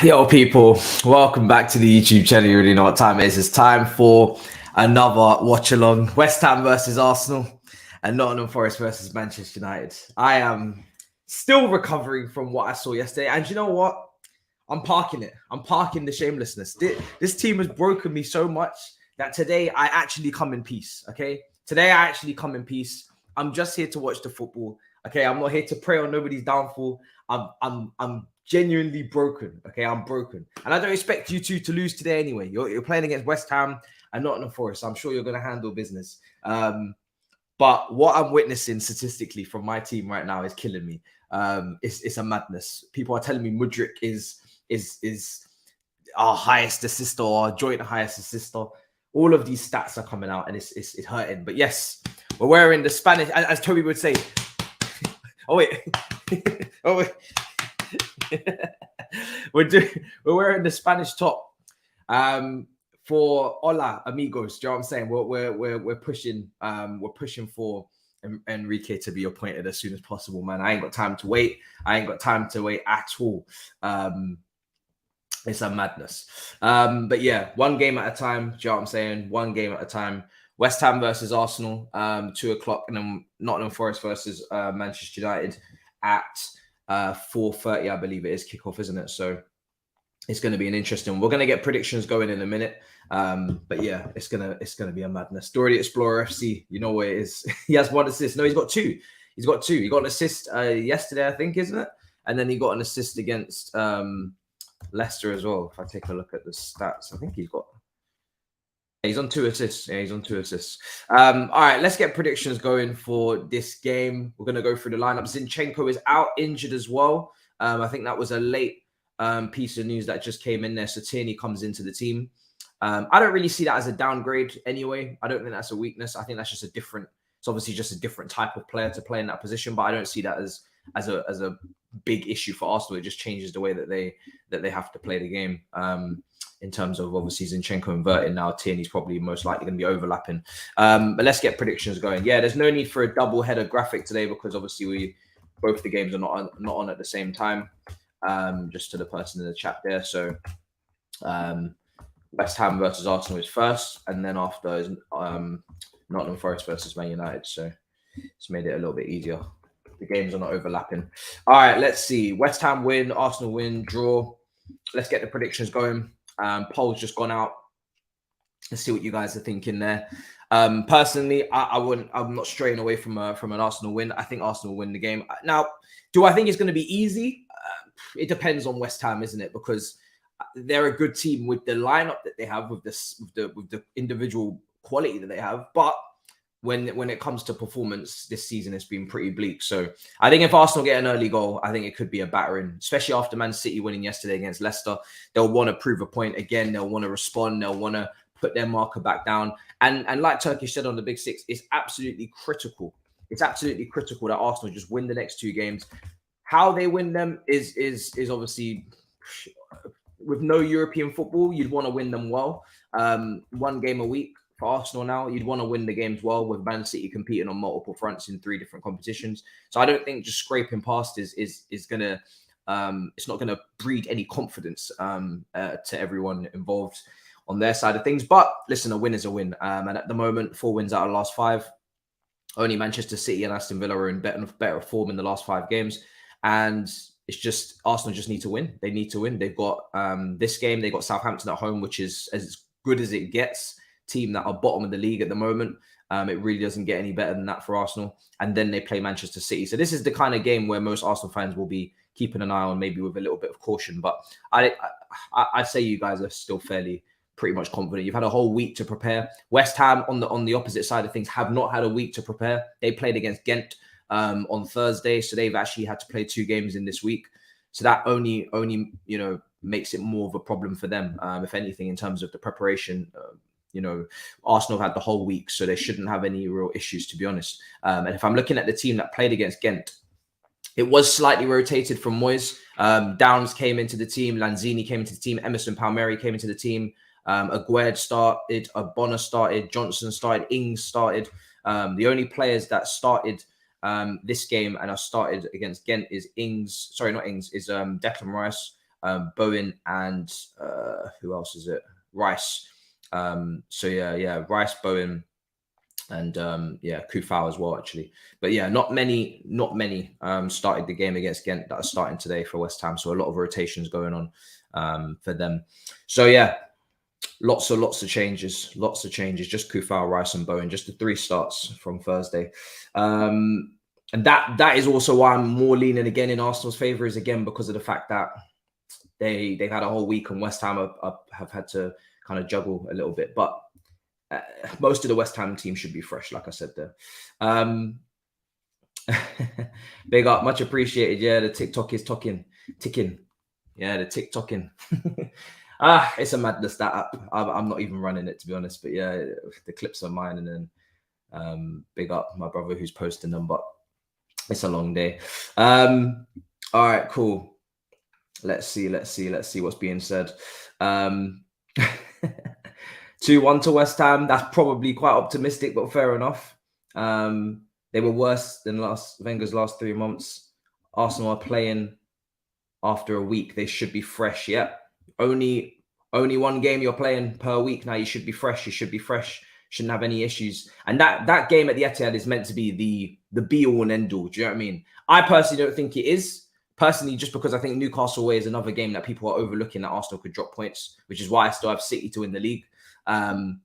Yo, people, welcome back to the YouTube channel. You already know what time it is. It's time for another watch-along. West Ham versus Arsenal and Nottingham Forest versus Manchester United. I am still recovering from what I saw yesterday. And you know what? I'm parking it. I'm parking the shamelessness. This team has broken me so much that today I actually come in peace, okay? Today I actually come in peace. I'm just here to watch the football, okay? I'm not here to pray on nobody's downfall. I'm genuinely broken. Okay, I'm broken, and I don't expect you two to lose today anyway. You're playing against West Ham and Nottingham Forest. I'm sure you're going to handle business. But what I'm witnessing statistically from my team right now is killing me. It's a madness. People are telling me Mudryk is our highest assister or joint highest assister. All of these stats are coming out, and it's hurting. But yes, we're wearing the Spanish, as Toby would say. Oh wait, oh wait. We're wearing the Spanish top for hola amigos. Do you know what I'm saying? We're pushing for Enrique to be appointed as soon as possible, man. I ain't got time to wait. I ain't got time to wait at all. It's a madness. But yeah, one game at a time. Do you know what I'm saying? One game at a time. West Ham versus Arsenal, 2 o'clock, and then Nottingham Forest versus Manchester United at 4:30, I believe it is kickoff, isn't it? So it's going to be an interesting. We're going to get predictions going in a minute, but yeah, it's gonna be a madness. Story Explorer FC, you know what it is. He has 1 assist. No, he's got 2. He's got 2. He got an assist yesterday, I think, isn't it? And then he got an assist against Leicester as well. If I take a look at the stats, I think he's on 2 assists. Yeah, he's on 2 assists. All right, let's get predictions going for this game. We're going to go through the lineup. Zinchenko is out injured as well. I think that was a late piece of news that just came in there. So Tierney comes into the team. I don't really see that as a downgrade anyway. I don't think that's a weakness. I think that's just it's obviously just a different type of player to play in that position, but I don't see that as a big issue for Arsenal. It just changes the way that they have to play the game. In terms of obviously Zinchenko inverting now, Tierney's probably most likely going to be overlapping. But let's get predictions going. Yeah, there's no need for a double header graphic today because obviously both the games are not on at the same time. Just to the person in the chat there. So West Ham versus Arsenal is first, and then after is Nottingham Forest versus Man United. So it's made it a little bit easier. The games are not overlapping. All right, let's see. West Ham win, Arsenal win, draw. Let's get the predictions going. Poll's just gone out. Let's see what you guys are thinking there. Personally, I'm not straying away from an Arsenal win. I think Arsenal will win the game. Now, do I think it's going to be easy? It depends on West Ham, isn't it? Because they're a good team with the lineup that they have, with the individual quality that they have. But when it comes to performance this season, it's been pretty bleak. So I think if Arsenal get an early goal, I think it could be a battering, especially after Man City winning yesterday against Leicester. They'll want to prove a point again. They'll want to respond. They'll want to put their marker back down. And like Turkish said on the Big Six, it's absolutely critical. It's absolutely critical that Arsenal just win the next 2 games. How they win them is obviously, with no European football, you'd want to win them well. 1 game a week. For Arsenal now, you'd want to win the games well, with Man City competing on multiple fronts in 3 different competitions. So I don't think just scraping past is gonna it's not gonna breed any confidence to everyone involved on their side of things. But listen, a win is a win. And at the moment, 4 wins out of the last 5. Only Manchester City and Aston Villa are in better form in the last 5 games, and it's just Arsenal just need to win. They need to win. They've got this game. They got Southampton at home, which is as good as it gets. Team that are bottom of the league at the moment. It really doesn't get any better than that for Arsenal. And then they play Manchester City. So this is the kind of game where most Arsenal fans will be keeping an eye on, maybe with a little bit of caution. But I say you guys are still pretty much confident. You've had a whole week to prepare. West Ham on the opposite side of things have not had a week to prepare. They played against Ghent on Thursday, so they've actually had to play 2 games in this week. So that only makes it more of a problem for them, if anything, in terms of the preparation. Arsenal have had the whole week, so they shouldn't have any real issues, to be honest. And if I'm looking at the team that played against Ghent, it was slightly rotated from Moyes. Downs came into the team, Lanzini came into the team, Emerson Palmieri came into the team, Aguerd started, Bonner started, Johnson started, Ings started. The only players that started this game and are started against Ghent is Declan Rice, Bowen and who else is it? Rice. So yeah, Rice, Bowen, and Kufau as well, actually. But yeah, not many started the game against Ghent that are starting today for West Ham. So a lot of rotations going on for them. So yeah, lots of changes. Just Kufau, Rice, and Bowen, just the 3 starts from Thursday. And that is also why I'm more leaning again in Arsenal's favour, is again because of the fact that they've had a whole week, and West Ham have had to kind of juggle a little bit. But most of the West Ham team should be fresh, like I said there. Big up, much appreciated. Yeah, the TikTok is ticking. Yeah, the TikToking. It's a madness, that app. I'm not even running it, to be honest. But yeah, the clips are mine, and then big up my brother who's posting them. But it's a long day. All right, cool. Let's see what's being said. 2-1 to West Ham. That's probably quite optimistic, but fair enough. They were worse than Wenger's last 3 months. Arsenal are playing after a week. They should be fresh. Yeah, only 1 game you're playing per week now. You should be fresh. Shouldn't have any issues. And that game at the Etihad is meant to be the be all and end all. Do you know what I mean? I personally don't think it is. Personally, just because I think Newcastle away is another game that people are overlooking, that Arsenal could drop points, which is why I still have City to win the league. And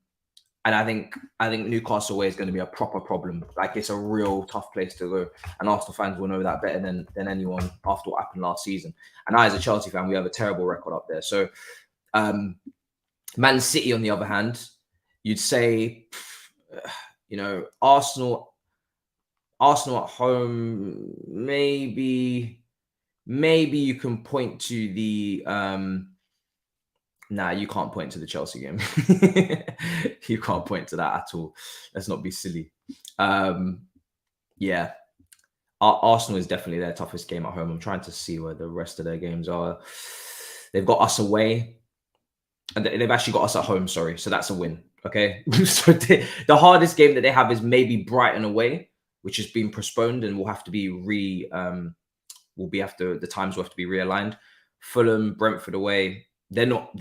I think Newcastle away is going to be a proper problem. Like, it's a real tough place to go, and Arsenal fans will know that better than anyone after what happened last season. And I, as a Chelsea fan, we have a terrible record up there. So, Man City, on the other hand, you'd say, Arsenal at home, maybe you can point to the nah, you can't point to the Chelsea game. You can't point to that at all. Let's not be silly. Yeah, Arsenal is definitely their toughest game at home. I'm trying to see where the rest of their games are. They've got us away, and they've actually got us at home. Sorry, so that's a win. Okay, so the hardest game that they have is maybe Brighton away, which has been postponed and will have to be the times will have to be realigned. Fulham, Brentford away. They're not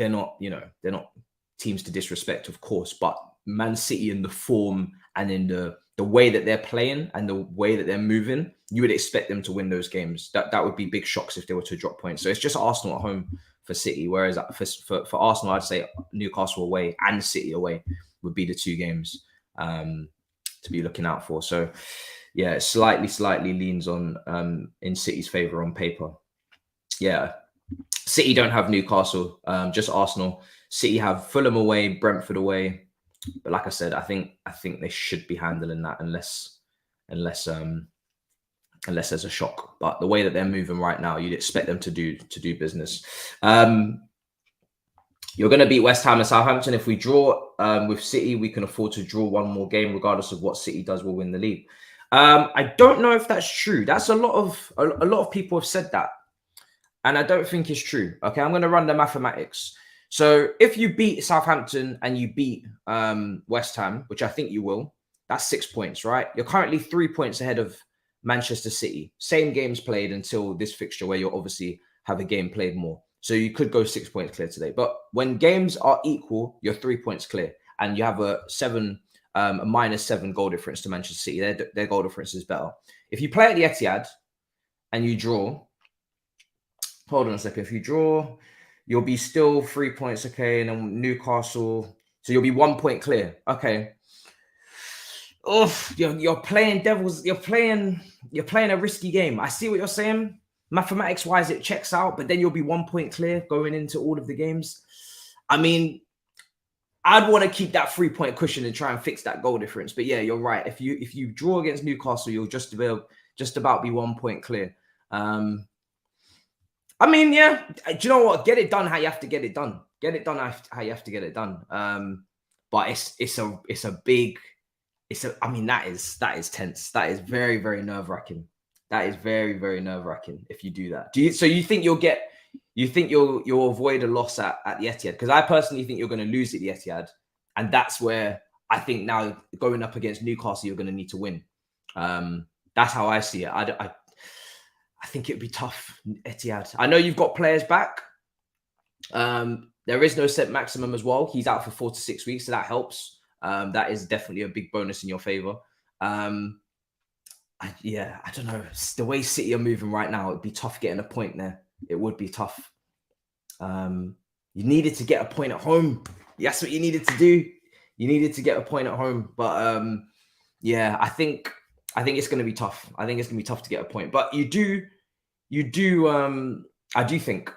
teams to disrespect, of course, but Man City, in the form and in the way that they're playing and the way that they're moving, you would expect them to win those games. That would be big shocks if they were to drop points. So it's just Arsenal at home for City, whereas for Arsenal, I'd say Newcastle away and City away would be the 2 games to be looking out for. So yeah, it slightly leans on in City's favour on paper. Yeah. City don't have Newcastle, just Arsenal. City have Fulham away, Brentford away. But like I said, I think they should be handling that unless there's a shock. But the way that they're moving right now, you'd expect them to do business. You're going to beat West Ham and Southampton. If we draw with City, we can afford to draw 1 more game, regardless of what City does. We'll win the league. I don't know if that's true. That's a lot of people have said that. And I don't think it's true. Okay, I'm going to run the mathematics. So if you beat Southampton and you beat West Ham, which I think you will, that's 6 points, right? You're currently 3 points ahead of Manchester City. Same games played until this fixture, where you obviously have a game played more. So you could go 6 points clear today. But when games are equal, you're 3 points clear. And you have a -7 goal difference to Manchester City. Their goal difference is better. If you play at the Etihad and you draw, hold on a second. If you draw, you'll be still 3 points, okay? And then Newcastle, so you'll be 1 point clear, okay? Oh, you're playing devils. You're playing a risky game. I see what you're saying. Mathematics-wise, it checks out, but then you'll be 1 point clear going into all of the games. I mean, I'd want to keep that 3 point cushion and try and fix that goal difference. But yeah, you're right. If you draw against Newcastle, you'll just about be 1 point clear. I mean, yeah. Do you know what? Get it done how you have to get it done. Get it done how you have to get it done. But I mean, that is tense. That is very, very nerve-wracking. That is very, very nerve-wracking if you do that. So you think you'll avoid a loss at the Etihad? Because I personally think you're going to lose at the Etihad, and that's where I think now going up against Newcastle, you're going to need to win. That's how I see it. I think it'd be tough, Etihad. I know you've got players back, There is no set maximum as well. He's out for 4 to 6 weeks, so that helps. That is definitely a big bonus in your favor. I don't know. The way City are moving right now, it'd be tough getting a point there. It would be tough. You needed to get a point at home. That's what you needed to do. You needed to get a point at home. But yeah, I think it's going to be tough. I think it's going to be tough to get a point. But I do think.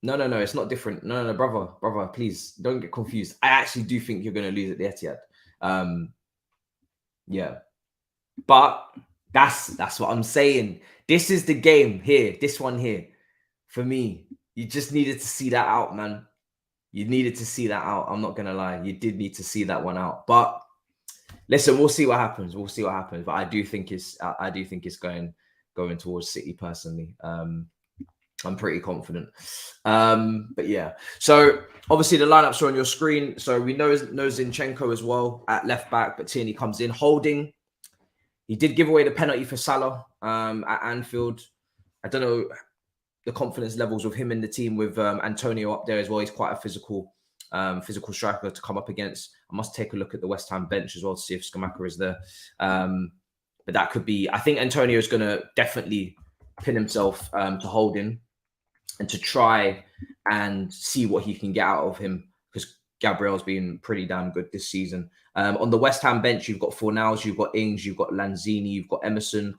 No, it's not different. No, brother, please don't get confused. I actually do think you're going to lose at the Etihad. Yeah, but that's what I'm saying. This is the game here. This one here, for me, you just needed to see that out, man. You needed to see that out. I'm not gonna lie, you did need to see that one out. But listen, we'll see what happens. But I do think it's going towards City personally. I'm pretty confident. But yeah. So obviously the lineups are on your screen. So we know Zinchenko as well at left back, but Tierney comes in. Holding. He did give away the penalty for Salah at Anfield. I don't know the confidence levels with him in the team with Antonio up there as well. He's quite a physical striker to come up against. I must take a look at the West Ham bench as well to see if Scamacca is there. But that could be. I think Antonio is going to definitely pin himself to Holding and to try and see what he can get out of him, because Gabriel's been pretty damn good this season. On the West Ham bench, you've got Fornals, you've got Ings, you've got Lanzini, you've got Emerson,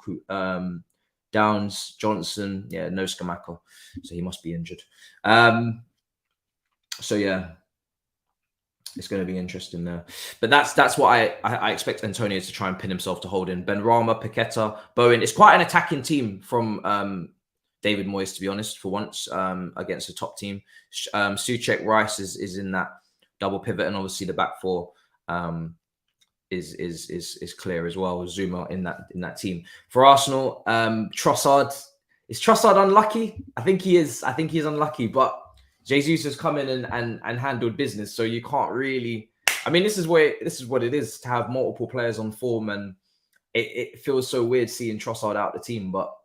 Downs, Johnson. Yeah, no Scamacca, so he must be injured. So yeah, it's going to be interesting there. But that's what I expect Antonio to try and pin himself to Holding. Benrahma, Paqueta, Bowen. It's quite an attacking team from David Moyes, to be honest, for once, against a top team. Souček, Rice is in that double pivot, and obviously the back four is clear as well. Zuma in that team. For Arsenal, Trossard. Is Trossard unlucky? I think he is. I think he's unlucky, but Jesus has come in and handled business, so you can't really. I mean, this is what it is to have multiple players on form, and it feels so weird seeing Trossard out the team, but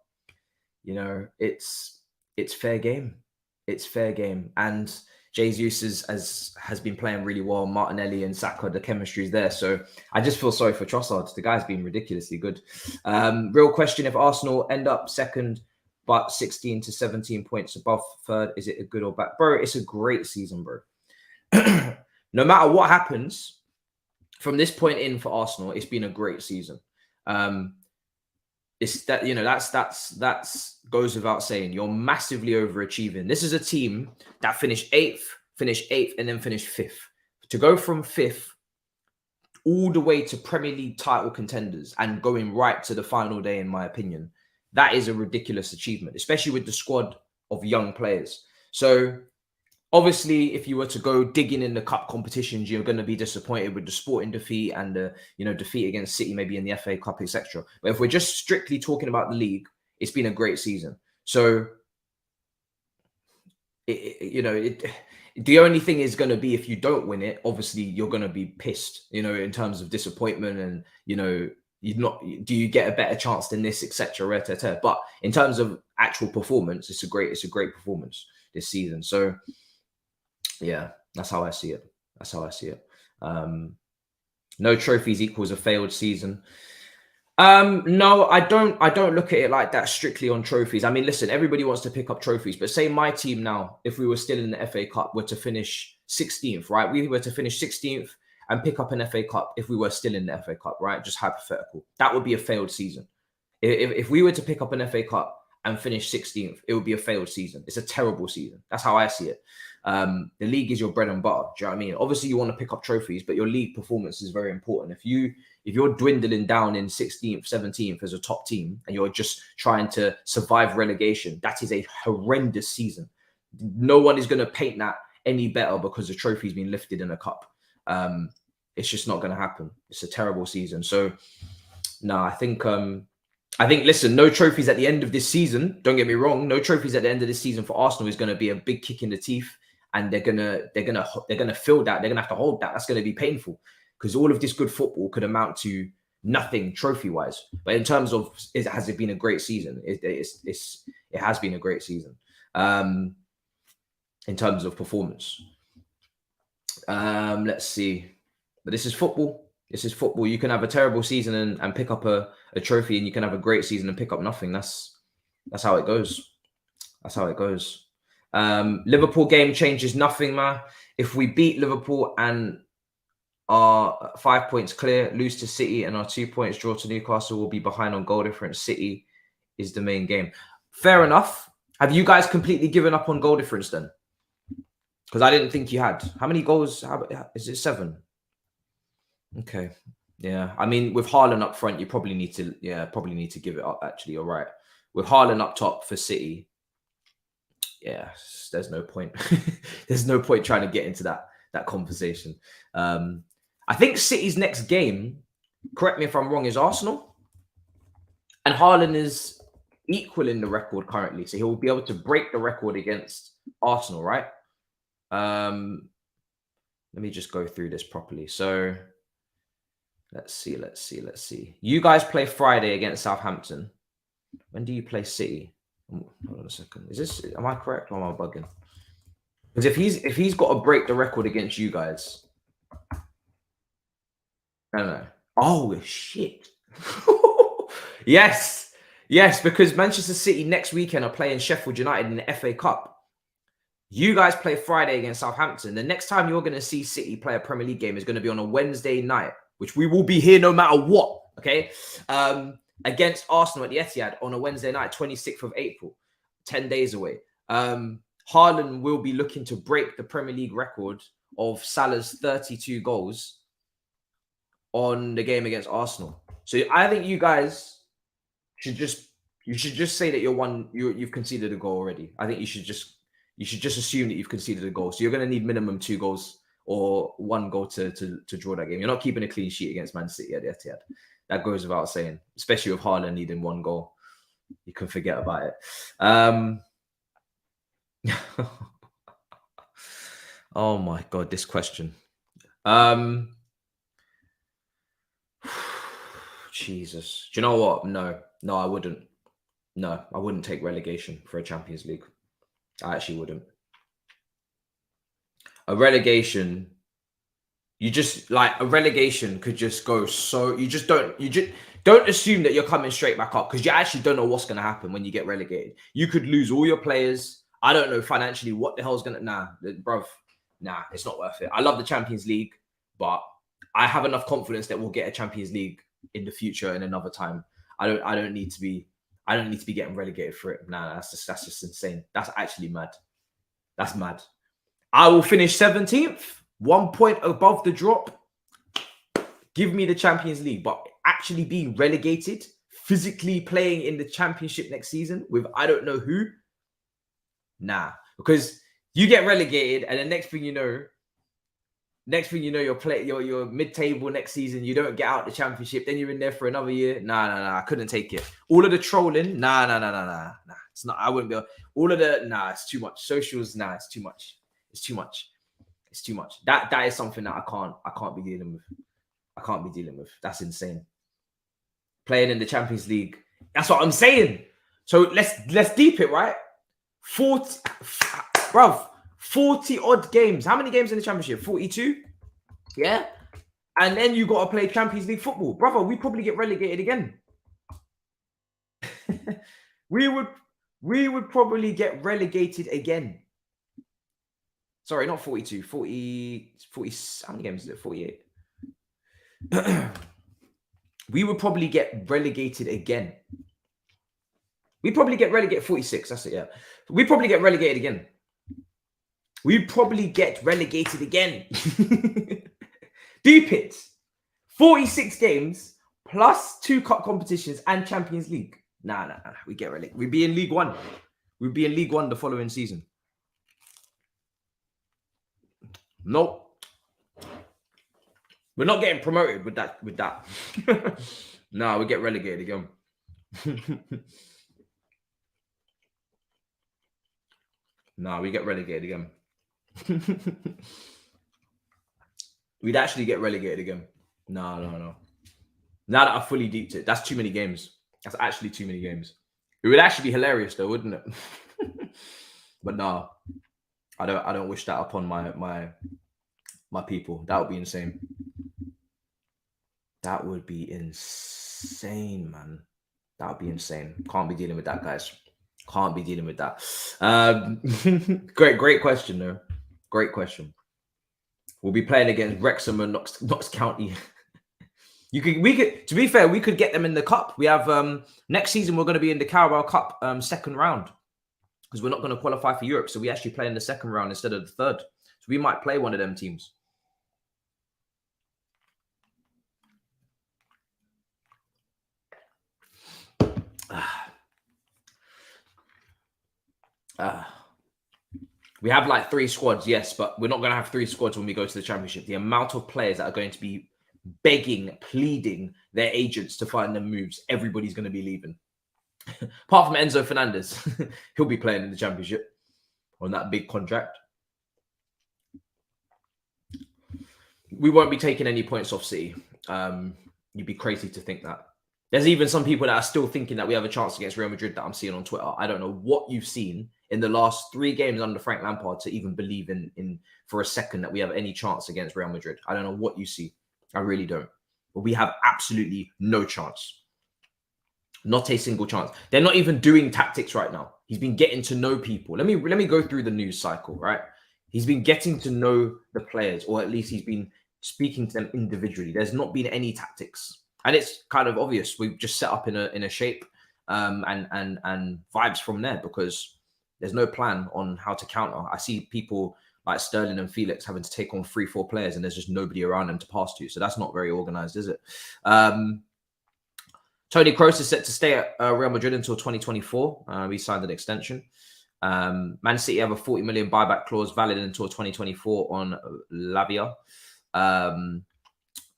you know, it's fair game. It's fair game, and Jesus has been playing really well. Martinelli and Saka, the chemistry is there. So I just feel sorry for Trossard. The guy's been ridiculously good. Real question: if Arsenal end up second, but 16 to 17 points above third, is it a good or bad? Bro, it's a great season, bro. No matter what happens from this point in for Arsenal, it's been a great season. It's that, you know, that's goes without saying. You're massively overachieving. This is a team that finished eighth, and then finished fifth. To go from fifth all the way to Premier League title contenders and going right to the final day, in my opinion, that is a ridiculous achievement, especially with the squad of young players. So obviously, if you were to go digging in the cup competitions, you're going to be disappointed with the Sporting defeat and the defeat against City, maybe in the FA Cup, etc. But if we're just strictly talking about the league, it's been a great season. So, the only thing is going to be, if you don't win it, obviously you're going to be pissed, in terms of disappointment, and do you get a better chance than this, etc. But in terms of actual performance, it's a great performance this season. So yeah, that's how I see it. No trophies equals a failed season. No, I don't look at it like that strictly on trophies. I mean, listen, everybody wants to pick up trophies, but say my team now, if we were still in the FA Cup, were to finish 16th, right? We were to finish 16th and pick up an FA Cup if we were still in the FA Cup, right? Just hypothetical. That would be a failed season. If we were to pick up an FA Cup and finish 16th, it would be a failed season. It's a terrible season. That's how I see it. The league is your bread and butter. Do you know what I mean? Obviously, you want to pick up trophies, but your league performance is very important. If you're dwindling down in 16th, 17th as a top team, and you're just trying to survive relegation, that is a horrendous season. No one is going to paint that any better because the trophy's been lifted in a cup. It's just not going to happen. It's a terrible season. So, no, I think, listen, no trophies at the end of this season. Don't get me wrong. No trophies at the end of this season for Arsenal is going to be a big kick in the teeth, and they're gonna feel that. They're gonna have to hold that. That's going to be painful, because all of this good football could amount to nothing trophy-wise. But in terms of, has it been a great season? It has been a great season. in terms of performance. Let's see. But this is football. This is football. You can have a terrible season and pick up a trophy, and you can have a great season and pick up nothing. That's how it goes. That's how it goes. Liverpool game changes nothing, man. If we beat Liverpool and are 5 points clear, lose to City, and our 2 points draw to Newcastle, will be behind on goal difference. City is the main game. Fair enough. Have you guys completely given up on goal difference then? Because I didn't think you had. How many goals? Is it 7? Okay. Yeah. I mean, with Haaland up front, you probably need to, give it up, actually. You're right. With Haaland up top for City, yeah, there's no point. There's no point trying to get into that conversation. I think City's next game, correct me if I'm wrong, is Arsenal. And Haaland is equaling the record currently. So he'll be able to break the record against Arsenal, right? Let me just go through this properly. So let's see. You guys play Friday against Southampton. When do you play City? Hold on a second. Am I correct or am I bugging? Because if he's got to break the record against you guys, I don't know. Oh shit! yes, because Manchester City next weekend are playing Sheffield United in the FA Cup. You guys play Friday against Southampton. The next time you're going to see City play a Premier League game is going to be on a Wednesday night, which we will be here no matter what. Okay. Against Arsenal at the Etihad on a Wednesday night, 26th of April, 10 days away. Haaland will be looking to break the Premier League record of Salah's 32 goals on the game against Arsenal. So I think you guys should just say that you've conceded a goal already. I think you should just assume that you've conceded a goal. So you're going to need minimum 2 goals or 1 goal to draw that game. You're not keeping a clean sheet against Man City at the Etihad. That goes without saying, especially with Haaland needing 1 goal. You can forget about it. Oh my God, this question. Jesus. Do you know what? No, I wouldn't. No, I wouldn't take relegation for a Champions League. I actually wouldn't. A relegation, a relegation could just go so, you just don't assume that you're coming straight back up, because you actually don't know what's going to happen when you get relegated. You could lose all your players. I don't know financially what the hell's going to, it's not worth it. I love the Champions League, but I have enough confidence that we'll get a Champions League in the future in another time. I don't need to be getting relegated for it. That's just insane. That's actually mad. That's mad. I will finish 17th, 1 point above the drop. Give me the Champions League, but actually being relegated, physically playing in the Championship next season with I don't know who. Because you get relegated, and the next thing you know, you're mid-table next season. You don't get out the Championship, then you're in there for another year. I couldn't take it. All of the trolling, it's not. I wouldn't be. All of the it's too much. Socials, it's too much. It's too much. It's too much. That is something that I can't be dealing with. I can't be dealing with. That's insane. Playing in the Champions League. That's what I'm saying. So let's deep it, right? 40 odd games. How many games in the Championship? 42? Yeah. And then you got to play Champions League football. Brother, we probably get relegated again. we would probably get relegated again. Sorry, not 42. 40. How many games is it? 48. We would probably get relegated again. We probably get relegated 46. That's it, yeah. We probably get relegated again. Deep it. 46 games plus 2 cup competitions and Champions League. Nah. We get relegated. We'd be in League One. We'd be in League One the following season. Nope. We're not getting promoted with that. No, we get relegated again. No, we get relegated again. We'd actually get relegated again. No. Now that I've fully deeped it, that's too many games. That's actually too many games. It would actually be hilarious though, wouldn't it? But no. I don't wish that upon my people. That would be insane. That would be insane, man. That would be insane. Can't be dealing with that, guys. Can't be dealing with that. Great question, though. Great question. We'll be playing against Wrexham and Knox County. We could. To be fair, we could get them in the cup. We have next season. We're going to be in the Carabao Cup second round because we're not going to qualify for Europe. So we actually play in the second round instead of the third. So we might play one of them teams. We have like 3 squads, yes, but we're not going to have 3 squads when we go to the Championship. The amount of players that are going to be begging, pleading their agents to find them moves, everybody's going to be leaving. Apart from Enzo Fernandez, he'll be playing in the Championship on that big contract. We won't be taking any points off City. You'd be crazy to think that. There's even some people that are still thinking that we have a chance against Real Madrid that I'm seeing on Twitter. I don't know what you've seen in the last 3 games under Frank Lampard to even believe in for a second that we have any chance against Real Madrid. I don't know what you see. I really don't. But we have absolutely no chance. Not a single chance. They're not even doing tactics right now. He's been getting to know people. Let me go through the news cycle, right? He's been getting to know the players, or at least he's been speaking to them individually. There's not been any tactics. And it's kind of obvious. We've just set up in a shape and vibes from there because there's no plan on how to counter. I see people like Sterling and Felix having to take on 3-4 players and there's just nobody around them to pass to. So that's not very organized, is it? Toni Kroos is set to stay at Real Madrid until 2024. We signed an extension. Man City have a 40 million buyback clause valid until 2024 on Lavia.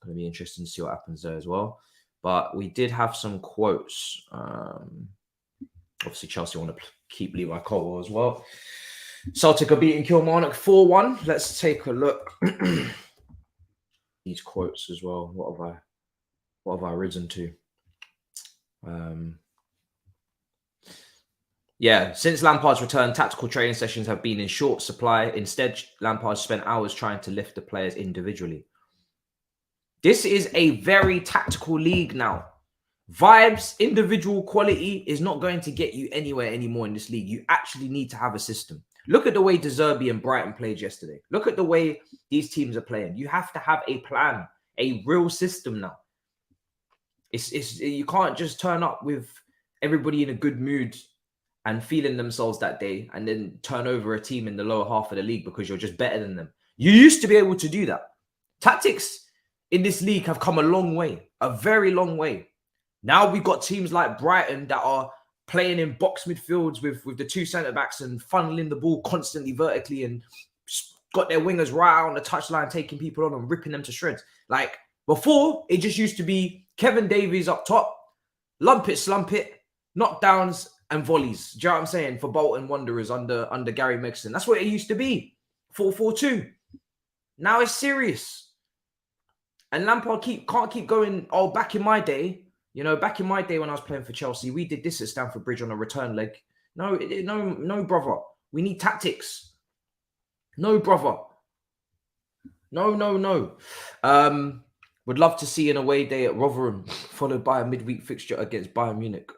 Going to be interesting to see what happens there as well. But we did have some quotes. Obviously, Chelsea want to keep Levi Colwill as well. Celtic are beating Kilmarnock 4-1. Let's take a look. These quotes as well. What have I risen to? Yeah, since Lampard's return, tactical training sessions have been in short supply. Instead, Lampard spent hours trying to lift the players individually. This is a very tactical league now. Vibes, individual quality is not going to get you anywhere anymore in this league. You actually need to have a system. Look at the way De Zerbi and Brighton played yesterday. Look at the way these teams are playing. You have to have a plan, a real system now. You can't just turn up with everybody in a good mood and feeling themselves that day and then turn over a team in the lower half of the league because you're just better than them. You used to be able to do that. Tactics in this league have come a long way, a very long way. Now we've got teams like Brighton that are playing in box midfields with the 2 centre-backs and funneling the ball constantly vertically and got their wingers right out on the touchline, taking people on and ripping them to shreds. Like before, it just used to be Kevin Davies up top, lump it, slump it, knockdowns and volleys. Do you know what I'm saying? For Bolton Wanderers under Gary Megson. That's what it used to be. 4-4-2. Now it's serious. And Lampard can't keep going, oh, back in my day, back in my day when I was playing for Chelsea, we did this at Stamford Bridge on a return leg. No, brother. We need tactics. No, brother. No. Would love to see an away day at Rotherham, followed by a midweek fixture against Bayern Munich.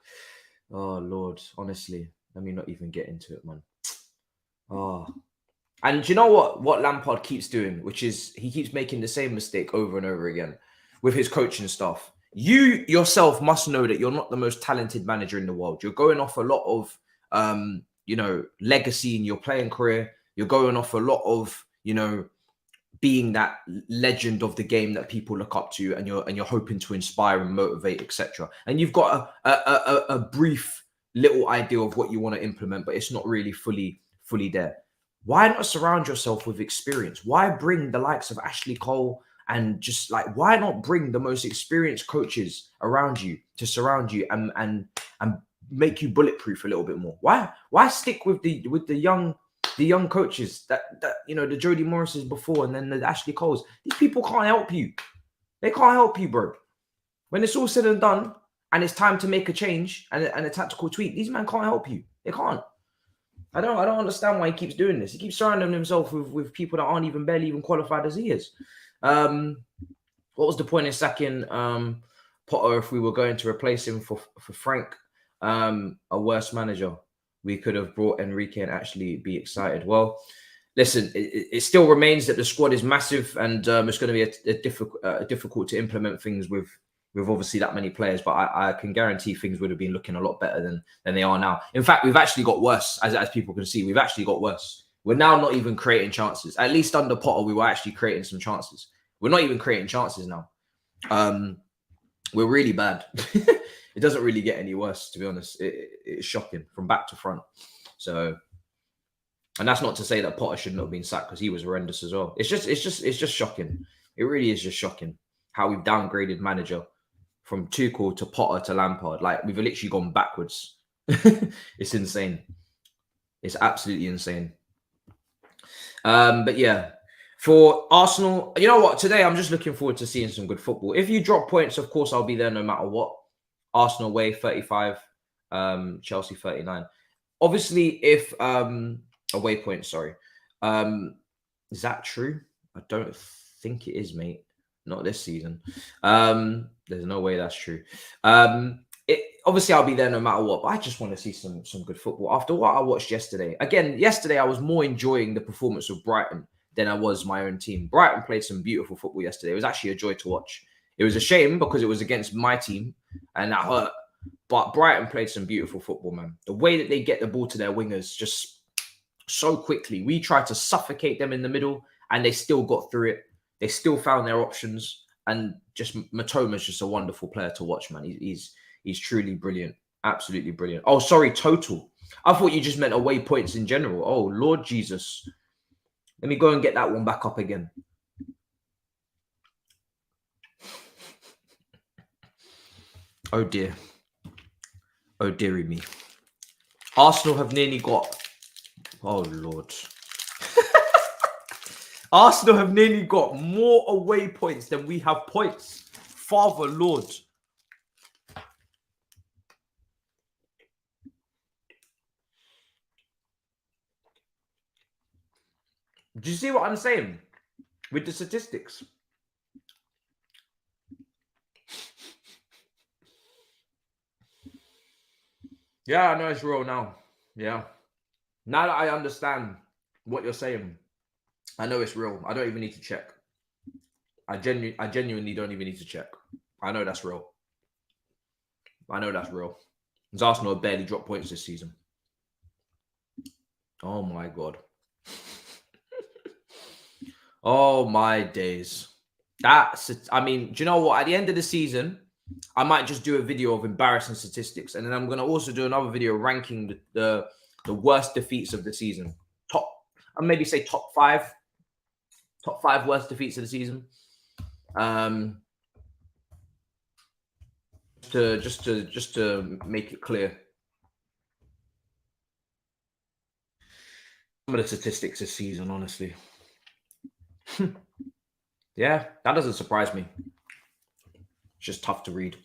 Oh, Lord, honestly, let me not even get into it, man. Oh. And do you know what Lampard keeps doing, which is he keeps making the same mistake over and over again with his coaching staff. You yourself must know that you're not the most talented manager in the world. You're going off a lot of, legacy in your playing career. You're going off a lot of, being that legend of the game that people look up to, and you're hoping to inspire and motivate, etc. And you've got a brief little idea of what you want to implement, but it's not really fully there. Why not surround yourself with experience? Why bring the likes of Ashley Cole and just like, why not bring the most experienced coaches around you to surround you and make you bulletproof a little bit more? Why stick with the young coaches that the Jody Morrises before and then the Ashley Coles? These people can't help you. They can't help you, bro. When it's all said and done and it's time to make a change and a tactical tweak, these men can't help you. They can't. I don't understand why he keeps doing this. He keeps surrounding himself with people that aren't even barely even qualified as he is. What was the point in sacking Potter if we were going to replace him for Frank, a worse manager? We could have brought Enrique and actually be excited. Well, listen, it still remains that the squad is massive, and it's going to be difficult to implement things with obviously that many players. But I can guarantee things would have been looking a lot better than they are now. In fact, we've actually got worse, as people can see. We've actually got worse. We're now not even creating chances. At least under Potter, we were actually creating some chances. We're not even creating chances now. We're really bad. It doesn't really get any worse, to be honest. It's shocking from back to front. So, and that's not to say that Potter shouldn't have been sacked, because he was horrendous as well. It's just shocking. It really is just shocking how we've downgraded manager from Tuchel to Potter to Lampard. Like, we've literally gone backwards. It's insane. It's absolutely insane. But yeah, for Arsenal, you know what? Today, I'm just looking forward to seeing some good football. If you drop points, of course, I'll be there no matter what. Arsenal away 35, Chelsea 39. Obviously, if away points, sorry. Is that true? I don't think it is, mate. Not this season. There's no way that's true. Obviously, I'll be there no matter what, but I just want to see some good football. After what I watched yesterday, again, yesterday I was more enjoying the performance of Brighton than I was my own team. Brighton played some beautiful football yesterday. It was actually a joy to watch. It was a shame because it was against my team, and that hurt. But Brighton played some beautiful football, man. The way that they get the ball to their wingers just so quickly. We tried to suffocate them in the middle, and they still got through it. They still found their options, and just Matoma's just a wonderful player to watch, man. He's truly brilliant, absolutely brilliant. Oh, sorry, total. I thought you just meant away points in general. Oh, Lord Jesus. Let me go and get that one back up again. Oh, dear. Oh, dearie me. Arsenal have nearly got... Oh, Lord. Arsenal have nearly got more away points than we have points. Father, Lord. Do you see what I'm saying with the statistics? Yeah, I know it's real now. Yeah. Now that I understand what you're saying, I know it's real. I don't even need to check. I genuinely don't even need to check. I know that's real. I know that's real. Because Arsenal have barely dropped points this season. Oh my God. Oh my days. I mean, do you know what? At the end of the season, I might just do a video of embarrassing statistics, and then I'm going to also do another video ranking the worst defeats of the season. I'll maybe say top five worst defeats of the season. Just to make it clear. Some of the statistics this season, honestly. Yeah, that doesn't surprise me. It's just tough to read.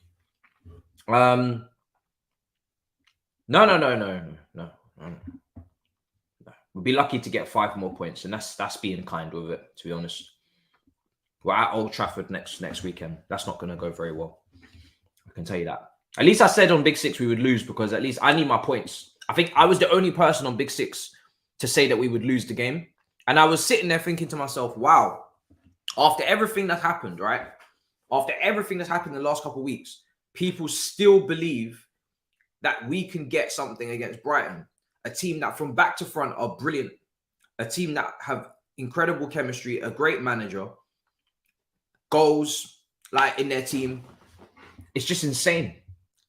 No. We'll be lucky to get 5 more points, and that's being kind with it, to be honest. We're at Old Trafford next weekend. That's not going to go very well. I can tell you that. At least I said on Big Six we would lose, because at least I need my points. I think I was the only person on Big Six to say that we would lose the game. And I was sitting there thinking to myself, wow, after everything that's happened, right? After everything that's happened in the last couple of weeks, people still believe that we can get something against Brighton, a team that from back to front are brilliant, a team that have incredible chemistry, a great manager, goals like in their team. It's just insane.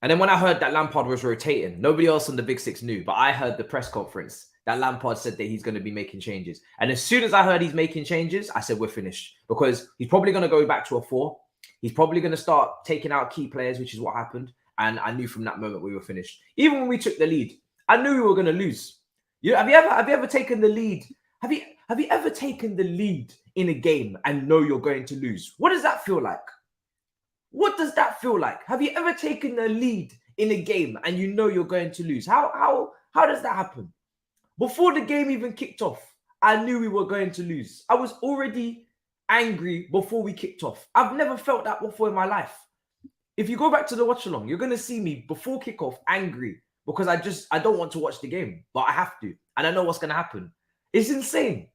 And then when I heard that Lampard was rotating, nobody else on the Big Six knew, but I heard the press conference that Lampard said that he's going to be making changes. And as soon as I heard he's making changes, I said, we're finished, because he's probably going to go back to a 4. He's probably going to start taking out key players, which is what happened. And I knew from that moment we were finished. Even when we took the lead, I knew we were going to lose. Have you ever taken the lead? Have you ever taken the lead in a game and know you're going to lose? What does that feel like? What does that feel like? Have you ever taken the lead in a game and you know you're going to lose? How does that happen? Before the game even kicked off, I knew we were going to lose. I was already angry before we kicked off. I've never felt that before in my life. If you go back to the watch-along, you're going to see me before kickoff angry because I don't want to watch the game, but I have to. And I know what's going to happen. It's insane.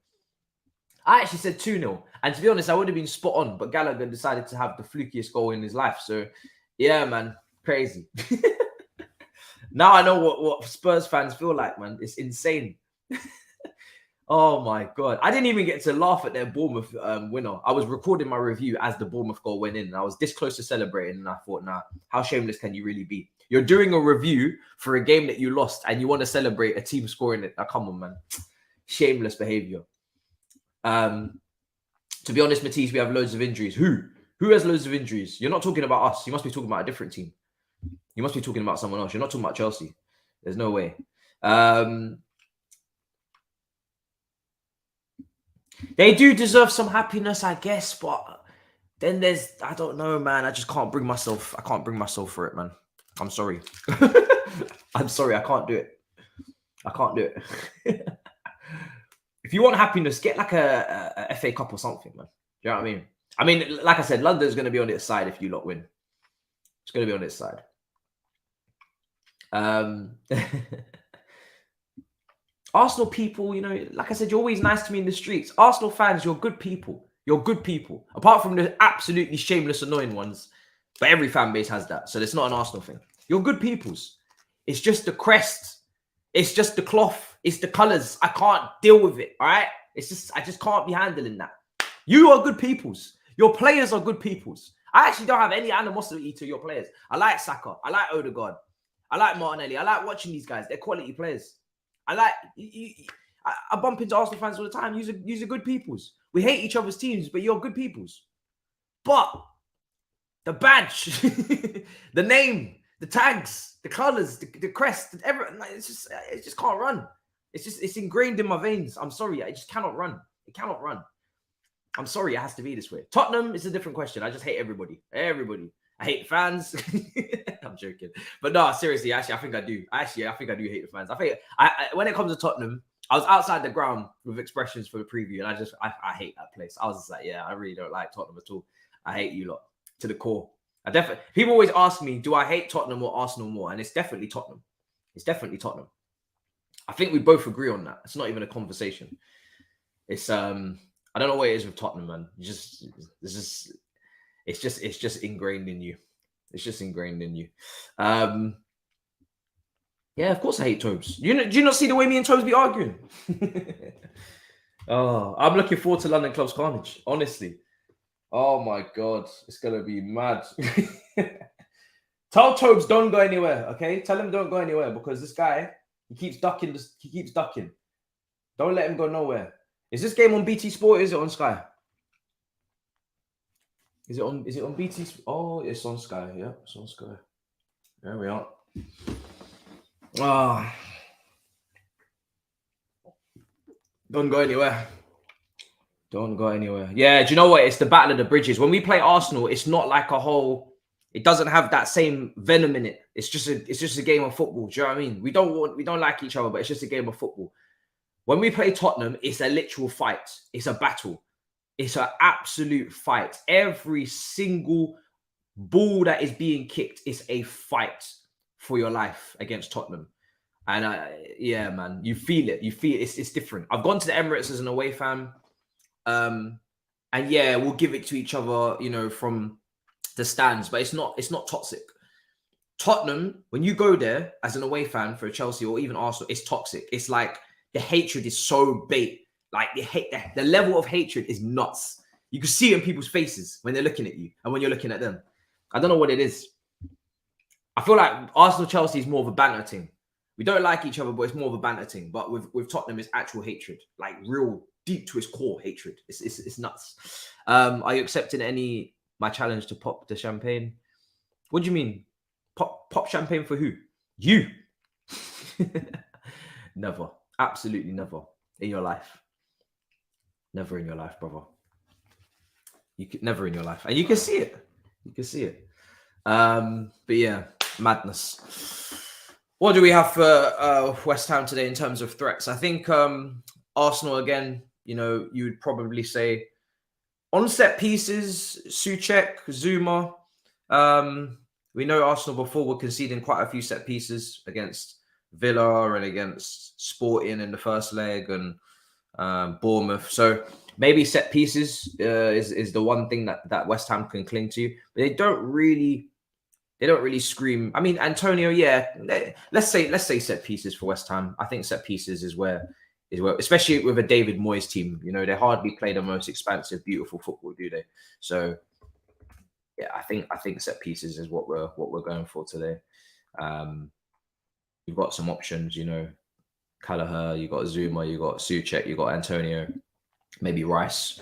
I actually said 2-0. And to be honest, I would have been spot on, but Gallagher decided to have the flukiest goal in his life. So, yeah, man, crazy. Now I know what Spurs fans feel like, man. It's insane. Oh, my God. I didn't even get to laugh at their Bournemouth winner. I was recording my review as the Bournemouth goal went in, and I was this close to celebrating, and I thought, nah, how shameless can you really be? You're doing a review for a game that you lost, and you want to celebrate a team scoring it. Now, come on, man. Shameless behavior. To be honest, Matisse, we have loads of injuries. Who has loads of injuries? You're not talking about us. You must be talking about a different team. You must be talking about someone else. You're not talking about Chelsea. There's no way. They do deserve some happiness, I guess, but then there's, I don't know, man. I just can't bring myself. I can't bring myself for it, man. I'm sorry. I'm sorry. I can't do it. I can't do it. If you want happiness, get like a FA Cup or something, man. Do you know what I mean? I mean, like I said, London's going to be on its side if you lot win. It's going to be on its side. Arsenal people, you know, like I said, you're always nice to me in the streets. Arsenal fans, you're good people. You're good people. Apart from the absolutely shameless, annoying ones. But every fan base has that. So it's not an Arsenal thing. You're good peoples. It's just the crest. It's just the cloth. It's the colours. I can't deal with it, all right? It's just, I just can't be handling that. You are good peoples. Your players are good peoples. I actually don't have any animosity to your players. I like Saka. I like Odegaard. I like Martinelli. I like watching these guys. They're quality players. I like... I bump into Arsenal fans all the time. You're good peoples. We hate each other's teams, but you're good peoples. But the badge, the name, the tags, the colours, the crest, everything, it just can't run. It's ingrained in my veins. I'm sorry. It just cannot run. It cannot run. I'm sorry. It has to be this way. Tottenham is a different question. I just hate everybody. Everybody. I hate the fans. I'm joking. But no, seriously, actually, I think I do. I think I do hate the fans. I think when it comes to Tottenham, I was outside the ground with expressions for the preview, and I hate that place. I was just like, yeah, I really don't like Tottenham at all. I hate you lot to the core. People always ask me, do I hate Tottenham or Arsenal more? And it's definitely Tottenham. It's definitely Tottenham. I think we both agree on that. It's not even a conversation. It's I don't know what it is with Tottenham, man. It's just ingrained in you. It's just ingrained in you. Yeah, of course I hate Thabz. Do you not see the way me and Thabz be arguing? Oh, I'm looking forward to London Club's carnage, honestly. Oh my God, it's gonna be mad. Tell Thabz don't go anywhere, okay? Tell him don't go anywhere because this guy, he keeps ducking. He keeps ducking. Don't let him go nowhere. Is this game on BT Sport? Or is it on Sky? Is it on BT? Oh, it's on Sky. Yeah, it's on Sky. There we are. Ah, don't go anywhere. Don't go anywhere. Yeah, do you know what? It's the battle of the bridges. When we play Arsenal, it's not like a whole. It doesn't have that same venom in it. It's just a game of football. Do you know what I mean? We don't like each other, but it's just a game of football. When we play Tottenham, it's a literal fight. It's a battle. It's an absolute fight. Every single ball that is being kicked is a fight for your life against Tottenham. And yeah, man, you feel it. You feel it. It's different. I've gone to the Emirates as an away fan. And yeah, we'll give it to each other, you know, from the stands, but it's not toxic. Tottenham, when you go there as an away fan for Chelsea or even Arsenal, it's toxic. It's like the hatred is so bait. Like the level of hatred is nuts. You can see it in people's faces when they're looking at you and when you're looking at them. I don't know what it is. I feel like Arsenal Chelsea is more of a banter team. We don't like each other, but it's more of a banter team. But with Tottenham, it's actual hatred, like real deep to its core hatred. It's nuts. Are you accepting my challenge to pop the champagne? What do you mean? Pop champagne for who? You. Never. Absolutely never in your life. Never in your life, brother. You could never in your life. And you can see it. You can see it. But yeah, madness. What do we have for West Ham today in terms of threats? I think Arsenal, again, you know, you would probably say on set pieces, Souček, Zuma. We know Arsenal before were conceding quite a few set pieces against Villa and against Sporting in the first leg and Bournemouth. So maybe set pieces is the one thing that West Ham can cling to. But they don't really scream. I mean, Antonio, yeah. Let's say set pieces for West Ham. I think set pieces is where, especially with a David Moyes team. You know, they hardly play the most expansive, beautiful football, do they? So yeah, I think set pieces is what we're going for today. You've got some options, you know, Callagher, you got Zuma, you got Souček, you got Antonio, maybe Rice.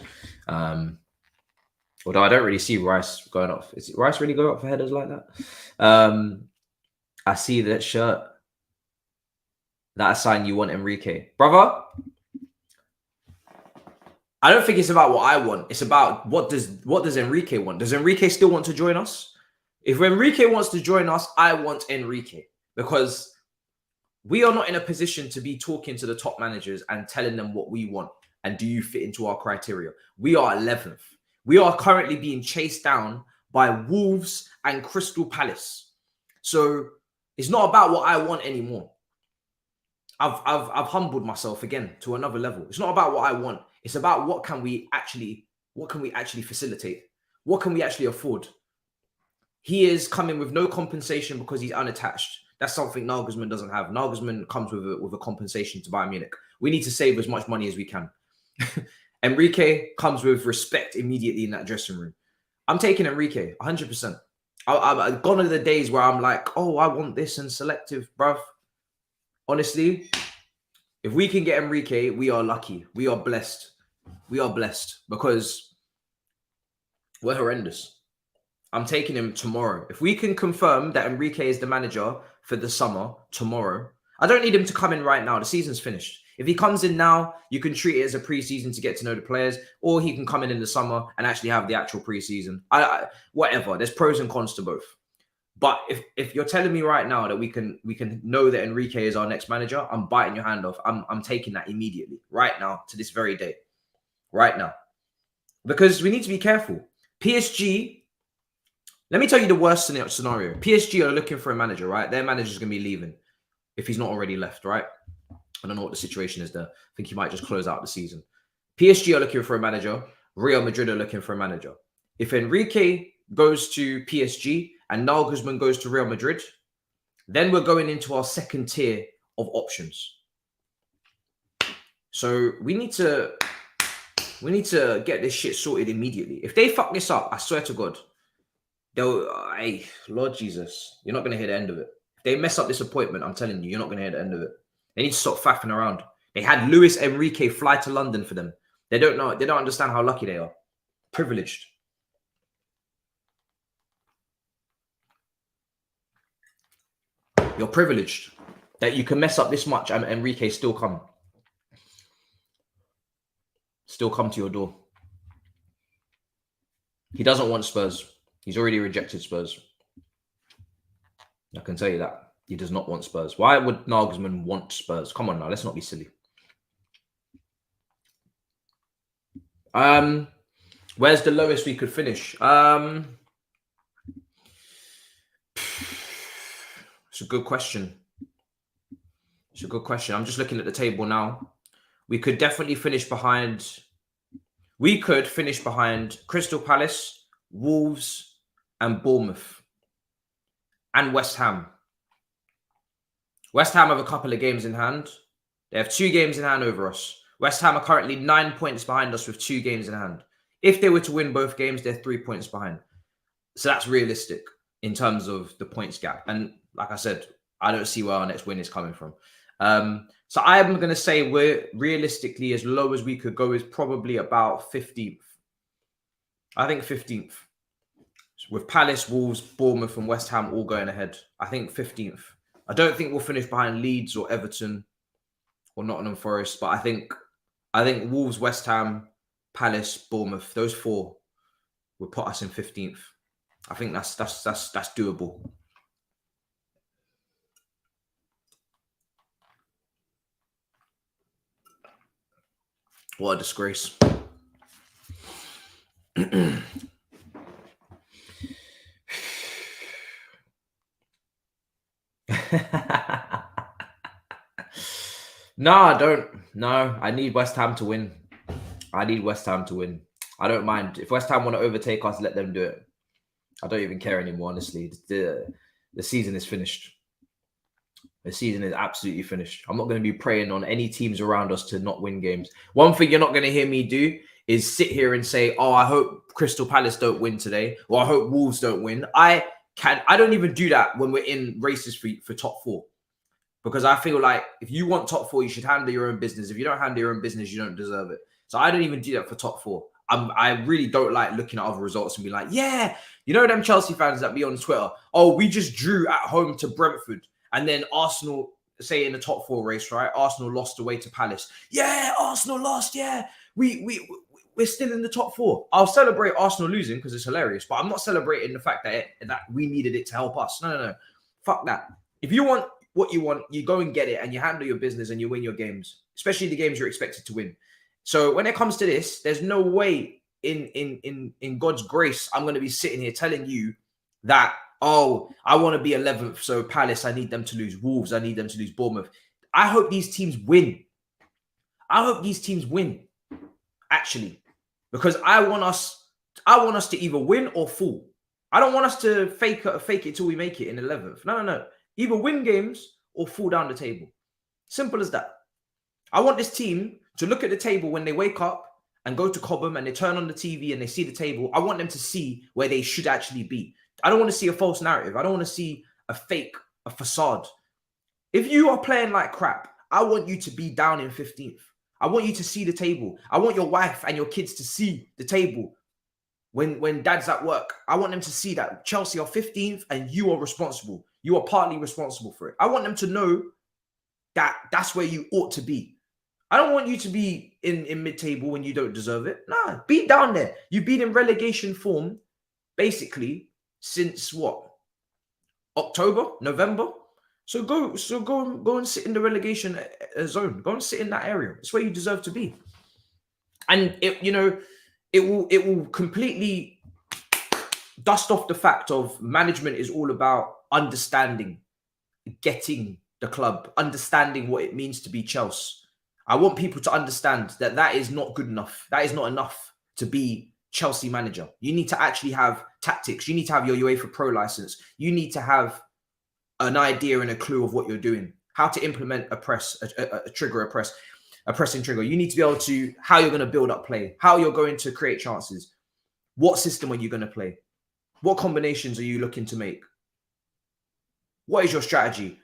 Although I don't really see Rice going off. Is Rice really going up for headers like that? I see that shirt. That a sign you want Enrique. Brother, I don't think it's about what I want. It's about what does Enrique want? Does Enrique still want to join us? If Enrique wants to join us, I want Enrique. Because we are not in a position to be talking to the top managers and telling them what we want. And do you fit into our criteria? We are 11th. We are currently being chased down by Wolves and Crystal Palace. So it's not about what I want anymore. I've humbled myself again to another level. It's not about what I want. It's about what can we actually facilitate? What can we actually afford? He is coming with no compensation because he's unattached. That's something Nagelsmann doesn't have. Nagelsmann comes with a compensation to Bayern Munich. We need to save as much money as we can. Enrique comes with respect immediately in that dressing room. I'm taking Enrique 100%. I've gone to the days where I'm like, oh, I want this and selective, bruv. Honestly, if we can get Enrique, we are lucky. We are blessed. We are blessed because we're horrendous. I'm taking him tomorrow. If we can confirm that Enrique is the manager for the summer tomorrow, I don't need him to come in right now. The season's finished. If he comes in now, you can treat it as a preseason to get to know the players, or he can come in the summer and actually have the actual preseason. Whatever. There's pros and cons to both. But if you're telling me right now that we can know that Enrique is our next manager, I'm biting your hand off. I'm taking that immediately, right now, to this very day, right now, because we need to be careful. PSG. Let me tell you the worst scenario. PSG are looking for a manager, right? Their manager's going to be leaving if he's not already left, right? I don't know what the situation is there. I think he might just close out the season. PSG are looking for a manager. Real Madrid are looking for a manager. If Enrique goes to PSG and Nagelsmann goes to Real Madrid, then we're going into our second tier of options. So we need to get this shit sorted immediately. If they fuck this up, I swear to God, hey, Lord Jesus, you're not going to hear the end of it. If they mess up this appointment, I'm telling you, you're not going to hear the end of it. They need to stop faffing around. They had Luis Enrique fly to London for them. They don't know. They don't understand how lucky they are. Privileged. You're privileged that you can mess up this much and Enrique still come to your door. He doesn't want Spurs. He's already rejected Spurs. I can tell you that. He does not want Spurs. Why would Nagelsmann want Spurs? Come on now, let's not be silly. Where's the lowest we could finish? It's a good question. It's a good question. I'm just looking at the table now. We could definitely finish behind. We could finish behind Crystal Palace, Wolves, and Bournemouth, and West Ham. West Ham have a couple of games in hand. They have 2 games in hand over us. West Ham are currently 9 points behind us with 2 games in hand. If they were to win both games, they're 3 points behind. So that's realistic in terms of the points gap. And like I said, I don't see where our next win is coming from. So I'm going to say we're realistically as low as we could go is probably about 15th. I think 15th. With Palace, Wolves, Bournemouth, and West Ham all going ahead. I think 15th. I don't think we'll finish behind Leeds or Everton or Nottingham Forest, but I think Wolves, West Ham, Palace, Bournemouth, those 4 would put us in 15th. I think that's doable. What a disgrace. No, I don't. No, I need West Ham to win. I need West Ham to win. I don't mind. If West Ham want to overtake us, let them do it. I don't even care anymore, honestly. The season is finished. The season is absolutely finished. I'm not going to be preying on any teams around us to not win games. One thing you're not going to hear me do is sit here and say, oh, I hope Crystal Palace don't win today, or I hope Wolves don't win. I don't even do that when we're in races for top four. Because I feel like if you want top four, you should handle your own business. If you don't handle your own business, you don't deserve it. So I don't even do that for top four. I really don't like looking at other results and be like, yeah, you know them Chelsea fans that be on Twitter, oh, we just drew at home to Brentford. And then Arsenal, say in the top four race, right? Arsenal lost away to Palace. Yeah, Arsenal lost. Yeah, we're still in the top four. I'll celebrate Arsenal losing because it's hilarious, but I'm not celebrating the fact that we needed it to help us. No. Fuck that. If you want what you want, you go and get it and you handle your business and you win your games, especially the games you're expected to win. So when it comes to this, there's no way in God's grace I'm going to be sitting here telling you that, oh, I want to be 11th, so Palace, I need them to lose. Wolves, I need them to lose. Bournemouth. I hope these teams win. I hope these teams win, actually, because I want us to either win or fall. I don't want us to fake it till we make it in 11th. No. Either win games or fall down the table. Simple as that. I want this team to look at the table when they wake up and go to Cobham and they turn on the TV and they see the table. I want them to see where they should actually be. I don't want to see a false narrative. I don't want to see a facade. If you are playing like crap, I want you to be down in 15th. I want you to see the table. I want your wife and your kids to see the table when dad's at work. I want them to see that Chelsea are 15th and you are responsible. You are partly responsible for it. I want them to know that that's where you ought to be. I don't want you to be in mid-table when you don't deserve it. Nah, be down there. You've been in relegation form basically since what? October, November. So go and sit in the relegation zone. Go and sit in that area. It's where you deserve to be. And it will completely dust off the fact of management is all about understanding, getting the club, understanding what it means to be Chelsea. I want people to understand that is not good enough. That is not enough to be Chelsea manager. You need to actually have tactics. You need to have your UEFA Pro license. You need to have an idea and a clue of what you're doing, how to implement a pressing trigger. You need to be able to, how you're going to build up play, how you're going to create chances. What system are you going to play? What combinations are you looking to make? What is your strategy?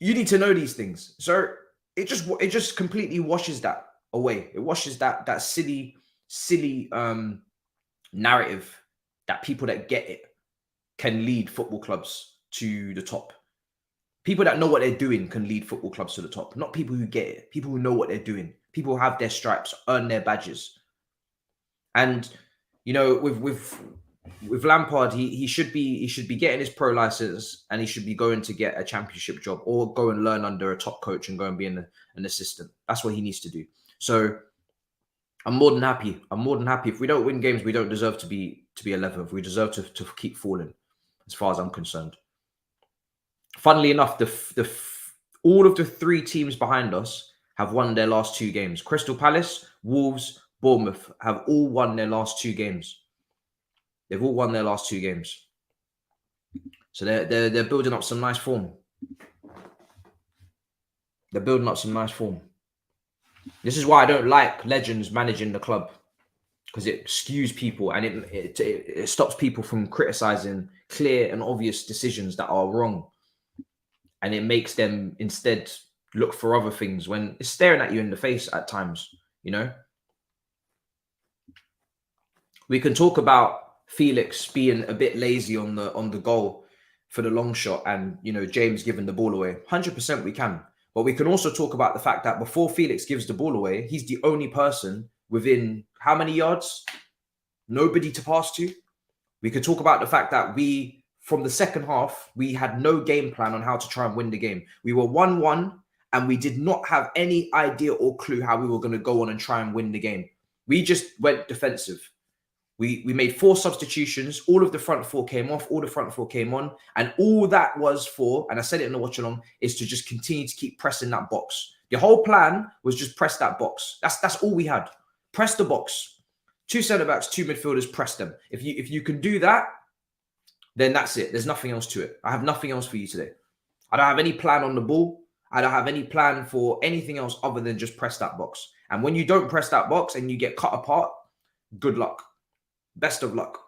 You need to know these things. So it just completely washes that away. It washes that silly narrative that people that get it can lead football clubs to the top. People that know what they're doing can lead football clubs to the top. Not people who get it. People who know what they're doing. People who have their stripes, earn their badges. And with Lampard, he should be getting his pro license and he should be going to get a championship job or go and learn under a top coach and go and be an assistant. That's what he needs to do. So I'm more than happy. If we don't win games, we don't deserve to be 11th. We deserve to keep falling, as far as I'm concerned. Funnily enough, all of the three teams behind us have won their last two games. Crystal Palace, Wolves, Bournemouth have all won their last two games. They've all won their last two games. So they're building up some nice form. They're building up some nice form. This is why I don't like legends managing the club, because it skews people and it stops people from criticizing clear and obvious decisions that are wrong. And it makes them instead look for other things when it's staring at you in the face at times, We can talk about Felix being a bit lazy on the goal for the long shot and, James giving the ball away. 100% we can. But we can also talk about the fact that before Felix gives the ball away, he's the only person within how many yards? Nobody to pass to. We could talk about the fact that from the second half, we had no game plan on how to try and win the game. We were 1-1 and we did not have any idea or clue how we were going to go on and try and win the game. We just went defensive. We made 4 substitutions. All of the front 4 came off. All the front 4 came on. And all that was for, and I said it in the watch-along, is to just continue to keep pressing that box. The whole plan was just press that box. That's all we had. Press the box. 2 centre-backs, 2 midfielders, press them. If you can do that, then that's it. There's nothing else to it. I have nothing else for you today. I don't have any plan on the ball. I don't have any plan for anything else other than just press that box. And when you don't press that box and you get cut apart, good luck. Best of luck.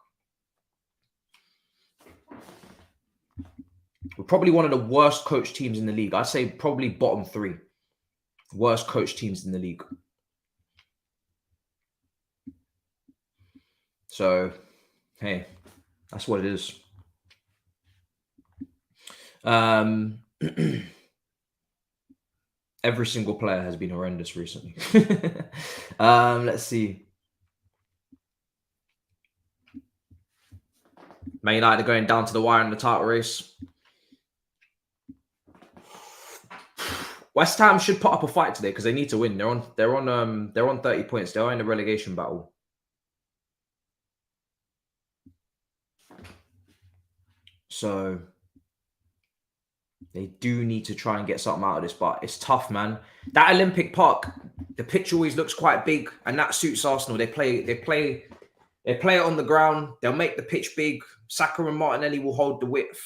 We're probably one of the worst coach teams in the league. I'd say probably bottom 3 worst coach teams in the league. So, hey, that's what it is. Every single player has been horrendous recently. Let's see. Man United are going down to the wire in the title race. West Ham should put up a fight today because they need to win. They're on 30 points. They're in the relegation battle. So they do need to try and get something out of this, but it's tough, man. That Olympic Park, the pitch always looks quite big, and that suits Arsenal. They play it on the ground. They'll make the pitch big. Saka and Martinelli will hold the width.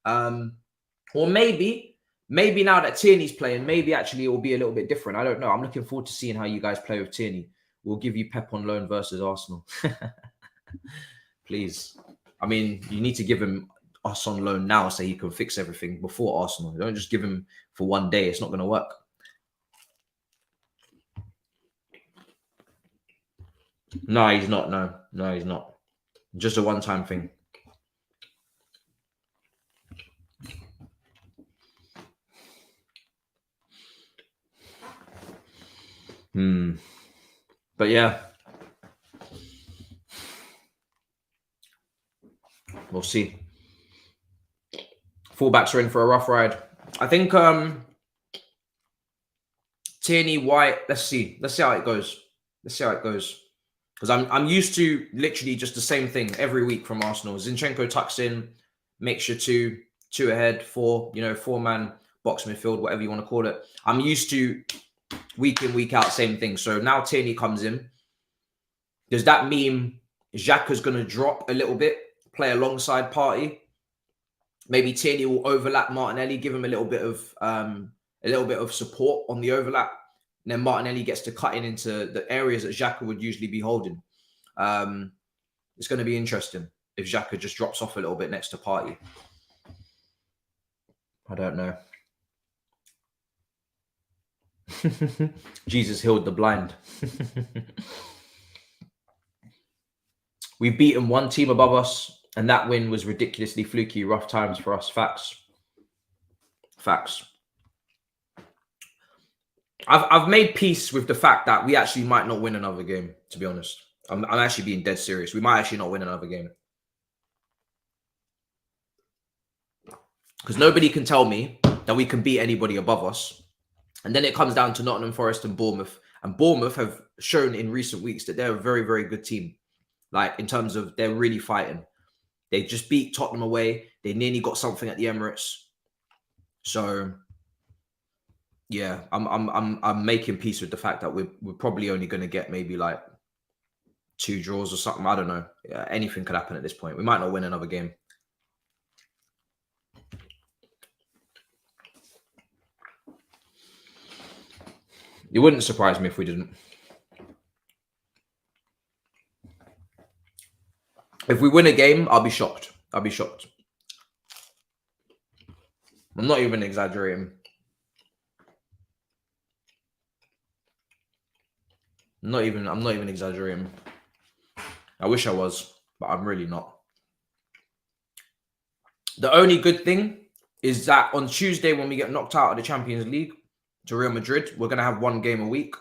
Or maybe now that Tierney's playing, maybe actually it will be a little bit different. I don't know. I'm looking forward to seeing how you guys play with Tierney. We'll give you Pep on loan versus Arsenal. Please. I mean, you need to give him us on loan now so he can fix everything before Arsenal. Don't just give him for one day. It's not going to work. No, he's not. No, he's not. Just a one-time thing. But yeah, we'll see. Fullbacks are in for a rough ride. I think Tierney, White. Let's see how it goes. Because I'm used to literally just the same thing every week from Arsenal. Zinchenko tucks in, makes your two ahead, 4, 4-man box midfield, whatever you want to call it. I'm used to week in, week out, same thing. So now Tierney comes in. Does that mean Xhaka's going to drop a little bit, play alongside Partey? Maybe Tierney will overlap Martinelli, give him a little bit of support on the overlap. And then Martinelli gets to cut into the areas that Xhaka would usually be holding. It's going to be interesting if Xhaka just drops off a little bit next to Partey. I don't know. Jesus healed the blind. We've beaten one team above us, and that win was ridiculously fluky. Rough times for us. Facts. I've made peace with the fact that we actually might not win another game, to be honest. I'm actually being dead serious. We might actually not win another game. Because nobody can tell me that we can beat anybody above us. And then it comes down to Nottingham Forest and Bournemouth. And Bournemouth have shown in recent weeks that they're a very, very good team. Like, in terms of they're really fighting. They just beat Tottenham away. They nearly got something at the Emirates. So, yeah, I'm making peace with the fact that we're probably only going to get maybe like 2 draws or something. I don't know. Yeah, anything could happen at this point. We might not win another game. It wouldn't surprise me if we didn't. If we win a game, I'll be shocked. I'm not even exaggerating. I'm not even exaggerating. I wish I was, but I'm really not. The only good thing is that on Tuesday, when we get knocked out of the Champions League to Real Madrid, we're going to have 1 game a week.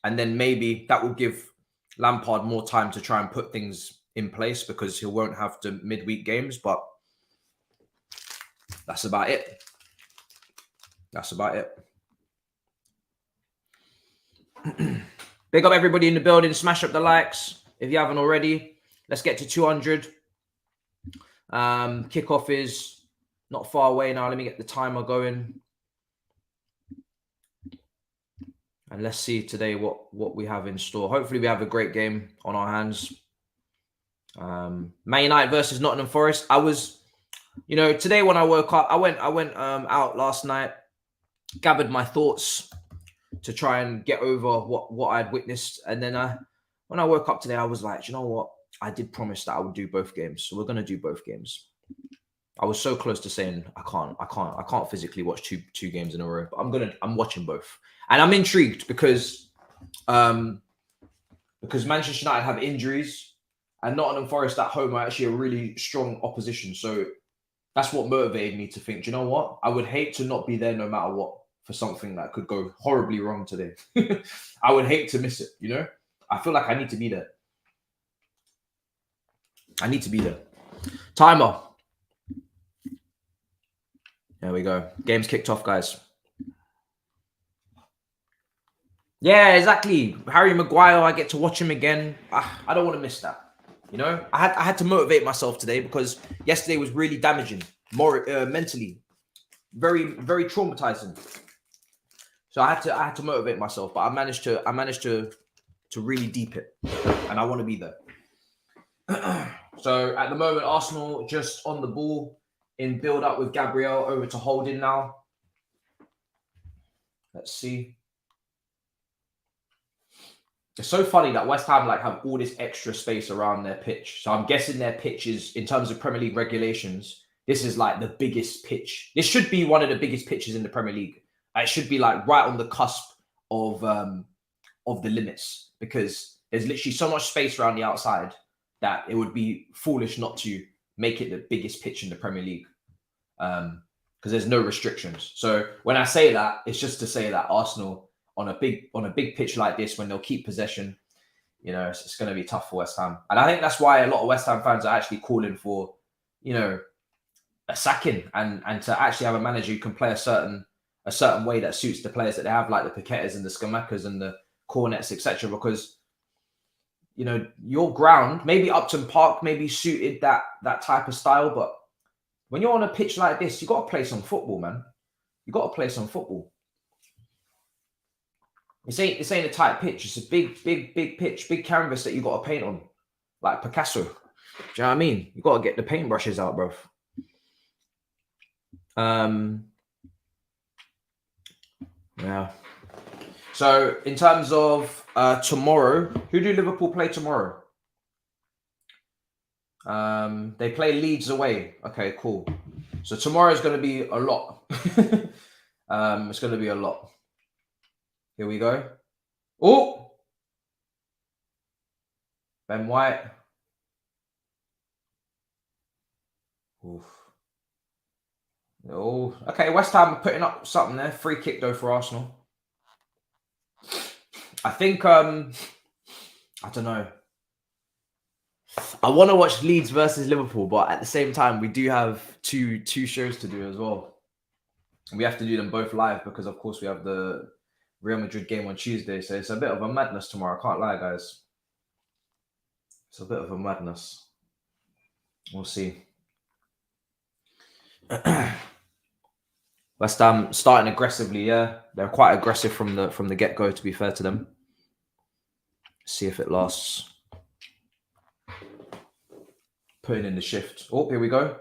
And then maybe that will give Lampard more time to try and put things in place because he won't have to midweek games. But that's about it. Big up everybody in the building. Smash up the likes if you haven't already. Let's get to 200. Kickoff is not far away now. Let me get the timer going. And let's see today what we have in store. Hopefully we have a great game on our hands. Man United versus Nottingham Forest. I was, today when I woke up, I went out last night, gathered my thoughts to try and get over what I'd witnessed. And then when I woke up today, I was like, you know what? I did promise that I would do both games. So we're going to do both games. I was so close to saying I can't physically watch two games in a row, but I'm watching both. And I'm intrigued because Manchester United have injuries and Nottingham Forest at home are actually a really strong opposition. So that's what motivated me to think, do you know what? I would hate to not be there no matter what for something that could go horribly wrong today. I would hate to miss it, I feel like I need to be there. I need to be there. Timer. There we go. Game's kicked off, guys. Yeah, exactly. Harry Maguire, I get to watch him again. I don't want to miss that. I had to motivate myself today because yesterday was really damaging, more mentally, very, very traumatizing. So I had to motivate myself, but I managed to really deep it, and I want to be there. So at the moment, Arsenal just on the ball in build up with Gabriel over to Holding now. Let's see. It's so funny that West Ham have all this extra space around their pitch. So I'm guessing their pitch is, in terms of Premier League regulations, this is the biggest pitch. This should be one of the biggest pitches in the Premier League. It should be right on the cusp of the limits, because there's literally so much space around the outside that it would be foolish not to make it the biggest pitch in the Premier League, because there's no restrictions. So when I say that, it's just to say that Arsenal on a big pitch like this, when they'll keep possession, it's going to be tough for West Ham. And I think that's why a lot of West Ham fans are actually calling for, a sacking and to actually have a manager who can play a certain way that suits the players that they have, like the Paquetas and the Scamacas and the Cornets, etc. Because your ground, maybe Upton Park maybe suited that type of style, but when you're on a pitch like this, you got to play some football, man. You got to play some football. This ain't a tight pitch. It's a big pitch, big canvas that you got to paint on, like Picasso. Do you know what I mean? You got to get the paintbrushes out, bro. Yeah. So in terms of tomorrow, who do Liverpool play tomorrow? They play Leeds away. Okay, cool. So tomorrow is going to be a lot. It's going to be a lot. Here we go. Oh, Ben White. Oof. Oh, okay. West Ham putting up something there. Free kick though for Arsenal. I think I don't know. I want to watch Leeds versus Liverpool, but at the same time, we do have two shows to do as well. We have to do them both live because, of course, we have the Real Madrid game on Tuesday. So it's a bit of a madness tomorrow. I can't lie, guys. It's a bit of a madness. We'll see. West Ham starting aggressively, yeah. They're quite aggressive from the get-go, to be fair to them. See if it lasts. Putting in the shift. Oh, here we go.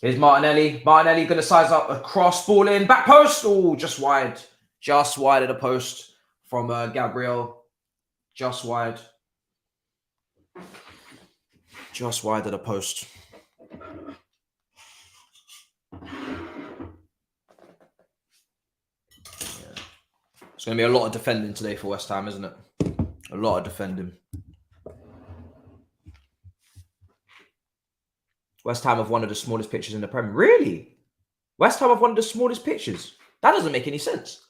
Here's Martinelli. Martinelli going to size up a cross ball in. Back post. Oh, just wide. Just wide of the post from Gabriel. Just wide. Just wide of the post. It's going to be a lot of defending today for West Ham, isn't it? A lot of defending. West Ham have one of the smallest pitches in the Premier. Really? West Ham have one of the smallest pitches? That doesn't make any sense.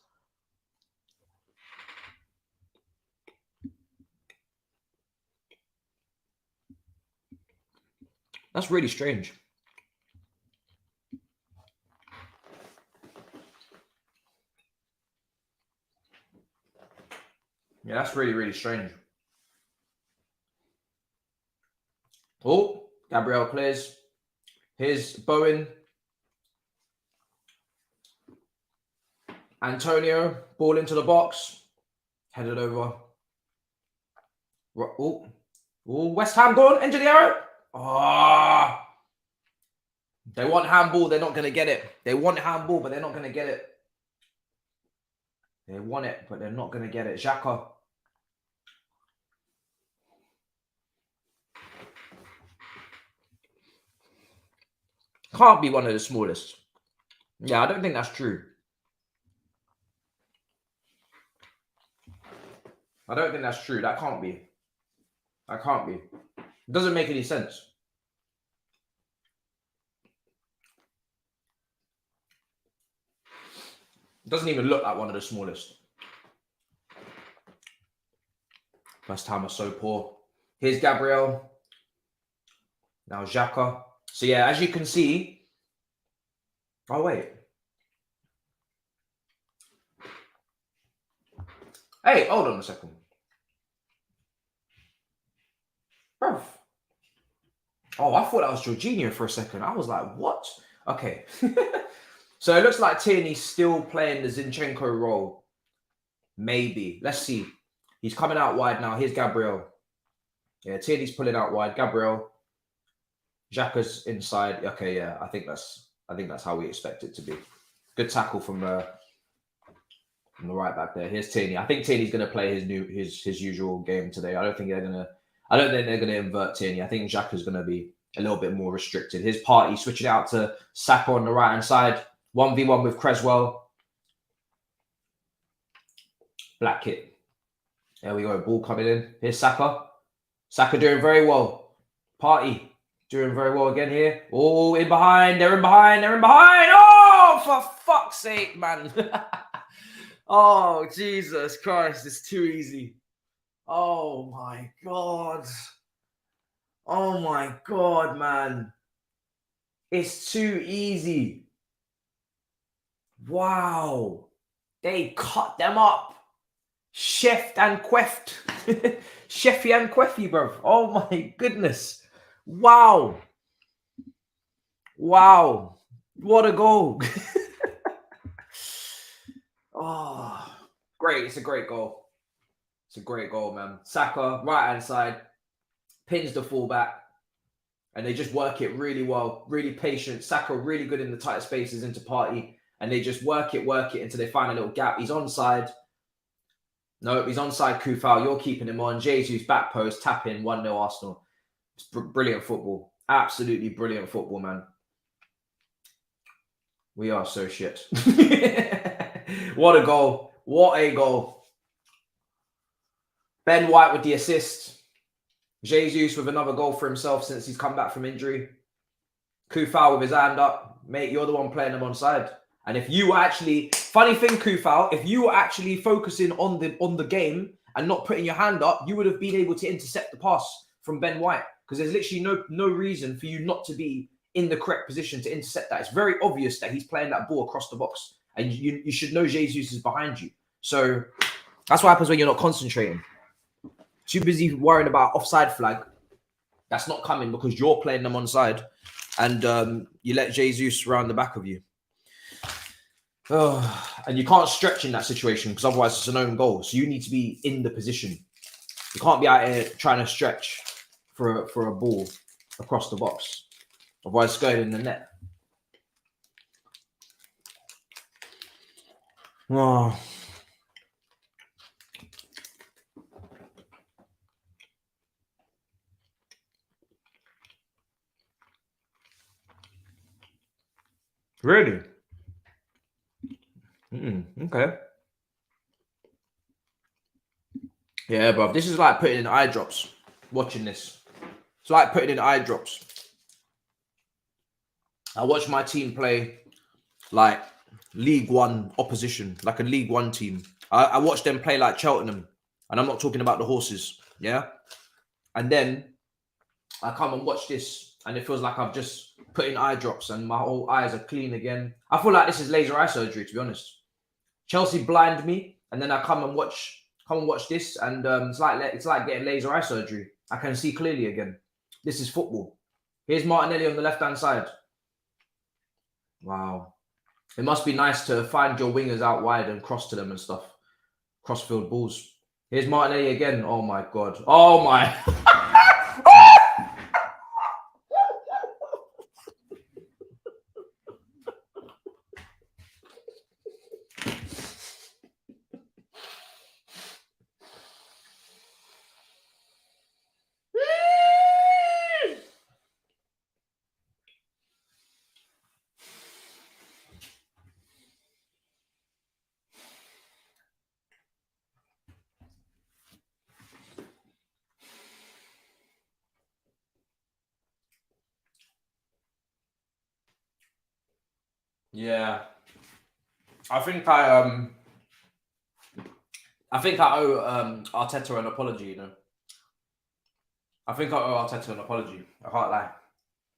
That's really strange. Yeah, that's really, really strange. Oh, Gabriel clears. Here's Bowen. Antonio, ball into the box. Headed over. Oh, West Ham gone. Into the arrow. Ah. They want handball. They're not going to get it. They want handball, but they're not going to get it. They want it, but they're not going to get it. Xhaka. Can't be one of the smallest. Yeah, I don't think that's true. I don't think that's true. That can't be. That can't be. It doesn't make any sense. It doesn't even look like one of the smallest. West Ham are so poor. Here's Gabriel. Now Xhaka. So yeah, as you can see. Oh wait. Hey, hold on a second. Bro. Oh, I thought that was Jorginho for a second. I was like, what? Okay. So it looks like Tierney's still playing the Zinchenko role. Maybe. Let's see. He's coming out wide now. Here's Gabriel. Yeah, Tierney's pulling out wide. Gabriel. Xhaka's inside. Okay, yeah. I think that's how we expect it to be. Good tackle from the right back there. Here's Tierney. I think Tierney's going to play his usual game today. I don't think they're going to invert Tierney. I think Xhaka's going to be a little bit more restricted. His party switching out to Saka on the right hand side. 1v1 with Cresswell. Black kit. There we go. Ball coming in. Here's Saka. Saka doing very well. Party doing very well again here. Oh, in behind. They're in behind. They're in behind. Oh, for fuck's sake, man. Oh, Jesus Christ. It's too easy. Oh, my God. Oh, my God, man. It's too easy. Wow. They cut them up. Chef and queft. Chefy and queffy, bro. Oh, my goodness. Wow. Wow. What a goal. Oh, great. It's a great goal. It's a great goal, man. Saka, right-hand side, pins the fullback, and they just work it really well, really patient. Saka really good in the tight spaces into Party, and they just work it until they find a little gap. He's onside. No, he's onside, Kufal. You're keeping him on. Jesus, back post, tap in, 1-0 Arsenal. It's brilliant football. Absolutely brilliant football, man. We are so shit. What a goal. What a goal. Ben White with the assist. Jesus with another goal for himself since he's come back from injury. Kufal with his hand up. Mate, you're the one playing him onside. And if you were actually, funny thing, Kufal, if you were actually focusing on the game and not putting your hand up, you would have been able to intercept the pass from Ben White. Because there's literally no reason for you not to be in the correct position to intercept that. It's very obvious that he's playing that ball across the box. And you should know Jesus is behind you. So that's what happens when you're not concentrating. Too busy worrying about offside flag. That's not coming because you're playing them onside. And you let Jesus round the back of you. Oh, and you can't stretch in that situation because otherwise it's an own goal. So you need to be in the position. You can't be out here trying to stretch for a ball across the box. Otherwise it's going in the net. Oh. Really? Okay. Yeah, bro. This is like putting in eye drops. Watching this. It's like putting in eye drops. I watch my team play like League One opposition, like a League One team. I watch them play like Cheltenham. And I'm not talking about the horses. Yeah. And then I come and watch this and it feels like I've just put in eye drops and my whole eyes are clean again. I feel like this is laser eye surgery, to be honest. Chelsea blind me and then I come and watch come and watch this, and it's like getting laser eye surgery. I can see clearly again. This is football. Here's Martinelli on the left-hand side. Wow. It must be nice to find your wingers out wide and cross to them and stuff. Crossfield balls. Here's Martinelli again. Oh my God. Oh my. Yeah, I think I owe Arteta an apology. You know, I think I owe Arteta an apology. I can't lie.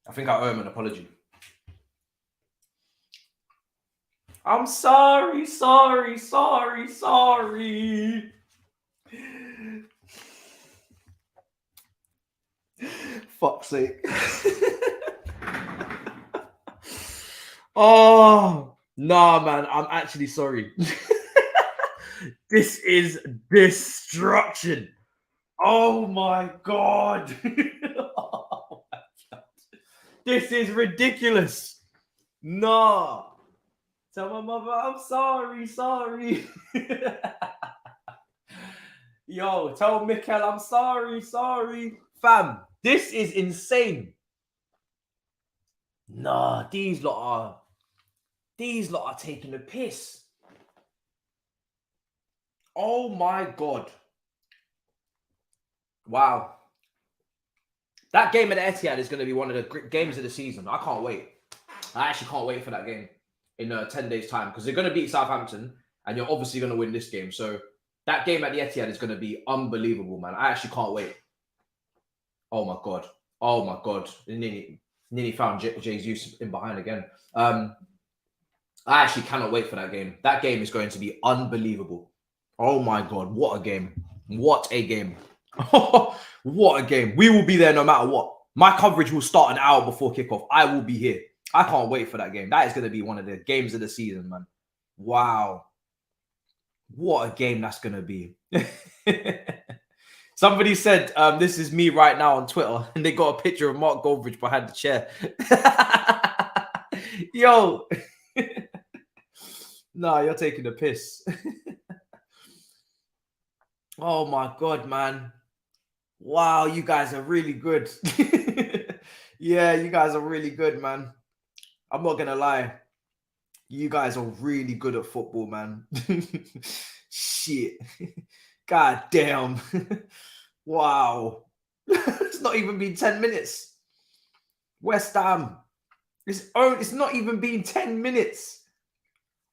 I think I owe him an apology. I'm sorry. Fuck's sake. Oh, nah, man. I'm actually sorry. This is destruction. Oh my God. Oh my God. This is ridiculous. Nah. Tell my mother I'm sorry. Yo, tell Mikel I'm sorry. Fam, this is insane. Nah, these lot are taking the piss. Oh my God. Wow. That game at the Etihad is going to be one of the games of the season. I can't wait. I actually can't wait for that game in 10 days' time, because they're going to beat Southampton and you're obviously going to win this game. So that game at the Etihad is going to be unbelievable, man. I actually can't wait. Oh my God. Nearly found Jesus in behind again. I actually cannot wait for that game. That game is going to be unbelievable. Oh my God. What a game. What a game. What a game. We will be there no matter what. My coverage will start an hour before kickoff. I will be here. I can't wait for that game. That is going to be one of the games of the season, man. Wow. What a game that's going to be. Somebody said, this is me right now on Twitter, and they got a picture of Mark Goldbridge behind the chair. Yo. Nah, you're taking the piss. Oh my God, man. Wow, you guys are really good. Yeah, you guys are really good, man. I'm not gonna lie. You guys are really good at football, man. Shit. God damn. Wow. It's not even been 10 minutes. West Ham. It's not even been 10 minutes.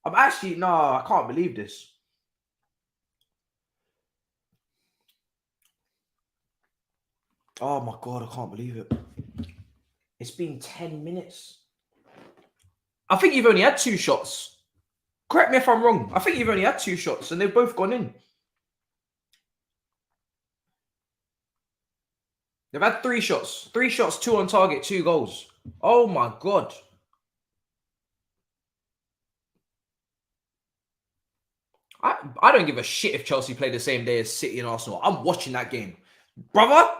I'm actually, no, I can't believe this. Oh my God, I can't believe it. It's been 10 minutes. I think you've only had 2 shots. Correct me if I'm wrong. I think you've only had 2 shots and they've both gone in. They've had 3 shots. 3 shots, 2 on target, 2 goals. Oh my God. I don't give a shit if Chelsea play the same day as City and Arsenal. I'm watching that game. Brother,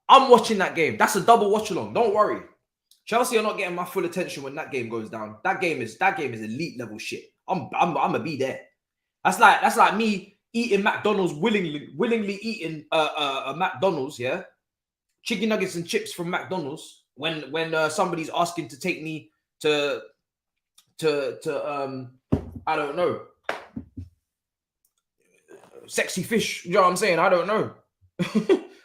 I'm watching that game. That's a double watch along. Don't worry. Chelsea are not getting my full attention when that game goes down. That game is elite level shit. I'm gonna be there. That's like me eating McDonald's willingly eating a McDonald's, yeah. Chicken nuggets and chips from McDonald's when somebody's asking to take me to I don't know, Sexy Fish. You know what I'm saying? I don't know.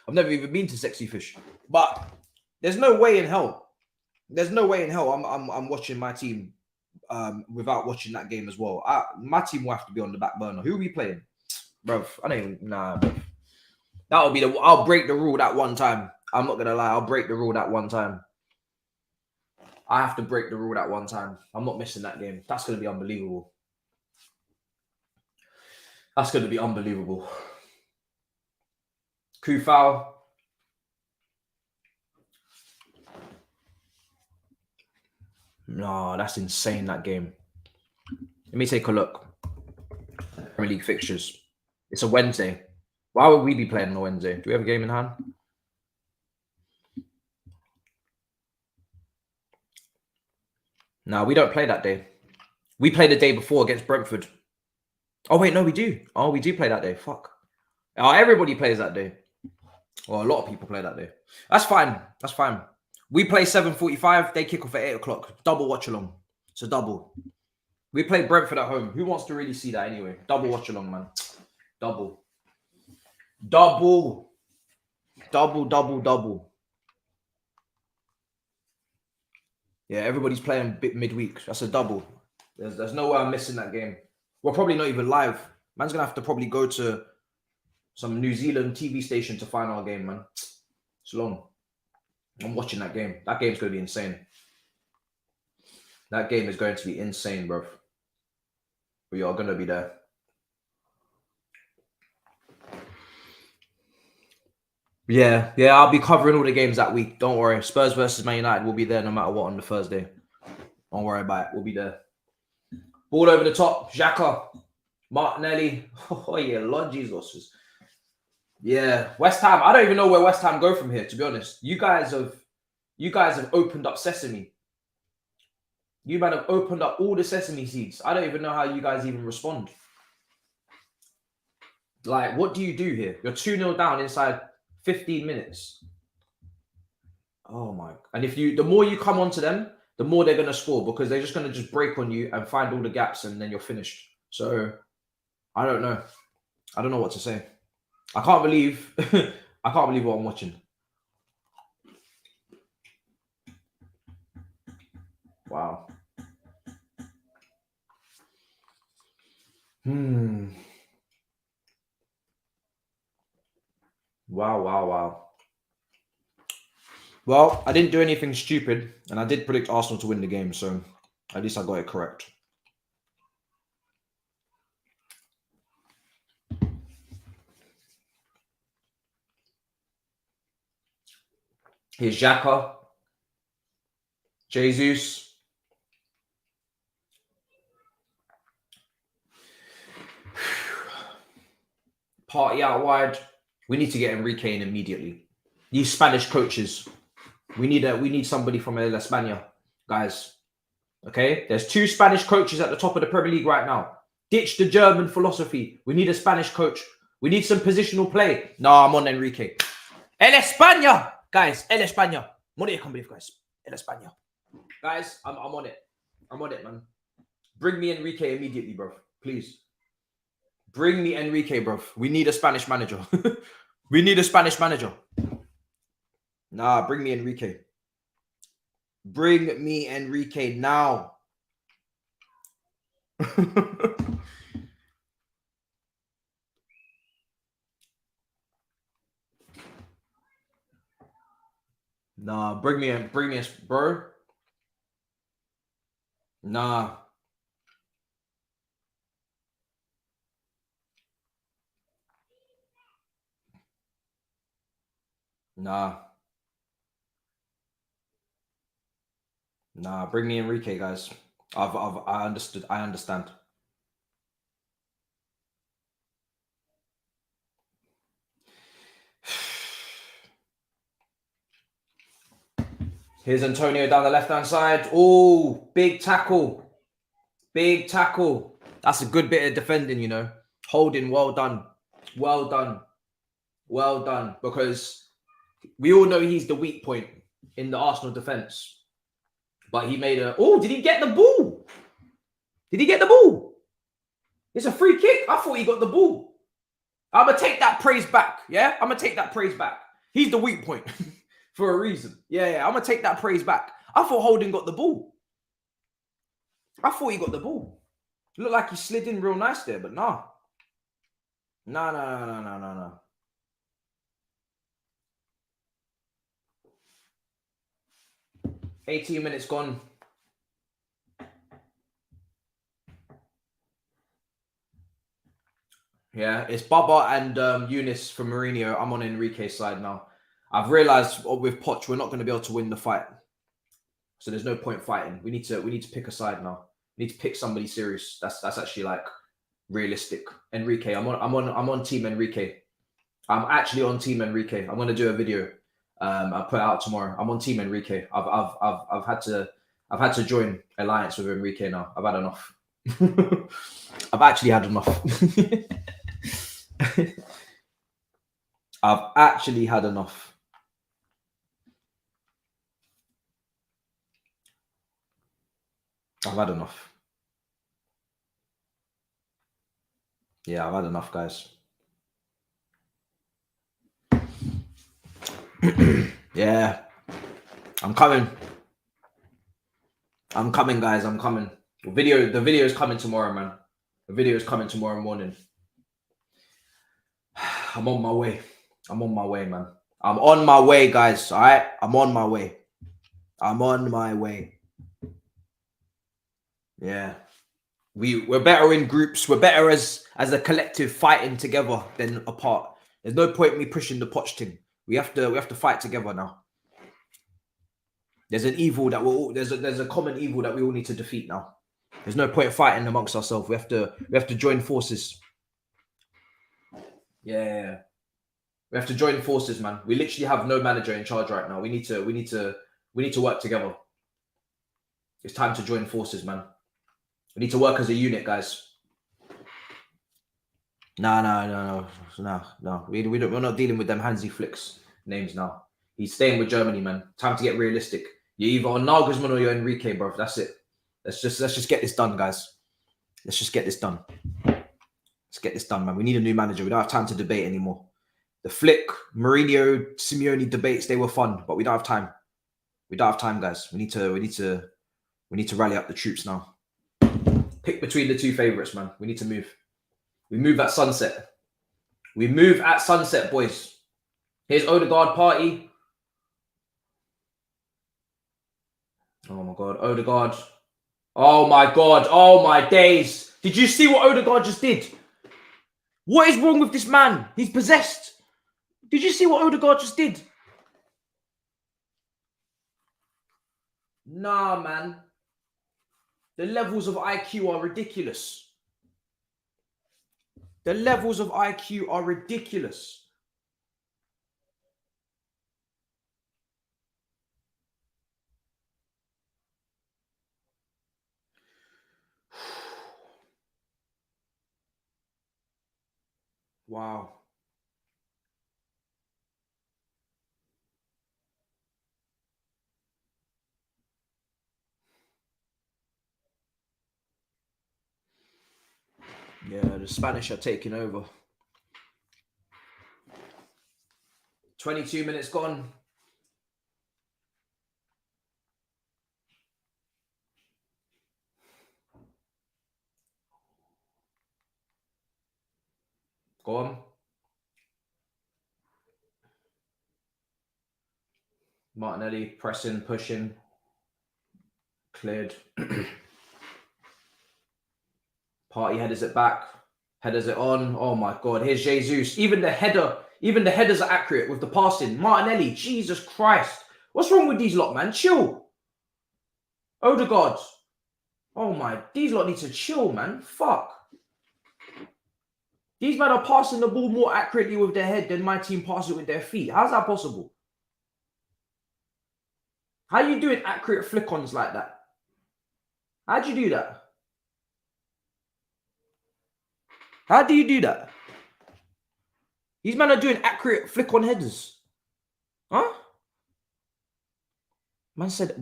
I've never even been to Sexy Fish, but there's no way in hell. There's no way in hell I'm watching my team without watching that game as well. My team will have to be on the back burner. Who are we playing, bro? I don't even bro. That'll be I'll break the rule that one time. I'm not gonna lie. I'll break the rule that one time. I have to break the rule that one time. I'm not missing that game. That's gonna be unbelievable. That's gonna be unbelievable. Kufal. No, that's insane, that game. Let me take a look. Premier League fixtures. It's a Wednesday. Why would we be playing on a Wednesday? Do we have a game in hand? No, we don't play that day. We play the day before against Brentford. Oh, wait, no, we do. Oh, we do play that day. Fuck. Oh, everybody plays that day. Well, a lot of people play that day. That's fine. That's fine. We play 7:45. They kick off at 8 o'clock. Double watch along. It's a double. We play Brentford at home. Who wants to really see that anyway? Double watch along, man. Double. Double. Double, double, double. Yeah, everybody's playing midweek. That's a double. There's no way I'm missing that game. We're probably not even live. Man's going to have to probably go to some New Zealand TV station to find our game, man. It's long. I'm watching that game. That game's going to be insane. That game is going to be insane, bro. We are going to be there. Yeah, I'll be covering all the games that week. Don't worry. Spurs versus Man United will be there no matter what on the Thursday. Don't worry about it. We'll be there. Ball over the top. Xhaka. Martinelli. Oh, yeah. Lord Jesus. Yeah. West Ham. I don't even know where West Ham go from here, to be honest. You guys have opened up sesame. You might have opened up all the sesame seeds. I don't even know how you guys even respond. Like, what do you do here? You're 2-0 down inside 15 minutes. Oh my. And the more you come onto them, the more they're going to score because they're just going to just break on you and find all the gaps and then you're finished. So I don't know. I don't know what to say. I can't believe what I'm watching. Wow. Wow. Well, I didn't do anything stupid, and I did predict Arsenal to win the game, so at least I got it correct. Here's Xhaka. Jesus. Party out wide. We need to get Enrique in immediately. These Spanish coaches. We need somebody from El España, guys. Okay? There's 2 Spanish coaches at the top of the Premier League right now. Ditch the German philosophy. We need a Spanish coach. We need some positional play. No, I'm on Enrique. El España! Guys, El España. Money, I can't believe, guys. El España. Guys, I'm on it. I'm on it, man. Bring me Enrique immediately, bro. Please. Bring me Enrique, bro. We need a Spanish manager. We need a Spanish manager. Nah, bring me Enrique. Bring me Enrique now. Nah, bring me, bro. Nah. Nah, bring me Enrique, guys. I understood. I understand. Here's Antonio down the left-hand side. Oh, big tackle. Big tackle. That's a good bit of defending, you know. Holding, well done. Well done. Well done. Because we all know he's the weak point in the Arsenal defense. But he made a... Oh, did he get the ball? Did he get the ball? It's a free kick. I thought he got the ball. I'm going to take that praise back. Yeah? I'm going to take that praise back. He's the weak point for a reason. Yeah. I'm going to take that praise back. I thought Holding got the ball. I thought he got the ball. Looked like he slid in real nice there, but nah. No. 18 minutes gone. Yeah, it's Baba and Eunice from Mourinho. I'm on Enrique's side now. I've realized with Poch, we're not going to be able to win the fight. So there's no point fighting. We need to pick a side now. We need to pick somebody serious. That's actually like realistic. Enrique, I'm on Team Enrique. I'm actually on Team Enrique. I'm gonna do a video. I'll put it out tomorrow. I'm on Team Enrique. I've had to join alliance with Enrique now. I've had enough. I've actually had enough. I've actually had enough. I've had enough. Yeah, I've had enough, guys. Yeah. I'm coming. I'm coming, guys. I'm coming. The video is coming tomorrow, man. The video is coming tomorrow morning. I'm on my way. I'm on my way, man. I'm on my way, guys. All right? I'm on my way. I'm on my way. Yeah. We're better in groups. We're better as a collective fighting together than apart. There's no point in me pushing the Poch thing. We have to fight together now. There's an evil that there's a common evil that we all need to defeat now. There's no point fighting amongst ourselves. We have to join forces. Yeah. We have to join forces, man. We literally have no manager in charge right now. We need to work together. It's time to join forces, man. We need to work as a unit, guys. No. We're not dealing with them Hansi Flick's names now. He's staying with Germany, man. Time to get realistic. You're either on Nagelsmann or you're Enrique, bro. That's it. Let's just get this done, guys. Let's just get this done. Let's get this done, man. We need a new manager. We don't have time to debate anymore. The Flick, Mourinho, Simeone debates, they were fun, but we don't have time. We don't have time, guys. We need to rally up the troops now. Pick between the two favorites, man. We need to move. We move at sunset. We move at sunset, boys. Here's Odegaard party. Oh my God, Odegaard. Oh my God. Oh my days. Did you see what Odegaard just did? What is wrong with this man? He's possessed. Did you see what Odegaard just did? Nah, man. The levels of IQ are ridiculous. The levels of IQ are ridiculous. Wow. Yeah, the Spanish are taking over. 22 minutes gone. Go on. Martinelli pressing, pushing. Cleared. Party headers it back. Headers it on. Oh my God. Here's Jesus. Even the headers are accurate with the passing. Martinelli. Jesus Christ. What's wrong with these lot, man? Chill. Odegaard. Oh my. These lot need to chill, man. Fuck. These men are passing the ball more accurately with their head than my team passes it with their feet. How's that possible? How are you doing accurate flick-ons like that? How'd you do that? How do you do that? These men are doing accurate flick-on headers. Huh? Man said,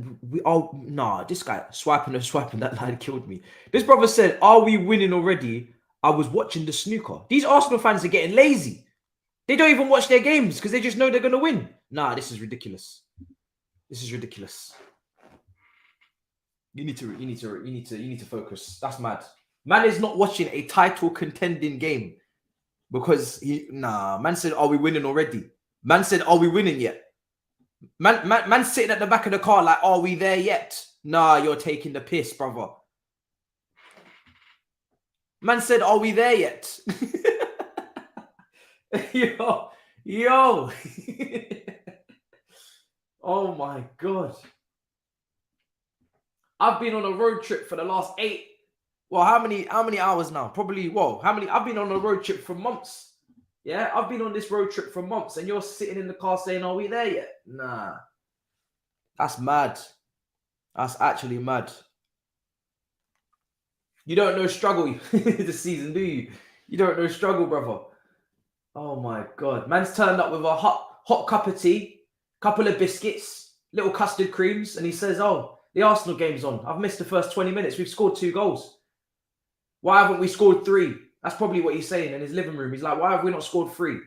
nah, this guy swiping, that line killed me. This brother said, are we winning already? I was watching the snooker. These Arsenal fans are getting lazy. They don't even watch their games because they just know they're going to win. Nah, this is ridiculous. This is ridiculous. You need to focus. That's mad. Man is not watching a title contending game because man said, are we winning already? Man said, are we winning yet? Man sitting at the back of the car like, are we there yet? Nah, you're taking the piss, brother. Man said, are we there yet? Yo, yo. Oh my God. I've been on a road trip for the last 8. Well, how many hours now? Probably, whoa, how many? I've been on a road trip for months. Yeah, I've been on this road trip for months, and you're sitting in the car saying, "Are we there yet?" Nah, that's mad. That's actually mad. You don't know struggle this season, do you? You don't know struggle, brother. Oh my God, man's turned up with a hot cup of tea, couple of biscuits, little custard creams, and he says, "Oh, the Arsenal game's on. I've missed the first 20 minutes. We've scored 2 goals. Why haven't we scored 3?" That's probably what he's saying in his living room. He's like, "Why have we not scored 3?"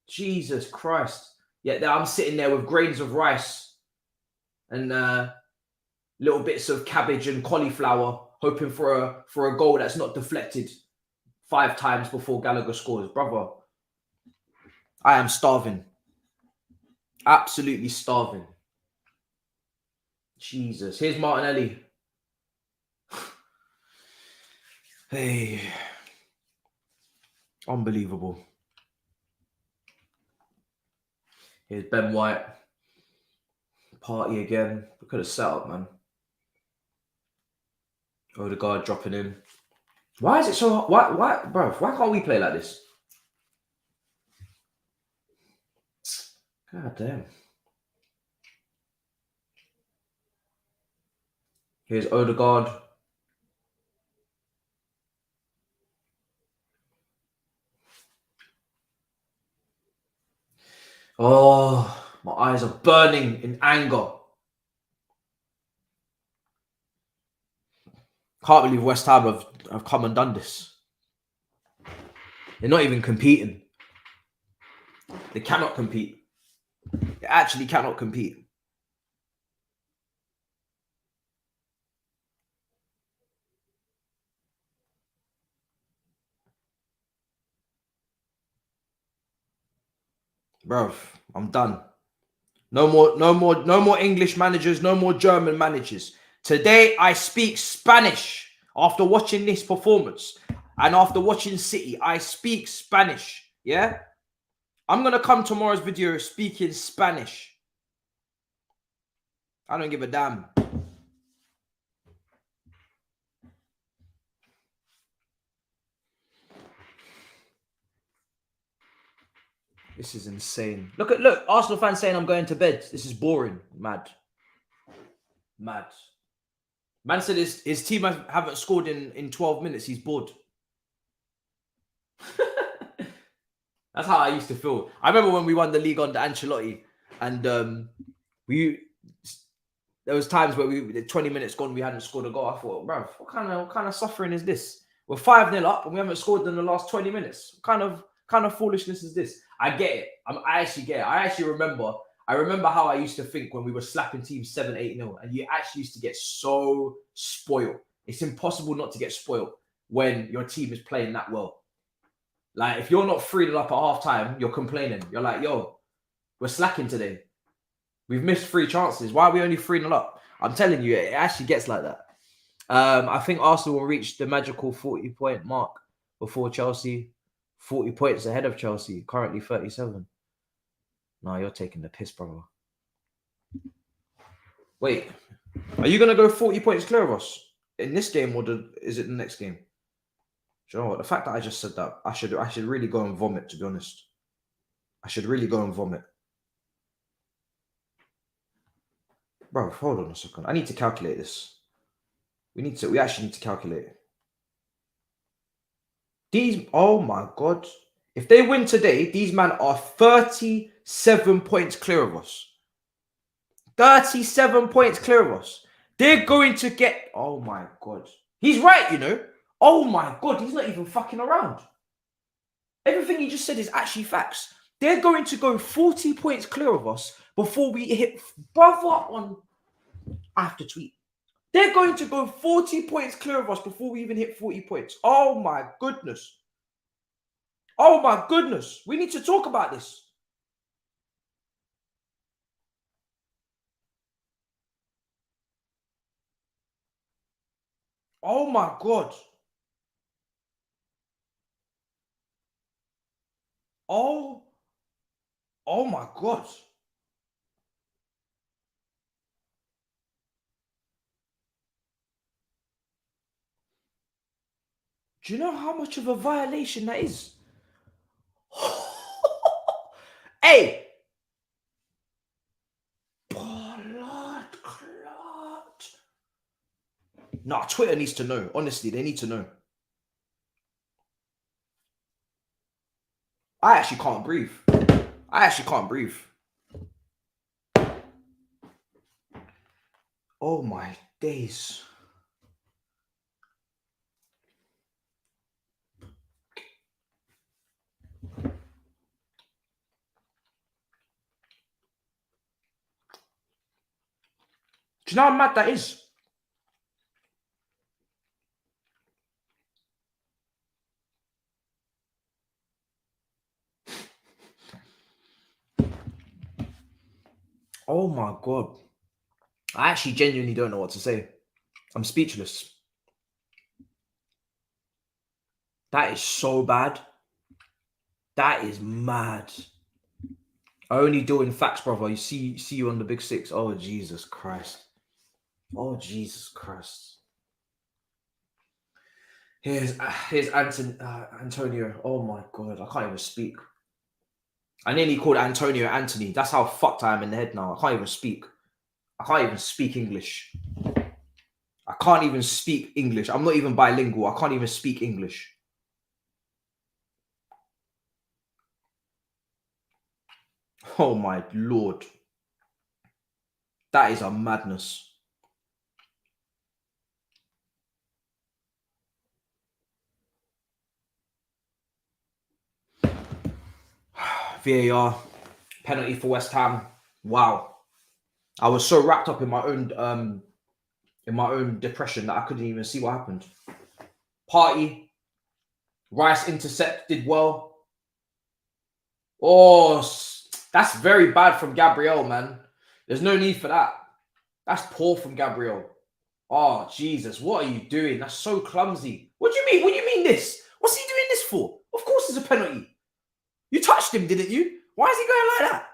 Jesus Christ. Yet I'm sitting there with grains of rice and little bits of cabbage and cauliflower, hoping for a goal that's not deflected 5 times before Gallagher scores. Brother, I am starving. Absolutely starving. Jesus. Here's Martinelli. Hey. Unbelievable. Here's Ben White. Party again. Look at the setup, man. Odegaard dropping in. Why is it so hard? Why, bro? Why can't we play like this? God damn. Here's Odegaard. Oh, my eyes are burning in anger. Can't believe West Ham have come and done this. They're not even competing. They cannot compete. They actually cannot compete. Bro, I'm done. No more English managers, no more German managers. Today I speak Spanish after watching this performance. And after watching City, I speak Spanish. Yeah? I'm gonna come tomorrow's video speaking Spanish. I don't give a damn. This is insane. Look, Arsenal fans saying I'm going to bed. This is boring. Mad. Man said his team haven't scored in 12 minutes. He's bored. That's how I used to feel. I remember when we won the league under Ancelotti, and there was times where 20 minutes gone, we hadn't scored a goal. I thought, bro, what kind of suffering is this? We're 5-0 up and we haven't scored in the last 20 minutes. What kind of foolishness is this? I get it. I actually get it. I actually remember how I used to think when we were slapping teams 7-8-0, and you actually used to get so spoiled. It's impossible not to get spoiled when your team is playing that well. Like, if you're not 3-0 up at half-time, you're complaining. You're like, yo, we're slacking today. We've missed 3 chances. Why are we only 3-0 up? I'm telling you, it actually gets like that. I think Arsenal will reach the magical 40-point mark before Chelsea. 40 points ahead of Chelsea, currently 37. No, you're taking the piss, brother. Wait, are you going to go 40 points clear of us in this game, or is it the next game? Do you know what? The fact that I just said that, I should really go and vomit, to be honest. I should really go and vomit. Bro, hold on a second. I need to calculate this. We actually need to calculate. Oh my God. If they win today, these men are 37 points clear of us. 37 points clear of us. They're going to get, oh my God. He's right, you know. Oh my God, he's not even fucking around. Everything he just said is actually facts. They're going to go 40 points clear of us before we hit brother on. I have to tweet. They're going to go 40 points clear of us before we even hit 40 points. Oh my goodness. Oh my goodness. We need to talk about this. Oh my God. Oh my God. Do you know how much of a violation that is? Hey! Blood clot. Nah, Twitter needs to know. Honestly, they need to know. I actually can't breathe. Oh my days. Do you know how mad that is? Oh my God. I actually genuinely don't know what to say. I'm speechless. That is so bad. That is mad. I only do in facts, brother. You see you on the big six. Oh, Jesus Christ. Oh, Jesus Christ. Here's Antonio. Oh my God. I can't even speak. I nearly called Antonio Anthony. That's how fucked I am in the head now. I can't even speak. I can't even speak English. I can't even speak English. I'm not even bilingual. I can't even speak English. Oh my Lord. That is a madness. VAR. Penalty for West Ham. Wow. I was so wrapped up in my own depression that I couldn't even see what happened. Party. Rice intercept did well. Oh, that's very bad from Gabriel, man. There's no need for that. That's poor from Gabriel. Oh, Jesus. What are you doing? That's so clumsy. What do you mean? What do you mean this? What's he doing this for? Of course it's a penalty. You touched him, didn't you? Why is he going like that?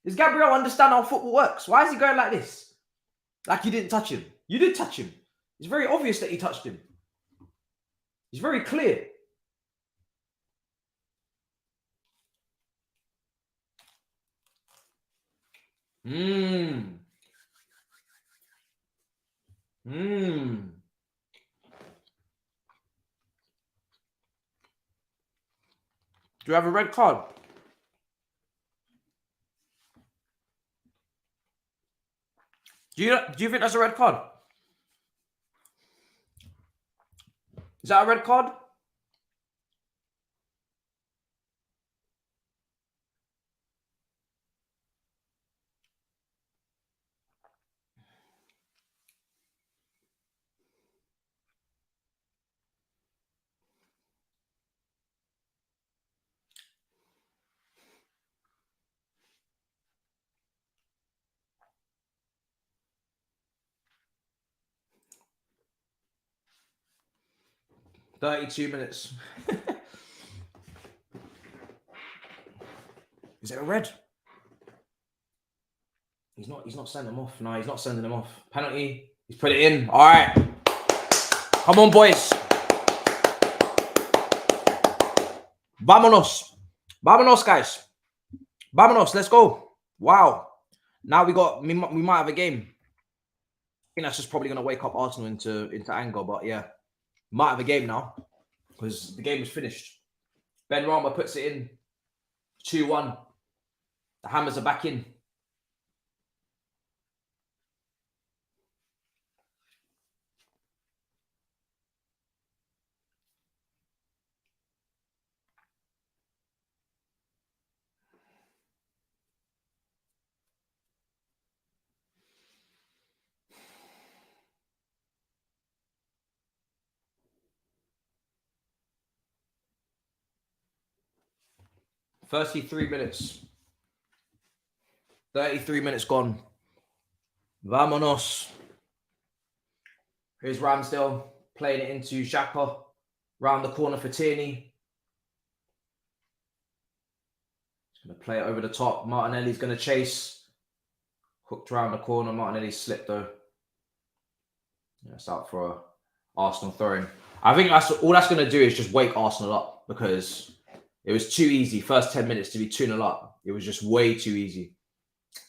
Does Gabriel understand how football works? Why is he going like this? Like you didn't touch him. You did touch him. It's very obvious that you touched him. It's very clear. Do you have a red card? Do you think that's a red card? Is that a red card? $32 minutes. Is it a red? He's not sending him off. No, he's not sending him off. Penalty. He's put it in. All right. Come on, boys. Vámonos. Vámonos, guys. Vámonos. Let's go. Wow. Now we might have a game. I think that's just probably going to wake up Arsenal into anger. But yeah, might have a game now because the game is finished. Ben Rama puts it in. 2-1. The Hammers are back in. $33 minutes. 33 minutes gone. Vámonos. Here's Ramsdale playing it into Xhaka. Round the corner for Tierney. Gonna play it over the top. Martinelli's gonna chase. Hooked around the corner. Martinelli slipped though. Yeah, it's out for Arsenal throwing. I think that's all that's gonna do is just wake Arsenal up because it was too easy. First 10 minutes to be 2-0 up. It was just way too easy.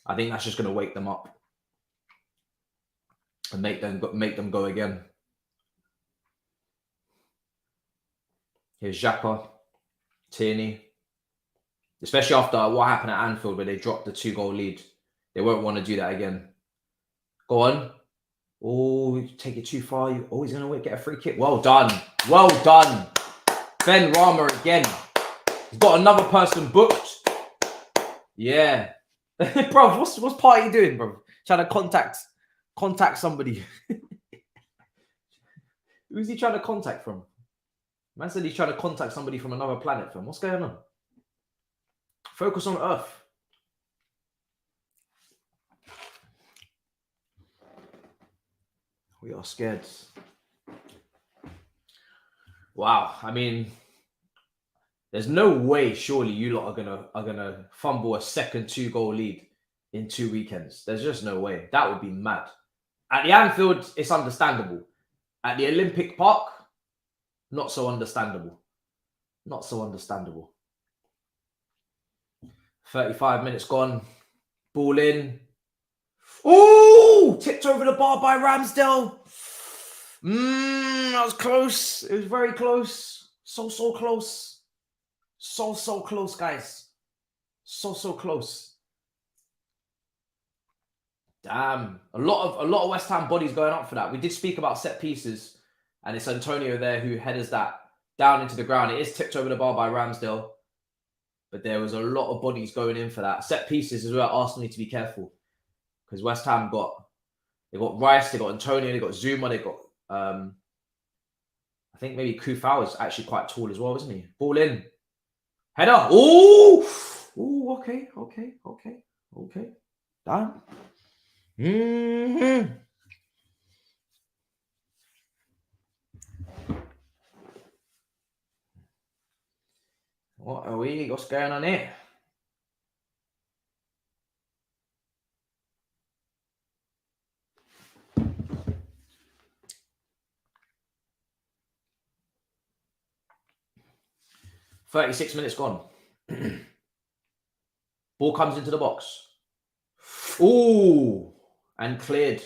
I think that's just gonna wake them up and make them go again. Here's Xhaka, Tierney. Especially after what happened at Anfield where they dropped the 2-goal lead. They won't want to do that again. Go on. Oh, you take it too far. He's going to get a free kick. Well done. Well done. Ben Rama again. He's got another person booked. Yeah. Bro, what's Party doing, bro? Trying to contact somebody. Who's he trying to contact from? Man said he's trying to contact somebody from another planet, fam. What's going on? Focus on Earth. We are scared. Wow. I mean, there's no way, surely, you lot are gonna fumble a second 2-goal lead in 2 weekends. There's just no way. That would be mad. At the Anfield, it's understandable. At the Olympic Park, not so understandable. Not so understandable. 35 minutes gone. Ball in. Oh! Tipped over the bar by Ramsdale. That was close. It was very close. So close. So close, guys. So close. Damn. A lot of West Ham bodies going up for that. We did speak about set pieces, and it's Antonio there who headers that down into the ground. It is tipped over the bar by Ramsdale. But there was a lot of bodies going in for that. Set pieces is where Arsenal need to be careful. Because West Ham they got Rice, they got Antonio, they got Zuma, they got I think maybe Kufau is actually quite tall as well, isn't he? Ball in. Header. Ooh! Ooh, okay. Damn. What's going on here? "36 minutes gone. Ball comes into the box. Ooh, and cleared.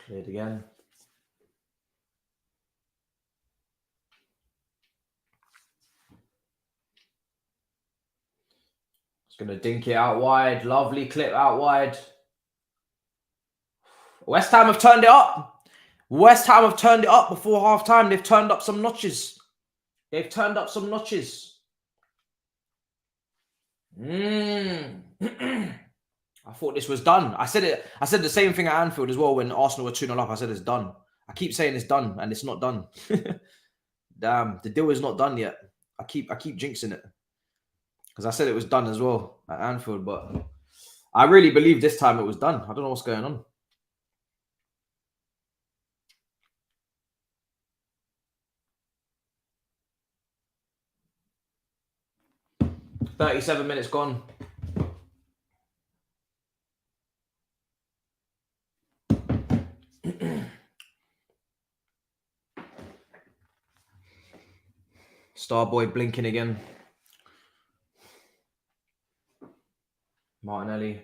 Cleared again. It's going to dink it out wide. Lovely clip out wide. West Ham have turned it up. West Ham have turned it up before half-time. They've turned up some notches. I thought this was done. I said the same thing at Anfield as well when Arsenal were 2-0 up. I said it's done. I keep saying it's done, and it's not done. Damn, the deal is not done yet. I keep jinxing it. Because I said it was done as well at Anfield, but I really believe this time it was done. I don't know what's going on. "37 minutes gone. Starboy blinking again. Martinelli.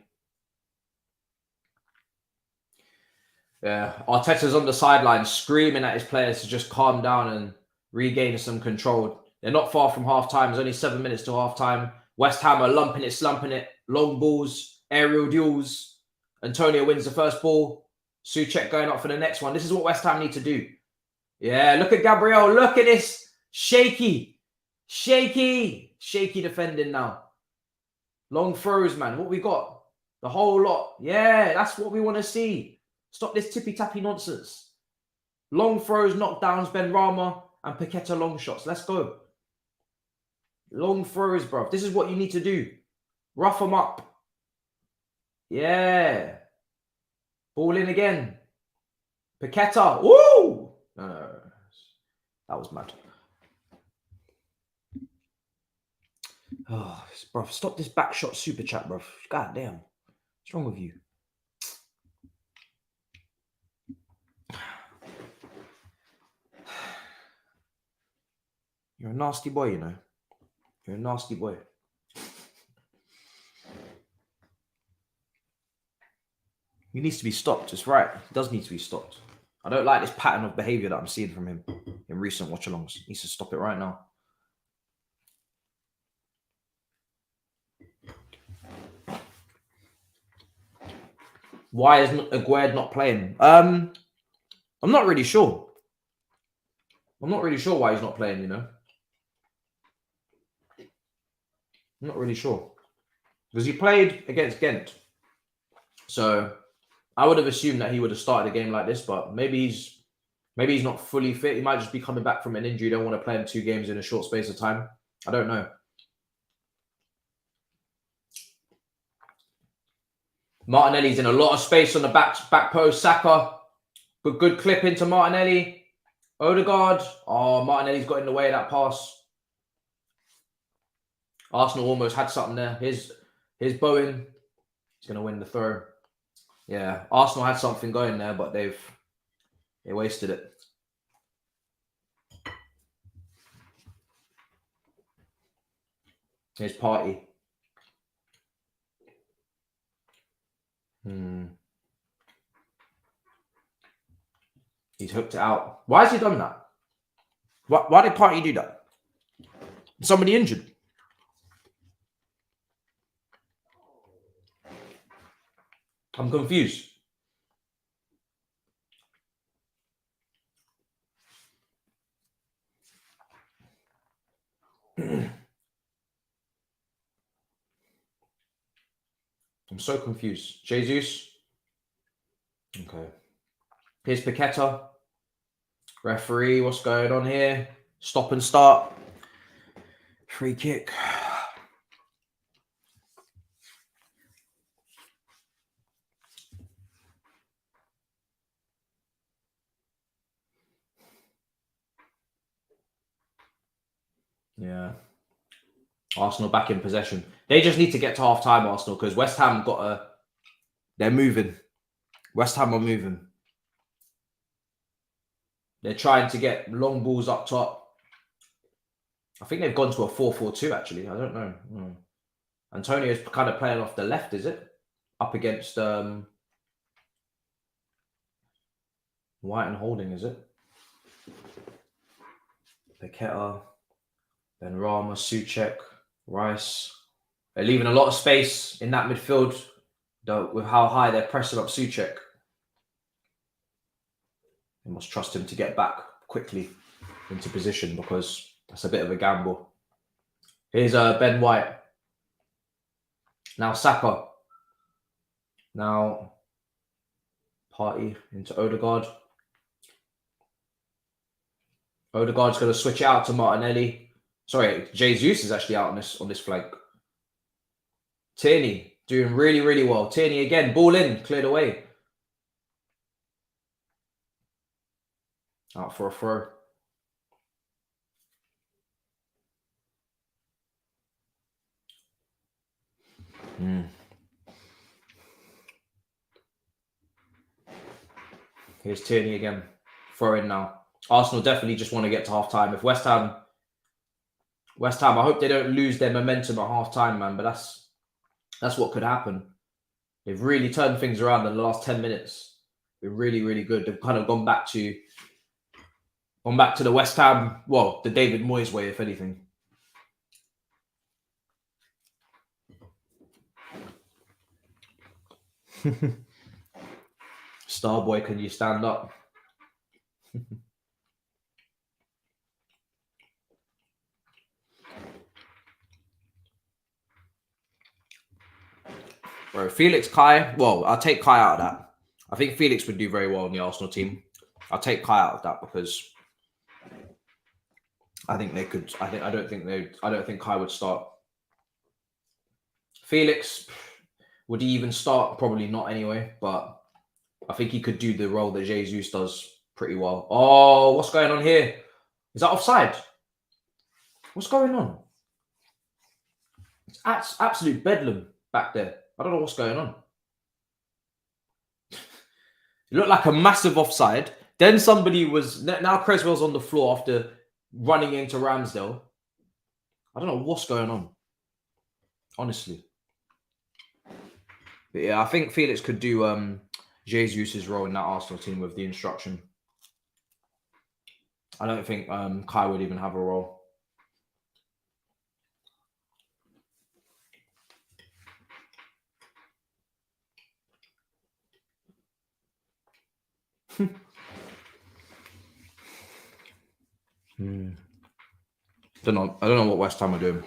Yeah, Arteta's on the sideline screaming at his players to just calm down and regain some control. They're not far from half-time. There's only 7 minutes to half-time. West Ham are lumping it, slumping it. Long balls, aerial duels. Antonio wins the first ball. Souček going up for the next one. This is what West Ham need to do. Yeah, look at Gabriel. Look at this. Shaky defending now. Long throws, man. What we got? The whole lot. Yeah, that's what we want to see. Stop this tippy-tappy nonsense. Long throws, knockdowns, Ben Rama and Paqueta long shots. Let's go. Long throws, bro. This is what you need to do. Rough them up. Yeah. Ball in again. Paqueta. Woo! No. That was mad. Oh, bro, stop this backshot super chat, bro. God damn. What's wrong with you? You're a nasty boy, you know. You're a nasty boy. He needs to be stopped. It's right. He does need to be stopped. I don't like this pattern of behavior that I'm seeing from him in recent watch-alongs. He needs to stop it right now. Why is Aguerd not playing? I'm not really sure. I'm not really sure why he's not playing, you know. I'm not really sure. Because he played against Ghent. So I would have assumed that he would have started a game like this, but maybe he's not fully fit. He might just be coming back from an injury. Don't want to play him 2 games in a short space of time. I don't know. Martinelli's in a lot of space on the back post. Saka, but good clip into Martinelli. Odegaard. Oh, Martinelli's got in the way of that pass. Arsenal almost had something there. Here's Bowen. He's going to win the throw. Yeah, Arsenal had something going there, but they wasted it. Here's Partey. He's hooked it out. Why has he done that? Why did Partey do that? Somebody injured? I'm confused. I'm so confused. Jesus. Okay. Here's Paqueta. Referee, what's going on here? Stop and start. Free kick. Yeah. Arsenal back in possession. They just need to get to half-time, Arsenal, because West Ham they're moving. West Ham are moving. They're trying to get long balls up top. I think they've gone to a 4-4-2, actually. I don't know. Antonio's kind of playing off the left, is it? Up against White and Holding, is it? Paqueta, then Rama, Souček, Rice. They're leaving a lot of space in that midfield with how high they're pressing up Souček. They must trust him to get back quickly into position because that's a bit of a gamble. Here's Ben White. Now Saka. Now Partey into Odegaard. Odegaard's going to switch it out to Martinelli. Sorry, Jesus is actually out on this flank. Tierney doing really, really well. Tierney again, ball in, cleared away. Out for a throw. Here's Tierney again. Throw in now. Arsenal definitely just want to get to half-time. If West Ham, I hope they don't lose their momentum at half-time, man. But that's what could happen. They've really turned things around in the last 10 minutes. They're really, really good. They've kind of gone back to the West Ham, well, the David Moyes way, if anything. Starboy, can you stand up? Bro, Felix, Kai. Well, I'll take Kai out of that. I think Felix would do very well in the Arsenal team. I'll take Kai out of that because I think they could. I don't think Kai would start. Felix, would he even start? Probably not anyway. But I think he could do the role that Jesus does pretty well. Oh, what's going on here? Is that offside? What's going on? It's absolute bedlam back there. I don't know what's going on. It looked like a massive offside. Then somebody was... Now Creswell's on the floor after running into Ramsdale. I don't know what's going on. Honestly. But yeah, I think Felix could do Jesus' role in that Arsenal team with the instruction. I don't think Kai would even have a role. I don't know what West Ham are doing.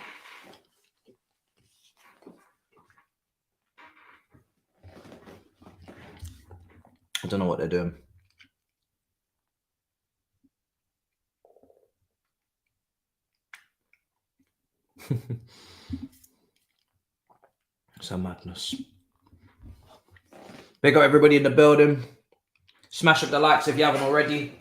I don't know what they're doing. It's a madness. Big up everybody in the building. Smash up the likes if you haven't already.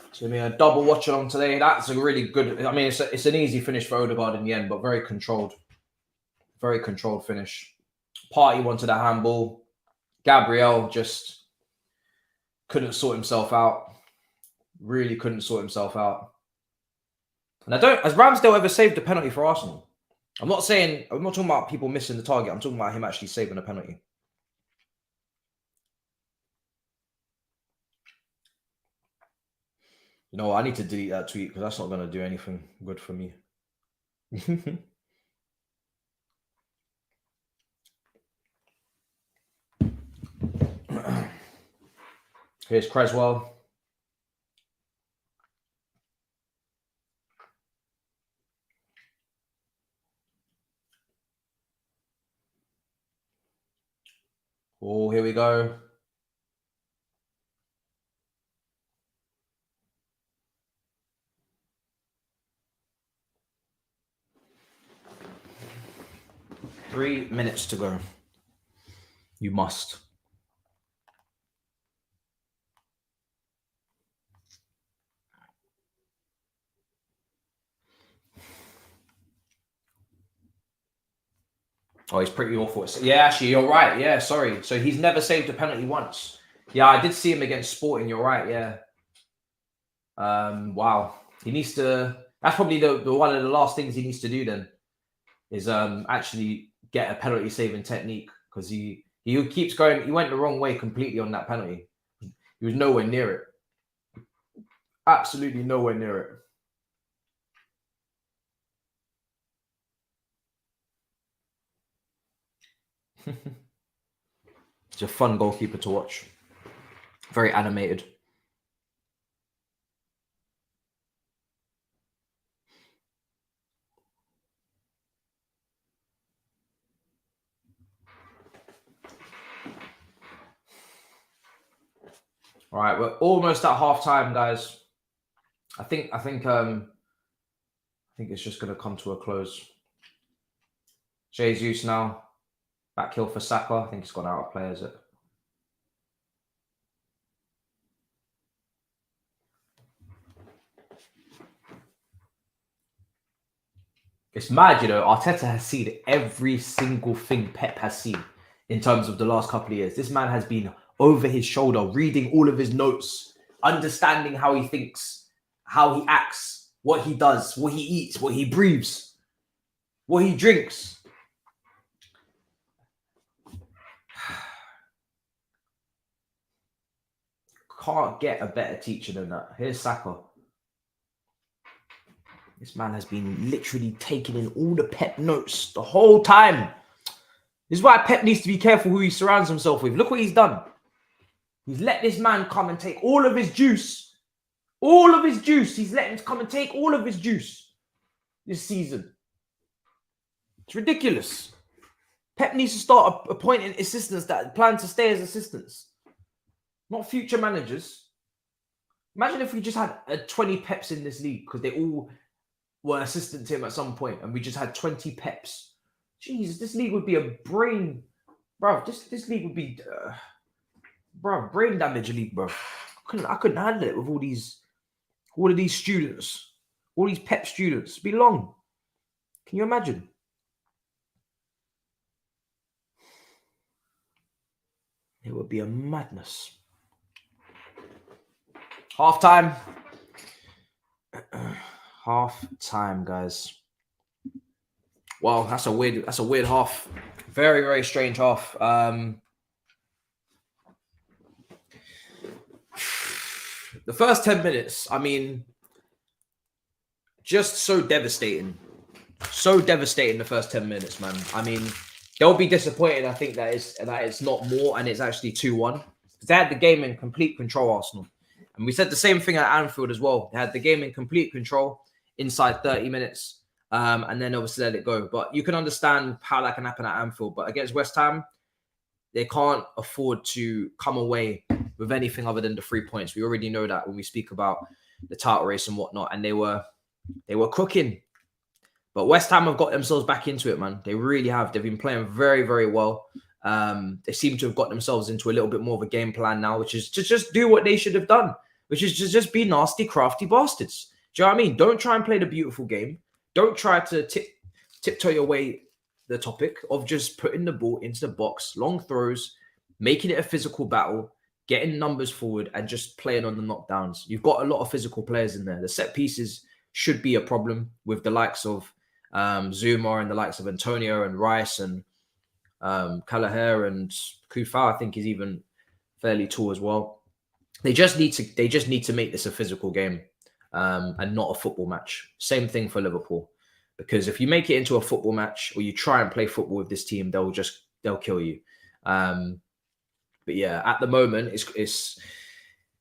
It's going to be a double watch along today. That's a really good... I mean, it's an easy finish for Odegaard in the end, but very controlled. Very controlled finish. Party wanted a handball. Gabriel just couldn't sort himself out. Really couldn't sort himself out. And has Ramsdale ever saved a penalty for Arsenal? I'm not talking about people missing the target. I'm talking about him actually saving a penalty. You know what? I need to delete that tweet because that's not going to do anything good for me. Here's Creswell. Oh, here we go. Three minutes to go. You must. Oh, he's pretty awful. Yeah, actually, you're right. Yeah, sorry. So he's never saved a penalty once. Yeah, I did see him against Sporting. You're right. Yeah. Wow. He needs to... That's probably the one of the last things he needs to do then is actually get a penalty saving technique because he keeps going. He went the wrong way completely on that penalty. He was nowhere near it. Absolutely nowhere near it. It's a fun goalkeeper to watch. Very animated. All right, we're almost at half time, guys. I think it's just going to come to a close. Jesus now. Back heel for Saka. I think he's gone out of play, is it? It's mad, you know. Arteta has seen every single thing Pep has seen in terms of the last couple of years. This man has been over his shoulder, reading all of his notes, understanding how he thinks, how he acts, what he does, what he eats, what he breathes, what he drinks. Can't get a better teacher than that. Here's Saka. This man has been literally taking in all the Pep notes the whole time. This is why Pep needs to be careful who he surrounds himself with. Look what he's done. He's let this man come and take all of his juice. All of his juice. He's let him come and take all of his juice this season. It's ridiculous. Pep needs to start appointing assistants that plan to stay as assistants. Not future managers. Imagine if we just had 20 Peps in this league because they all were assistant to him at some point and we just had 20 Peps. Jesus, this league would be a brain... Bro, this league would be... bro, brain damage league, bro. I couldn't handle it with all of these students, all these pep students. It'd be long. Can you imagine? It would be a madness. Half time. Half time, guys. Wow, that's a weird half. Very, very strange half. The first 10 minutes, I mean, just so devastating. So devastating the first 10 minutes, man. I mean, they'll be disappointed, I think, that it's not more and it's actually 2-1. They had the game in complete control, Arsenal. And we said the same thing at Anfield as well. They had the game in complete control inside 30 minutes. And then obviously let it go. But you can understand how that can happen at Anfield. But against West Ham, they can't afford to come away with anything other than the 3 points. We already know that when we speak about the title race and whatnot. And they were cooking. But West Ham have got themselves back into it, man. They really have. They've been playing very, very well. They seem to have got themselves into a little bit more of a game plan now, which is to just do what they should have done, which is to just be nasty, crafty bastards. Do you know what I mean? Don't try and play the beautiful game. Don't try to tiptoe your way the topic of just putting the ball into the box, long throws, making it a physical battle, getting numbers forward, and just playing on the knockdowns. You've got a lot of physical players in there. The set pieces should be a problem with the likes of Zuma and the likes of Antonio and Rice and Callagher and Kufa. I think is even fairly tall as well. They just need to make this a physical game and not a football match. Same thing for Liverpool, because if you make it into a football match or you try and play football with this team, they'll kill you. But yeah, at the moment,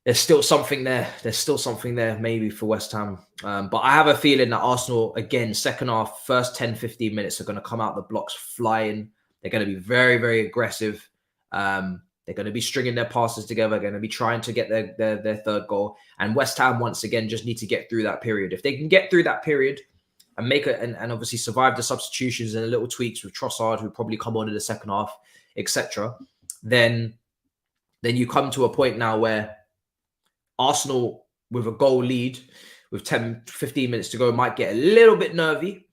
there's still something there. There's still something there maybe for West Ham. But I have a feeling that Arsenal, again, second half, first 10, 15 minutes are going to come out the blocks flying. They're going to be very, very aggressive. They're going to be stringing their passes together, going to be trying to get their third goal. And West Ham, once again, just need to get through that period. If they can get through that period and make it and obviously survive the substitutions and the little tweaks with Trossard, who probably come on in the second half, etc., then you come to a point now where Arsenal, with a goal lead, with 10, 15 minutes to go, might get a little bit nervy.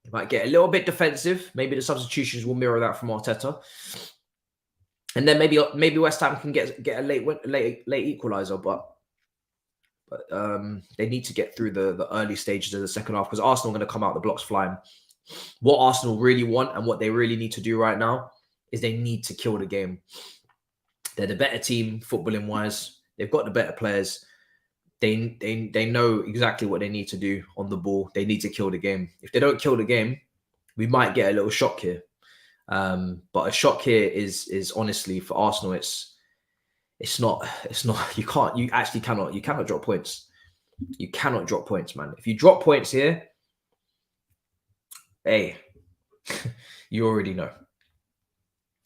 They might get a little bit defensive. Maybe the substitutions will mirror that from Arteta. And then maybe West Ham can get a late equaliser, but they need to get through the early stages of the second half, because Arsenal are going to come out the blocks flying. What Arsenal really want and what they really need to do right now is they need to kill the game. They're the better team, footballing wise. They've got the better players. They know exactly what they need to do on the ball. They need to kill the game. If they don't kill the game, we might get a little shock here. But a shock here is honestly for Arsenal. It's not. You cannot drop points. You cannot drop points, man. If you drop points here, hey, you already know.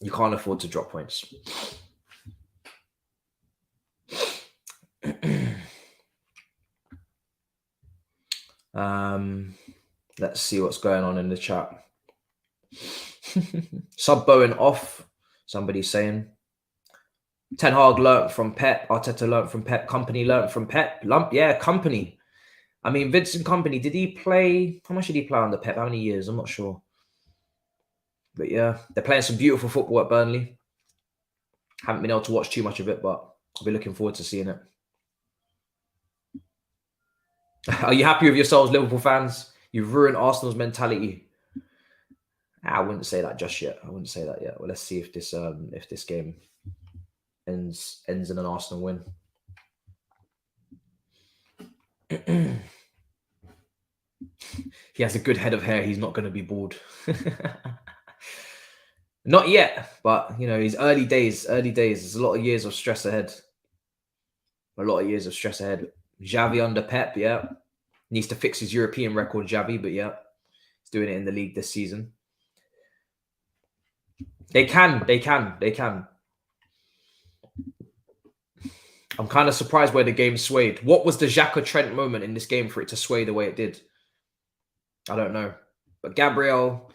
You can't afford to drop points. Let's see what's going on in the chat. Sub Bowen off. Somebody's saying Ten Hag learnt from Pep. Arteta learnt from Pep. Company learnt from Pep. Company. I mean, Vincent Company, did he play? How much did he play under Pep? How many years? I'm not sure. But yeah, they're playing some beautiful football at Burnley. Haven't been able to watch too much of it, but I'll be looking forward to seeing it. Are you happy with yourselves, Liverpool fans? You've ruined Arsenal's mentality. I wouldn't say that just yet. I wouldn't say that yet. Well, let's see if this game ends in an Arsenal win. He has a good head of hair. He's not going to be bored. Not yet, but you know, he's early days. There's a lot of years of stress ahead. Xavi under Pep, yeah. Needs to fix his European record, Xavi, but yeah, he's doing it in the league this season. They can. I'm kind of surprised where the game swayed. What was the Xhaka Trent moment in this game for it to sway the way it did? I don't know. But Gabriel,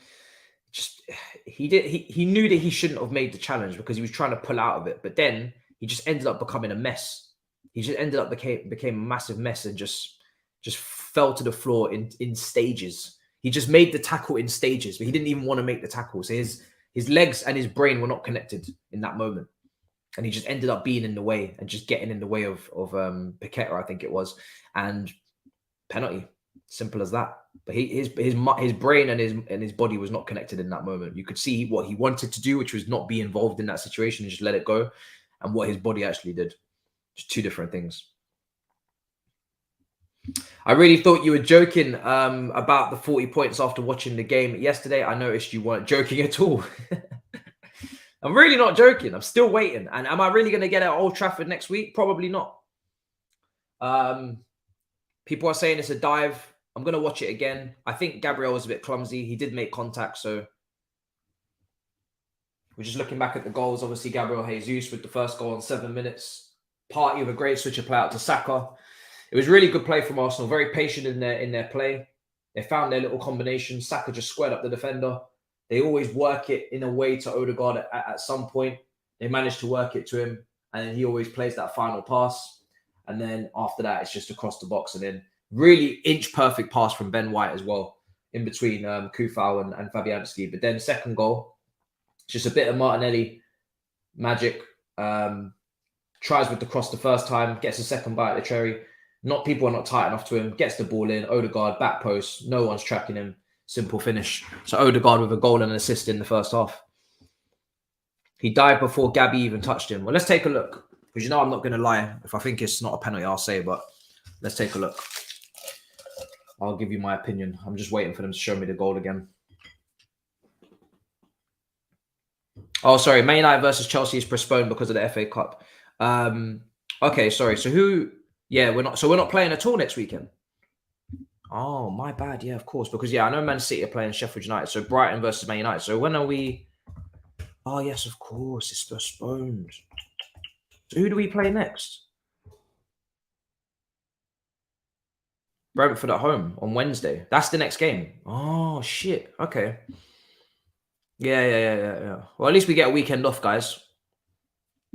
he knew that he shouldn't have made the challenge because he was trying to pull out of it. But then he just ended up becoming a mess. He just ended up became a massive mess and just fell to the floor in stages. He just made the tackle in stages, but he didn't even want to make the tackle. So his legs and his brain were not connected in that moment. And he just ended up being in the way and just getting in the way of Paqueta, I think it was. And penalty. Simple as that. But his brain and his body was not connected in that moment. You could see what he wanted to do, which was not be involved in that situation and just let it go, and what his body actually did. Just two different things. I really thought you were joking about the 40 points after watching the game yesterday. I noticed you weren't joking at all. I'm really not joking. I'm still waiting. And am I really going to get at Old Trafford next week? Probably not. People are saying it's a dive. I'm going to watch it again. I think Gabriel was a bit clumsy. He did make contact, so we're just looking back at the goals. Obviously, Gabriel Jesus with the first goal in 7 minutes. Party of a great switcher play out to Saka. It was really good play from Arsenal. Very patient in their play. They found their little combination. Saka just squared up the defender. They always work it in a way to Odegaard at some point. They managed to work it to him, and then he always plays that final pass. And then after that, it's just across the box. And then really inch-perfect pass from Ben White as well, in between Kufau and Fabianski. But then second goal, just a bit of Martinelli magic. Tries with the cross the first time, gets a second bite at the cherry. People are not tight enough to him. Gets the ball in. Odegaard, back post. No one's tracking him. Simple finish. So Odegaard with a goal and an assist in the first half. He died before Gabby even touched him. Well, let's take a look. Because I'm not going to lie. If I think it's not a penalty, I'll say. But let's take a look. I'll give you my opinion. I'm just waiting for them to show me the goal again. Oh, sorry. Man United versus Chelsea is postponed because of the FA Cup. Okay, sorry. So who? Yeah, we're not playing at all next weekend. Oh, my bad. Yeah, of course. Because I know Man City are playing Sheffield United. So Brighton versus Man United. So when are we? Oh, yes, of course. It's postponed. So who do we play next? Brentford at home on Wednesday. That's the next game. Oh, shit. Okay. Yeah. Well, at least we get a weekend off, guys.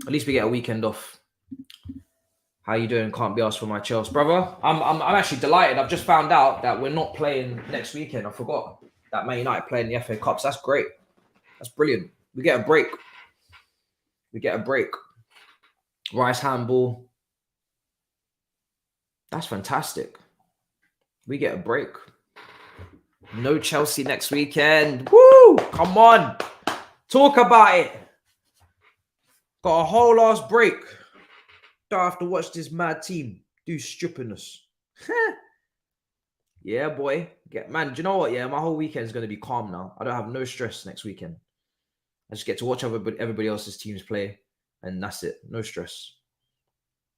At least we get a weekend off. How you doing? Can't be asked for my Chelsea, brother. I'm actually delighted. I've just found out that we're not playing next weekend. I forgot that Man United playing the FA Cups. That's great. That's brilliant. We get a break. Rice handball. That's fantastic. We get a break. No Chelsea next weekend. Woo! Come on. Talk about it. Got a whole ass break. Don't have to watch this mad team do stupidness. Yeah, boy. Man, do you know what? Yeah, my whole weekend is going to be calm now. I don't have no stress next weekend. I just get to watch everybody else's teams play, and that's it. No stress.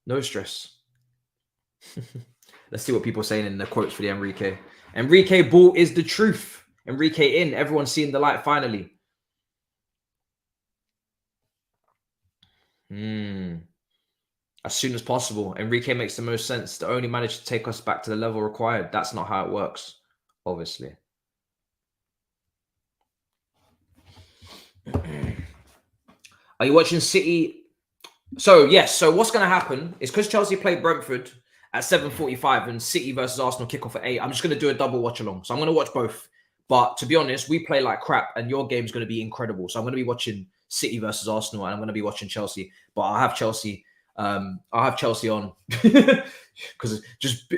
No stress. Let's see what people are saying in the quotes for the Enrique. Enrique ball is the truth. Enrique in. Everyone's seeing the light finally. As soon as possible. Enrique makes the most sense. The only managed to take us back to the level required. That's not how it works, obviously. Are you watching City? So, yes. So, what's going to happen is because Chelsea played Brentford at 7:45 and City versus Arsenal kick off at 8, I'm just going to do a double watch along. So, I'm going to watch both. But to be honest, we play like crap and your game's going to be incredible. So, I'm going to be watching City versus Arsenal and I'm going to be watching Chelsea. But I'll have Chelsea on because just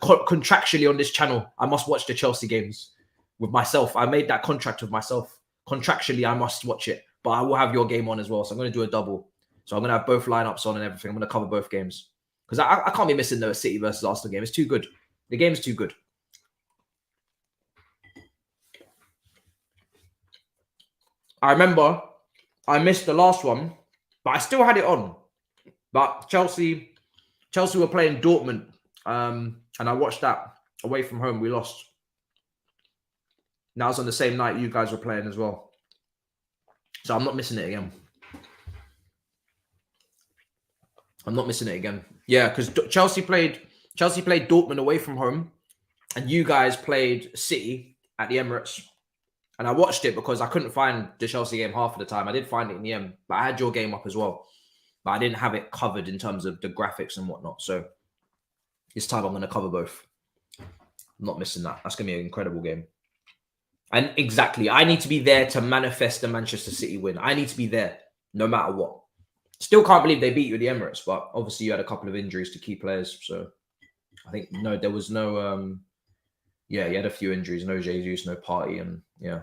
contractually on this channel, I must watch the Chelsea games with myself. I made that contract with myself. Contractually, I must watch it, but I will have your game on as well. So I'm going to do a double. So I'm going to have both lineups on and everything. I'm going to cover both games because I can't be missing the City versus Arsenal game. It's too good. The game is too good. I remember I missed the last one, but I still had it on. But Chelsea were playing Dortmund, and I watched that away from home. We lost. And that was on the same night you guys were playing as well. So I'm not missing it again. Yeah, because Chelsea played Dortmund away from home, and you guys played City at the Emirates. And I watched it because I couldn't find the Chelsea game half of the time. I did find it in the end, but I had your game up as well. but I didn't have it covered in terms of the graphics and whatnot. So this time I'm going to cover both. I'm not missing that. That's going to be an incredible game. And exactly, I need to be there to manifest the Manchester City win. I need to be there no matter what. Still can't believe they beat you at the Emirates, but obviously you had a couple of injuries to key players. So I think, no, there was no, yeah, you had a few injuries, no Jesus, no Party, and yeah.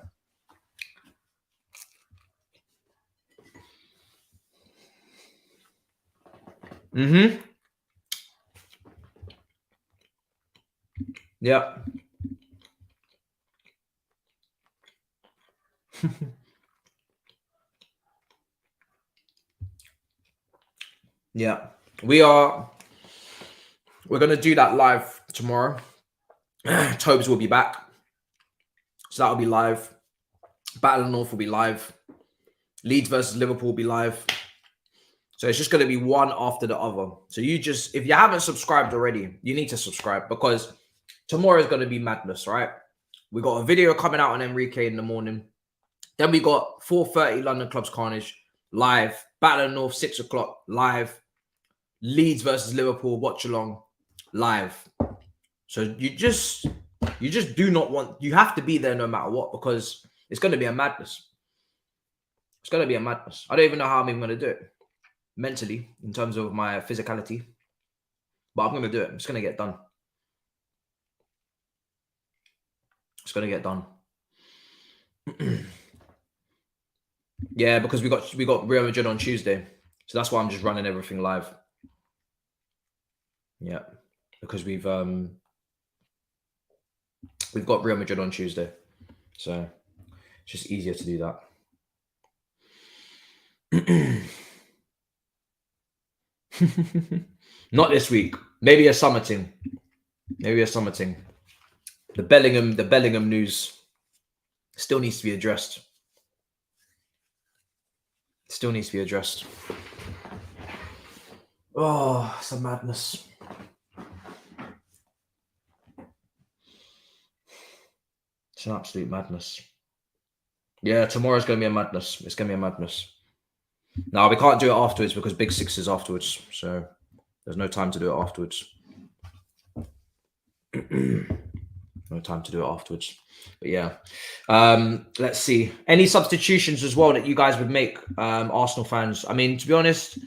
Mm-hmm. Yeah. Yeah. We're going to do that live tomorrow. Thabz will be back. So that'll be live. Battle of the North will be live. Leeds versus Liverpool will be live. So it's just going to be one after the other. So you just, if you haven't subscribed already, you need to subscribe because tomorrow is going to be madness, right? We got a video coming out on Enrique in the morning. Then we got 4:30 London Clubs Carnage live. Battle of the North 6 o'clock live. Leeds versus Liverpool Watchalong live. So you just do not want, you have to be there no matter what because it's going to be a madness. It's going to be a madness. I don't even know how I'm even going to do it mentally in terms of my physicality, but I'm going to do it. It's going to get done. It's going to get done. Yeah, because we got Real Madrid on Tuesday, so that's why I'm just running everything live. Yeah, because we've got Real Madrid on Tuesday, so it's just easier to do that. Not this week. Maybe a summer thing. Maybe a summer thing. The Bellingham news still needs to be addressed. Still needs to be addressed. Oh, it's a madness. It's an absolute madness. Yeah, tomorrow's going to be a madness. It's going to be a madness. Now, we can't do it afterwards because Big Six is afterwards. So there's no time to do it afterwards. No time to do it afterwards. But yeah. Let's see. Any substitutions as well that you guys would make, Arsenal fans? I mean, to be honest,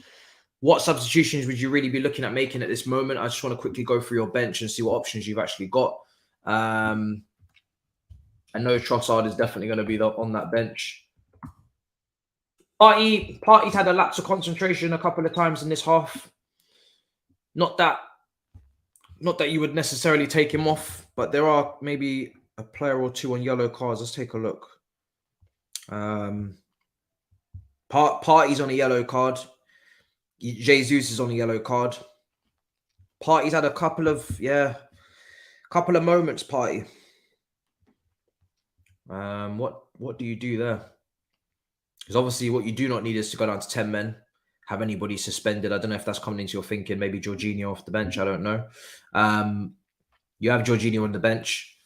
what substitutions would you really be looking at making at this moment? I just want to quickly go through your bench and see what options you've actually got. I know Trossard is definitely going to be on that bench. Party's had a lapse of concentration a couple of times in this half. Not that you would necessarily take him off, but there are maybe a player or two on yellow cards. Let's take a look. Party's on a yellow card. Jesus is on a yellow card. Party's had a couple of moments. Party. What do you do there? Because obviously what you do not need is to go down to 10 men, have anybody suspended. I don't know if that's coming into your thinking. Maybe Jorginho off the bench. I don't know. You have Jorginho on the bench.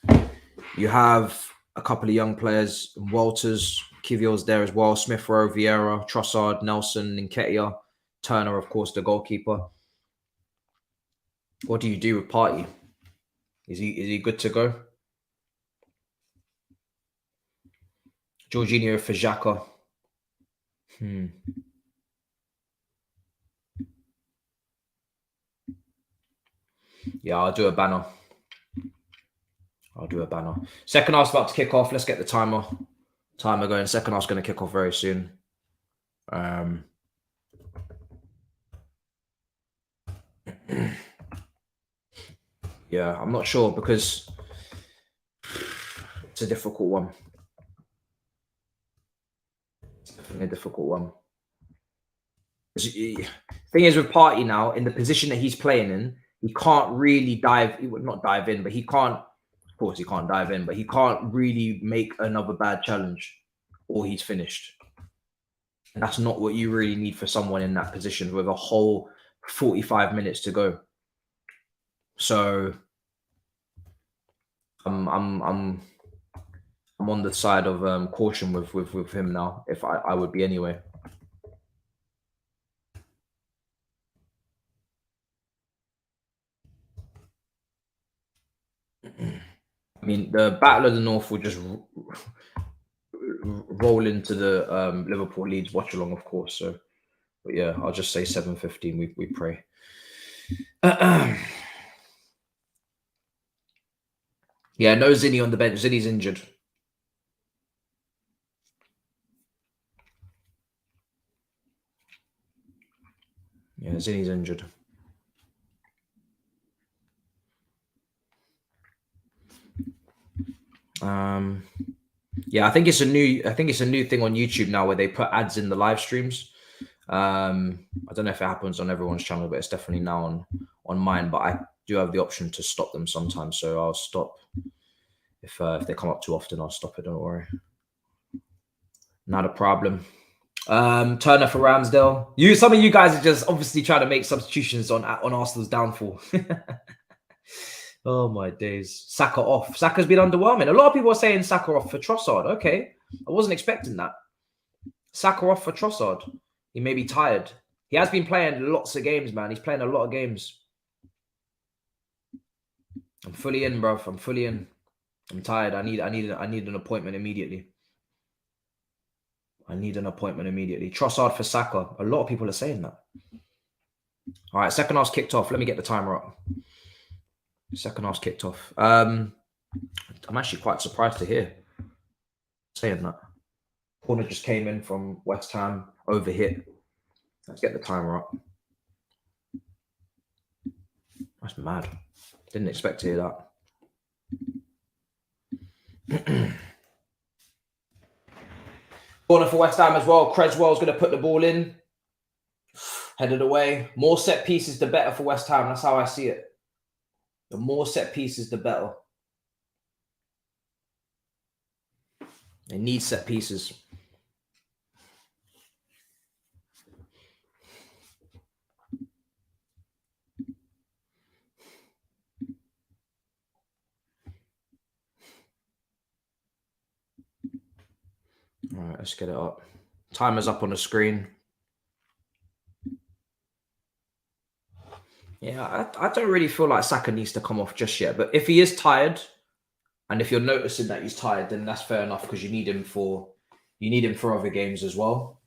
You have a couple of young players. Walters, Kivior's there as well. Smith Rowe, Vieira, Trossard, Nelson, Nketiah, Turner, of course, the goalkeeper. What do you do with Party? Is he good to go? Jorginho for Xhaka. Yeah, I'll do a banner. Second half's about to kick off. Let's get the timer going. Second half's going to kick off very soon. Yeah, I'm not sure because it's a difficult one. It's definitely a difficult one. The thing is with Party now, in the position that he's playing in, he can't really not dive in, but he can't, of course he can't dive in, but he can't really make another bad challenge or he's finished. And that's not what you really need for someone in that position with a whole 45 minutes to go. So I'm on the side of caution with him now, if I would be anyway. I mean, the Battle of the North will just roll into the Liverpool Leeds watch-along, of course. So, but yeah, I'll just say 7:15. We pray. Yeah, no Zinni on the bench. Zinni's injured. Yeah, Zinni's injured. Yeah, I think it's a new thing on YouTube now where they put ads in the live streams. I don't know if it happens on everyone's channel, but it's definitely now on mine. But I do have the option to stop them sometimes, so I'll stop if they come up too often. I'll stop it. Don't worry, not a problem. Turner for Ramsdale. Some of you guys are just obviously trying to make substitutions on Arsenal's downfall. Oh my days. Saka off. Saka's been underwhelming. A lot of people are saying Saka off for Trossard. Okay. I wasn't expecting that. Saka off for Trossard. He may be tired. He has been playing lots of games, man. He's playing a lot of games. I'm fully in, bro. I'm fully in. I'm tired. I need an appointment immediately. I need an appointment immediately. Trossard for Saka. A lot of people are saying that. All right, second half's kicked off. Let me get the timer up. Second half's kicked off. I'm actually quite surprised to hear saying that. Corner just came in from West Ham, overhit. Let's get the timer up. That's mad. Didn't expect to hear that. Corner for West Ham as well. Creswell's going to put the ball in. Headed away. More set pieces, the better for West Ham. That's how I see it. The more set pieces, the better. They need set pieces. All right, let's get it up. Timer's up on the screen. Yeah, I don't really feel like Saka needs to come off just yet. But if he is tired, and if you're noticing that he's tired, then that's fair enough because you need him for other games as well.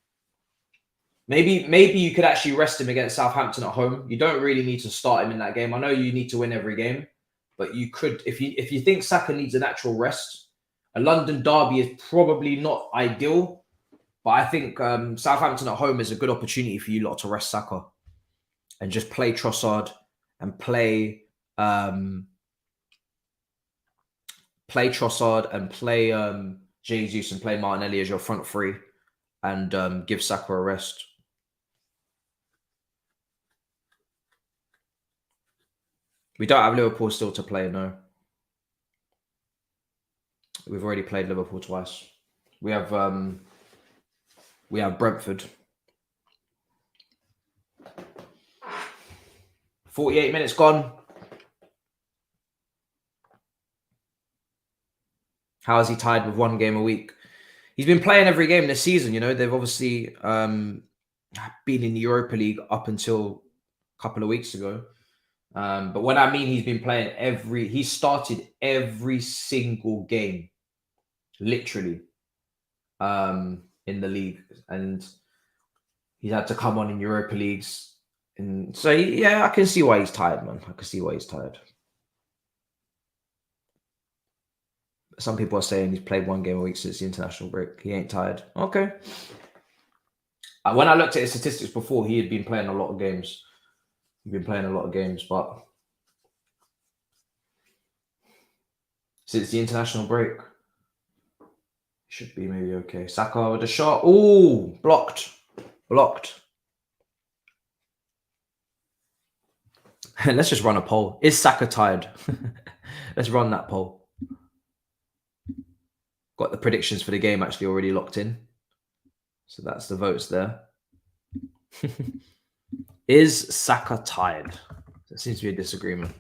Maybe you could actually rest him against Southampton at home. You don't really need to start him in that game. I know you need to win every game, but you could if you think Saka needs an actual rest. A London derby is probably not ideal, but I think Southampton at home is a good opportunity for you lot to rest Saka and just play Trossard and play Trossard and play Jesus and play Martinelli as your front three and give Saka a rest. We don't have Liverpool still to play, no. We've already played Liverpool twice. We have Brentford. 48 minutes gone. How is he tied with one game a week? He's been playing every game this season. You know, they've obviously been in the Europa League up until a couple of weeks ago. But when I mean he's been playing he started every single game, literally, in the league. And he's had to come on in Europa Leagues. And so, yeah, I can see why he's tired, man. I can see why he's tired. Some people are saying he's played one game a week since the international break. He ain't tired. Okay. When I looked at his statistics before, he had been playing a lot of games. He'd been playing a lot of games, but since the international break, should be maybe okay. Saka with a shot. Oh, blocked. Let's just run a poll. Is Saka tired? Let's run that poll. Got the predictions for the game actually already locked in. So that's the votes there. Is Saka tired? There seems to be a disagreement.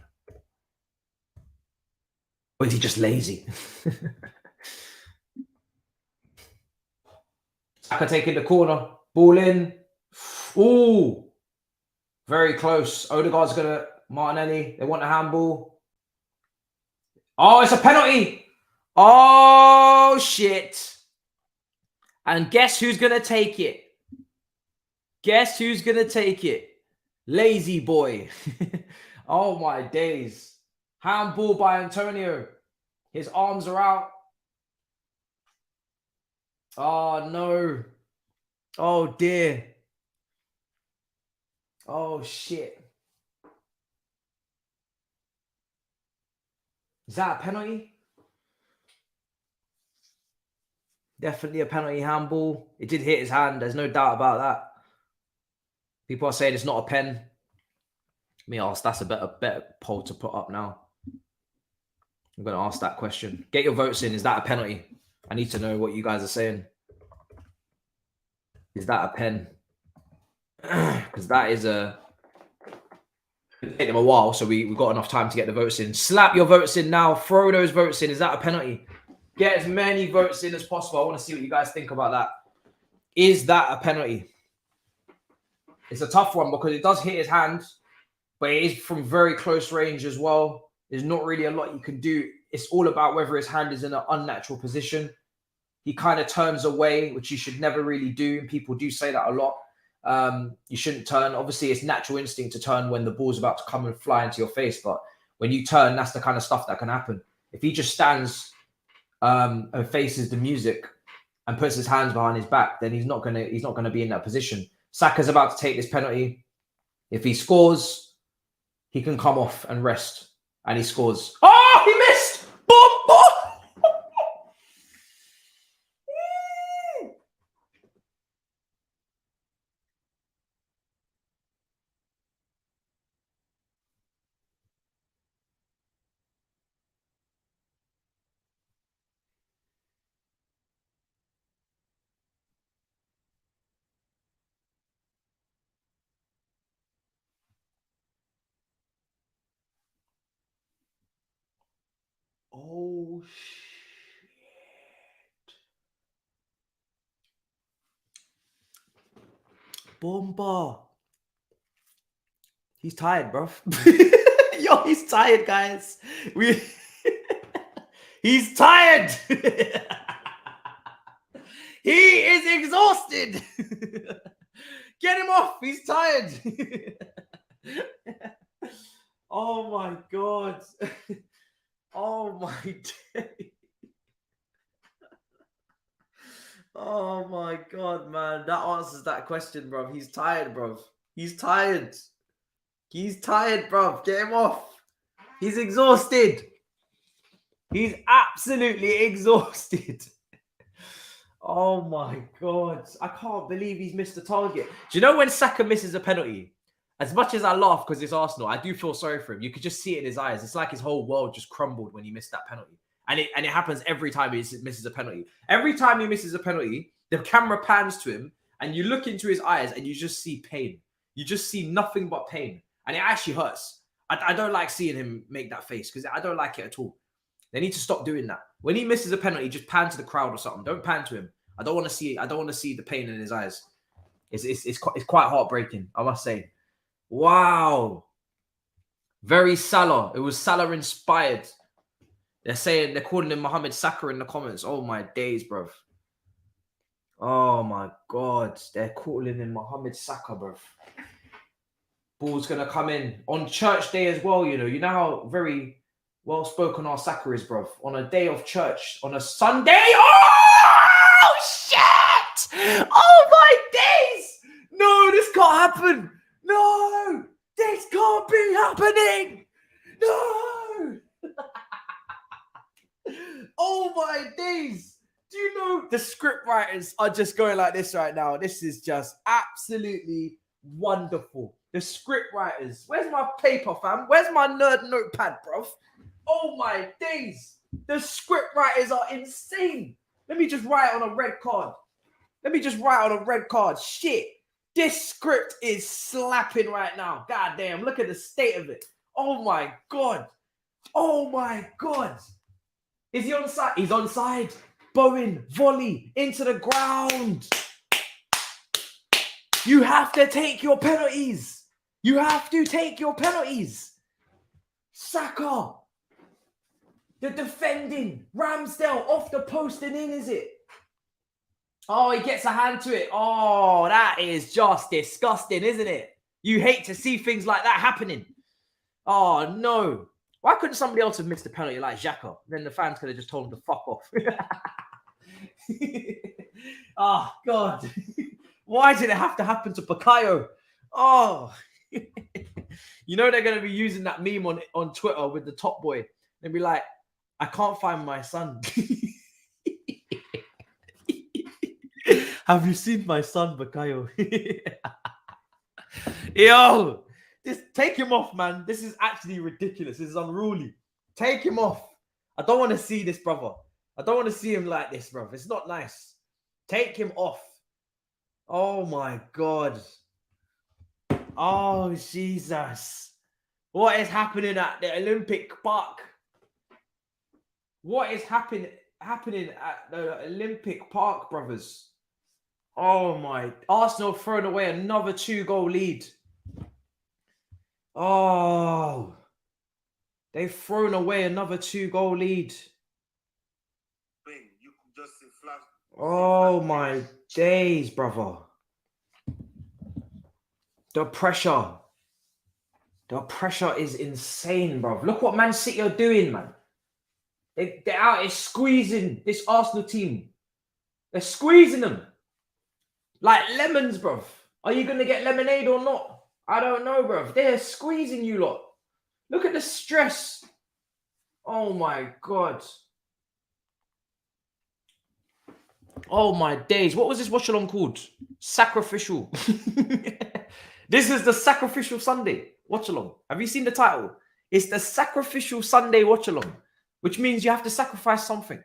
Or is he just lazy? Saka taking the corner. Ball in. Ooh. Very close. Odegaard's going to Martinelli. They want a handball. Oh, it's a penalty. Oh, shit. And guess who's going to take it? Guess who's going to take it? Lazy boy. Oh, my days. Handball by Antonio. His arms are out. Oh, no. Oh, dear. Oh, shit. Is that a penalty? Definitely a penalty handball. It did hit his hand. There's no doubt about that. People are saying it's not a pen. Let me ask. That's a better poll to put up now. I'm going to ask that question. Get your votes in. Is that a penalty? I need to know what you guys are saying. Is that a pen? Because that is a... It'll take them a while, so we've got enough time to get the votes in. Slap your votes in now. Throw those votes in. Is that a penalty? Get as many votes in as possible. I want to see what you guys think about that. Is that a penalty? It's a tough one because it does hit his hand, but it is from very close range as well. There's not really a lot you can do. It's all about whether his hand is in an unnatural position. He kind of turns away, which you should never really do. And people do say that a lot. You shouldn't turn. Obviously, it's natural instinct to turn when the ball's about to come and fly into your face. But when you turn, that's the kind of stuff that can happen. If he just stands and faces the music and puts his hands behind his back, then he's not gonna be in that position. Saka's about to take this penalty. If he scores, he can come off and rest. And he scores. Oh, he missed! Boom! Boom! Oh, shit. Bomba. He's tired, bro. Yo, he's tired, guys. He's tired. He is exhausted. Get him off. He's tired. Oh, my God. Oh, my day. Oh, my God, man. That answers that question, bro. He's tired, bro. He's tired. He's tired, bro. Get him off. He's exhausted. He's absolutely exhausted. Oh, my God. I can't believe he's missed a target. Do you know when Saka misses a penalty? As much as I laugh because it's Arsenal, I do feel sorry for him. You could just see it in his eyes. It's like his whole world just crumbled when he missed that penalty. And it happens every time he misses a penalty. Every time he misses a penalty, the camera pans to him and you look into his eyes and you just see pain. You just see nothing but pain. And it actually hurts. I don't like seeing him make that face because I don't like it at all. They need to stop doing that. When he misses a penalty, just pan to the crowd or something. Don't pan to him. I don't want to see the pain in his eyes. It's quite heartbreaking, I must say. Wow. Very Salah. It was Salah inspired. They're calling him Mohamed Saka in the comments. Oh my days, bro. Oh my God. They're calling him Mohamed Saka, bro. Ball's gonna come in on church day as well, you know how very well spoken our Saka is, bro. On a day of church, on a Sunday. Oh shit! Oh my days! No, this can't happen. No, this can't be happening. No. Oh my days. Do you know the script writers are just going like this right now? This is just absolutely wonderful. The script writers. Where's my paper, fam? Where's my nerd notepad, bro? Oh my days. The script writers are insane. Let me just write on a red card. Shit. This script is slapping right now. God damn. Look at the state of it. Oh my God. Oh my God. Is he onside? He's onside. Bowen, volley into the ground. You have to take your penalties. Saka. The defending. Ramsdale off the post and in, is it? Oh, he gets a hand to it. Oh, that is just disgusting, isn't it? You hate to see things like that happening. Oh, no. Why couldn't somebody else have missed a penalty like Xhaka? Then the fans could have just told him to fuck off. Oh, God. Why did it have to happen to Bukayo? Oh. You know they're going to be using that meme on Twitter with the top boy. They'll be like, I can't find my son. Have you seen my son, Bukayo? Yo, just take him off, man. This is actually ridiculous. This is unruly. Take him off. I don't want to see this, brother. I don't want to see him like this, brother. It's not nice. Take him off. Oh, my God. Oh, Jesus. What is happening at the Olympic Park? What is happening at the Olympic Park, brothers? Oh, my. Arsenal thrown away another 2-goal lead. Oh. They've thrown away another 2-goal lead. Oh, my days, brother. The pressure. The pressure is insane, bro. Look what Man City are doing, man. They're out here squeezing this Arsenal team. They're squeezing them. Like lemons, bro. Are you going to get lemonade or not? I don't know, bro. They're squeezing you lot. Look at the stress. Oh, my God. Oh, my days. What was this Watchalong called? Sacrificial. This is the Sacrificial Sunday Watchalong. Have you seen the title? It's the Sacrificial Sunday Watchalong, which means you have to sacrifice something.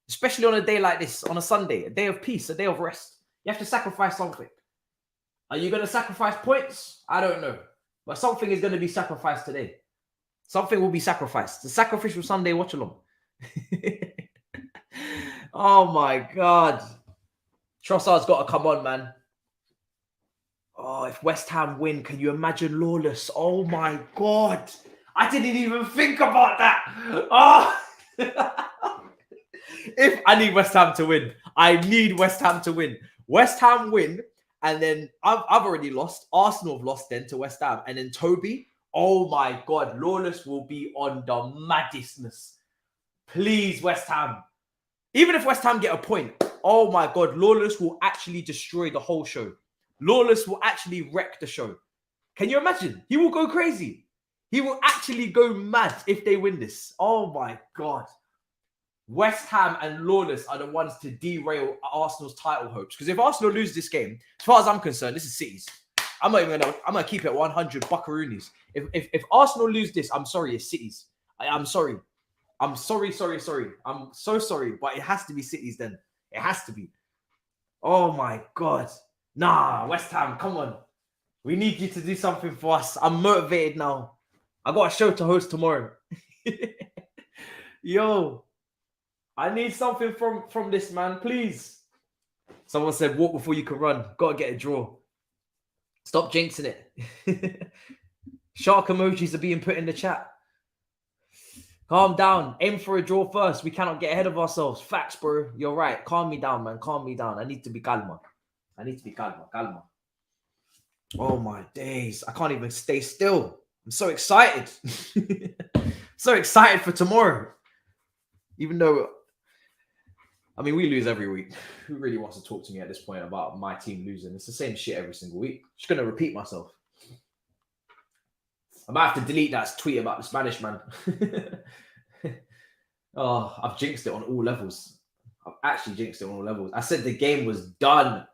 Especially on a day like this, on a Sunday, a day of peace, a day of rest. You have to sacrifice something. Are you going to sacrifice points? I don't know. But something is going to be sacrificed today. Something will be sacrificed. The Sacrificial Sunday Watchalong. Oh, my God. Trossard's got to come on, man. Oh, if West Ham win, can you imagine Lawless? Oh, my God. I didn't even think about that. Oh. If I need West Ham to win, I need West Ham to win. West Ham win, and then I've already lost. Arsenal have lost then to West Ham. And then Toby, oh, my God. Lawless will be on the maddest. Please, West Ham. Even if West Ham get a point, oh, my God. Lawless will actually destroy the whole show. Lawless will actually wreck the show. Can you imagine? He will go crazy. He will actually go mad if they win this. Oh, my God. West Ham and Lawless are the ones to derail Arsenal's title hopes. Because if Arsenal lose this game, as far as I'm concerned, this is City's. I'm gonna keep it 100 buckaroonies. If Arsenal lose this, I'm sorry, it's City's. I'm sorry. I'm sorry. I'm so sorry, but it has to be City's then. It has to be. Oh, my God. Nah, West Ham, come on. We need you to do something for us. I'm motivated now. I got a show to host tomorrow. Yo, I need something from this, man, please. Someone said, walk before you can run. Got to get a draw. Stop jinxing it. Shark emojis are being put in the chat. Calm down. Aim for a draw first. We cannot get ahead of ourselves. Facts, bro. You're right. Calm me down, man. Calm me down. I need to be calma. Calma. Oh, my days. I can't even stay still. I'm so excited. So excited for tomorrow. Even though, I mean, we lose every week. Who really wants to talk to me at this point about my team losing? It's the same shit every single week. Just going to repeat myself. I might have to delete that tweet about the Spanish man. Oh, I've jinxed it on all levels. I've actually jinxed it on all levels. I said the game was done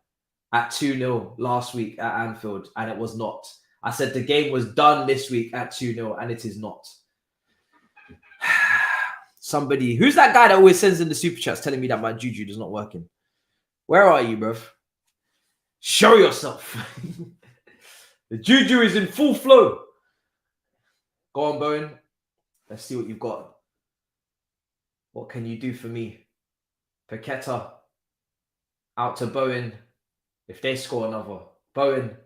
at 2-0 last week at Anfield, and it was not. I said the game was done this week at 2-0, and it is not. Somebody, who's that guy that always sends in the super chats telling me that my juju is not working? Where are you, bruv? Show yourself. The juju is in full flow. Go on, Bowen. Let's see what you've got. What can you do for me? Paqueta out to Bowen. If they score another. Bowen.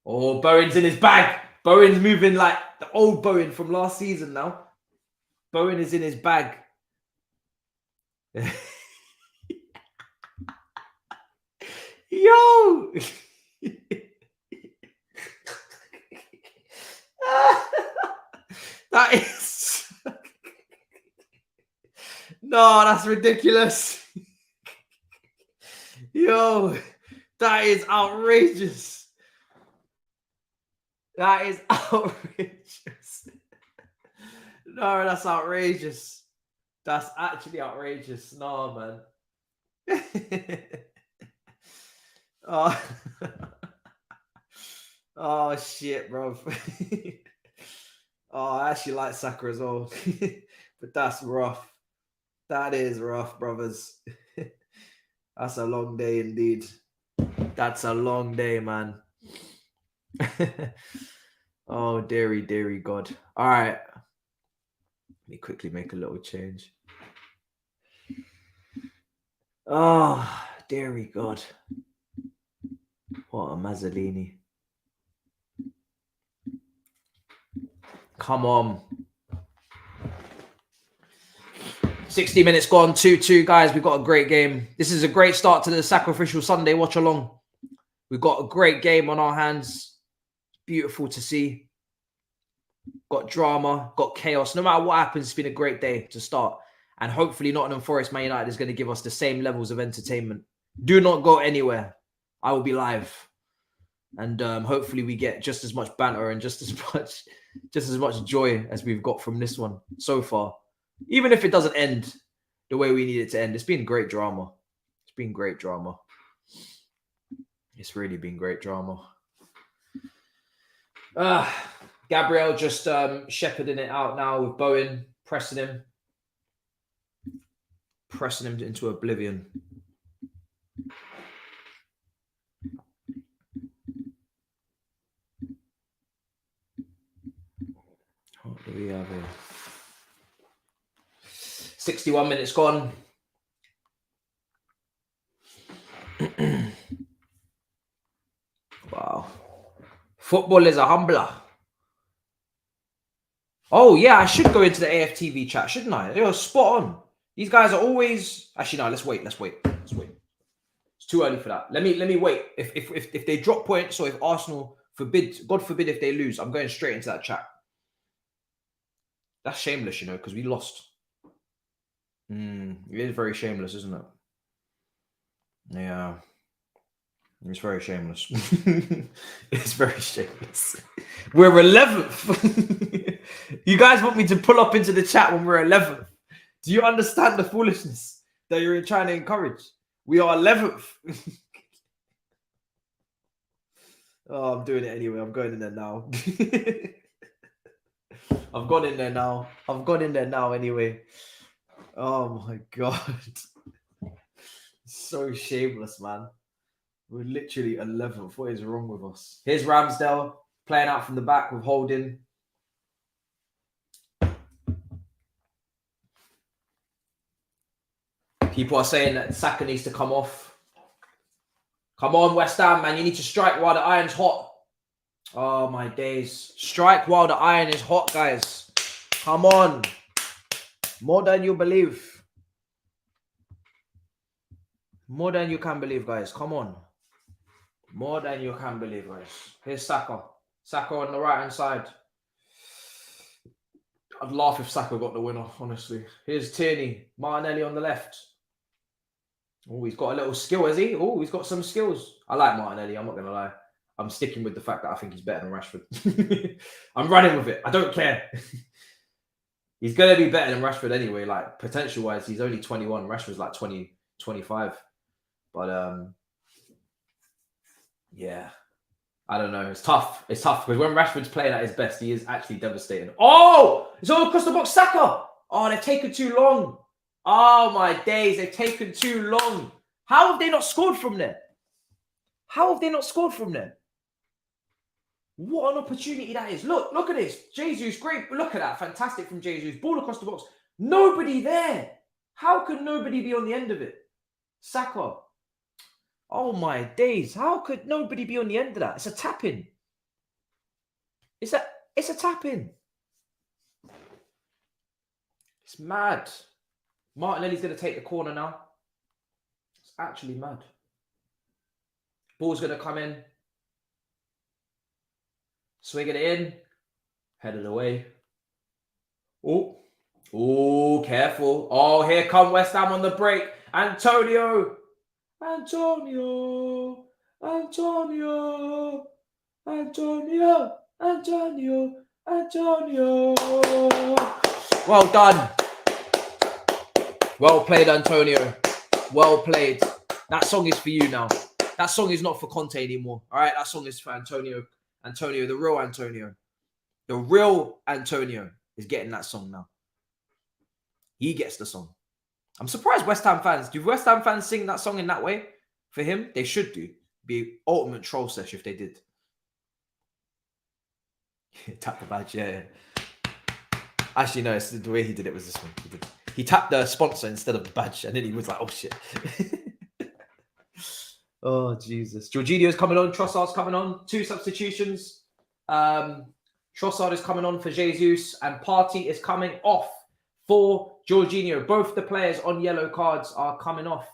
Oh, Bowen's in his bag. Bowen's moving like the old Bowen from last season now. Bowen is in his bag. Yo! That is... No, that's ridiculous. Yo, that is outrageous. That is outrageous. No, that's outrageous. That's actually outrageous. No, man. Oh. Oh, shit, bro. Oh, I actually like Saka as well. But that's rough. That is rough, brothers. That's a long day indeed. That's a long day, man. Oh, dearie God. All right. Let me quickly make a little change. Oh, dearie God. What a Mazzolini. Come on. 60 minutes gone, 2-2, guys. We've got a great game. This is a great start to the Sakarificial Sunday watch along. We've got a great game on our hands. Beautiful to see. Got drama, got chaos. No matter what happens, it's been a great day to start. And hopefully Nottingham Forest Man United is going to give us the same levels of entertainment. Do not go anywhere. I will be live. And hopefully we get just as much banter and just as much joy as we've got from this one so far. Even if it doesn't end the way we need it to end, it's been great drama. It's been great drama. It's really been great drama. Gabriel just shepherding it out now with Bowen, pressing him into oblivion. What do we have here? 61 minutes gone. Wow. Football is a humbler. Oh, yeah, I should go into the AFTV chat, shouldn't I? You're spot on. These guys are always... Actually, no, let's wait. It's too early for that. Let me wait. If they drop points or if Arsenal forbid, God forbid if they lose, I'm going straight into that chat. That's shameless, you know, because we lost. It is very shameless, isn't it? Yeah. It's very shameless. It's very shameless. We're 11th. You guys want me to pull up into the chat when we're 11th? Do you understand the foolishness that you're trying to encourage? We are 11th. Oh, I'm doing it anyway. I'm going in there now. I've gone in there now anyway. Oh my God. So shameless, man. We're literally 11th. What is wrong with us? Here's Ramsdale playing out from the back with Holding. People are saying that Saka needs to come off. Come on, West Ham, man. You need to strike while the iron's hot. Oh, my days. Strike while the iron is hot, guys. Come on. More than you believe. More than you can believe, guys. Come on. More than you can believe, guys. Here's Saka. Saka on the right-hand side. I'd laugh if Saka got the winner, honestly. Here's Tierney. Martinelli on the left. Oh, he's got a little skill, has he? Oh, he's got some skills. I like Martinelli, I'm not going to lie. I'm sticking with the fact that I think he's better than Rashford. I'm running with it. I don't care. He's going to be better than Rashford anyway. Like, potential-wise, he's only 21. Rashford's like 20, 25. But, yeah. I don't know. It's tough. It's tough because when Rashford's playing at his best, he is actually devastating. Oh! It's all across the box. Saka! Oh, they've taken too long. Oh, my days. They've taken too long. How have they not scored from there? How have they not scored from there? What an opportunity that is. Look at this. Jesus, great. Look at that. Fantastic from Jesus. Ball across the box. Nobody there. How could nobody be on the end of it? Saka. Oh, my days. How could nobody be on the end of that? It's a tap-in. It's a tap-in. It's mad. Martinelli's going to take the corner now. It's actually mad. Ball's going to come in. Swinging it in. Headed away. Oh, careful. Oh, here come West Ham on the break. Antonio. Well done. Well played, Antonio. Well played. That song is for you now. That song is not for Conte anymore. All right, that song is for Antonio. Antonio, the real Antonio. The real Antonio is getting that song now. He gets the song. I'm surprised West Ham fans. Do West Ham fans sing that song in that way for him? They should do. Be ultimate troll sesh if they did. Tap the badge, yeah. Actually, no, it's the way he did it was this one. He tapped the sponsor instead of the badge, and then he was like, oh shit. Oh, Jesus. Jorginho's coming on. Trossard's coming on. 2 substitutions. Trossard is coming on for Jesus, and Partey is coming off for Jorginho. Both the players on yellow cards are coming off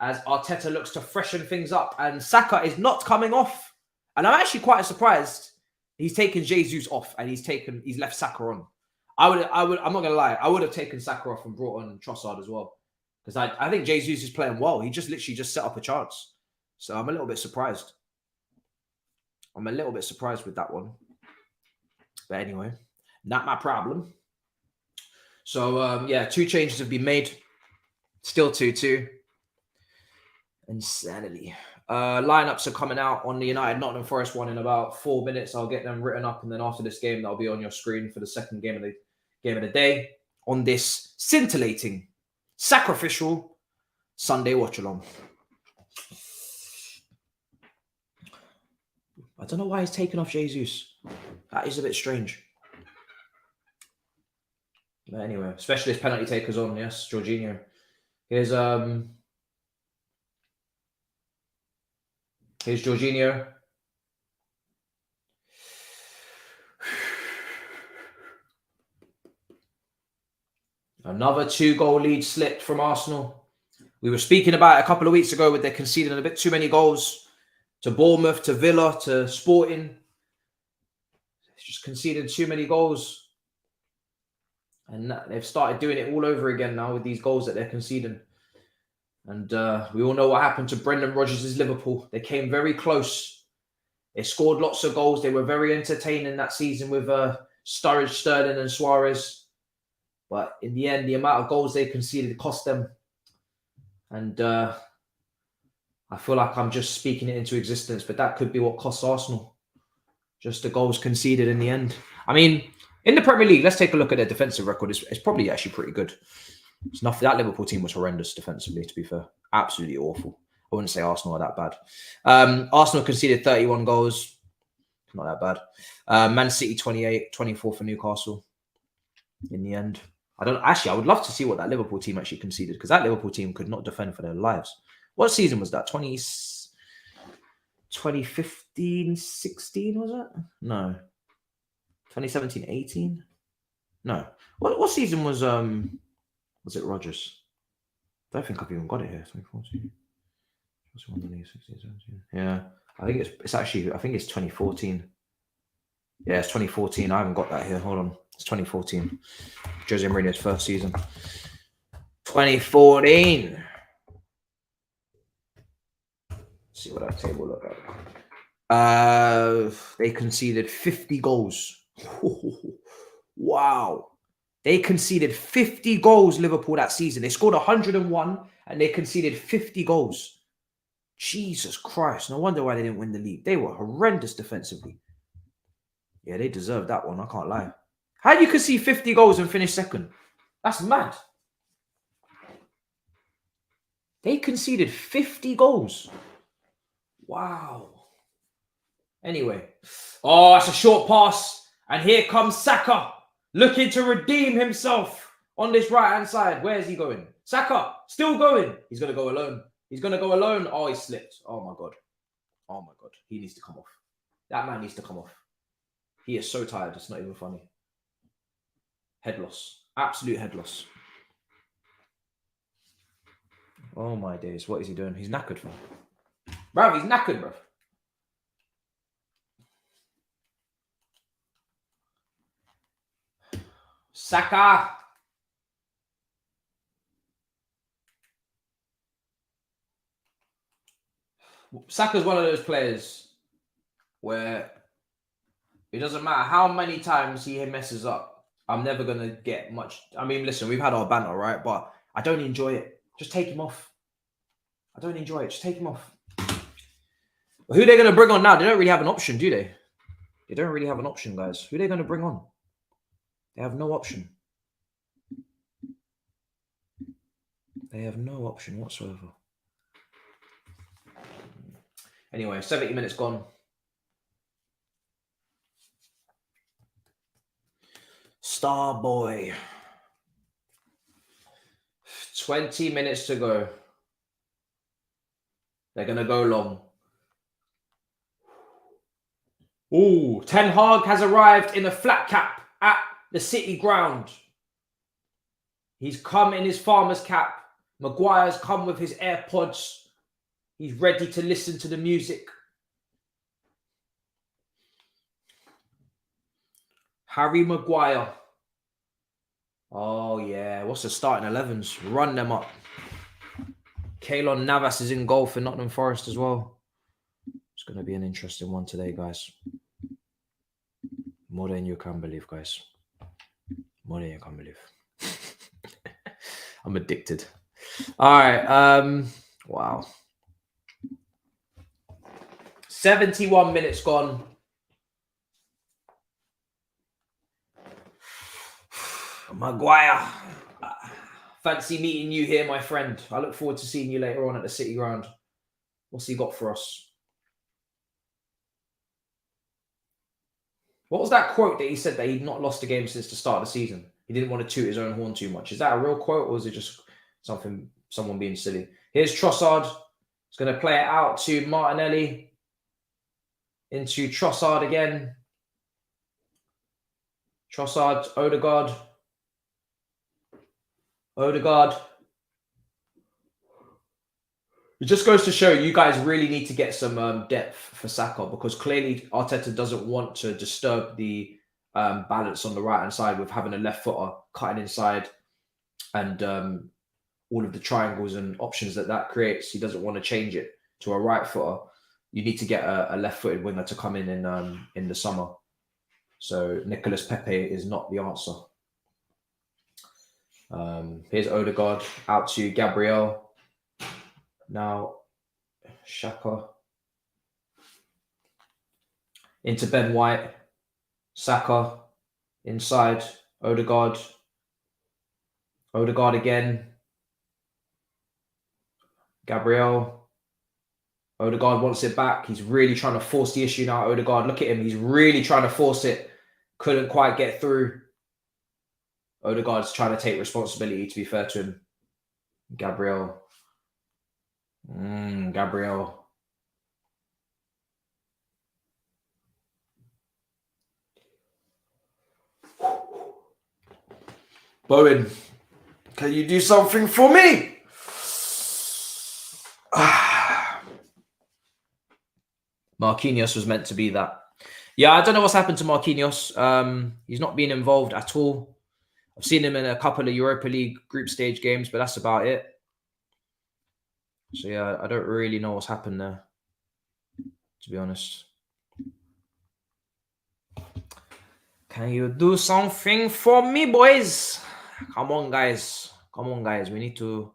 as Arteta looks to freshen things up, and Saka is not coming off. And I'm actually quite surprised he's taken Jesus off and he's left Saka on. I'm not gonna lie, I would have taken Saka off and brought on Trossard as well. Because I think Jesus is playing well. He just literally just set up a chance. So I'm a little bit surprised. I'm a little bit surprised with that one. But anyway, not my problem. So, yeah, 2 changes have been made. Still 2-2. Insanity. Lineups are coming out on the United Nottingham Forest one in about 4 minutes. I'll get them written up, and then after this game, they'll be on your screen for the second game of the day on this scintillating, sacrificial Sunday watch-along. I don't know why he's taken off Jesus. That is a bit strange. But anyway, specialist penalty takers on. Yes, Jorginho. Here's Jorginho. Another 2-goal lead slipped from Arsenal. We were speaking about it a couple of weeks ago with their conceding a bit too many goals to Bournemouth, to Villa, to Sporting. It's just conceded too many goals. And they've started doing it all over again now with these goals that they're conceding. And we all know what happened to Brendan Rodgers' Liverpool. They came very close. They scored lots of goals. They were very entertaining that season with Sturridge, Sterling and Suarez. But in the end, the amount of goals they conceded cost them. And I feel like I'm just speaking it into existence, but that could be what costs Arsenal. Just the goals conceded in the end. I mean, in the Premier League, let's take a look at their defensive record. It's probably actually pretty good. It's not, that Liverpool team was horrendous defensively, to be fair. Absolutely awful. I wouldn't say Arsenal are that bad. Arsenal conceded 31 goals. Not that bad. Man City 28, 24 for Newcastle in the end. I would love to see what that Liverpool team actually conceded, because that Liverpool team could not defend for their lives. What season was that? 2015, 16, was it? No. 2017, 18? No. What season was it Rodgers? I don't think I've even got it here. 2014. Yeah. I think it's 2014. Yeah, it's 2014. I haven't got that here. Hold on. It's 2014. Jose Mourinho's first season. 2014. Let's see what that table looked like. They conceded 50 goals. Wow. They conceded 50 goals, Liverpool, that season. They scored 101 and they conceded 50 goals. Jesus Christ. No wonder why they didn't win the league. They were horrendous defensively. Yeah, they deserved that one. I can't lie. How you could see 50 goals and finish second? That's mad. They conceded 50 goals. Wow. Anyway. Oh, that's a short pass. And here comes Saka, looking to redeem himself on this right-hand side. Where is he going? Saka, still going. He's going to go alone. He's going to go alone. Oh, he slipped. Oh, my God. Oh, my God. He needs to come off. That man needs to come off. He is so tired. It's not even funny. Head loss. Absolute head loss. Oh my days. What is he doing? He's knackered, fam. Bruv, he's knackered, bruv. Saka. Saka's one of those players where it doesn't matter how many times he messes up, I'm never going to get much. I mean, listen, we've had our banter, right? But I don't enjoy it. Just take him off. I don't enjoy it. Just take him off. Who are they going to bring on now? They don't really have an option, do they? They don't really have an option, guys. Who are they going to bring on? They have no option. They have no option whatsoever. Anyway, 70 minutes gone. Star boy. 20 minutes to go. They're going to go long. Ooh, Ten Hag has arrived in a flat cap at the City ground. He's come in his farmer's cap. Maguire's come with his AirPods. He's ready to listen to the music. Harry Maguire. Oh, yeah. What's the starting 11s? Run them up. Keylor Navas is in goal for Nottingham Forest as well. It's going to be an interesting one today, guys. More than you can believe, guys. More than you can believe. I'm addicted. All right. Wow. 71 minutes gone. Maguire. Fancy meeting you here, my friend. I look forward to seeing you later on at the City ground. What's he got for us? What was that quote that he said that he'd not lost a game since the start of the season? He didn't want to toot his own horn too much. Is that a real quote or is it just someone being silly? Here's Trossard. He's going to play it out to Martinelli. Into Trossard again. Trossard, Odegaard. It just goes to show you guys really need to get some depth for Saka because clearly Arteta doesn't want to disturb the balance on the right-hand side with having a left footer cutting inside and all of the triangles and options that creates. He doesn't want to change it to a right footer. You need to get a left-footed winger to come in the summer. So Nicolas Pepe is not the answer. Here's Odegaard out to Gabriel. Now, Xhaka. Into Ben White. Saka. Inside. Odegaard. Odegaard again. Gabriel. Odegaard wants it back. He's really trying to force the issue now. Odegaard, look at him. He's really trying to force it. Couldn't quite get through. Odegaard's trying to take responsibility, to be fair to him. Gabriel. Gabriel. Bowen, can you do something for me? Marquinhos was meant to be that. Yeah, I don't know what's happened to Marquinhos. He's not been involved at all. I've seen him in a couple of Europa League group stage games, but that's about it. So yeah, I don't really know what's happened there, to be honest. Can you do something for me, boys? Come on, guys. Come on, guys. We need to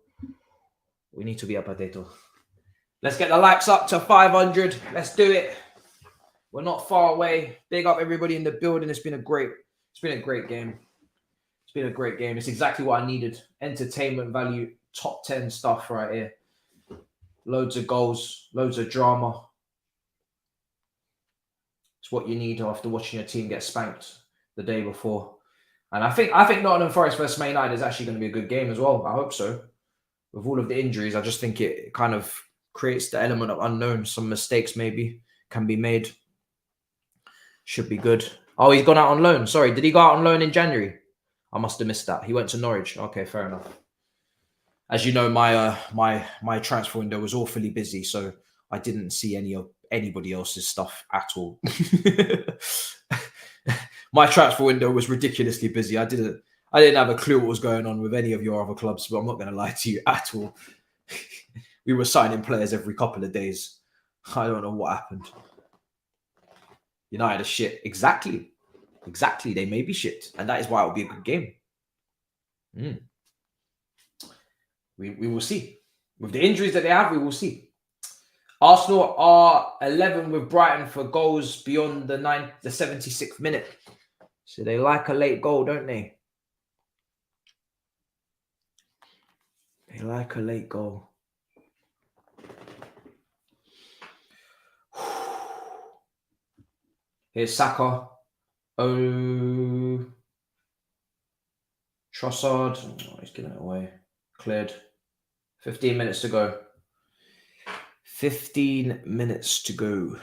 be a potato. Let's get the likes up to 500. Let's do it. We're not far away. Big up everybody in the building. It's been a great game. It's been a great game. It's exactly what I needed. Entertainment value, top 10 stuff right here. Loads of goals, loads of drama. It's what you need after watching your team get spanked the day before. And I think Nottingham Forest versus Man United is actually going to be a good game as well. I hope so. With all of the injuries, I just think it kind of creates the element of unknown. Some mistakes maybe can be made. Should be good. Oh, he's gone out on loan. Sorry, did he go out on loan in January? I must have missed that. He went to Norwich. Okay, fair enough. As you know, my transfer window was awfully busy, so I didn't see anybody else's stuff at all. My transfer window was ridiculously busy. I didn't have a clue what was going on with any of your other clubs, but I'm not going to lie to you at all. We were signing players every couple of days. I don't know what happened. United are shit. Exactly. They may be shit, and that is why it will be a good game. We will see. With the injuries that they have, we will see. Arsenal are 11 with Brighton for goals beyond the 76th minute. So they like a late goal, don't they? They like a late goal. Here's Saka. Oh, Trossard. Oh, he's giving it away. Cleared. 15 minutes to go. 15 minutes to go.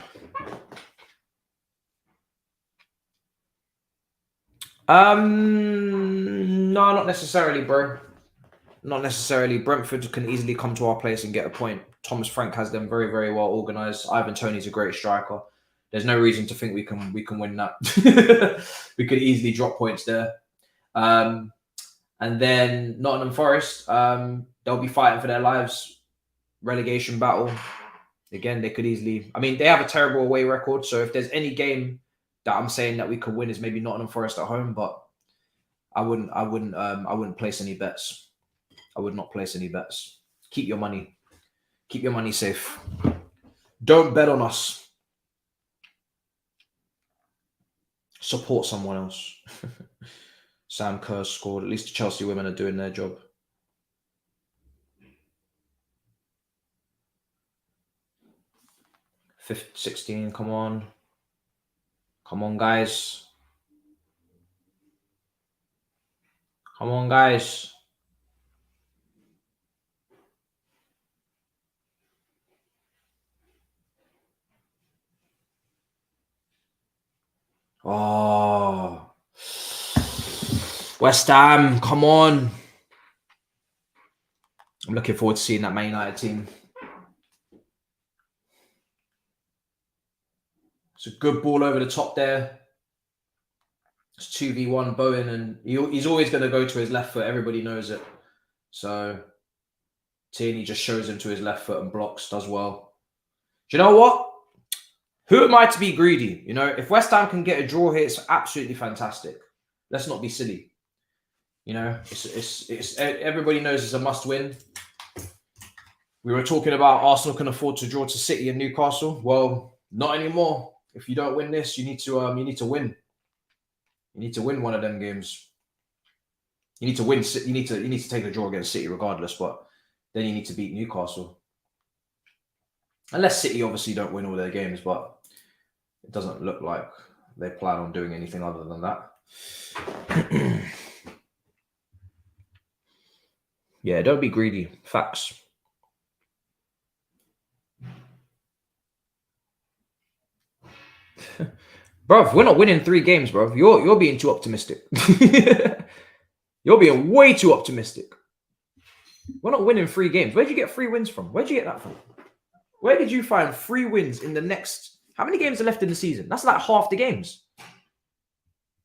No, not necessarily, bro. Not necessarily. Brentford can easily come to our place and get a point. Thomas Frank has them very, very well organised. Ivan Toney's a great striker. There's no reason to think we can win that. We could easily drop points there. And then Nottingham Forest, they'll be fighting for their lives. Relegation battle. Again, they could easily. I mean, they have a terrible away record. So if there's any game that I'm saying that we could win, is maybe Nottingham Forest at home. But I wouldn't place any bets. I would not place any bets. Keep your money. Keep your money safe. Don't bet on us. Support someone else. Sam Kerr scored. At least the Chelsea women are doing their job. Fifth, 16, come on. Come on, guys. Come on, guys. Oh. West Ham, come on. I'm looking forward to seeing that Man United team. It's a good ball over the top there. It's 2v1 Bowen, and he's always going to go to his left foot. Everybody knows it. So Tierney just shows him to his left foot and blocks, does well. Do you know what? Who am I to be greedy? You know, if West Ham can get a draw here, it's absolutely fantastic. Let's not be silly. You know, it's everybody knows it's a must-win. We were talking about Arsenal can afford to draw to City and Newcastle. Well, not anymore. If you don't win this, you need to win. You need to win one of them games. You need to win. You need to take a draw against City regardless, but then you need to beat Newcastle. Unless City obviously don't win all their games, but it doesn't look like they plan on doing anything other than that. Yeah, don't be greedy. Facts. Bruv, we're not winning 3 games, bruv. You're being too optimistic. You're being way too optimistic. We're not winning 3 games. Where'd you get 3 wins from? Where'd you get that from? Where did you find 3 wins in the next? How many games are left in the season? That's like half the games.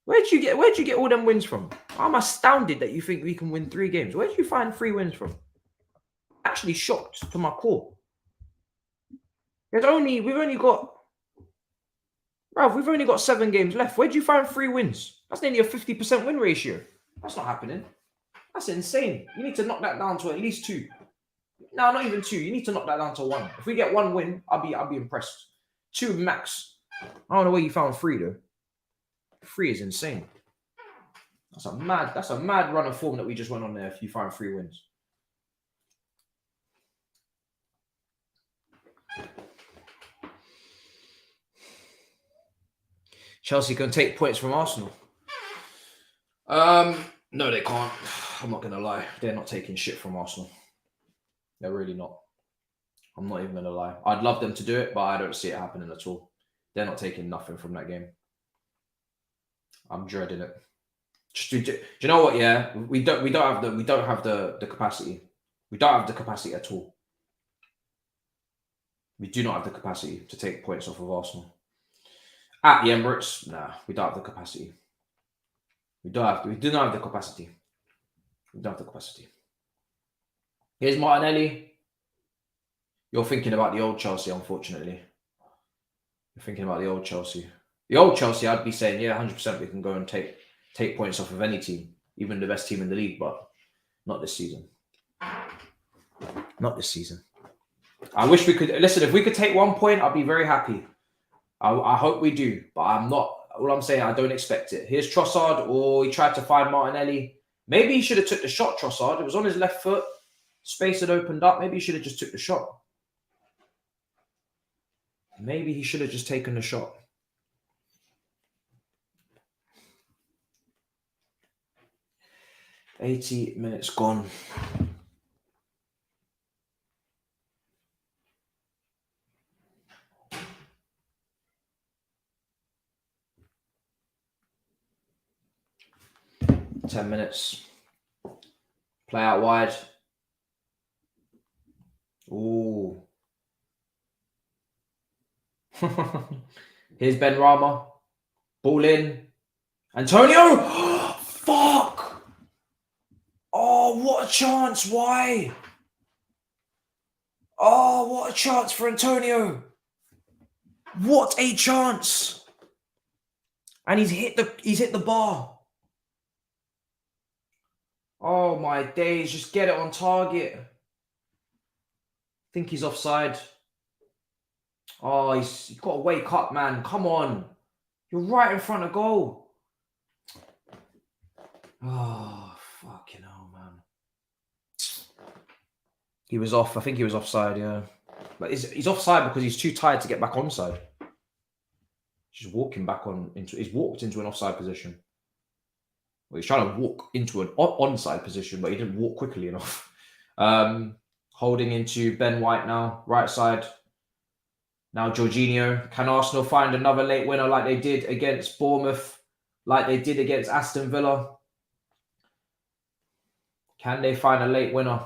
Where'd you get all them wins from? I'm astounded that you think we can win 3 games. Where'd you find 3 wins from? Actually shocked to my core. We've only got 7 games left. Where'd you find 3 wins? That's nearly a 50% win ratio. That's not happening. That's insane. You need to knock that down to at least 2. No, not even 2. You need to knock that down to 1. If we get 1 win, I'll be impressed. 2 max. I don't know where you found 3 though. 3 is insane. That's a mad run of form that we just went on there. If you find 3 wins. Chelsea can take points from Arsenal. No, they can't. I'm not going to lie. They're not taking shit from Arsenal. They're really not. I'm not even going to lie. I'd love them to do it, but I don't see it happening at all. They're not taking nothing from that game. I'm dreading it. Do you know what? Yeah, we don't have the capacity. We don't have the capacity at all. We do not have the capacity to take points off of Arsenal at the Emirates. Nah, we don't have the capacity. We do not have the capacity. We don't have the capacity. Here's Martinelli. You're thinking about the old Chelsea, unfortunately. You're thinking about the old Chelsea. The old Chelsea, I'd be saying, yeah, 100% we can go and take points off of any team, even the best team in the league, but not this season. Not this season. I wish we could. Listen, if we could take 1 point, I'd be very happy. I hope we do, but I'm not. All I'm saying, I don't expect it. Here's Trossard. He tried to find Martinelli. Maybe he should have took the shot, Trossard. It was on his left foot. Space had opened up. Maybe he should have just took the shot. Maybe he should have just taken the shot. $80 minutes gone. $10 minutes. Play out wide. Ooh. Here's Ben Rama. Ball in. Antonio! Fuck! Oh, what a chance. Why? Oh, what a chance for Antonio. What a chance. And he's hit the bar. Oh my days, just get it on target. I think he's offside. Oh, he's got to wake up, man. Come on. You're right in front of goal. Oh, fucking hell, man. He was off. I think he was offside, yeah. But he's offside because he's too tired to get back onside. He's walking back he's walked into an offside position. Well, he's trying to walk into an onside position, but he didn't walk quickly enough. Holding into Ben White now, right side. Now Jorginho. Can Arsenal find another late winner like they did against Bournemouth, like they did against Aston Villa? Can they find a late winner?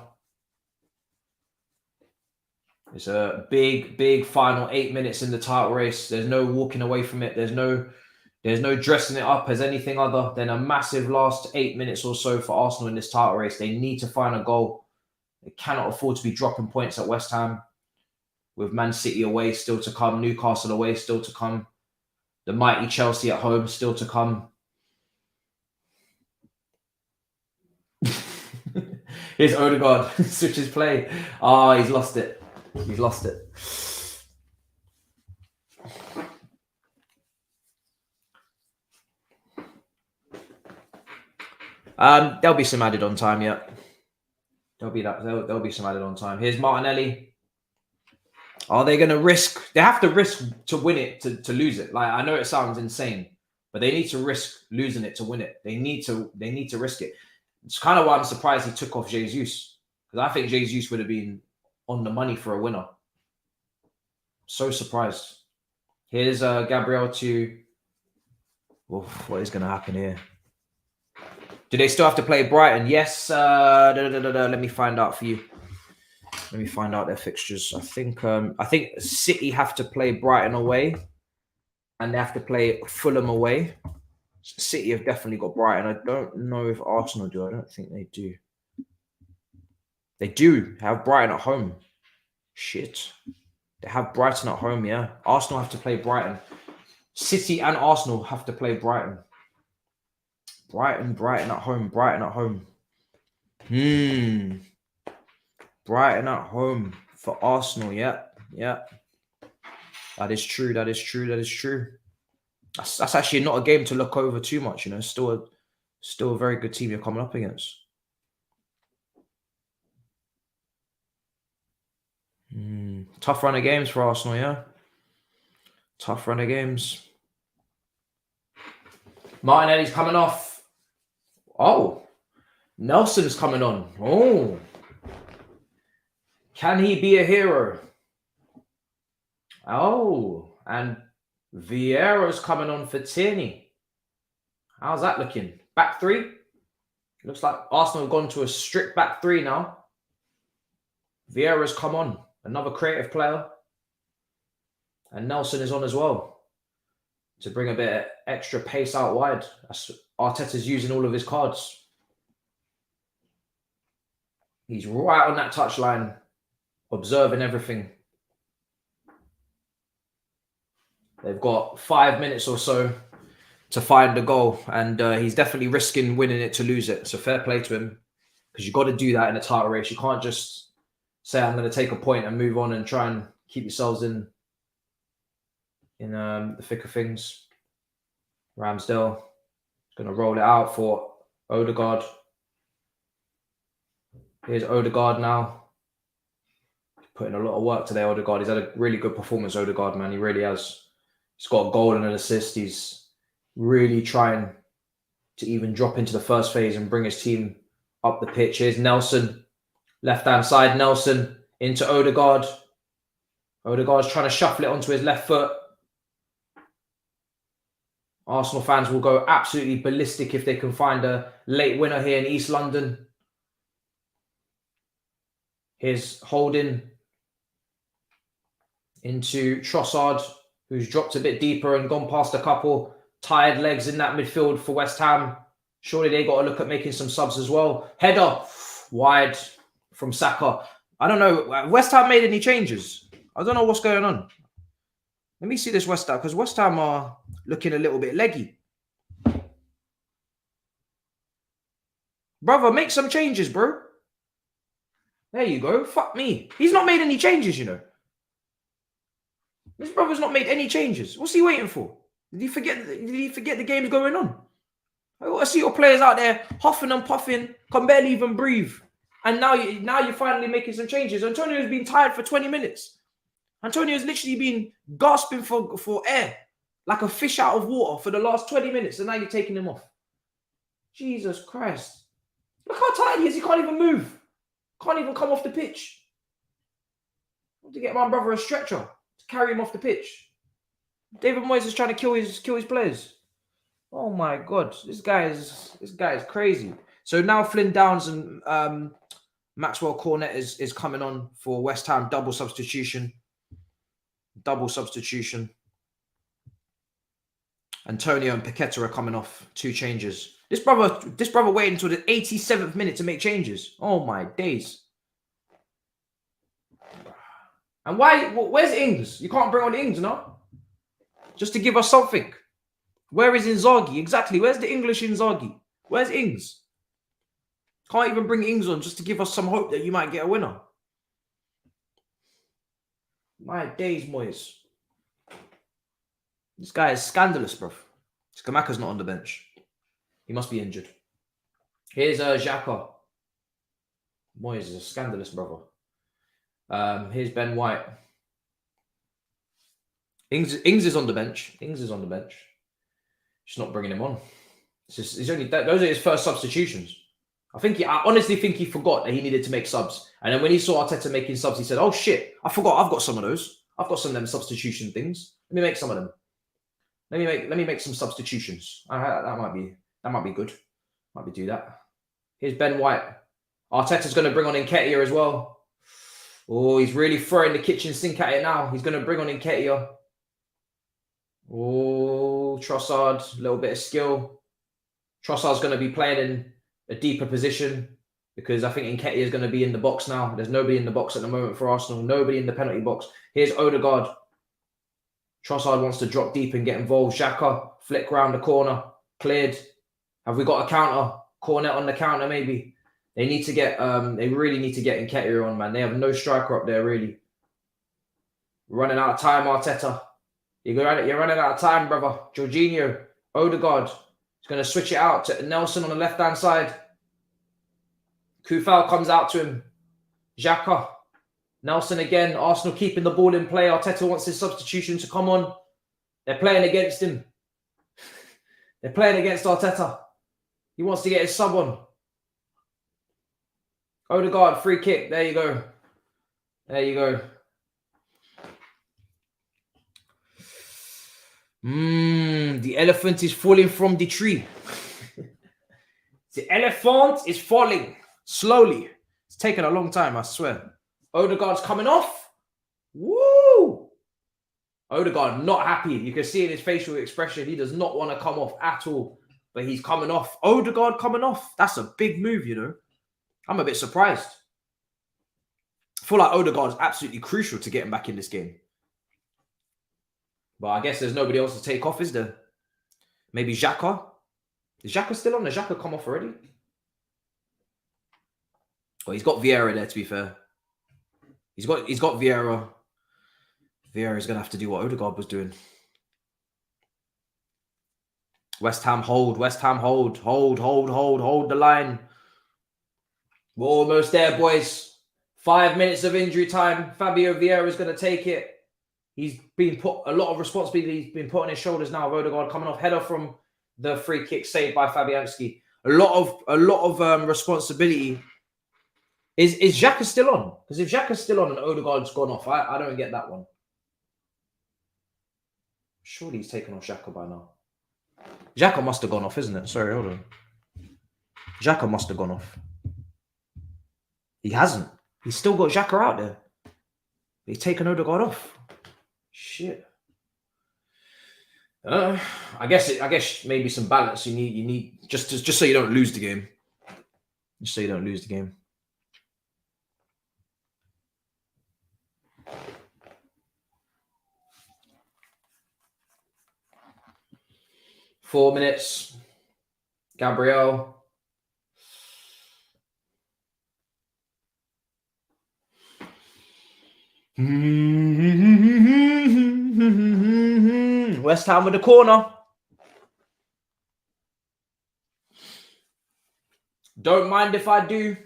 It's a big final 8 minutes in the title race. There's no walking away from it. There's no dressing it up as anything other than a massive last 8 minutes or so for Arsenal in this title race. They need to find a goal. They cannot afford to be dropping points at West Ham. With Man City away still to come, Newcastle away still to come, the mighty Chelsea at home still to come. Here's Odegaard, switches play. Oh, he's lost it. He's lost it. There'll be some added on time, yeah. There'll be some added on time. Here's Martinelli. Are they going to risk? They have to risk to win it, to lose it. Like, I know it sounds insane, but they need to risk losing it to win it. They need to risk it. It's kind of why I'm surprised he took off Jesus, because I think Jesus would have been on the money for a winner. So surprised. Here's Gabriel to... Oof, what is going to happen here? Do they still have to play Brighton? Yes. Let me find out for you. Let me find out their fixtures. I think City have to play Brighton away, and they have to play Fulham away. City have definitely got Brighton. I don't know if Arsenal do. I don't think they do. They do have Brighton at home. Shit. They have Brighton at home, yeah. Arsenal have to play Brighton. City and Arsenal have to play Brighton. Brighton at home. Brighton at home. Brighton at home for Arsenal. Yeah. That is true. That's actually not a game to look over too much. You know, still a very good team you're coming up against. Tough run of games for Arsenal. Yeah. Tough run of games. Martinelli's coming off. Oh, Nelson's coming on. Oh. Can he be a hero? Oh, and Vieira's coming on for Tierney. How's that looking? Back three. Looks like Arsenal have gone to a strict back three now. Vieira's come on. Another creative player. And Nelson is on as well. To bring a bit of extra pace out wide. Arteta's using all of his cards. He's right on that touchline. Observing everything. They've got 5 minutes or so to find the goal, and he's definitely risking winning it to lose it. So fair play to him, because you've got to do that in a title race. You can't just say, I'm going to take a point and move on and try and keep yourselves in the thick of things. Ramsdale is going to roll it out for Odegaard. Here's Odegaard now. Putting a lot of work today, Odegaard. He's had a really good performance, Odegaard, man. He really has. He's got a goal and an assist. He's really trying to even drop into the first phase and bring his team up the pitch. Here's Nelson. Left-hand side, Nelson into Odegaard. Odegaard's trying to shuffle it onto his left foot. Arsenal fans will go absolutely ballistic if they can find a late winner here in East London. Here's Holding into Trossard, who's dropped a bit deeper and gone past a couple tired legs in that midfield for West Ham. Surely they got to look at making some subs as well. Header wide from Saka. I don't know. West Ham made any changes? I don't know what's going on. Let me see this West Ham, because West Ham are looking a little bit leggy. Brother, make some changes, bro. There you go. Fuck me. He's not made any changes, you know. This brother's not made any changes. What's he waiting for? Did he forget the game's going on? I want to see your players out there huffing and puffing, can barely even breathe. And now you're finally making some changes. Antonio's been tired for 20 minutes. Antonio's literally been gasping for air like a fish out of water for the last 20 minutes, and now you're taking him off. Jesus Christ. Look how tired he is. He can't even move. Can't even come off the pitch. I want to get my brother a stretcher to carry him off the pitch. David Moyes is trying to kill his players. Oh my God. This guy is crazy. So now Flynn Downs and Maxwell Cornet is coming on for West Ham. Double substitution. Antonio and Paqueta are coming off. 2 changes. This brother waited until the 87th minute to make changes. Oh my days. And where's Ings? You can't bring on Ings, no? Just to give us something. Where is Inzaghi? Exactly. Where's the English Inzaghi? Where's Ings? Can't even bring Ings on just to give us some hope that you might get a winner. My days, Moyes. This guy is scandalous, bro. Skamaka's not on the bench. He must be injured. Here's Xhaka. Moyes is a scandalous brother. Here's Ben White. Ings is on the bench. Just not bringing him on. Those are his first substitutions. I honestly think he forgot that he needed to make subs. And then when he saw Arteta making subs, he said, "Oh shit, I forgot. I've got some of those. I've got some of them substitution things. Let me make some of them. Let me make some substitutions. That might be good. Might be do that." Here's Ben White. Arteta's going to bring on Nketiah as well. Oh, he's really throwing the kitchen sink at it now. He's going to bring on Nketiah. Oh, Trossard, a little bit of skill. Trossard's going to be playing in a deeper position because I think Nketiah is going to be in the box now. There's nobody in the box at the moment for Arsenal. Nobody in the penalty box. Here's Odegaard. Trossard wants to drop deep and get involved. Xhaka, flick round the corner. Cleared. Have we got a counter? Cornet on the counter, maybe. They really need to get Nketiah on, man. They have no striker up there, really. Running out of time, Arteta. You're running out of time, brother. Jorginho, Odegaard is going to switch it out to Nelson on the left-hand side. Kufal comes out to him. Xhaka. Nelson again. Arsenal keeping the ball in play. Arteta wants his substitution to come on. They're playing against him. They're playing against Arteta. He wants to get his sub on. Odegaard, free kick. There you go. The elephant is falling from the tree. elephant is falling slowly. It's taken a long time, I swear. Odegaard's coming off. Woo! Odegaard not happy. You can see in his facial expression, he does not want to come off at all. But he's coming off. Odegaard coming off. That's a big move, you know. I'm a bit surprised. I feel like Odegaard is absolutely crucial to getting back in this game. But I guess there's nobody else to take off, is there? Maybe Xhaka? Is Xhaka still on? Has Xhaka come off already? Well, he's got Vieira there, to be fair. He's got Vieira. Vieira's going to have to do what Odegaard was doing. West Ham hold. West Ham hold. Hold the line. We're almost there, boys. 5 minutes of injury time. Fabio Vieira is going to take it. He's been put a lot of responsibility. He's been put on his shoulders now. Odegaard coming off header from the free kick saved by Fabianski. A lot of responsibility. Is Xhaka still on? Because if Xhaka's still on and Odegaard's gone off, I don't get that one. Surely he's taken off Xhaka by now. Xhaka must have gone off, isn't it? Sorry, hold on. Xhaka must have gone off. He hasn't. He's still got Xhaka out there. He's taken Odegaard off. Shit. I guess maybe some balance. You need just so you don't lose the game. Just so you don't lose the game. Four minutes. Gabriel. West Ham with the corner. Don't mind if I do.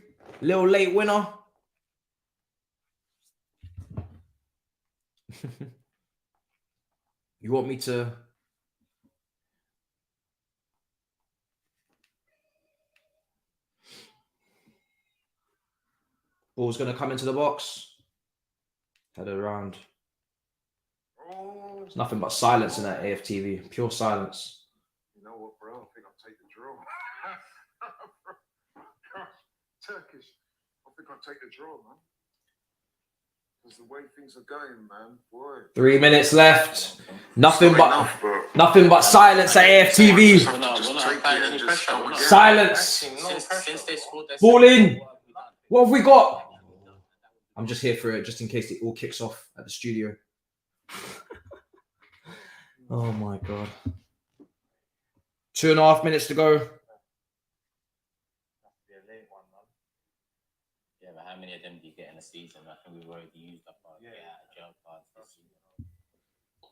Little late winner. You want me to... Ball's going to come into the box. Head around. There's nothing but silence in that AFTV. Pure silence. You know what, bro? I think I'll take the draw. Turkish. I think I'll take the draw, man. Because the way things are going, man, boy. 3 minutes left. Nothing but silence at AFTV. Silence. Ball in. What have we got? I'm just here for it, just in case it all kicks off at the studio. Oh my God. 2.5 minutes to go. Yeah, but how many of them do you get in a season? I think we've already used up our jail cards this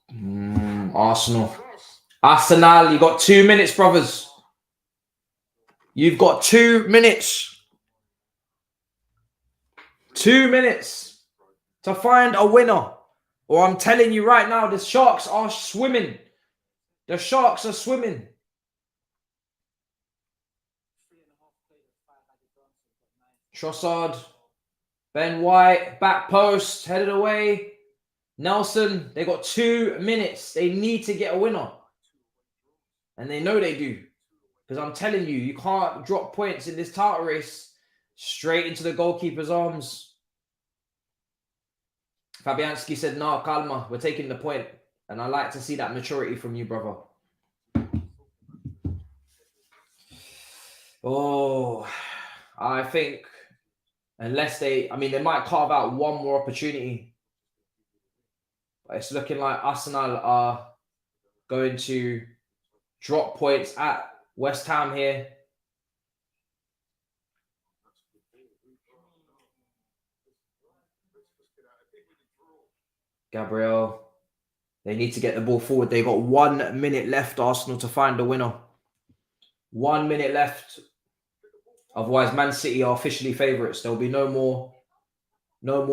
season. Arsenal, you got 2 minutes, brothers. You've got 2 minutes. 2 minutes to find a winner. Or I'm telling you right now, the Sharks are swimming. The Sharks are swimming. Trossard, Ben White, back post, headed away. Nelson, they got 2 minutes. They need to get a winner. And they know they do. Because I'm telling you, you can't drop points in this title race straight into the goalkeeper's arms. Fabianski said, no, calma, we're taking the point. And I like to see that maturity from you, brother. Oh, I think unless they might carve out one more opportunity. But it's looking like Arsenal are going to drop points at West Ham here. Gabriel, they need to get the ball forward. They got 1 minute left, Arsenal, to find the winner. 1 minute left. Otherwise, Man City are officially favourites. There'll be no more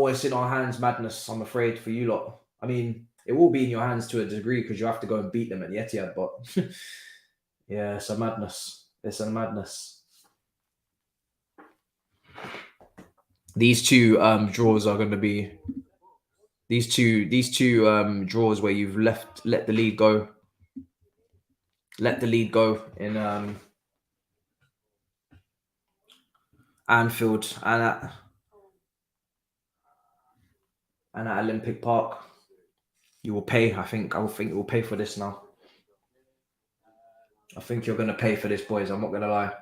it's in our hands madness, I'm afraid, for you lot. I mean, it will be in your hands to a degree because you have to go and beat them at the Etihad, but yeah, it's a madness. It's a madness. These two draws are going to be... These two draws where you've let the lead go. Let the lead go in Anfield and at Olympic Park. You will pay. I think you will pay for this now. I think you're going to pay for this, boys. I'm not going to lie.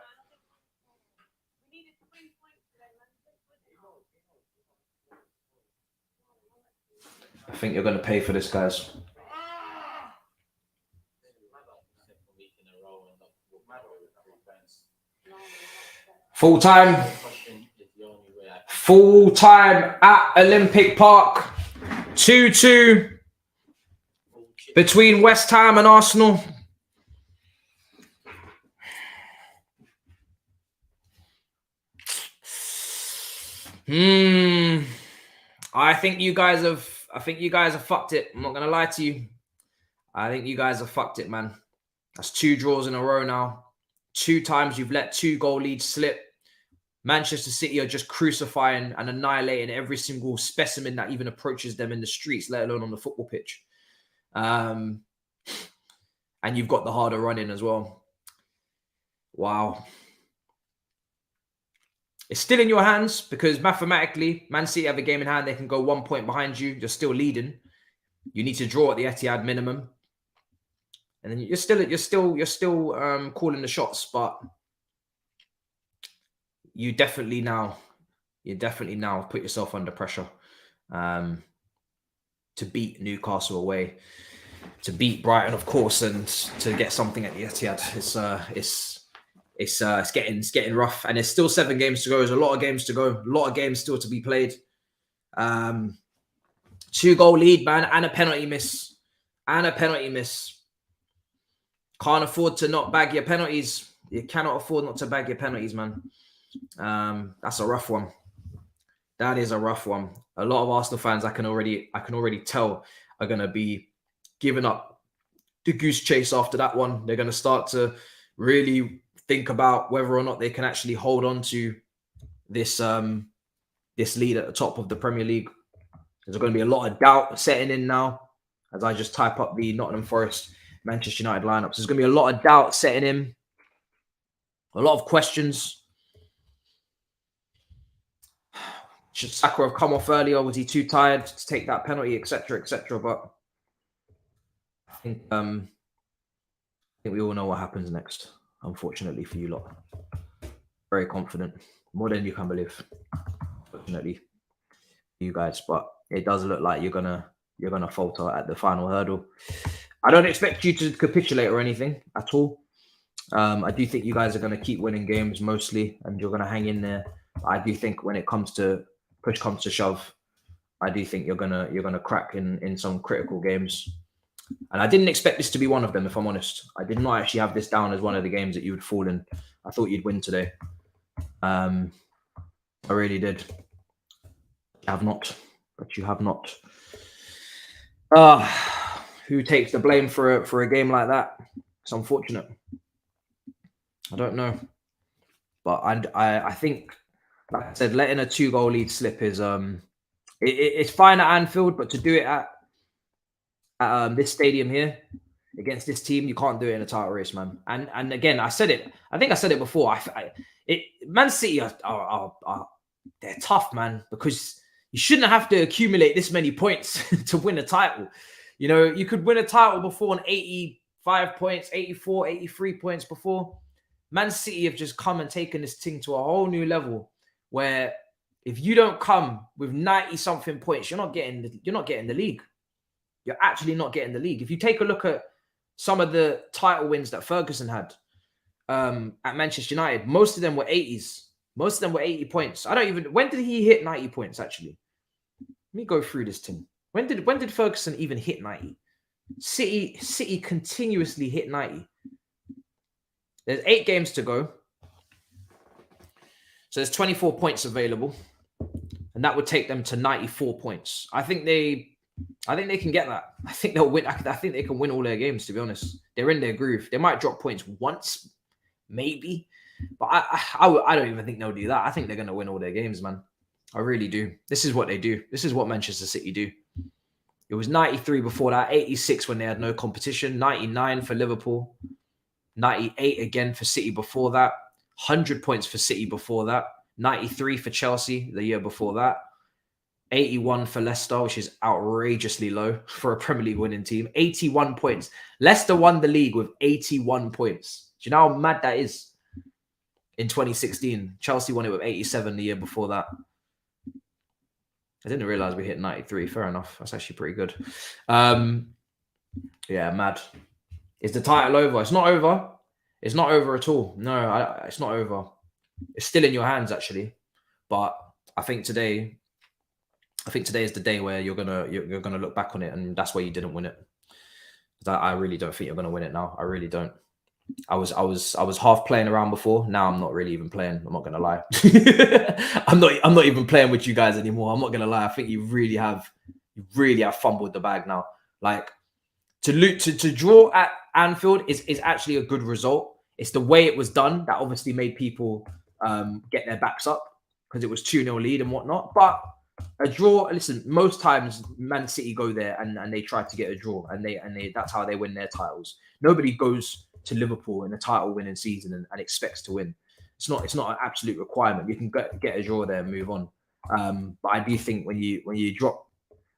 I think you're going to pay for this, guys. Full time at Olympic Park. 2-2 between West Ham and Arsenal. I think you guys have fucked it. I'm not gonna lie to you. I think you guys have fucked it, man. That's 2 draws in a row now. 2 times you've let 2 goal leads slip. Manchester City are just crucifying and annihilating every single specimen that even approaches them in the streets, let alone on the football pitch. And you've got the harder running as well. Wow. It's still in your hands because mathematically, Man City have a game in hand. They can go 1 point behind you. You're still leading. You need to draw at the Etihad minimum, and then you're still calling the shots. But you definitely now put yourself under pressure to beat Newcastle away, to beat Brighton, of course, and to get something at the Etihad. It's getting rough, and there's still 7 games to go. There's a lot of games to go, a lot of games still to be played. 2 goal lead, man, and a penalty miss. Can't afford to not bag your penalties. You cannot afford not to bag your penalties, man. That's a rough one. That is a rough one. A lot of Arsenal fans, I can already tell, are going to be giving up the goose chase after that one. They're going to start to really think about whether or not they can actually hold on to this lead at the top of the Premier League. There's going to be a lot of doubt setting in now as I just type up the Nottingham Forest Manchester United lineups. There's going to be a lot of doubt setting in, a lot of questions. Should Saka have come off earlier? Was he too tired to take that penalty, etc., etc.? But I think we all know what happens next. Unfortunately for you lot, very confident, more than you can believe. Fortunately, for you guys, but it does look like you're gonna falter at the final hurdle. I don't expect you to capitulate or anything at all. I do think you guys are going to keep winning games mostly, and you're going to hang in there. I do think when it comes to push comes to shove, I do think you're gonna crack in some critical games. And I didn't expect this to be one of them, if I'm honest. I did not actually have this down as one of the games that you would fall in. I thought you'd win today. I really did. You have not, but you have not. Who takes the blame for a game like that? It's unfortunate. I don't know, but I think, like I said, letting a 2-goal lead slip is it's fine at Anfield, but to do it at this stadium here against this team, you can't do it in a title race, man. And again, I said it. I think I said it before. Man City are they're tough, man, because you shouldn't have to accumulate this many points to win a title. You know, you could win a title before on 85 points, 84, 83 points before. Man City have just come and taken this thing to a whole new level where if you don't come with 90-something points, you're not getting the league. You're actually not getting the league. If you take a look at some of the title wins that Ferguson had at Manchester United, most of them were 80s. Most of them were 80 points. When did he hit 90 points, actually? Let me go through this thing. When did Ferguson even hit 90? City continuously hit 90. There's 8 games to go. So there's 24 points available. And that would take them to 94 points. I think they can get that. I think they'll win. I think they can win all their games, to be honest. They're in their groove. They might drop points once, maybe. But I don't even think they'll do that. I think they're going to win all their games, man. I really do. This is what they do. This is what Manchester City do. It was 93 before that, 86 when they had no competition, 99 for Liverpool, 98 again for City before that, 100 points for City before that, 93 for Chelsea the year before that. 81 for Leicester, which is outrageously low for a Premier League winning team. 81 points. Leicester won the league with 81 points. Do you know how mad that is? In 2016, Chelsea won it with 87 the year before that. I didn't realize we hit 93. Fair enough. That's actually pretty good. Yeah, mad. Is the title over? It's not over. It's not over at all. No, it's not over. It's still in your hands, actually. But I think today is the day where you're gonna look back on it, and that's where you didn't win it. I really don't think you're gonna win it now. I really don't. I was half playing around before. Now I'm not really even playing. I'm not gonna lie. I'm not even playing with you guys anymore. I'm not gonna lie. I think you really have fumbled the bag now. Like to draw at Anfield is actually a good result. It's the way it was done that obviously made people get their backs up because it was 2-0 lead and whatnot. But a draw, listen, most times Man City go there and they try to get a draw and they that's how they win their titles. Nobody goes to Liverpool in a title winning season and expects to win. It's not an absolute requirement. You can get a draw there and move on. But I do think when you drop,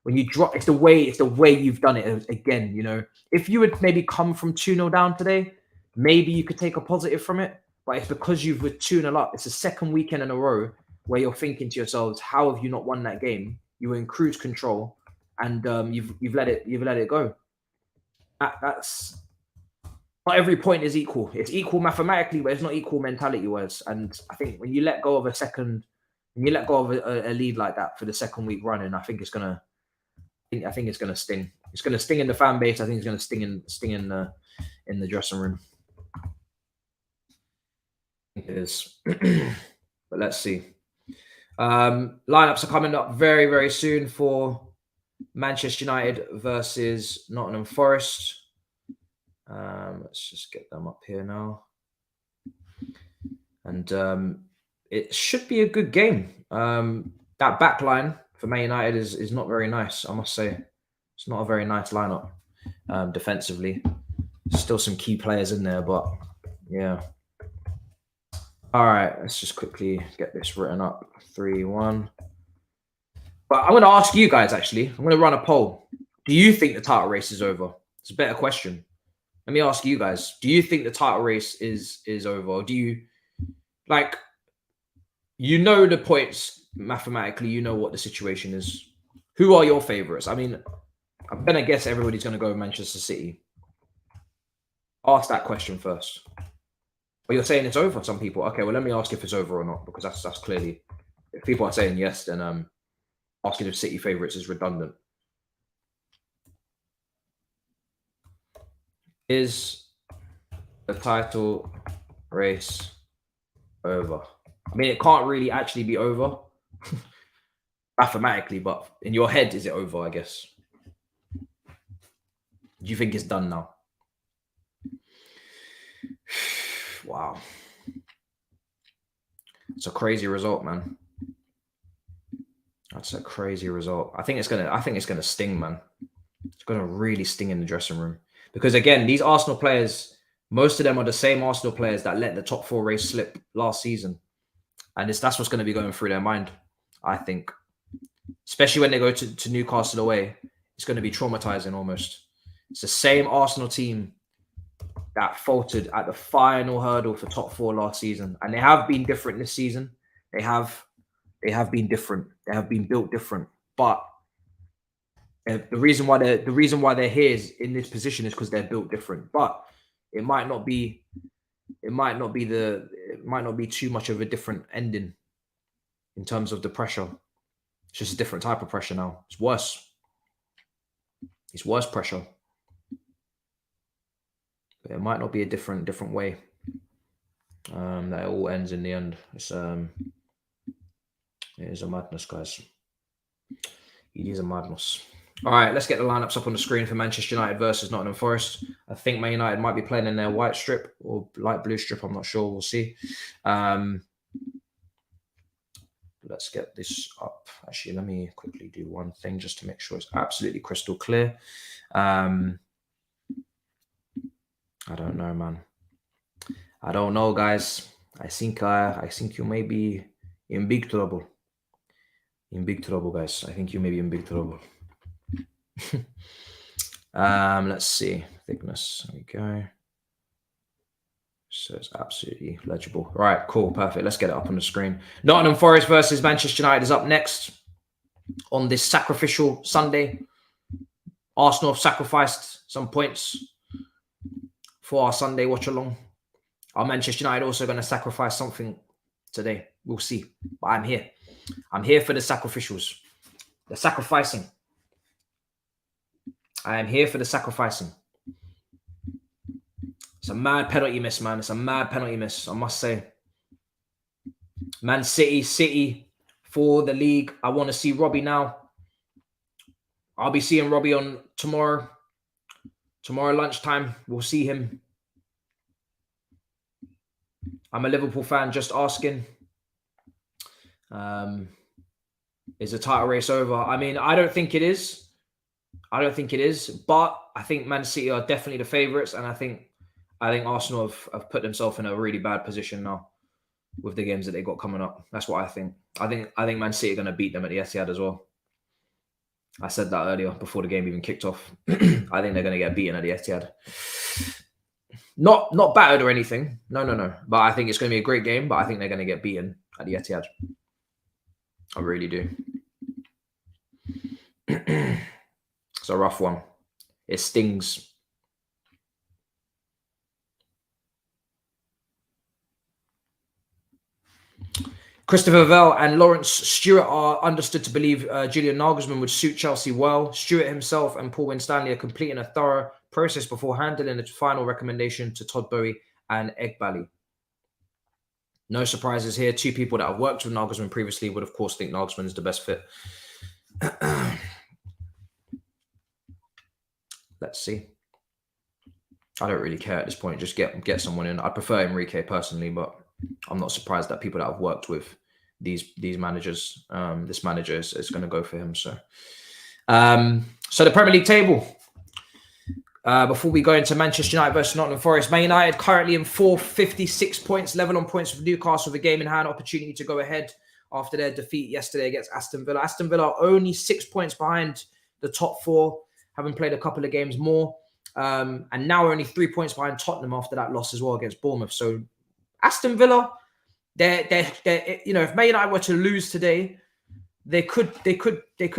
it's the way you've done it again. You know, if you would maybe come from 2-0 down today, maybe you could take a positive from it. But it's because you've with 2-0 up. It's the second weekend in a row where you're thinking to yourselves, how have you not won that game? You were in cruise control, and you've let it go. That's not every point is equal. It's equal mathematically, but it's not equal mentality-wise. And I think when you let go of a lead like that for the second week running, I think it's gonna sting. It's gonna sting in the fan base. I think it's gonna sting in the dressing room. It is, but let's see. Lineups are coming up very, very soon for Manchester United versus Nottingham Forest. Let's just get them up here now. And it should be a good game. That back line for Man United is not very nice, I must say. It's not a very nice lineup defensively. Still some key players in there, but yeah. All right, let's just quickly get this written up. 3-1. But I'm going to ask you guys, actually. I'm going to run a poll. Do you think the title race is over? It's a better question. Let me ask you guys. Do you think the title race is over? Or do you, like, you know the points mathematically, you know what the situation is. Who are your favourites? I mean, I'm going to guess everybody's going to go with Manchester City. Ask that question first. Well, you're saying it's over, some people. Okay, well, let me ask if it's over or not, because that's clearly... If people are saying yes, then asking if City favourites is redundant. Is the title race over? I mean, it can't really actually be over mathematically, but in your head, is it over, I guess? Do you think it's done now? Wow. It's a crazy result, man. That's a crazy result. I think it's gonna sting, man. It's gonna really sting in the dressing room. Because again, these Arsenal players, most of them are the same Arsenal players that let the top 4 race slip last season. And that's what's going to be going through their mind, I think. Especially when they go to Newcastle away. It's going to be traumatizing almost. It's the same Arsenal team that faltered at the final hurdle for top 4 last season. And they have been different this season. They have been different. They have been built different. But the reason why they're here is in this position is because they're built different. But it might not be too much of a different ending in terms of the pressure. It's just a different type of pressure now. It's worse. It's worse pressure. But it might not be a different way. That it all ends in the end. It is a madness, guys. It is a madness. All right, let's get the lineups up on the screen for Manchester United versus Nottingham Forest. I think Man United might be playing in their white strip or light blue strip. I'm not sure. We'll see. Let's get this up. Actually, let me quickly do one thing just to make sure it's absolutely crystal clear. I don't know, man. I don't know, guys. I think you may be In big trouble. In big trouble, guys. I think you may be in big trouble. Let's see. Thickness. There we go. So it's absolutely legible. All right, cool, perfect. Let's get it up on the screen. Nottingham Forest versus Manchester United is up next on this sacrificial Sunday. Arsenal have sacrificed some points for our Sunday watch along. Are Manchester United also going to sacrifice something today? We'll see. But I'm here. I'm here for the sacrificials. The sacrificing. I am here for the sacrificing. It's a mad penalty miss, man. It's a mad penalty miss, I must say. Man City for the league. I want to see Robbie now. I'll be seeing Robbie on tomorrow. Tomorrow lunchtime, we'll see him. I'm a Liverpool fan, just asking. Is the title race over? I mean, I don't think it is. I don't think it is. But I think Man City are definitely the favourites. And I think Arsenal have put themselves in a really bad position now with the games that they got coming up. That's what I think. I think Man City are going to beat them at the Etihad as well. I said that earlier before the game even kicked off. I think they're going to get beaten at the Etihad. Not battered or anything. No. But I think it's going to be a great game. But I think they're going to get beaten at the Etihad. I really do. It's a rough one. It stings. Christopher Vell and Lawrence Stewart are understood to believe Julian Nagelsmann would suit Chelsea well. Stewart himself and Paul Winstanley are completing a thorough process before handling its final recommendation to Todd Boehly and Egbali. No surprises here. Two people that have worked with Nagelsmann previously would, of course, think Nagelsmann is the best fit. Let's see. I don't really care at this point. Just get someone in. I prefer Enrique personally, but I'm not surprised that people that have worked with these managers, this manager is going to go for him. So the Premier League table. Before we go into Manchester United versus Nottingham Forest, Man United currently in 4th, 56 points, level on points with Newcastle with a game in hand, opportunity to go ahead after their defeat yesterday against Aston Villa. Aston Villa are only 6 points behind the top four, having played a couple of games more, and now only 3 points behind Tottenham after that loss as well against Bournemouth. So Aston Villa, they're if Man United were to lose today, they could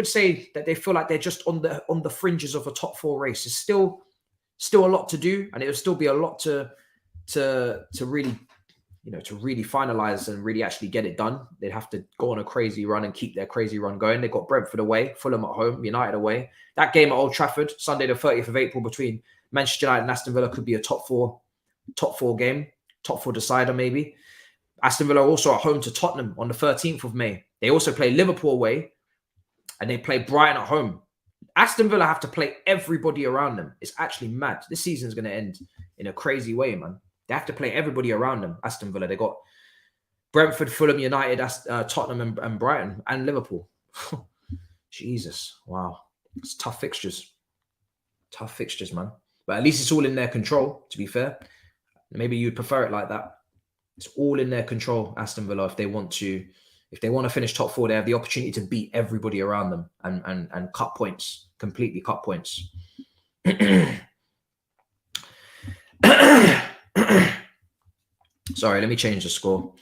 say that they feel like they're just on the fringes of a top four race. It's still a lot to do, and it will still be a lot to really finalize and really actually get it done. They'd have to go on a crazy run and keep their crazy run going. They've got Brentford away, Fulham at home, United away. That game at Old Trafford, Sunday the 30th of April between Manchester United and Aston Villa could be a top four game, top four decider maybe. Aston Villa are also at home to Tottenham on the 13th of May. They also play Liverpool away, and they play Brighton at home. Aston Villa have to play everybody around them. It's actually mad. This season is going to end in a crazy way, man. They have to play everybody around them. Aston Villa. They got Brentford, Fulham, United, Tottenham, and Brighton, and Liverpool. Jesus, wow, it's tough fixtures. Tough fixtures, man. But at least it's all in their control. To be fair, maybe you'd prefer it like that. It's all in their control, Aston Villa. If they want to finish top four, they have the opportunity to beat everybody around them and cut points, completely cut points. Sorry, let me change the score.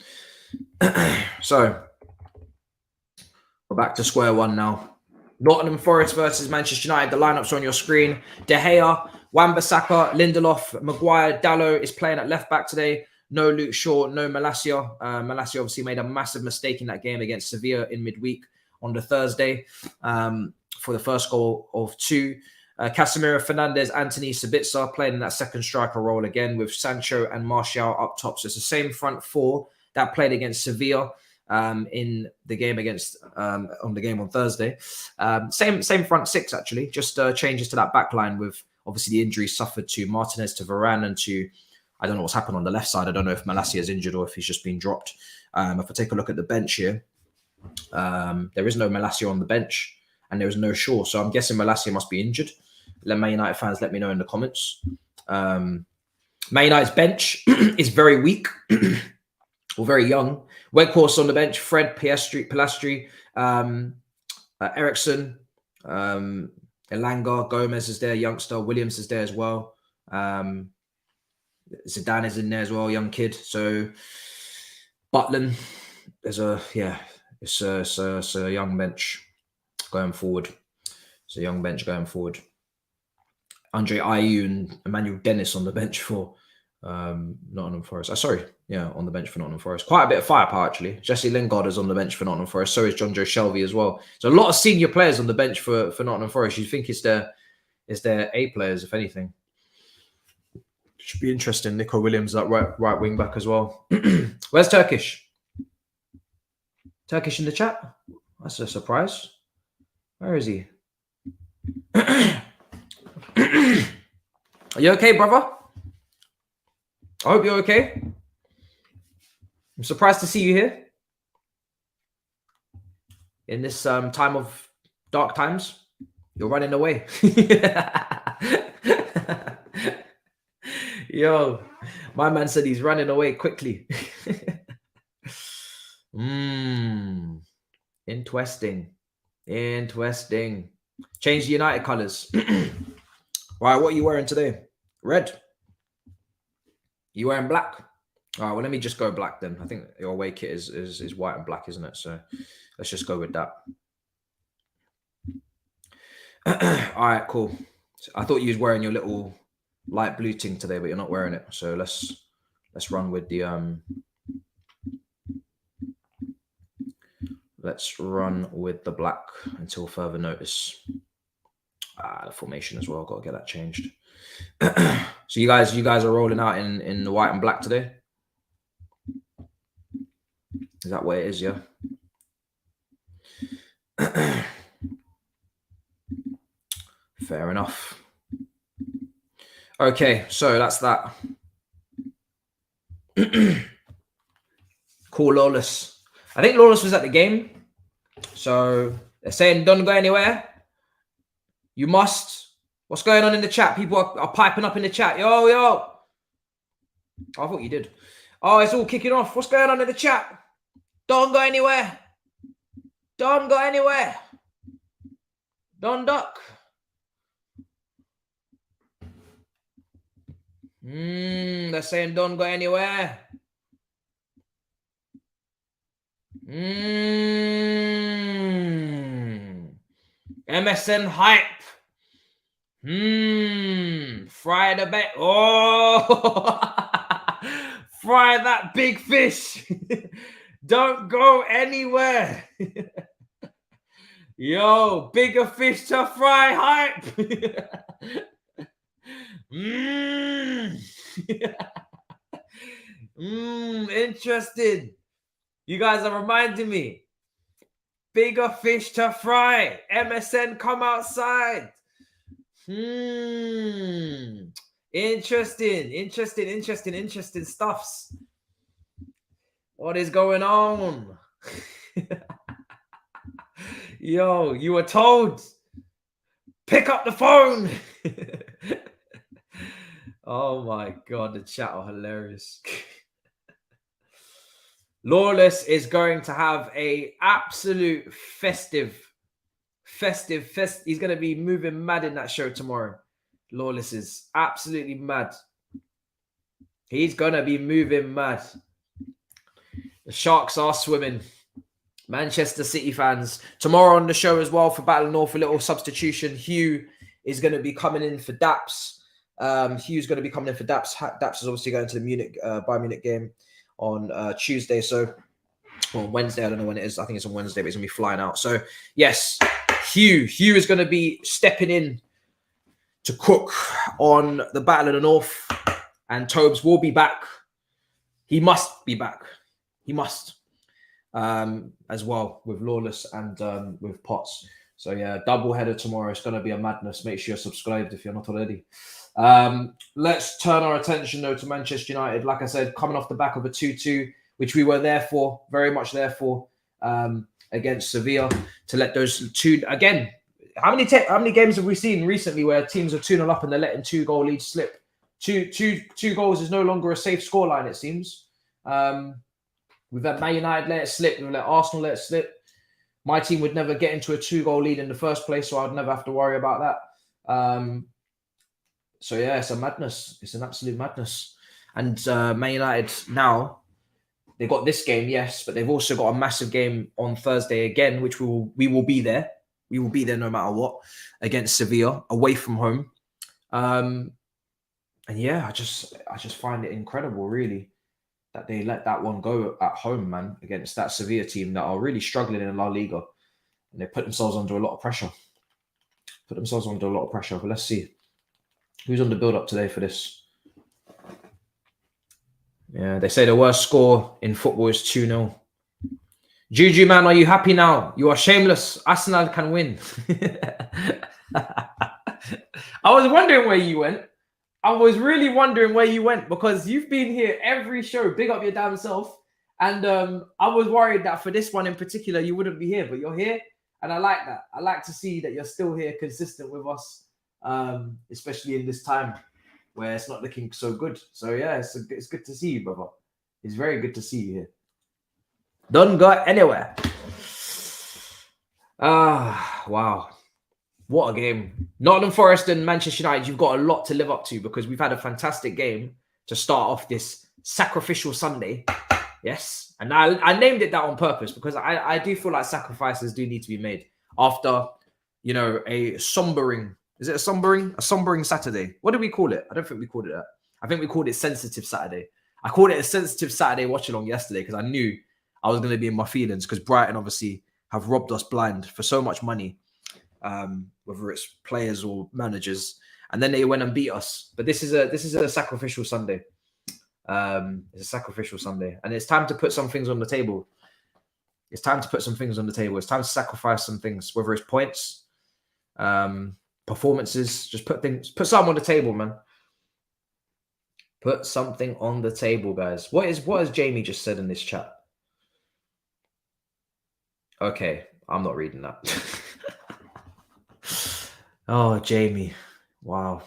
So we're back to square one now. Nottingham Forest versus Manchester United. The lineups are on your screen. De Gea, Wan-Bissaka, Lindelof, Maguire, Dalot is playing at left back today. No Luke Shaw, no Malacia. Malacia obviously made a massive mistake in that game against Sevilla in midweek on the Thursday for the first goal of two. Casemiro, Fernandes, Anthony, Sabitzer playing in that second striker role again with Sancho and Martial up top. So it's the same front four that played against Sevilla in the game on Thursday. Same front six actually, just changes to that back line with obviously the injuries suffered to Martinez, to Varane, and to I don't know what's happened on the left side. I don't know if Malacia is injured or if he's just been dropped. If I take a look at the bench here, there is no Malacia on the bench and there is no Shaw. So I'm guessing Malacia must be injured. Man United fans, let me know in the comments. Man United's bench is very weak. or very young. Weghorst on the bench, Fred, Pilastri, Ericsson, Elanga, Gomez is there, youngster, Williams is there as well. Zidane is in there as well, young kid. So Butland, it's a young bench going forward. It's a young bench going forward. Andre Ayew and Emmanuel Dennis on the bench for Nottingham Forest. On the bench for Nottingham Forest. Quite a bit of firepower, actually. Jesse Lingard is on the bench for Nottingham Forest. So is John Joe Shelby as well. So a lot of senior players on the bench for Nottingham Forest. You think it's their A players, if anything. Should be interesting. Nico Williams, that right wing back as well. Where's Turkish? Turkish in the chat? That's a surprise. Where is he? Are you okay, brother? I hope you're okay. I'm surprised to see you here in this time of dark times. You're running away. Yo, my man said he's running away quickly. Interesting. Change the United colours. Right, what are you wearing today? Red. You wearing black? All right, well, let me just go black then. I think your away kit is white and black, isn't it? So let's just go with that. All right, cool. So I thought you was wearing your little light blue thing today, but you're not wearing it. So let's run with the black until further notice. The formation as well. Got to get that changed. So you guys are rolling out in the white and black today. Is that what it is? Yeah. Fair enough. Okay, so that's that. Cool, Lawless. I think Lawless was at the game. So they're saying don't go anywhere. You must. What's going on in the chat? People are piping up in the chat. Yo. Oh, I thought you did. Oh, it's all kicking off. What's going on in the chat? Don't go anywhere. Don't go anywhere. Don't duck. They're saying don't go anywhere. MSN hype. Fry the bet. Oh, fry that big fish. Don't go anywhere. Yo, bigger fish to fry hype. Interested. You guys are reminding me. Bigger fish to fry. MSN come outside. Interesting stuffs. What is going on? Yo, you were told. Pick up the phone. Oh my God, the chat are hilarious. Lawless is going to have a absolute festive. He's going to be moving mad in that show tomorrow. Lawless is absolutely mad. He's going to be moving mad. The Sharks are swimming. Manchester City fans. Tomorrow on the show as well for Battle North, a little substitution. Hugh is going to be coming in for Thabz. Hugh's going to be coming in for Thabz. Thabz is obviously going to the Bayern Munich game on Tuesday. So, or Wednesday, I don't know when it is. I think it's on Wednesday, but he's going to be flying out. So, yes, Hugh is going to be stepping in to cook on the Battle of the North. And Thabz will be back. He must be back. He must. As well with Lawless and with Potts. So yeah, double header tomorrow. It's going to be a madness. Make sure you're subscribed if you're not already. Let's turn our attention though to Manchester United. Like I said, coming off the back of a 2-2, which we were there for, very much there for, against Sevilla, to let those two again. How many games have we seen recently where teams are 2-0 up and they're letting 2-goal leads slip? Two goals is no longer a safe scoreline, it seems. We've had Man United let it slip. We've let Arsenal let it slip. My team would never get into a 2-goal lead in the first place, so I'd never have to worry about that. So yeah, it's a madness. It's an absolute madness. And Man United now, they've got this game, yes, but they've also got a massive game on Thursday again, which we will be there. We will be there no matter what, against Sevilla, away from home. And yeah, I just find it incredible, really, that they let that one go at home, man, against that Sevilla team that are really struggling in La Liga. And they put themselves under a lot of pressure. But let's see. Who's on the build-up today for this? Yeah, they say the worst score in football is 2-0. Juju, man, are you happy now? You are shameless. Arsenal can win. I was wondering where you went. I was really wondering where you went because you've been here every show. Big up your damn self. And I was worried that for this one in particular, you wouldn't be here, but you're here. And I like that. I like to see that you're still here consistent with us, especially in this time where it's not looking so good. So yeah, it's good to see you, brother. It's very good to see you here. Don't go anywhere. Wow. What a game. Nottingham Forest and Manchester United, you've got a lot to live up to because we've had a fantastic game to start off this sacrificial Sunday. Yes. And I named it that on purpose because I do feel like sacrifices do need to be made after, you know, a sombering. Is it a sombering? A sombering Saturday. What do we call it? I don't think we called it that. I think we called it sensitive Saturday. I called it a sensitive Saturday watch-along yesterday because I knew I was going to be in my feelings because Brighton obviously have robbed us blind for so much money, whether it's players or managers, and then they went and beat us. But this is a sacrificial Sunday. It's a sacrificial Sunday, and it's time to put some things on the table. It's time to put some things on the table. It's time to sacrifice some things, whether it's points, performances. Just put something on the table, man. Put something on the table, guys. What has Jamie just said in this chat? Okay, I'm not reading that. Oh, Jamie. Wow.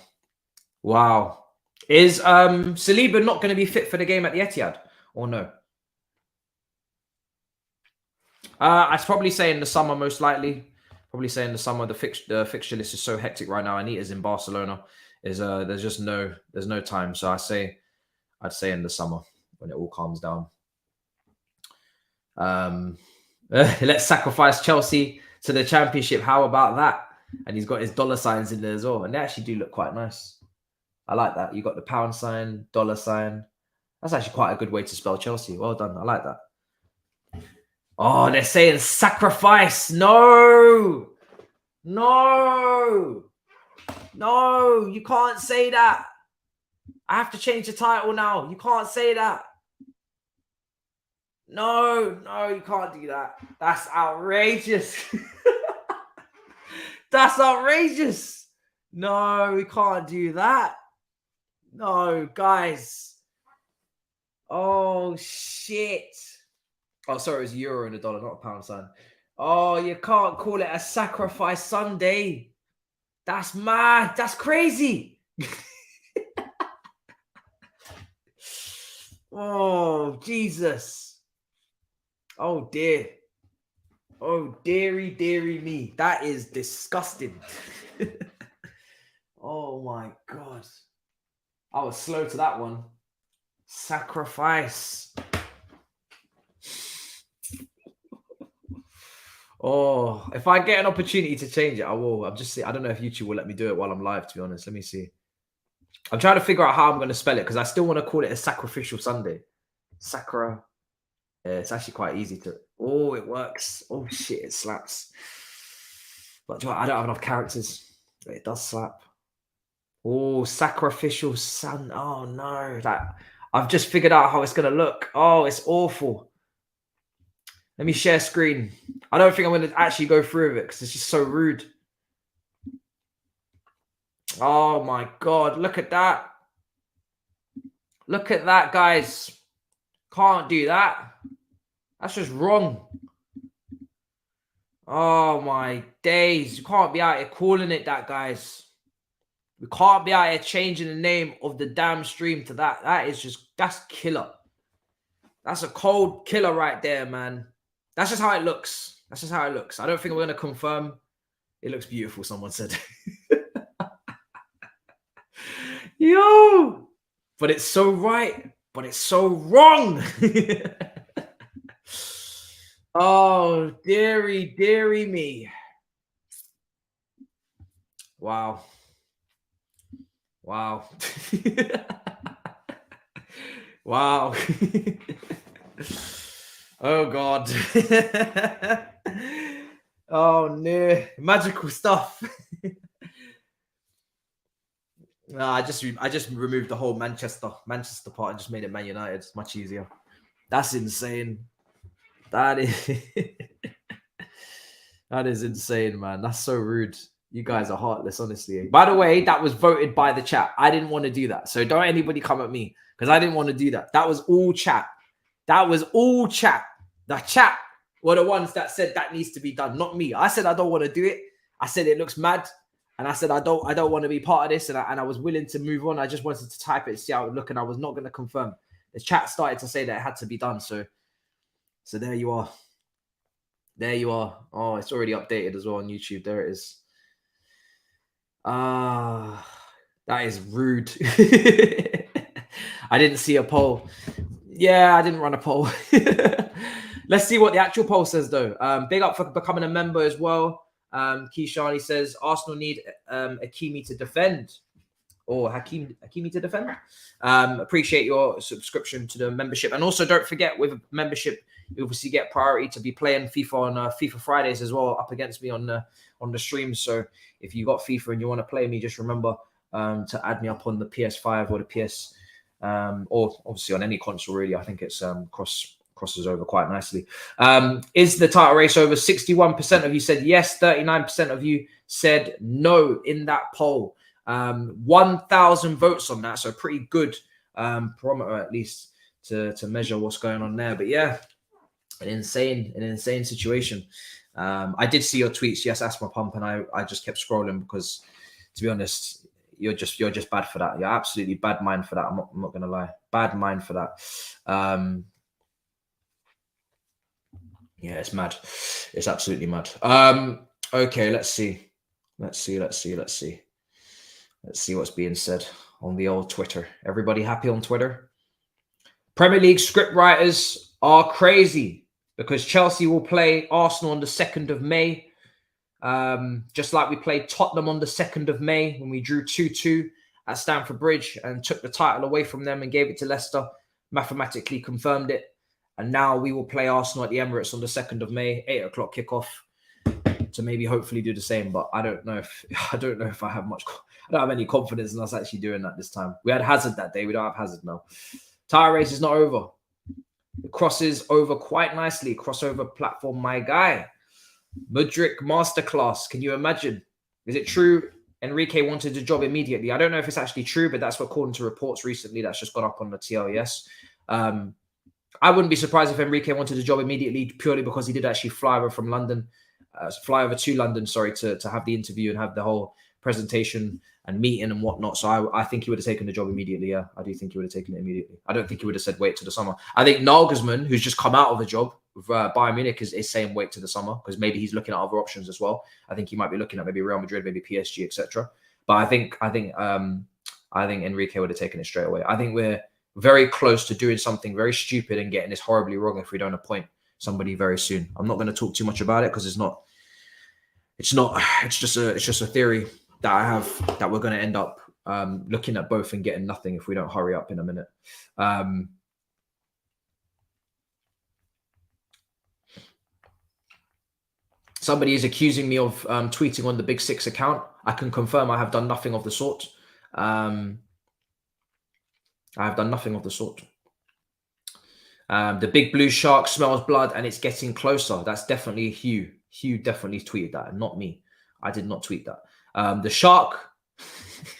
Is Saliba not going to be fit for the game at the Etihad or no? I'd probably say in the summer, most likely. Probably say in the summer. The fixture list is so hectic right now. Anita's in Barcelona. There's no time. So I'd say in the summer when it all calms down. Let's sacrifice Chelsea to the Championship. How about that? And he's got his dollar signs in there as well. And they actually do look quite nice. I like that. You got the pound sign, dollar sign. That's actually quite a good way to spell Chelsea. Well done. I like that. Oh, they're saying sacrifice. No, you can't say that. I have to change the title now. You can't say that. No, you can't do that. That's outrageous. That's outrageous. No, we can't do that. No, guys. Oh, shit. Oh, sorry, it was euro and a dollar, not a pound sign. Oh, you can't call it a sacrifice Sunday. That's mad. That's crazy. Oh, Jesus. Oh, dear. Oh, dearie me. That is disgusting. Oh, my God. I was slow to that one. Sacrifice. Oh, if I get an opportunity to change it, I will. I don't know if YouTube will let me do it while I'm live, to be honest. Let me see. I'm trying to figure out how I'm going to spell it because I still want to call it a sacrificial Sunday. Sacra. Yeah, it's actually quite easy to. Oh, it works. Oh, shit, it slaps. But I don't have enough characters. But it does slap. Oh, sacrificial sun. Oh, no. I've just figured out how it's going to look. Oh, it's awful. Let me share screen. I don't think I'm going to actually go through with it because it's just so rude. Oh, my God. Look at that. Look at that, guys. Can't do that. That's just wrong. Oh, my days. You can't be out here calling it that, guys. We can't be out here changing the name of the damn stream to that. That's killer. That's a cold killer right there, man. That's just how it looks. That's just how it looks. I don't think we're going to confirm. It looks beautiful, someone said. Yo! But it's so right. But it's so wrong. Oh, dearie me. Wow. Wow. Wow. Oh, God. Oh, no. Magical stuff. No, I just removed the whole Manchester part and just made it Man United. It's much easier. That's insane. That is that is insane, man. That's so rude. You guys are heartless, honestly. By the way, that was voted by the chat. I didn't want to do that. So don't anybody come at me because I didn't want to do that. That was all chat. That was all chat. The chat were the ones that said that needs to be done, not me. I said I don't want to do it. I said it looks mad. And I said, I don't want to be part of this. And I was willing to move on. I just wanted to type it, see how it would look. And I was not going to confirm. The chat started to say that it had to be done. So there you are. There you are. Oh, it's already updated as well on YouTube. There it is. That is rude. I didn't see a poll. Yeah, I didn't run a poll. Let's see what the actual poll says, though. Big up for becoming a member as well. Keishani says Arsenal need Hakimi to defend, or Hakimi to defend. Appreciate your subscription to the membership, and also don't forget with membership you obviously get priority to be playing FIFA on FIFA Fridays as well, up against me on the streams. So if you got FIFA and you want to play me, just remember to add me up on the PS5 or the PS, or obviously on any console really. I think it's crosses over quite nicely. Is the title race over? 61% of you said yes, 39% of you said no in that poll. 1,000 votes on that, so pretty good barometer at least to measure what's going on there. But yeah, an insane situation. I did see your tweets, yes, asthma pump, and I just kept scrolling because, to be honest, you're just bad for that. You're absolutely bad mind for that. I'm not gonna lie, bad mind for that. Yeah, it's mad. It's absolutely mad. Okay, let's see what's being said on the old Twitter. Everybody happy on Twitter? Premier League script writers are crazy because Chelsea will play Arsenal on the 2nd of May. Just like we played Tottenham on the 2nd of May when we drew 2-2 at Stamford Bridge and took the title away from them and gave it to Leicester, mathematically confirmed it. And now we will play Arsenal at the Emirates on the 2nd of May, 8 o'clock kickoff, to maybe hopefully do the same. But I don't know if I have much. I don't have any confidence in us actually doing that this time. We had Hazard that day. We don't have Hazard now. Tire race is not over. The crosses over quite nicely. Crossover platform, my guy. Mudryk masterclass. Can you imagine? Is it true Enrique wanted the job immediately? I don't know if it's actually true, but that's what according to reports recently that's just got up on the TLES. I wouldn't be surprised if Enrique wanted a job immediately purely because he did actually fly over to London, to have the interview and have the whole presentation and meeting and whatnot. So I think he would have taken the job immediately. Yeah, I do think he would have taken it immediately. I don't think he would have said wait to the summer. I think Nagelsmann, who's just come out of a job with Bayern Munich, is saying wait to the summer because maybe he's looking at other options as well. I think he might be looking at maybe Real Madrid, maybe PSG, etc. But I think Enrique would have taken it straight away. I think we're very close to doing something very stupid and getting this horribly wrong if we don't appoint somebody very soon. I'm not going to talk too much about it because it's just a theory that I have that we're going to end up looking at both and getting nothing if we don't hurry up in a minute. Somebody is accusing me of tweeting on the Big Six account. I can confirm I have done nothing of the sort. I have done nothing of the sort. The big blue shark smells blood and it's getting closer. That's definitely Hugh. Hugh definitely tweeted that, not me. I did not tweet that. The shark.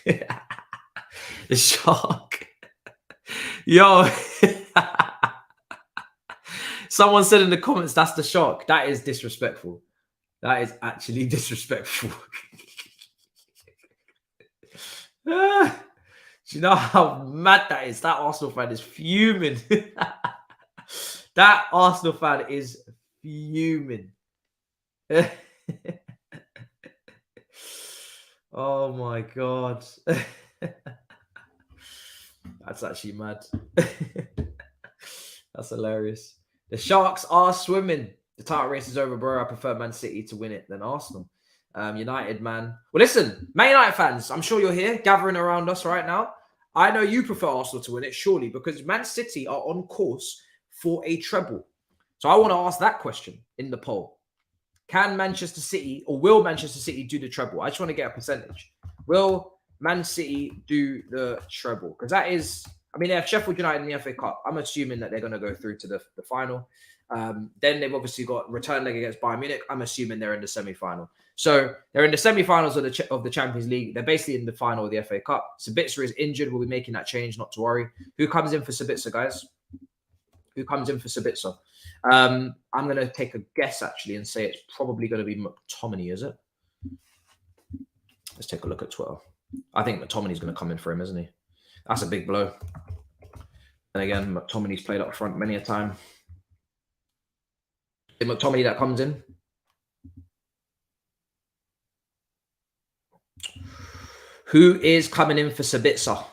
The shark. Yo. Someone said in the comments, that's the shark. That is disrespectful. That is actually disrespectful. Do you know how mad that is? That Arsenal fan is fuming. That Arsenal fan is fuming. Oh my god. That's actually mad. That's hilarious. The Sharks are swimming. The title race is over, bro. I prefer Man City to win it than Arsenal. United, man. Well, listen, Man United fans, I'm sure you're here gathering around us right now. I know you prefer Arsenal to win it, surely, because Man City are on course for a treble. So I want to ask that question in the poll. Can Manchester City, or will Manchester City do the treble? I just want to get a percentage. Will Man City do the treble? Because that is, I mean, they have Sheffield United in the FA Cup. I'm assuming that they're going to go through to the final. Then they've obviously got return leg against Bayern Munich. I'm assuming they're in the semi-final. So they're in the semi-finals of the Champions League. They're basically in the final of the FA Cup. Sabitzer is injured. We'll be making that change, not to worry. Who comes in for Sabitzer, guys? Who comes in for Sabitzer? I'm going to take a guess, actually, and say it's probably going to be McTominay, is it? Let's take a look at Twitter. I think McTominay's going to come in for him, isn't he? That's a big blow. And again, McTominay's played up front many a time. Is it McTominay that comes in? Who is coming in for Sabitzer?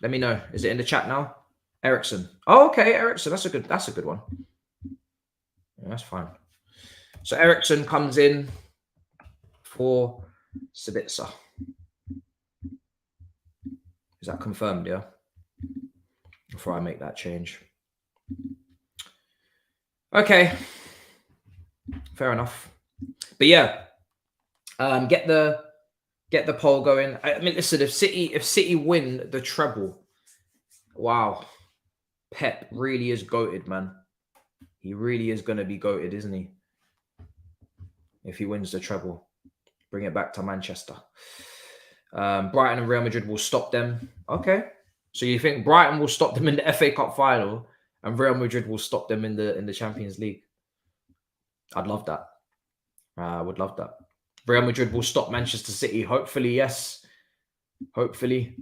Let me know. Is it in the chat now? Ericsson. Oh, okay, Ericsson. That's a good one. Yeah, that's fine. So Ericsson comes in for Sabitzer. Is that confirmed? Yeah. Before I make that change. Okay. Fair enough. But yeah, get the poll going. I mean, listen, if City win the treble, wow, Pep really is goated, man. He really is going to be goated, isn't he? If he wins the treble, bring it back to Manchester. Brighton and Real Madrid will stop them. Okay, so you think Brighton will stop them in the FA Cup final, and Real Madrid will stop them in the Champions League? I'd love that. I would love that. Real Madrid will stop Manchester City. Hopefully, yes. Hopefully.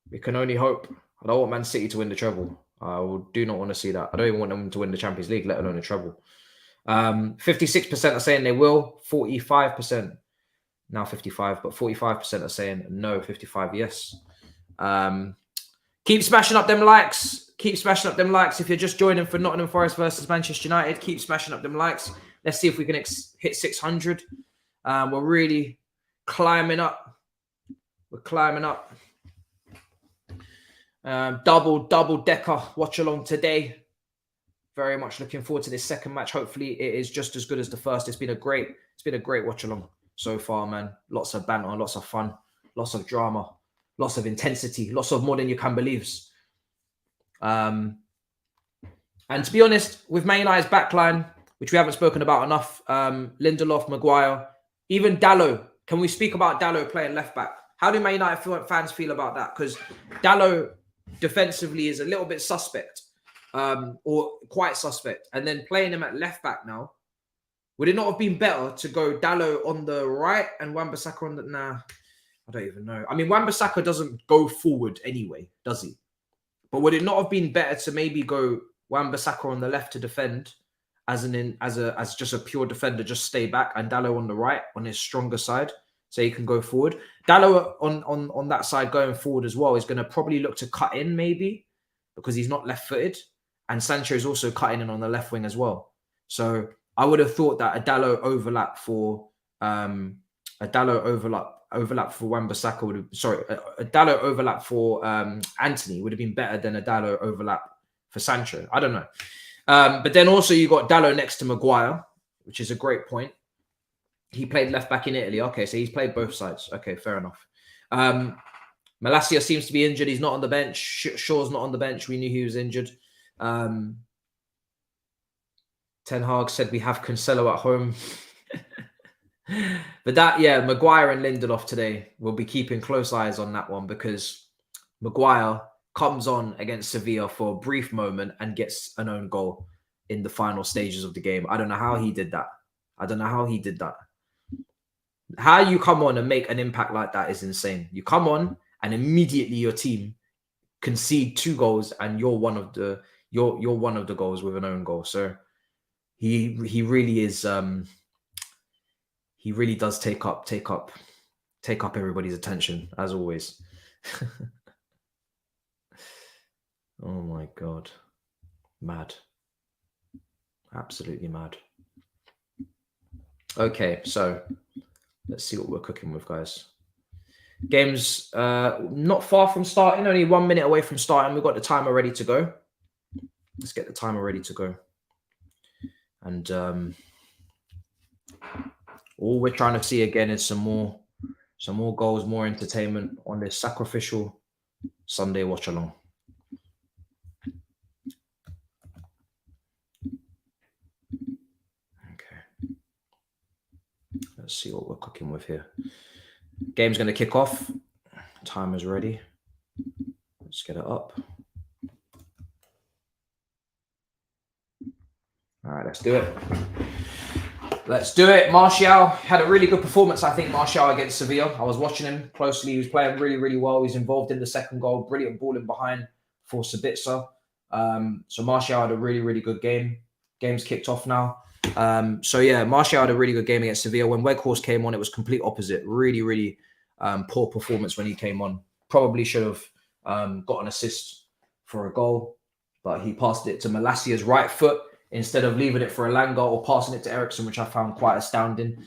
We can only hope. I don't want Man City to win the treble. I do not want to see that. I don't even want them to win the Champions League, let alone the treble. 56% are saying they will. 45%. Now 55, but 45% are saying no. 55, yes. Keep smashing up them likes. Keep smashing up them likes. If you're just joining for Nottingham Forest versus Manchester United, keep smashing up them likes. Let's see if we can hit 600. We're really climbing up. We're climbing up. Double decker watch along today. Very much looking forward to this second match. Hopefully it is just as good as the first. It's been a great watch along so far, man. Lots of banter, lots of fun, lots of drama, lots of intensity, lots of more than you can believe. And to be honest, with Man United's backline, which we haven't spoken about enough, Lindelof, Maguire, even Dalot. Can we speak about Dalot playing left back? How do Man United fans feel about that? Because Dalot defensively is a little bit suspect, or quite suspect. And then playing him at left back now, would it not have been better to go Dalot on the right and Wan-Bissaka on the... Nah, I don't even know. I mean, Wan-Bissaka doesn't go forward anyway, does he? But would it not have been better to maybe go Wan-Bissaka on the left to defend, as just a pure defender, just stay back, and Dalot on the right on his stronger side, so he can go forward? Dalot on that side going forward as well is going to probably look to cut in maybe, because he's not left-footed, and Sancho is also cutting in on the left wing as well. So I would have thought that a Dalot overlap for Wan-Bissaka would have, a Dalot overlap for Anthony would have been better than a Dalot overlap for Sancho. I don't know. But then also you got Dalot next to Maguire, which is a great point. He played left back in Italy. Okay, so he's played both sides. Okay, fair enough. Malacia seems to be injured. He's not on the bench. Shaw's not on the bench. We knew he was injured. Ten Hag said we have Cancelo at home. But that, yeah, Maguire and Lindelof today, we'll be keeping close eyes on that one, because Maguire comes on against Sevilla for a brief moment and gets an own goal in the final stages of the game. I don't know how he did that. How you come on and make an impact like that is insane. You come on and immediately your team concede 2 goals and you're one of the You're one of the goals with an own goal. So he really is. He really does take up everybody's attention as always. Oh my God, mad, absolutely mad. Okay, so let's see what we're cooking with, guys. Game's not far from starting, only 1 minute away from starting. We've got the timer ready to go. Let's get the timer ready to go. And all we're trying to see again is some more goals, more entertainment on this sacrificial Sunday watch along. Okay. Let's see what we're cooking with here. Game's going to kick off. Timer's ready. Let's get it up. All right, let's do it. Let's do it. Martial had a really good performance, I think, Martial against Sevilla. I was watching him closely. He was playing really, really well. He's involved in the second goal. Brilliant ball in behind for Sabitzer. So Martial had a really, really good game. Game's kicked off now. So yeah, Martial had a really good game against Sevilla. When Weghorst came on, it was complete opposite. Really, really poor performance when he came on. Probably should have got an assist for a goal, but he passed it to Malassia's right foot instead of leaving it for Elanga or passing it to Ericsson, which I found quite astounding.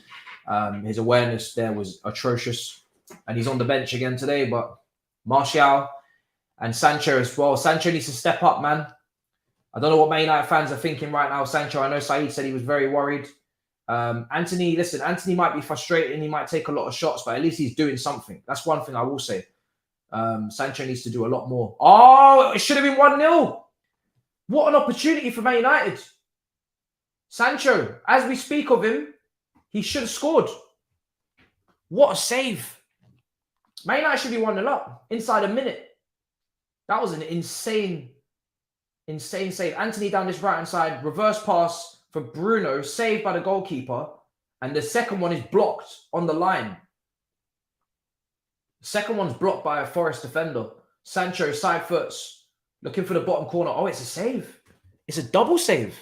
His awareness there was atrocious. And he's on the bench again today, but Martial and Sancho as well. Sancho needs to step up, man. I don't know what Man United fans are thinking right now. Sancho, I know Saeed said he was very worried. Anthony might be frustrated and he might take a lot of shots, but at least he's doing something. That's one thing I will say. Sancho needs to do a lot more. Oh, it should have been 1-0. What an opportunity for Man United. Sancho, as we speak of him, he should have scored. What a save. Man United should be 1-0 up inside a minute. That was an insane save. Anthony down this right-hand side, reverse pass for Bruno, saved by the goalkeeper. And the second one is blocked on the line. The second one's blocked by a Forest defender. Sancho side foots, looking for the bottom corner. Oh, it's a save. It's a double save.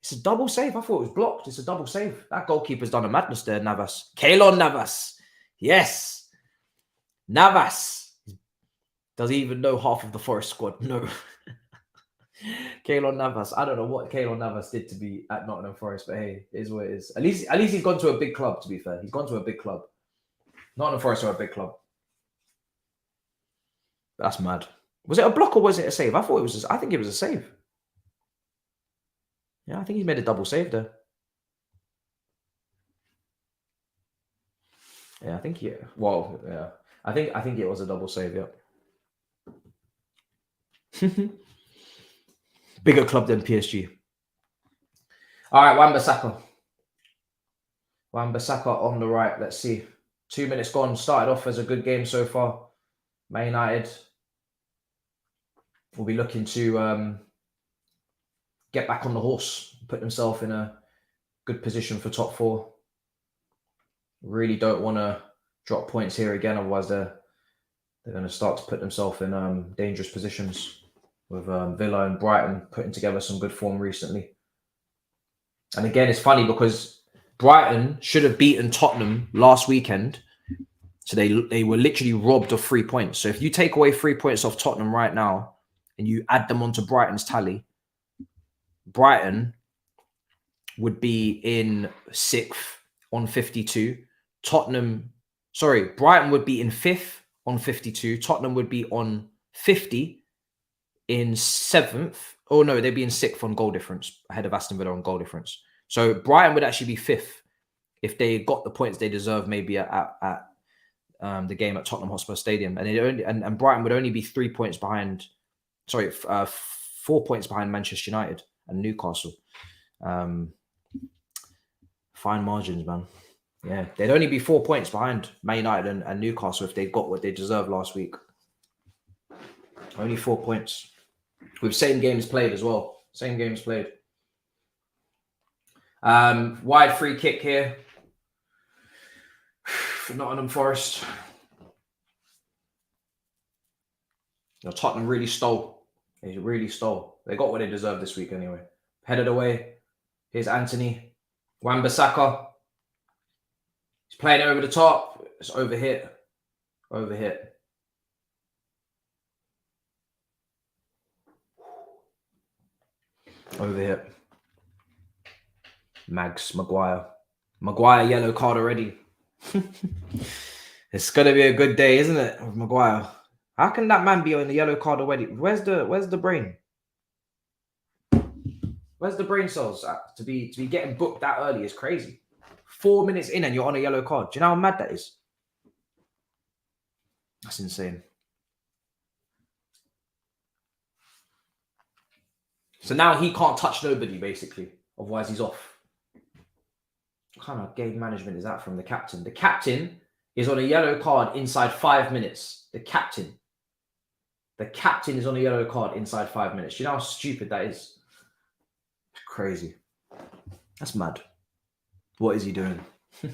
It's a double save. I thought it was blocked. It's a double save. That goalkeeper's done a madness there, Navas. Keylor Navas. Yes. Navas. Does he even know half of the Forest squad? No. Keylor Navas. I don't know what Keylor Navas did to be at Nottingham Forest, but hey, it is what it is. At least he's gone to a big club, to be fair. He's gone to a big club. Nottingham Forest are a big club. That's mad. Was it a block or was it a save? I think it was a save. Yeah, I think he's made a double save there. Yeah, I think I think it was a double save, yeah. Bigger club than PSG. All right, Wan-Bissaka. Wan-Bissaka on the right. Let's see. 2 minutes gone. Started off as a good game so far. Man United will be looking to get back on the horse, put themselves in a good position for top four. Really don't want to drop points here again, otherwise they're going to start to put themselves in dangerous positions with Villa and Brighton putting together some good form recently. And again, it's funny because Brighton should have beaten Tottenham last weekend. So they were literally robbed of 3 points. So if you take away 3 points off Tottenham right now and you add them onto Brighton's tally, Brighton would be in 6th on 52. Brighton would be in 5th on 52. Tottenham would be on 50 in 7th. Oh no, they'd be in 6th on goal difference, ahead of Aston Villa on goal difference. So Brighton would actually be 5th if they got the points they deserve maybe at the game at Tottenham Hotspur Stadium. And Brighton would only be 3 points behind, 4 points behind Manchester United and Newcastle. Fine margins, man. Yeah, they'd only be 4 points behind Man United and Newcastle if they got what they deserved last week. Only 4 points. With same games played as well. Same games played. Wide free kick here for Nottingham Forest. Tottenham really stole They really stole. They got what they deserved this week anyway. Headed away. Here's Anthony. Wan-Bissaka. He's playing it over the top. It's overhit. Overhit. Overhit. Maguire. Maguire yellow card already. It's gonna be a good day, isn't it, with Maguire? How can that man be on the yellow card already? Where's the brain? Where's the brain cells at? To be getting booked that early is crazy. 4 minutes in and you're on a yellow card. Do you know how mad that is? That's insane. So now he can't touch nobody, basically. Otherwise, he's off. What kind of game management is that from the captain? The captain is on a yellow card inside 5 minutes. The captain is on a yellow card inside 5 minutes. Do you know how stupid that is? It's crazy. That's mad. What is he doing? Is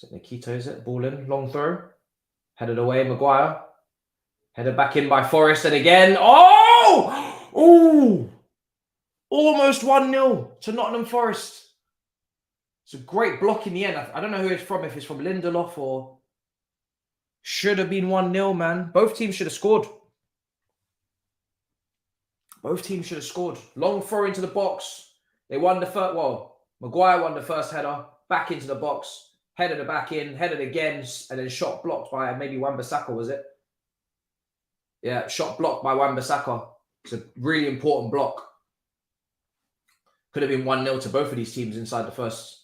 it Nikito, is it? Ball in, long throw. Headed away, Maguire. Headed back in by Forrest, and again. Oh! Oh! Almost 1-0 to Nottingham Forest. It's a great block in the end. I don't know who it's from, if it's from Lindelof or... Should have been 1-0, man. Both teams should have scored. Both teams should have scored. Long throw into the box. They won the first... Well, Maguire won the first header. Back into the box. Headed it back in. Headed again. And then shot blocked by maybe Wan-Bissaka, was it? Yeah, shot blocked by Wan-Bissaka. It's a really important block. Could have been 1-0 to both of these teams inside the first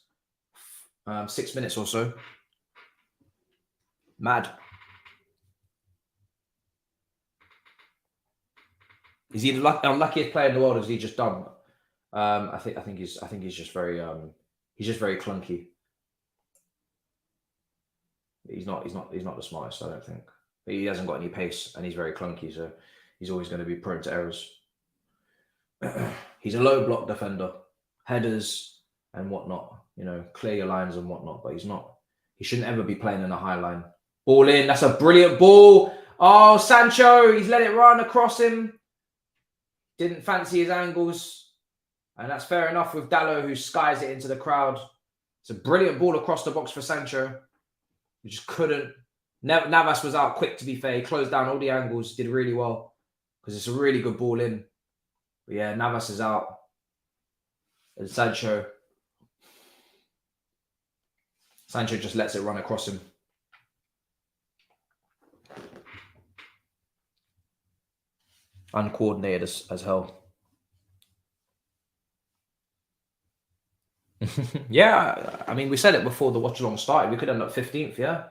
6 minutes or so. Mad. Is he the unluckiest player in the world? Or is he just dumb? I think he's just very clunky. He's not the smartest, I don't think. But he hasn't got any pace and he's very clunky, so he's always going to be prone to errors. He's a low block defender, headers and whatnot, you know, clear your lines and whatnot, but he's not. He shouldn't ever be playing in a high line. Ball in, that's a brilliant ball. Oh, Sancho, he's let it run across him. Didn't fancy his angles. And that's fair enough with Dallo, who skies it into the crowd. It's a brilliant ball across the box for Sancho. He just couldn't. Navas was out quick, to be fair. He closed down all the angles, did really well. Because it's a really good ball in. But yeah, Navas is out. And Sancho just lets it run across him. Uncoordinated as hell. Yeah, I mean, we said it before the watch-along started. We could end up 15th, yeah?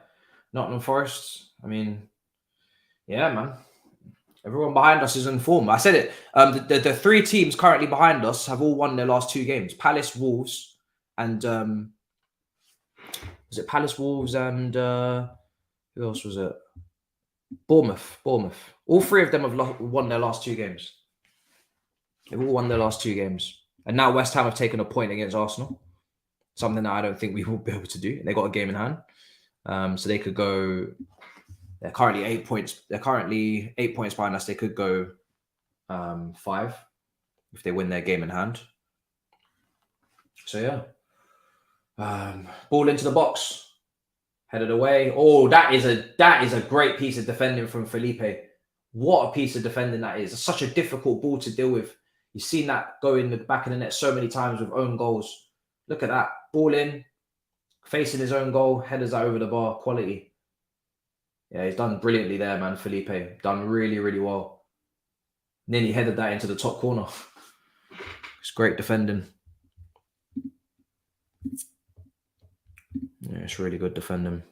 Nottingham Forest. I mean, yeah, man. Everyone behind us is in form. I said it. The three teams currently behind us have all won their last 2 games. Palace, Wolves, and... was it Palace, Wolves, and... who else was it? Bournemouth. All 3 of them have won their last 2 games. They've all won their last 2 games. And now West Ham have taken a point against Arsenal. Something that I don't think we will be able to do. They got a game in hand. So they could go... They're currently 8 points. They're currently 8 points behind us. They could go 5 if they win their game in hand. So, yeah. Ball into the box. Headed away. Oh, that is a great piece of defending from Felipe. What a piece of defending that is. It's such a difficult ball to deal with. You've seen that go in the back of the net so many times with own goals. Look at that. Ball in. Facing his own goal. Headers that over the bar. Quality. Yeah, he's done brilliantly there, man. Felipe. Done really, really well. Nearly headed that into the top corner. It's great defending. Yeah, it's really good defending.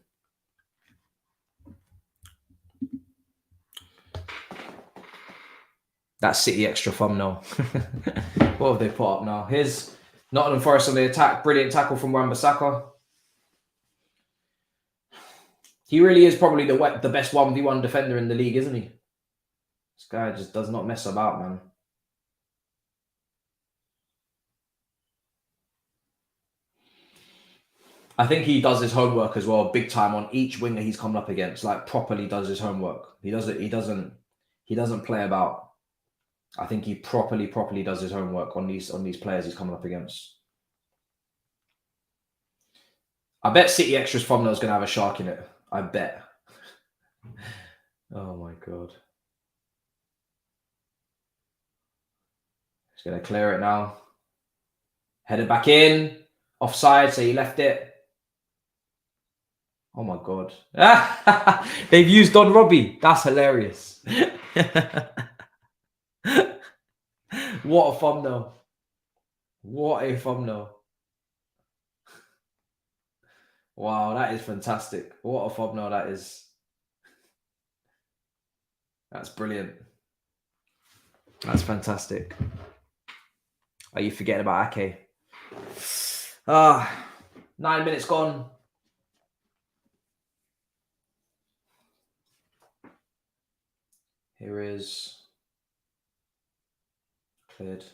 That City extra thumbnail. What have they put up now? Here's Nottingham Forest on the attack. Brilliant tackle from Wan-Bissaka. He really is probably the best 1v1 defender in the league, isn't he? This guy just does not mess about, man. I think he does his homework as well, big time on each winger he's coming up against. Like properly does his homework. He doesn't play about. I think he properly does his homework on these players he's coming up against. I bet City Extras thumbnail is going to have a shark in it. I bet. Oh my god. He's going to clear it now. Head it back in. Offside, so he left it. Oh my god. They've used Don Robbie. That's hilarious. What a thumbnail. What a thumbnail. Wow, that is fantastic. What a thumbnail that is. That's brilliant. That's fantastic. Are you forgetting about Ake? 9 minutes gone. Here is cleared.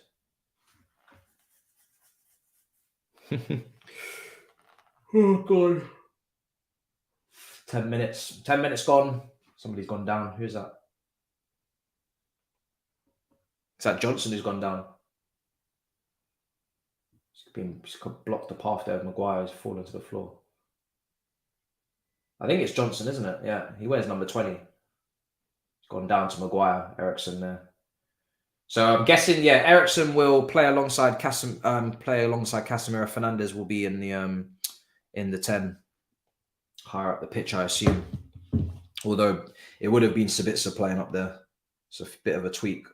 Oh god. 10 minutes. 10 minutes gone. Somebody's gone down. Who's that? Is that Johnson who's gone down? He's blocked the path there. Maguire has fallen to the floor. I think it's Johnson, isn't it? Yeah, he wears number 20. He's gone down to Maguire, Ericsson there. So I'm guessing, yeah, Ericsson will play alongside Casemiro. Fernandez will be in the 10, higher up the pitch, I assume. Although it would have been Sabitzer playing up there. It's a bit of a tweak.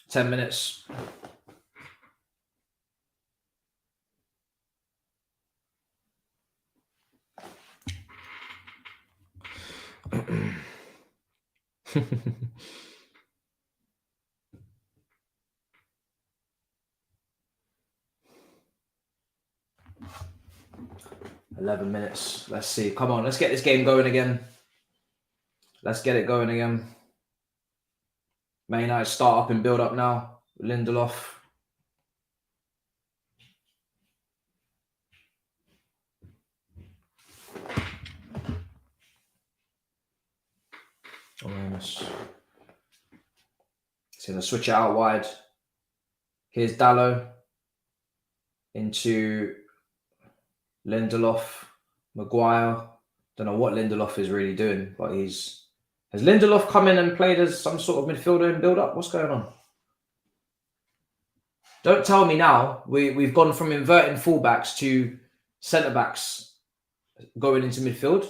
Ten minutes. $11 minutes. Let's see. Come on, let's get this game going again. Let's get it going again. Man United start up and build up now. Lindelof. Awareness. He's going to switch it out wide. Here's Dalot into Lindelof, Maguire. Don't know what Lindelof is really doing, but has Lindelof come in and played as some sort of midfielder in build-up? What's going on? Don't tell me now we've gone from inverting fullbacks to centre-backs going into midfield.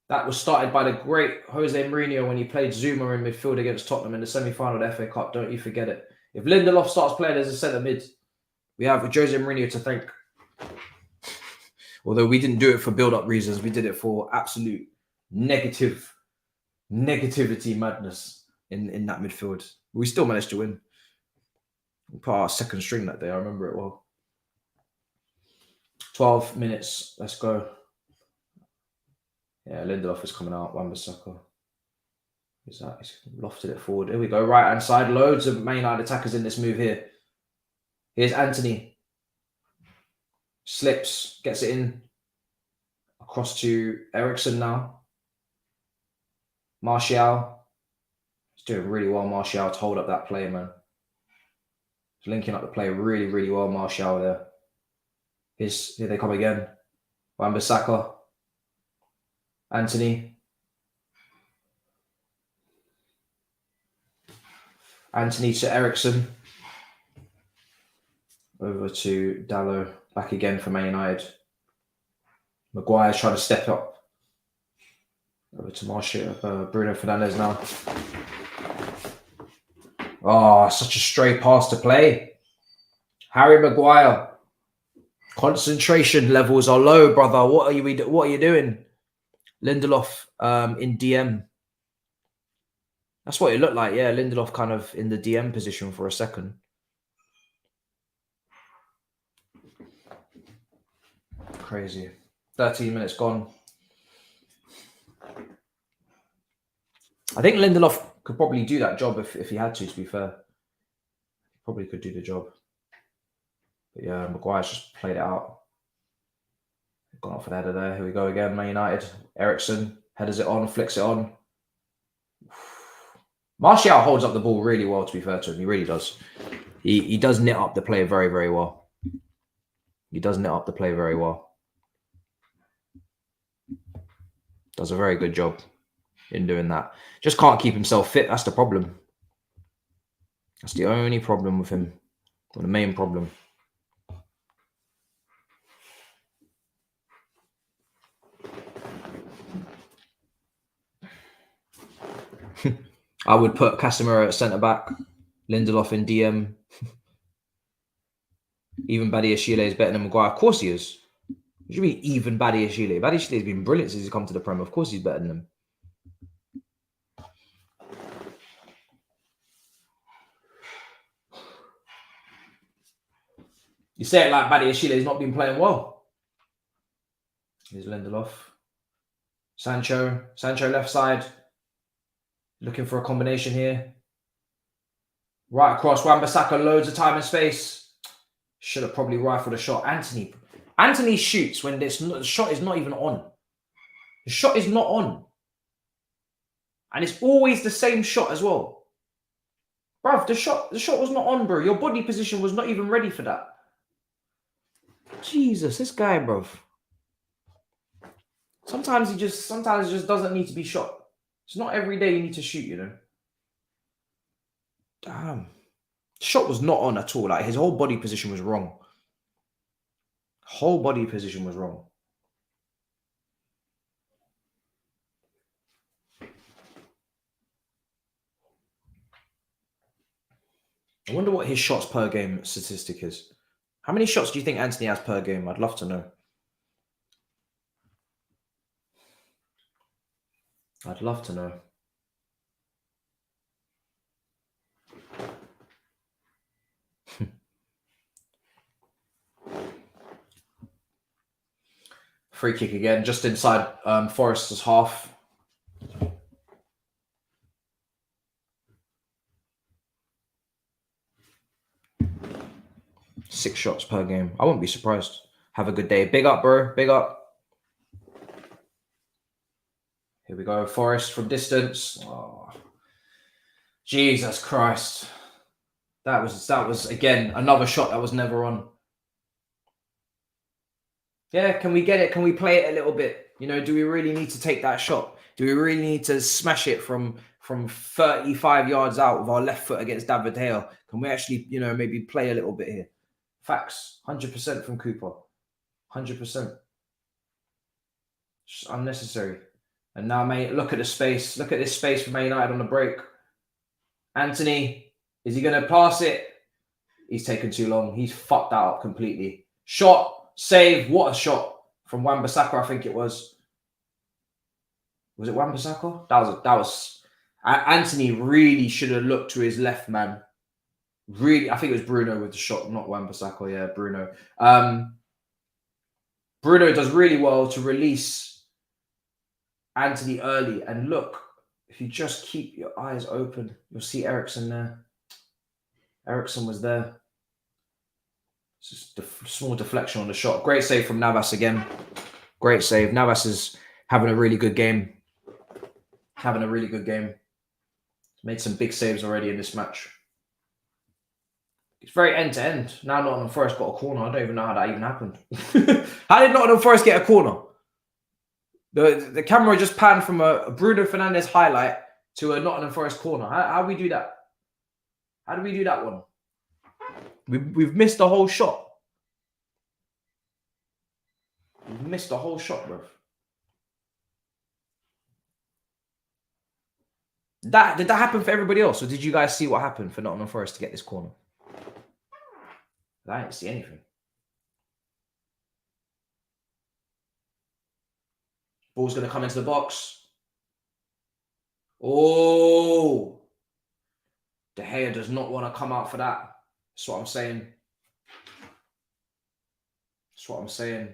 That was started by the great Jose Mourinho when he played Zuma in midfield against Tottenham in the semi-final of the FA Cup. Don't you forget it. If Lindelof starts playing as a centre-mid, we have Jose Mourinho to thank. Although we didn't do it for build-up reasons. We did it for absolute negativity madness in that midfield. We still managed to win. We put our second string that day. I remember it well. 12 minutes. Let's go. Yeah, Lindelof is coming out. Wan-Bissaka. Is that? He's lofted it forward. Here we go. Right hand side. Loads of Man United attackers in this move here. Here's Anthony. Slips. Gets it in. Across to Ericsson now. Martial. He's doing really well, Martial, to hold up that play, man. He's linking up the play really, really well, Martial there. Here they come again. Wan-Bissaka. Anthony. Anthony to Ericsson. Over to Dalot. Back again for Man United. Maguire's trying to step up. Over to Martial. Bruno Fernandes now. Oh, such a stray pass to play. Harry Maguire. Concentration levels are low, brother. What are you doing? Lindelof in DM. That's what it looked like. Yeah, Lindelof kind of in the DM position for a second. Crazy. 13 minutes gone. I think Lindelof could probably do that job if he had to be fair. Probably could do the job. But yeah, Maguire's just played it out. Gone off the header there. Here we go again, Man United. Eriksen headers it on, flicks it on. Martial holds up the ball really well, to be fair to him. He really does. He does knit up the play very, very well. He does knit up the play very well. Does a very good job in doing that. Just can't keep himself fit. That's the problem. That's the only problem with him. Or the main problem. I would put Casemiro at centre-back. Lindelof in DM. Even Badiashile is better than Maguire. Of course he is. What do you mean even Badiashile? Badiashile has been brilliant since he's come to the Prem. Of course he's better than him. You say it like Badiashile has not been playing well. Here's Lindelof. Sancho left side. Looking for a combination here. Right across. Wan-Bissaka, loads of time and space. Should have probably rifled a shot. Anthony shoots when the shot is not even on. The shot is not on. And it's always the same shot as well. Bruv, the shot was not on, bro. Your body position was not even ready for that. Jesus, this guy, bruv. Sometimes he just doesn't need to be shot. It's not every day you need to shoot, you know. Damn. The shot was not on at all. Like, his whole body position was wrong. Whole body position was wrong. I wonder what his shots per game statistic is. How many shots do you think Anthony has per game? I'd love to know. I'd love to know. Free kick again, just inside Forrester's half. Six shots per game. I wouldn't be surprised. Have a good day. Big up, bro. Big up. Here we go. Forrest from distance. Oh, Jesus Christ. That was again another shot that was never on. Yeah, can we get it? Can we play it a little bit? You know, do we really need to take that shot? Do we really need to smash it from 35 yards out with our left foot against David Hale? Can we actually, you know, maybe play a little bit here? Facts. 100% from Cooper. 100%. Just unnecessary. And now, mate, look at the space. Look at this space for Man United on the break. Anthony, is he going to pass it? He's taken too long. He's fucked that up completely. Shot. Save. What a shot from Wan-Bissaka, I think it was. Was it Wan-Bissaka? That was. Anthony really should have looked to his left, man. Really, I think it was Bruno with the shot, not Wan-Bissaka. Yeah, Bruno. Bruno does really well to release Anthony early. And look, if you just keep your eyes open, you'll see Eriksen there. Eriksen was there. It's just a small deflection on the shot. Great save from Navas again. Great save. Navas is having a really good game. Having a really good game. Made some big saves already in this match. It's very end-to-end. Now Nottingham Forest got a corner. I don't even know how that even happened. How did Nottingham Forest get a corner? The camera just panned from a Bruno Fernandes highlight to a Nottingham Forest corner. How do we do that? How do we do that one? We've missed the whole shot. We've missed the whole shot, bro. Did that happen for everybody else? Or did you guys see what happened for Nottingham Forest to get this corner? I didn't see anything. Ball's going to come into the box. Oh. De Gea does not want to come out for that. That's what I'm saying. That's what I'm saying.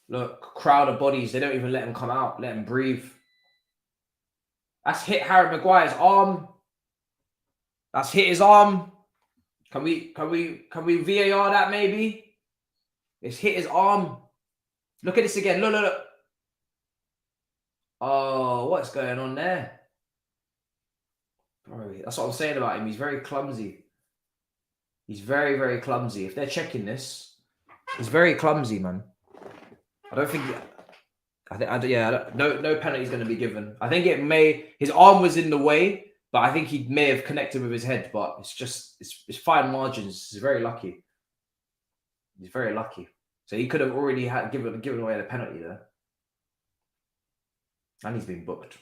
Look, crowd of bodies. They don't even let him come out. Let him breathe. That's hit Harry Maguire's arm. That's hit his arm. Can we VAR that maybe? It's hit his arm. Look at this again. Look. Oh, what's going on there? Bro, that's what I'm saying about him. He's very clumsy. He's very, very clumsy. If they're checking this, he's very clumsy, man. I don't think... no penalty is going to be given. I think it may... His arm was in the way, but I think he may have connected with his head, but it's just... It's fine margins. He's very lucky. He's very lucky. So he could have already given away the penalty there. And he's been booked.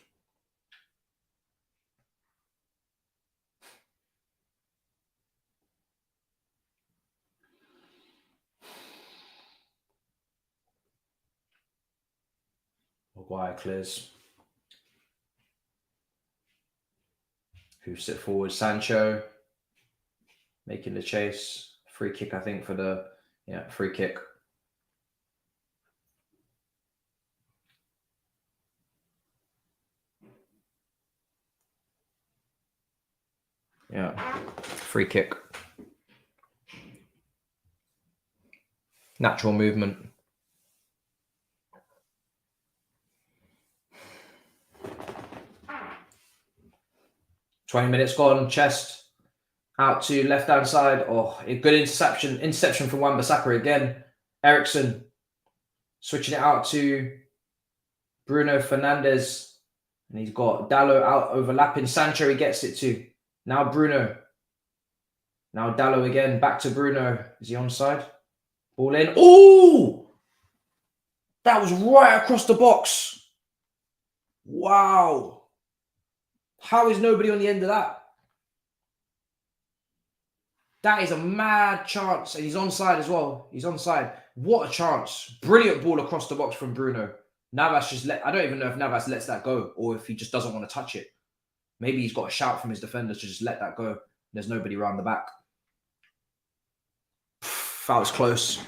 Maguire clears. Who sit forward? Sancho making the chase. Free kick, I think, for the free kick. Yeah, free kick. Natural movement. "20 minutes gone, chest out to left hand side. Oh, a good interception from Wan-Bissaka again. Eriksen switching it out to Bruno Fernandes, and he's got Dallo out overlapping. Sancho, he gets it to. Now Bruno. Now Dallo again, back to Bruno. Is he onside? Ball in. Oh! That was right across the box. Wow. How is nobody on the end of that? That is a mad chance. And he's onside as well. He's onside. What a chance. Brilliant ball across the box from Bruno. Navas just I don't even know if Navas lets that go or if he just doesn't want to touch it. Maybe he's got a shout from his defenders to just let that go. There's nobody around the back. That was close.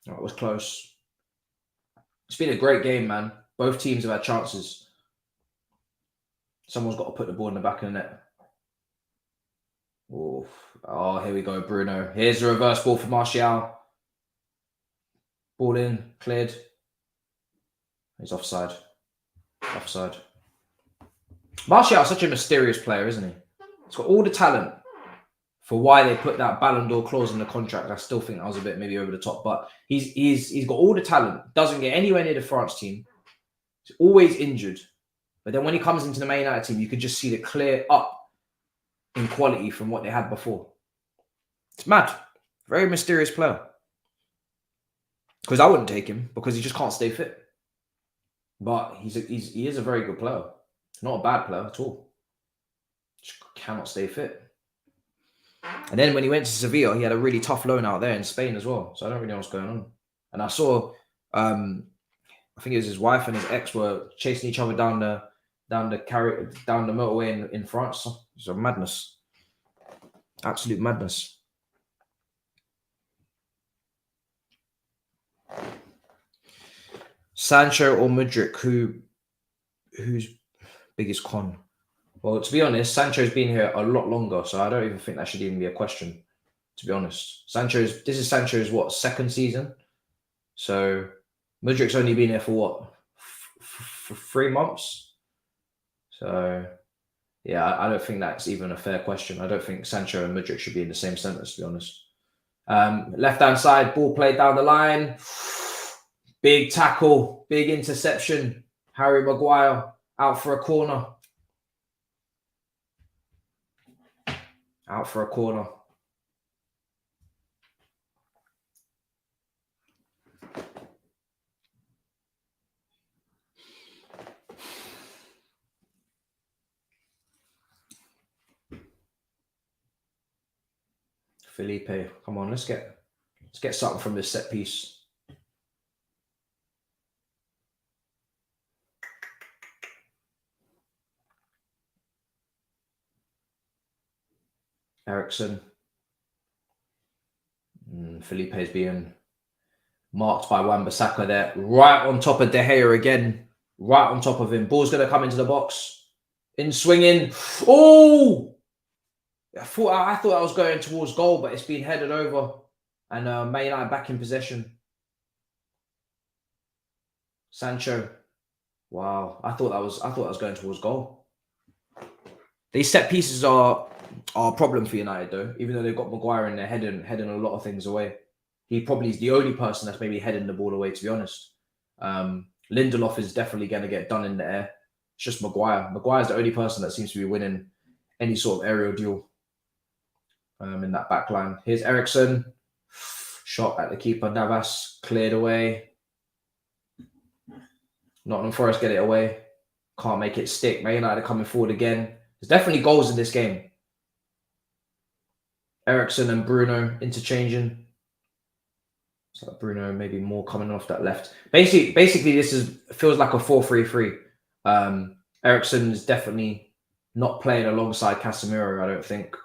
That was close. It's been a great game, man. Both teams have had chances. Someone's got to put the ball in the back of the net. Oh, here we go, Bruno. Here's the reverse ball for Martial. Ball in, cleared. He's offside. Offside. Martial's such a mysterious player, isn't he? He's got all the talent for why they put that Ballon d'Or clause in the contract. I still think that was a bit maybe over the top, but he's got all the talent. Doesn't get anywhere near the France team. He's always injured. But then when he comes into the Man United team, you could just see the clear up in quality from what they had before. It's mad. Very mysterious player. Because I wouldn't take him because he just can't stay fit. But he is a very good player. Not a bad player at all. Just cannot stay fit. And then when he went to Sevilla, he had a really tough loan out there in Spain as well. So I don't really know what's going on. And I saw, I think it was his wife and his ex were chasing each other down the motorway in France. It's a madness. Absolute madness. Sancho or Mudryk, who's biggest con? Well, to be honest, Sancho's been here a lot longer, so I don't even think that should even be a question, to be honest. This is Sancho's, what, second season? So Mudryk's only been here for what? For 3 months? So, yeah, I don't think that's even a fair question. I don't think Sancho and Mudryk should be in the same sentence, to be honest. Left-hand side, ball played down the line. Big tackle, big interception. Harry Maguire out for a corner. Out for a corner. Felipe, come on, let's get something from this set piece. Eriksen. Felipe's being Marked by Wan-Bissaka there. Right on top of De Gea again. Right on top of him. Ball's going to come into the box. In swinging. Oh! I thought I was going towards goal, but it's been headed over. And Man United back in possession. Sancho. Wow. I thought I was going towards goal. These set pieces are a problem for United though. Even though they've got Maguire in there heading a lot of things away. He probably is the only person that's maybe heading the ball away, to be honest. Lindelof is definitely going to get done in the air. It's just Maguire. Maguire's the only person that seems to be winning any sort of aerial duel in that back line. Here's Eriksen. Shot at the keeper. Navas cleared away. Nottingham Forest get it away. Can't make it stick. Man United are coming forward again. There's definitely goals in this game. Eriksen and Bruno interchanging. So Bruno maybe more coming off that left. Basically, this feels like a 4-3-3. Eriksen is definitely not playing alongside Casemiro, I don't think.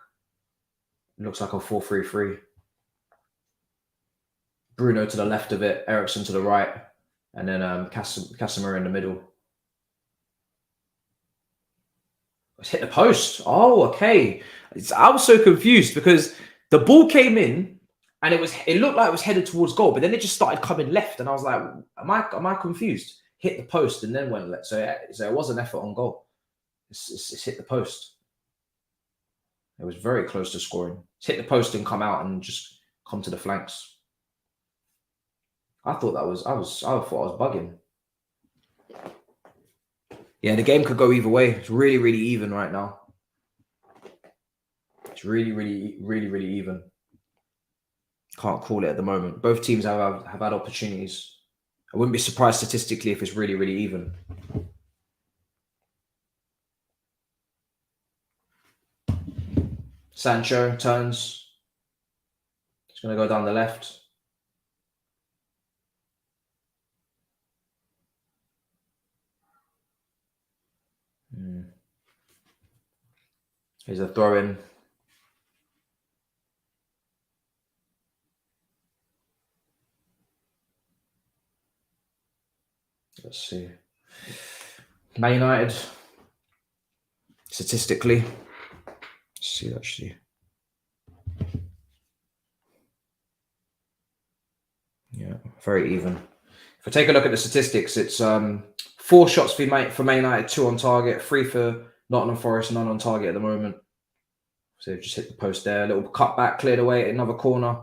It looks like a 4-3-3. Bruno to the left of it, Eriksen to the right, and then Casemiro in the middle. Let's hit the post. Oh, okay. I was so confused because the ball came in and it looked like it was headed towards goal, but then it just started coming left, and I was like, am I confused? Hit the post and then went left. So it was an effort on goal. It's hit the post. It was very close to scoring. It's hit the post and come out and just come to the flanks. I thought I thought I was bugging. Yeah, the game could go either way. It's really, really even right now. It's really, really, really, really even. Can't call it at the moment. Both teams have had opportunities. I wouldn't be surprised statistically if it's really, really even. Sancho turns. He's going to go down the left. Here's a throw in. Let's see. Man United, statistically, let's see actually. Yeah, very even. If I take a look at the statistics, it's 4 shots for Man United, 2 on target, 3 for Nottingham Forest, none on target at the moment. So they've just hit the post there. A little cut back, cleared away, another corner.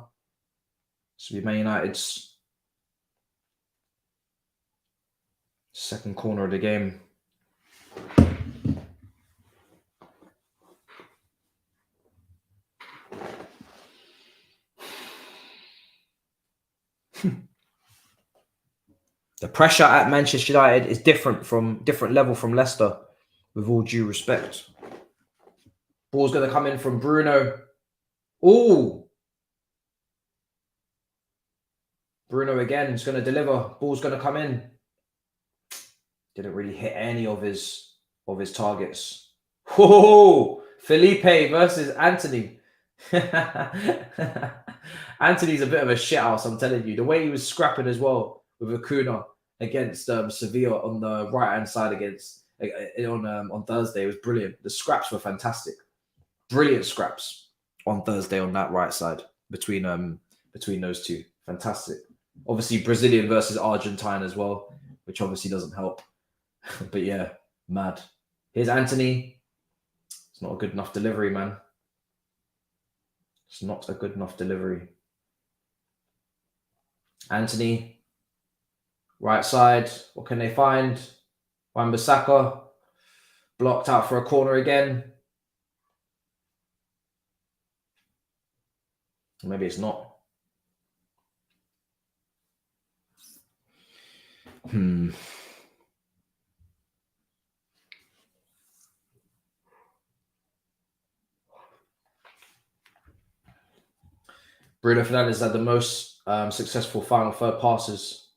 This will be Man United's second corner of the game. The pressure at Manchester United is different level from Leicester, with all due respect. Ball's going to come in from Bruno. Ooh. Bruno again is going to deliver. Ball's going to come in. Didn't really hit any of his targets. Whoa! Felipe versus Anthony. Anthony's a bit of a shithouse, I'm telling you. The way he was scrapping as well with Acuna against Sevilla on the right-hand side on Thursday was brilliant. The scraps were fantastic. Brilliant scraps on Thursday on that right side between those two. Fantastic. Obviously, Brazilian versus Argentine as well, which obviously doesn't help. But yeah, mad. Here's Anthony. It's not a good enough delivery, man. It's not a good enough delivery. Anthony, right side. What can they find? Wan-Bissaka blocked out for a corner again. Maybe it's not. Bruno Fernandes had the most successful final third passes.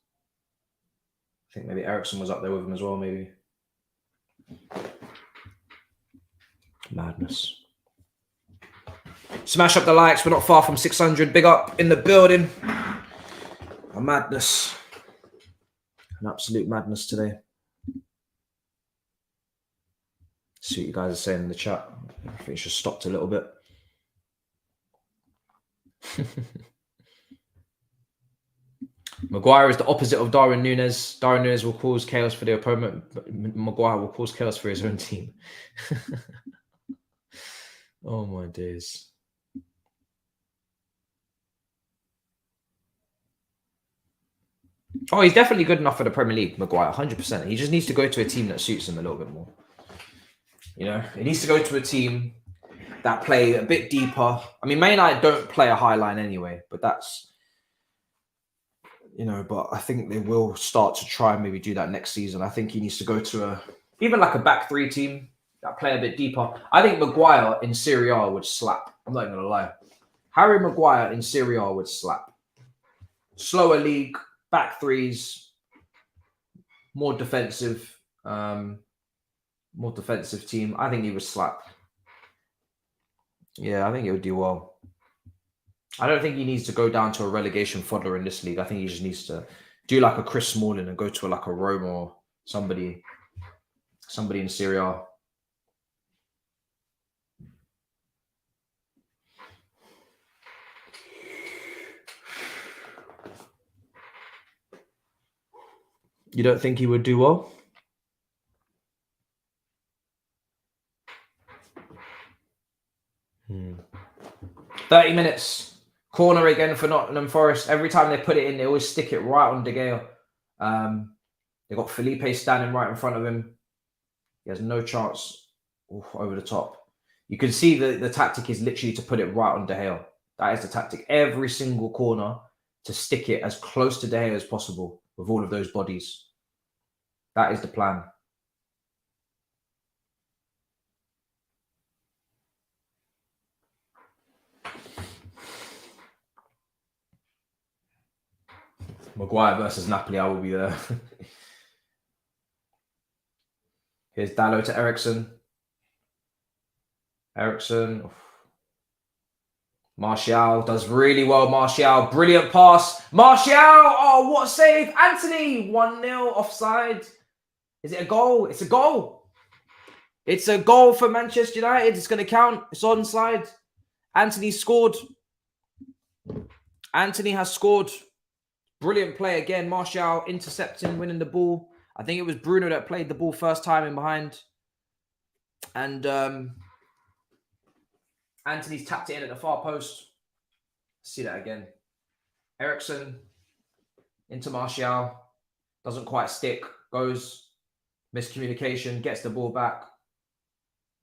I think maybe Eriksen was up there with him as well, maybe. Madness. Smash up the likes. We're not far from 600. Big up in the building. A madness. An absolute madness today. See what you guys are saying in the chat. I think it's just stopped a little bit. Maguire is the opposite of Darwin Núñez. Darwin Núñez will cause chaos for the opponent, but Maguire will cause chaos for his own team. Oh my days. Oh, he's definitely good enough for the Premier League, Maguire, 100%. He just needs to go to a team that suits him a little bit more. You know, he needs to go to a team that play a bit deeper. I mean, Man United don't play a high line anyway, but that's, you know, but I think they will start to try and maybe do that next season. I think he needs to go to even like a back three team that play a bit deeper. I think Maguire in Serie A would slap. I'm not even going to lie. Harry Maguire in Serie A would slap. Slower league, back threes, more defensive team. I think he would slap. Yeah, I think he would do well. I don't think he needs to go down to a relegation fodder in this league. I think he just needs to do like a Chris Smalling and go to like a Roma or somebody in Serie A. You don't think he would do well? Hmm. 30 minutes. Corner again for Nottingham Forest. Every time they put it in, they always stick it right on De Gea. They got Felipe standing right in front of him. He has no chance. Oof, over the top. You can see the tactic is literally to put it right on De Gea. That is the tactic. Every single corner to stick it as close to De Gea as possible with all of those bodies. That is the plan. Maguire versus Napoli, I will be there. Here's Dalot to Eriksen. Eriksen. Martial does really well. Martial, brilliant pass. Martial, oh, what a save. Anthony, 1-0 offside. Is it a goal? It's a goal. It's a goal for Manchester United. It's going to count. It's onside. Anthony scored. Anthony has scored. Brilliant play again. Martial intercepting, winning the ball. I think it was Bruno that played the ball first time in behind. And Anthony's tapped it in at the far post. See that again. Eriksen into Martial. Doesn't quite stick. Goes. Miscommunication. Gets the ball back.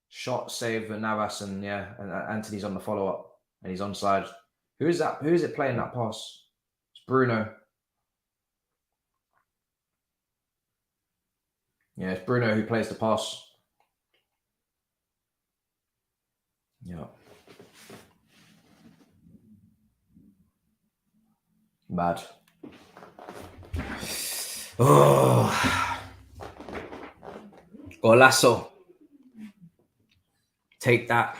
Shot, save, and Navas. And yeah, and Anthony's on the follow-up. And he's onside. Who is that? Who is it playing that pass? It's Bruno. Yeah, it's Bruno who plays the pass. Yeah. Bad. Oh. Golazo. Take that.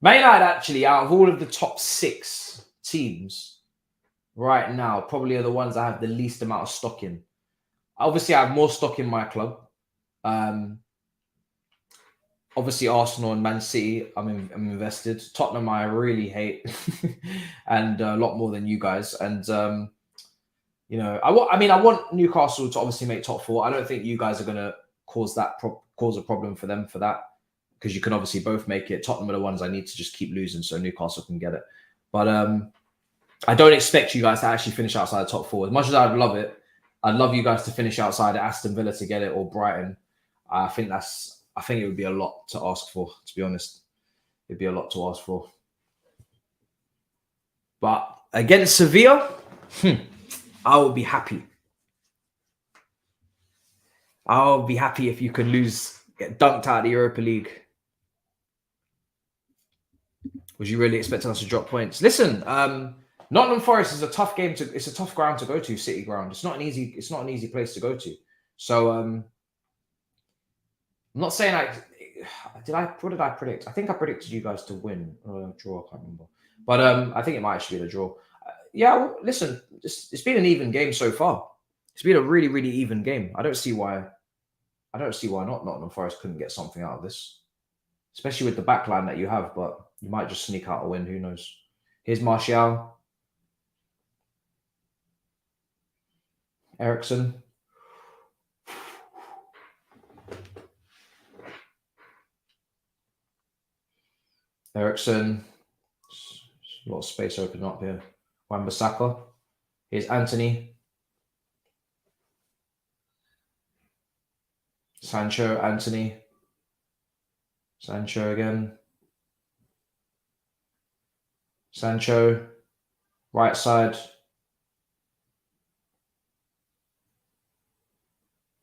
Man United actually, out of all of the top 6 teams right now, probably are the ones that have the least amount of stock in. Obviously, I have more stock in my club. Obviously, Arsenal and Man City, I'm invested. Tottenham, I really hate, and a lot more than you guys. And you know, I want Newcastle to obviously make top 4. I don't think you guys are going to cause a problem for them for that, because you can obviously both make it. Tottenham are the ones I need to just keep losing so Newcastle can get it. But I don't expect you guys to actually finish outside the top 4. As much as I'd love it, I'd love you guys to finish outside at Aston Villa to get it, or Brighton. I think it would be a lot to ask for, to be honest. It'd be a lot to ask for. But against Sevilla, I will be happy. I'll be happy if you can get dunked out of the Europa League. Was you really expecting us to drop points? Listen, Nottingham Forest is a tough game it's a tough ground to go to, City ground. It's not an easy place to go to. So I'm not saying what did I predict? I think I predicted you guys to win or draw, I can't remember. But I think it might actually be the draw. yeah, well, listen, it's been an even game so far. It's been a really, really even game. I don't see why not Nottingham Forest couldn't get something out of this, especially with the backline that you have. But you might just sneak out a win. Who knows? Here's Martial, Ericsson. Ericsson. A lot of space opening up here. Wan-Bissaka. Here's Anthony. Sancho, Anthony. Sancho again. Sancho. Right side.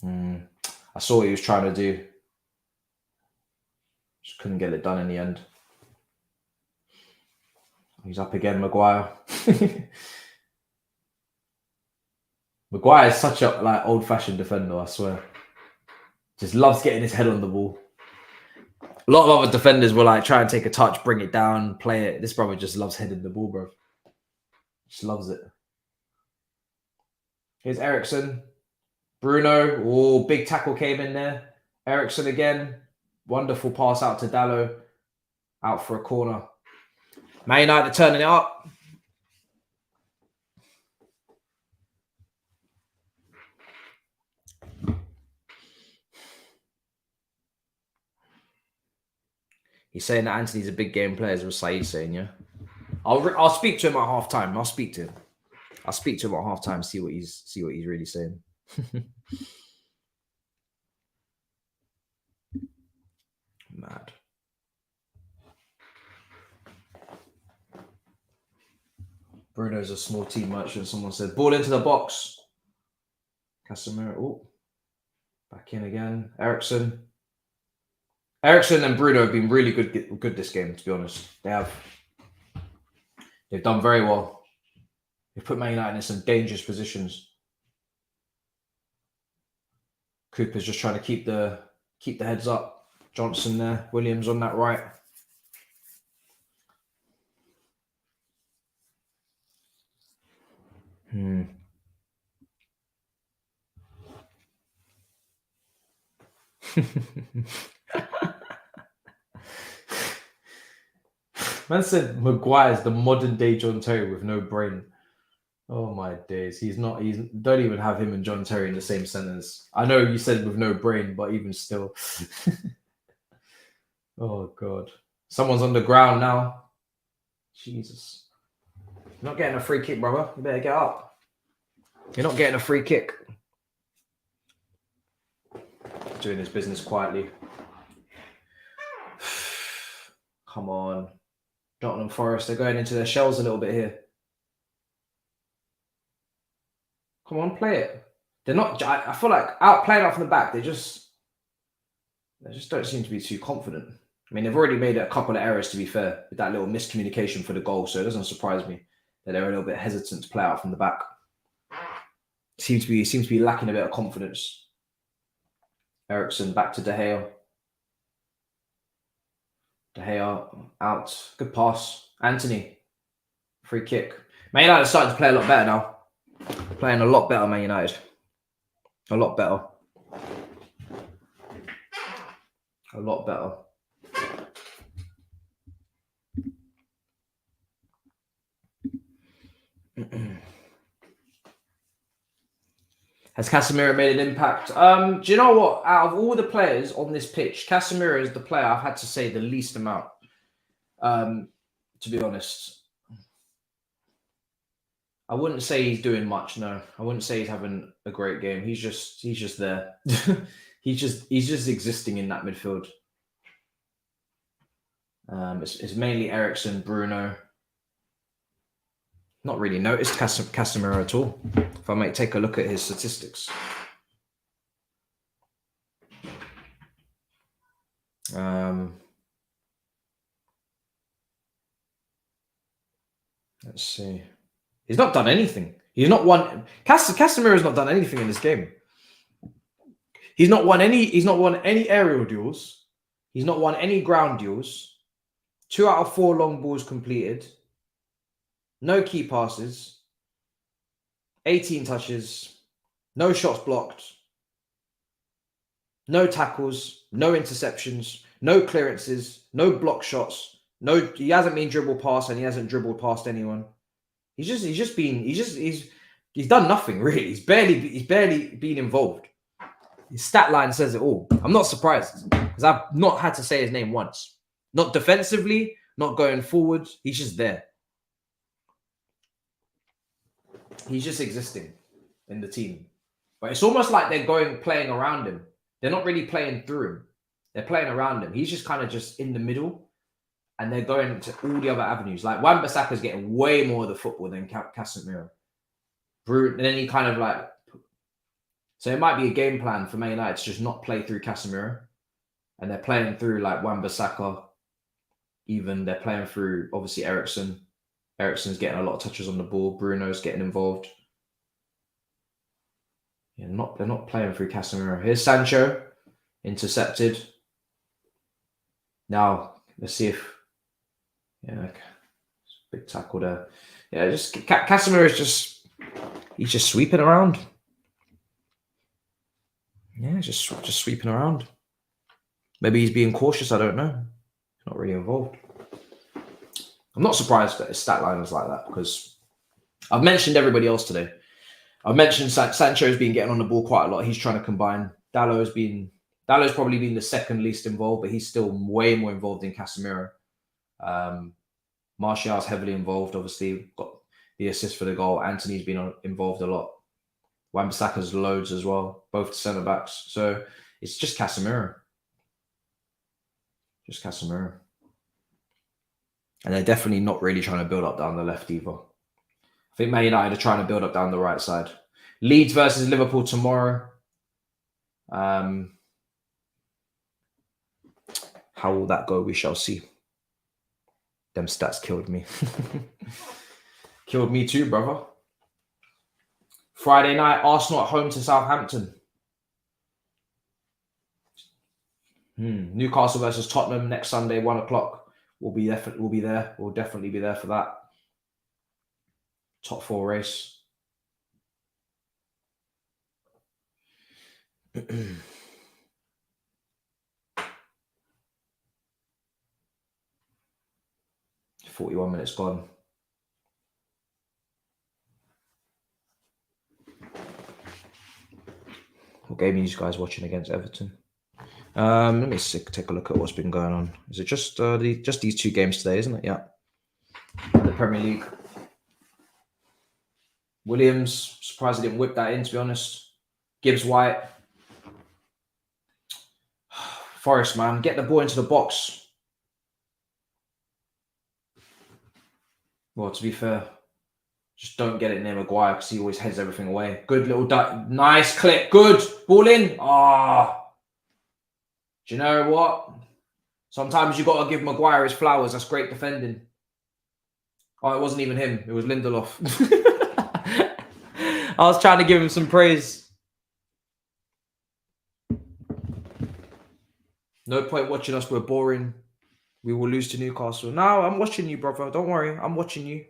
I saw what he was trying to do. Just couldn't get it done in the end. He's up again, Maguire. Maguire is such a old-fashioned defender, I swear. Just loves getting his head on the ball. A lot of other defenders will try and take a touch, bring it down, play it. This brother just loves heading the ball, bro. Just loves it. Here's Ericsson. Bruno. Oh, big tackle came in there. Ericsson again. Wonderful pass out to Dallo. Out for a corner. Man United turning it up. He's saying that Anthony's a big game player, as was Saeed saying, yeah? I'll speak to him at half-time. I'll speak to him at half-time, see what he's really saying. Mad. Bruno's a small team merchant. Someone said, ball into the box. Casemiro. Oh, back in again. Ericsson and Bruno have been really good this game, to be honest. They've done very well. They've put Man United in some dangerous positions. Cooper's just trying to keep the heads up. Johnson there. Williams on that right. Man said Maguire's the modern day John Terry with no brain. Oh my days. Don't even have him and John Terry in the same sentence. I know you said with no brain, but even still. Oh God. Someone's on the ground now. Jesus. You're not getting a free kick, brother. You better get up. You're not getting a free kick. Doing his business quietly. Come on. Nottingham Forest, they're going into their shells a little bit here. Come on, play it. They're not, I feel like playing out from the back, they just don't seem to be too confident. I mean, they've already made a couple of errors, to be fair, with that little miscommunication for the goal, so it doesn't surprise me that they're a little bit hesitant to play out from the back. Seems to be lacking a bit of confidence. Ericsson back to De Gea. De Gea out. Good pass. Anthony. Free kick. Man United are starting to play a lot better now. Playing a lot better, Man United. A lot better. A lot better. Has Casemiro made an impact? Do you know what? Out of all the players on this pitch, Casemiro is the player I've had to say the least amount. To be honest, I wouldn't say he's doing much. No, I wouldn't say he's having a great game. He's just there. he's just existing in that midfield. It's mainly Ericsson, Bruno. Not really noticed Casemiro at all. If I might take a look at his statistics. Let's see. He's not done anything. He's not won. Casemiro's not done anything in this game. He's not won any aerial duels. He's not won any ground duels. 2 out of 4 long balls completed. No key passes. 18 touches, no shots blocked, no tackles, no interceptions, no clearances, no block shots. No, he hasn't been dribbled past, and he hasn't dribbled past anyone. He's done nothing really. He's barely been involved. His stat line says it all. I'm not surprised because I've not had to say his name once. Not defensively, not going forward. He's just there. He's just existing in the team. But it's almost like they're playing around him. They're not really playing through him. They're playing around him. He's just kind of just in the middle, and they're going to all the other avenues. Like Wan-Bissaka's getting way more of the football than Casemiro. And then he kind of like... So it might be a game plan for Man United to just not play through Casemiro. And they're playing through like Wan-Bissaka. Even they're playing through, obviously, Eriksen. Eriksen's getting a lot of touches on the ball. Bruno's getting involved. Yeah, they're not playing through Casemiro. Here's Sancho, intercepted. Now, let's see if... Yeah, big tackle there. Yeah, just Casemiro is just... He's just sweeping around. Yeah, just sweeping around. Maybe he's being cautious. I don't know. He's not really involved. I'm not surprised that his stat line was like that because I've mentioned everybody else today. I've mentioned Sancho's been getting on the ball quite a lot. He's trying to combine. Dallow's probably been the second least involved, but he's still way more involved than Casemiro. Martial's heavily involved. Obviously, got the assist for the goal. Anthony's been involved a lot. Wan-Bissaka's loads as well, both centre backs. So it's just Casemiro. Just Casemiro. And they're definitely not really trying to build up down the left either. I think Man United are trying to build up down the right side. Leeds versus Liverpool tomorrow. How will that go? We shall see. Them stats killed me. Killed me too, brother. Friday night, Arsenal at home to Southampton. Newcastle versus Tottenham next Sunday, 1 o'clock. We'll be there. We'll definitely be there for that. Top 4 race. "41 minutes gone." What game are you guys watching against Everton? Let me take a look at what's been going on. Is it just these 2 games today, isn't it? Yeah. The Premier League. Williams, surprised he didn't whip that in, to be honest. Gibbs White. Forest, man. Get the ball into the box. Well, to be fair, just don't get it near Maguire because he always heads everything away. Good little nice clip. Good. Ball in. Do you know what? Sometimes you got to give Maguire his flowers. That's great defending. Oh, it wasn't even him. It was Lindelof. I was trying to give him some praise. No point watching us. We're boring. We will lose to Newcastle. No, I'm watching you, brother. Don't worry. I'm watching you.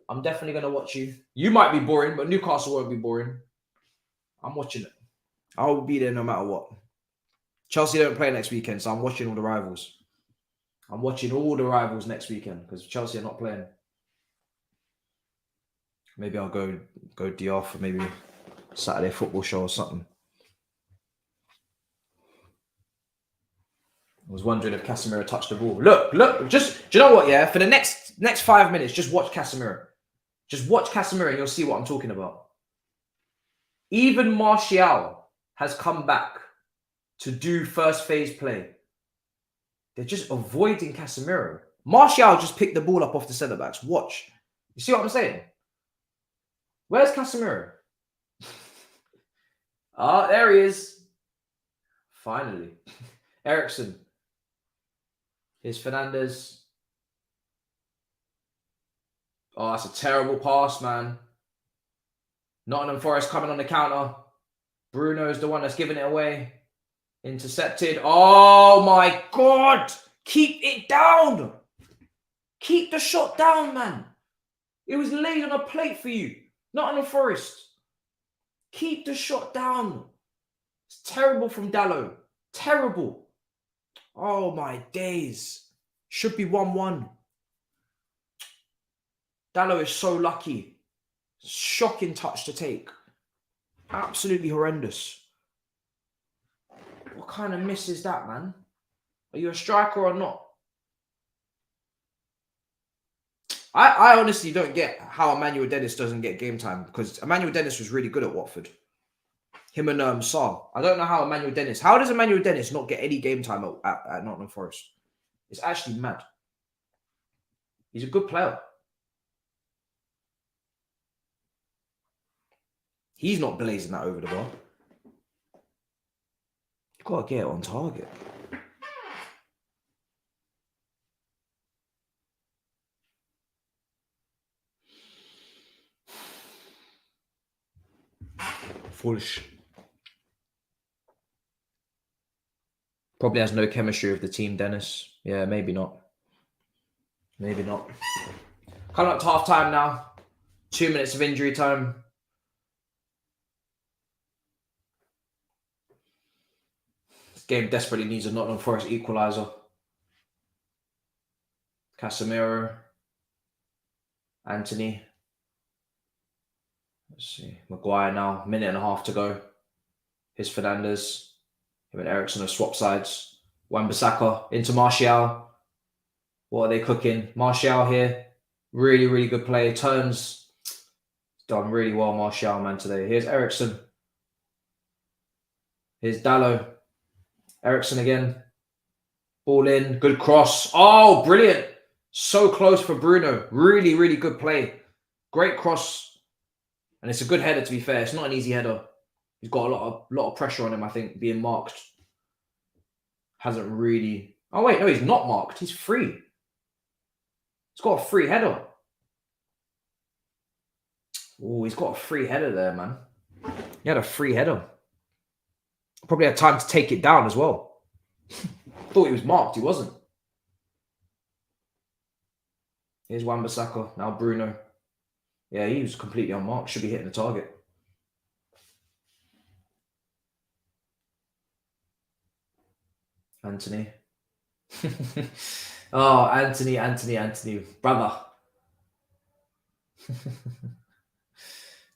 I'm definitely going to watch you. You might be boring, but Newcastle won't be boring. I'm watching it. I'll be there no matter what. Chelsea don't play next weekend, so I'm watching all the rivals. I'm watching all the rivals next weekend because Chelsea are not playing. Maybe I'll go DR for maybe Saturday football show or something. I was wondering if Casemiro touched the ball. Look, just, do you know what, yeah? For the next 5 minutes, just watch Casemiro. Just watch Casemiro and you'll see what I'm talking about. Even Martial has come back to do first phase play. They're just avoiding Casemiro. Martial just picked the ball up off the centre-backs. Watch. You see what I'm saying? Where's Casemiro? There he is. Finally. Eriksen. Here's Fernandes. Oh, that's a terrible pass, man. Nottingham Forest coming on the counter. Bruno's the one that's giving it away. Intercepted. Oh, my God. Keep it down. Keep the shot down, man. It was laid on a plate for you. Nottingham Forest. Keep the shot down. It's terrible from Dallo. Terrible. Oh my days. Should be 1-1. Dallo is so lucky. Shocking touch to take. Absolutely horrendous. What kind of miss is that, man? Are you a striker or not? I honestly don't get how Emmanuel Dennis doesn't get game time, because Emmanuel Dennis was really good at Watford. Him and Sarr. I don't know how Emmanuel Dennis... How does Emmanuel Dennis not get any game time at Nottingham Forest? It's actually mad. He's a good player. He's not blazing that over the bar. You've got to get it on target. Foolish. Probably has no chemistry with the team, Dennis. Yeah, maybe not. Maybe not. Coming up to half time now. 2 minutes of injury time. This game desperately needs a Nottingham Forest equaliser. Casemiro. Anthony. Let's see. Maguire now. Minute and a half to go. Here's Fernandes. Him and Ericsson have swapped sides. Wan-Bissaka into Martial. What are they cooking? Martial here. Really, really good play. Turns. Done really well, Martial, man, today. Here's Ericsson. Here's Dallo. Ericsson again. Ball in. Good cross. Oh, brilliant. So close for Bruno. Really, really good play. Great cross. And it's a good header, to be fair. It's not an easy header. He's got a lot of pressure on him, I think, being marked. Hasn't really... Oh, wait, no, he's not marked. He's free. He's got a free header. Oh, he's got a free header there, man. He had a free header. Probably had time to take it down as well. Thought he was marked. He wasn't. Here's Wan-Bissaka. Now Bruno. Yeah, he was completely unmarked. Should be hitting the target. Anthony. Oh, Anthony. Brother.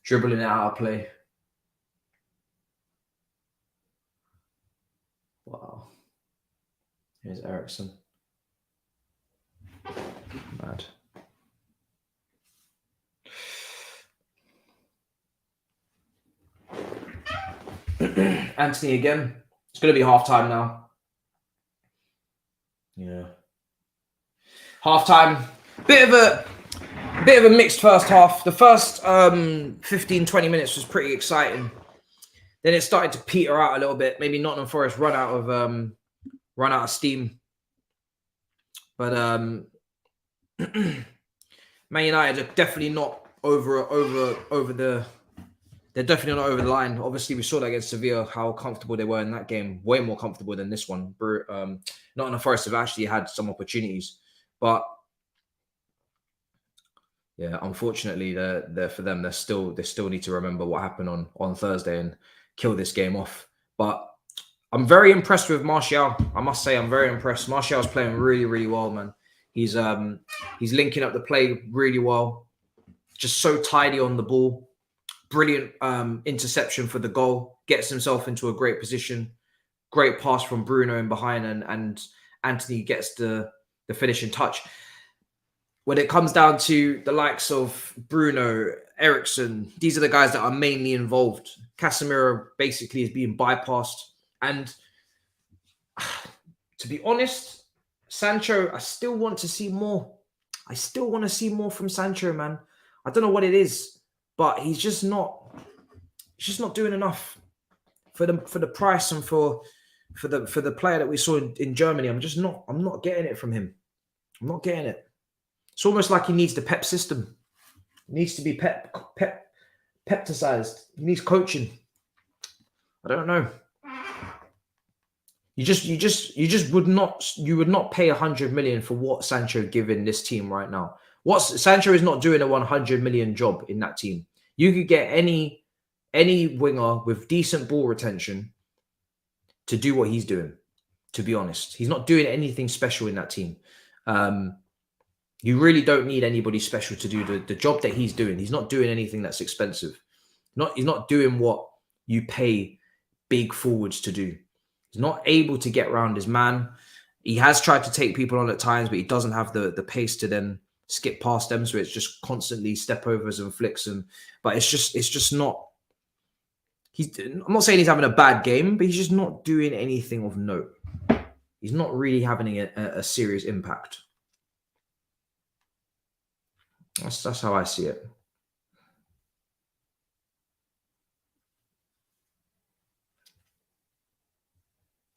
Dribbling it out of play. Wow. Here's Ericsson. Mad. Anthony again. It's going to be half time now. Yeah. Half time. Bit of a mixed first half. The first 15-20 minutes was pretty exciting. Then it started to peter out a little bit. Maybe Nottingham Forest run out of steam. But Man United are definitely not over the. They're definitely not over the line. Obviously, we saw that against Sevilla, how comfortable they were in that game. Way more comfortable than this one. Nottingham Forest have actually had some opportunities, but yeah, unfortunately, for them, they still need to remember what happened on Thursday and kill this game off. But I'm very impressed with Martial. I must say, I'm very impressed. Martial's playing really, really well, man. He's linking up the play really well. Just so tidy on the ball. Brilliant interception for the goal. Gets himself into a great position. Great pass from Bruno in behind, and Anthony gets the finishing touch. When it comes down to the likes of Bruno, Ericsson, these are the guys that are mainly involved. Casemiro basically is being bypassed. And to be honest, Sancho, I still want to see more. I still want to see more from Sancho, man. I don't know what it is, but he's just not doing enough for the price and for the player that we saw in Germany. I'm not getting it from him. I'm not getting it. It's almost like he needs the Pep system. He needs to be pepticized. He needs coaching. I don't know. You would not pay 100 million for what Sancho given this team right now. Sancho is not doing a 100 million job in that team. You could get any winger with decent ball retention to do what he's doing. To be honest, he's not doing anything special in that team. You really don't need anybody special to do the job that he's doing. He's not doing anything that's expensive. He's not doing what you pay big forwards to do. He's not able to get around his man. He has tried to take people on at times, but he doesn't have the pace to then skip past them. So it's just constantly step overs and flicks. But it's just not. I'm not saying he's having a bad game, but he's just not doing anything of note. He's not really having a serious impact. That's how I see it.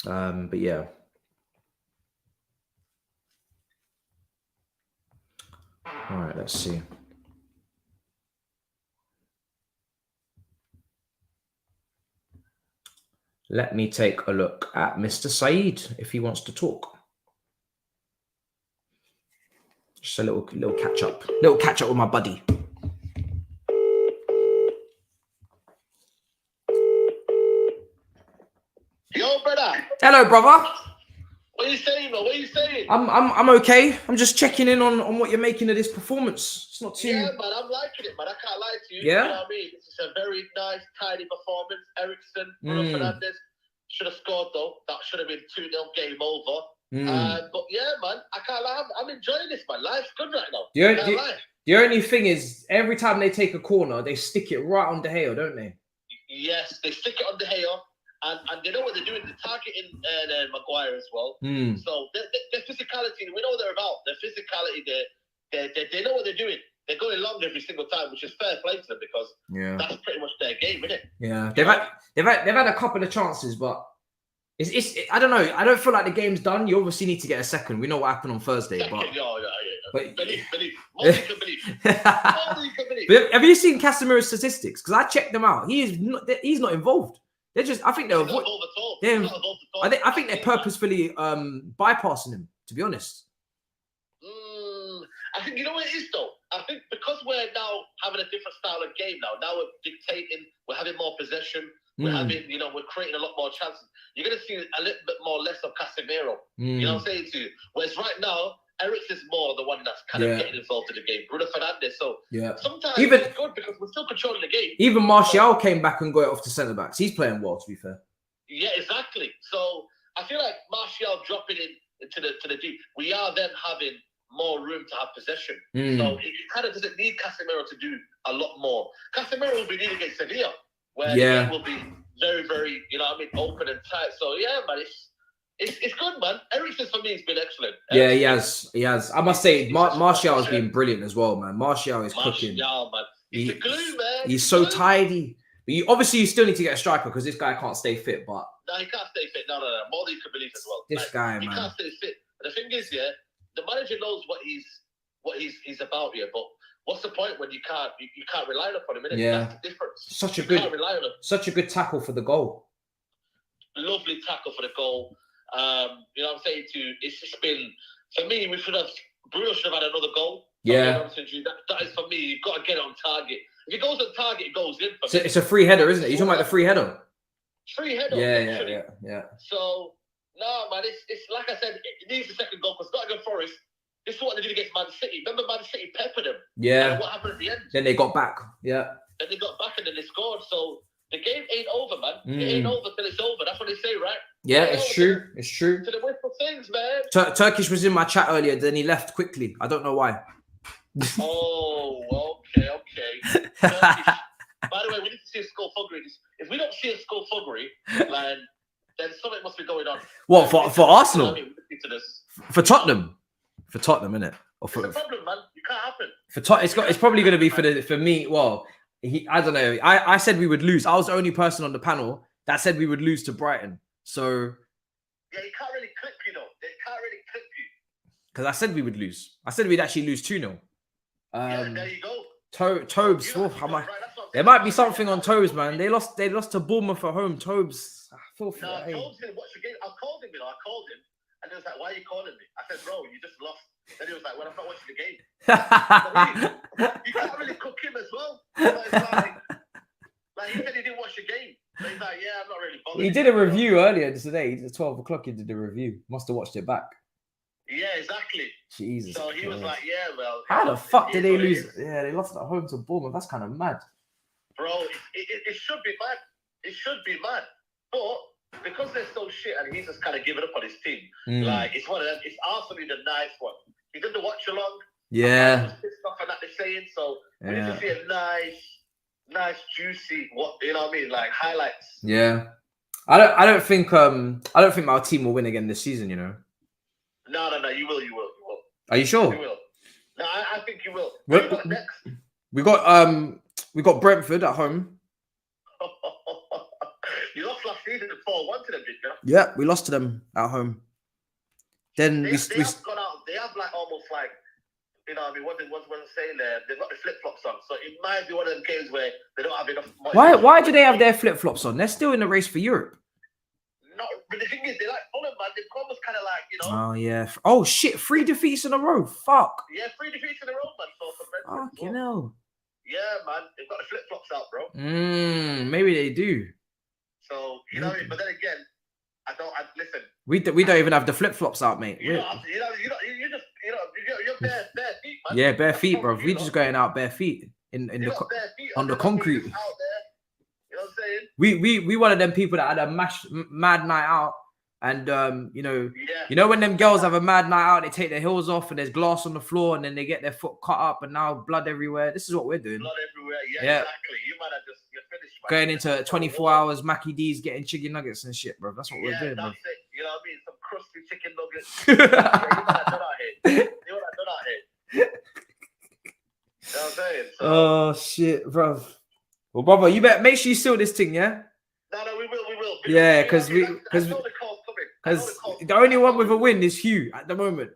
But yeah. All right, let's see. Let me take a look at Mr. Saeed if he wants to talk. Just a little catch up. Little catch up with my buddy. Yo, brother. Hello, brother. What are you saying, man? What are you saying? I'm okay. I'm just checking in on what you're making of this performance. It's not too. Yeah, man, I'm liking it, man. I can't lie to you. Yeah? You know what I mean? This is a very nice, tidy performance. Ericsson, Bruno Fernandes should have scored, though. That should have been 2-0 game over. But yeah, man, I can't lie. I'm enjoying this, man. Life's good right now. The only thing is, every time they take a corner, they stick it right on De Gea, don't they? Yes, they stick it on De Gea. And they know what they're doing. They're targeting Maguire as well. So their physicality, we know what they're about. Their physicality, they know what they're doing. They're going long every single time, which is fair play to them because that's pretty much their game, isn't it? Yeah, they've had a couple of chances, but it's I don't know. I don't feel like the game's done. You obviously need to get a second. We know what happened on Thursday, but Believe. More than you can believe. But have you seen Casemiro's statistics? Because I checked them out. He's not involved. They're just. I think they're. I think they're purposefully bypassing him. To be honest. I think you know what it is though. I think because we're now having a different style of game now. Now we're dictating. We're having more possession. We're having. We're creating a lot more chances. You're gonna see a little bit more less of Casemiro. You know what I'm saying to you. Whereas right now, Ericsson's more the one that's kind of getting involved in the game. Bruno Fernandes. So sometimes it's good because we're still controlling the game. Even Martial came back and got it off to centre backs. He's playing well, to be fair. Yeah, exactly. So I feel like Martial dropping into the deep. We are then having more room to have possession. So it kind of doesn't need Casemiro to do a lot more. Casemiro will be needed against Sevilla, where the game will be very, very, open and tight. So yeah, man, it's good, man. Ericsson for me has been excellent. Yeah, he has. I must say, Martial has been brilliant as well, man. Martial is cooking. Man. He's the glue, man. He's so tidy. But you still need to get a striker because this guy can't stay fit. But no, he can't stay fit. No. More than you can believe as well. This guy, he man, can't stay fit. But the thing is, the manager knows what he's about here. But what's the point when you can't rely upon him? Yeah, that's the difference. Can't rely on him. Such a good tackle for the goal. Lovely tackle for the goal. You know what I'm saying to you? It's just been, for me, Bruno should have had another goal. Yeah. That is for me, you've got to get it on target. If it goes on target, it goes in for me. It's a free header, isn't it? You're talking about the free header? Free header. Yeah. So, no, man, it's like I said, it needs a second goal because Nottingham Forest, this is what they did against Man City. Remember Man City peppered them? Yeah. And what happened at the end? Then they got back. Yeah. Then they got back and then they scored. So, the game ain't over, man. It ain't over till it's over. That's what they say, right? Yeah, it's true. It's true. To the wonderful things, man. Turkish was in my chat earlier, then he left quickly. I don't know why. Oh, okay. Turkish. By the way, we need to see a skullduggery. If we don't see a skullduggery, man, then something must be going on. What, for Arsenal? For Tottenham? For Tottenham, innit? Or for, it's a problem, man. You can't happen. It's probably going to be for me. Well, I don't know. I said we would lose. I was the only person on the panel that said we would lose to Brighton. So yeah, you can't really clip you though. They can't really clip you. Because I said we would lose. I said we'd actually lose 2-0. There you go. Thabz. There might be something on Thabz, man. They lost to Bournemouth at home. Thabz. Thabz didn't watch the game. I called him, and he was like, "Why are you calling me?" I said, "Bro, you just lost." Then he was like, "Well, I'm not watching the game." You can't really cook him as well. So it's like, yeah, I'm not really bothered. He did a review earlier today. It's 12 o'clock. He did a review. Must have watched it back. Yeah, exactly. Jesus. So he was like, yeah, well. How the fuck did they what it lose? is. Yeah, they lost at home to Bournemouth. That's kind of mad. Bro, it should be mad. It should be mad. But because they're so shit and he's just kind of given up on his team, like, it's one of them. It's Arsenal the nice one. He did the watch-along. Yeah. Stuff and that they're saying. So we need to see a nice, juicy, you know what I mean? Like, highlights. Yeah. I don't think my team will win again this season, you know. No, you will. Are you sure? You will. No, I think you will. We got Brentford at home. You lost last season 4-1 to them, did you? Yeah, we lost to them at home. Then they have gone out. They have like almost like, you know, what I mean, what was saying there? They've got the flip flops on, so it might be one of them games where they don't have enough. Why do they have their flip flops on? They're still in the race for Europe. No, but the thing is, they like Fulham, man. They've almost kind of like, you know. Oh yeah. Oh shit! 3 defeats in a row. Fuck. Yeah, 3 defeats in a row, man. So for Fuck, you know. Yeah, man. They've got the flip flops out, bro. Maybe they do. So you know, but then again, listen. We don't even have the flip flops out, mate. You're bare feet, man. Yeah, bare feet, bro. We just going out bare feet on the concrete. Out there. You know what I'm saying? We one of them people that had a mad night out, and you know when them girls have a mad night out, they take their heels off and there's glass on the floor, and then they get their foot cut up, and now blood everywhere. This is what we're doing. Blood everywhere. Yeah. Exactly. You might have you're finished. Man. Going into 24 hours, Mackie D's getting chicken nuggets and shit, bro. That's what we're doing, bro. That's it. You know what I mean? Some crusty chicken nuggets. You might have done out here. You know what I'm saying? So, oh shit, bro. Well, brother, you better make sure you seal this thing, yeah? No, we will. Yeah, because the only one with a win is Hugh at the moment.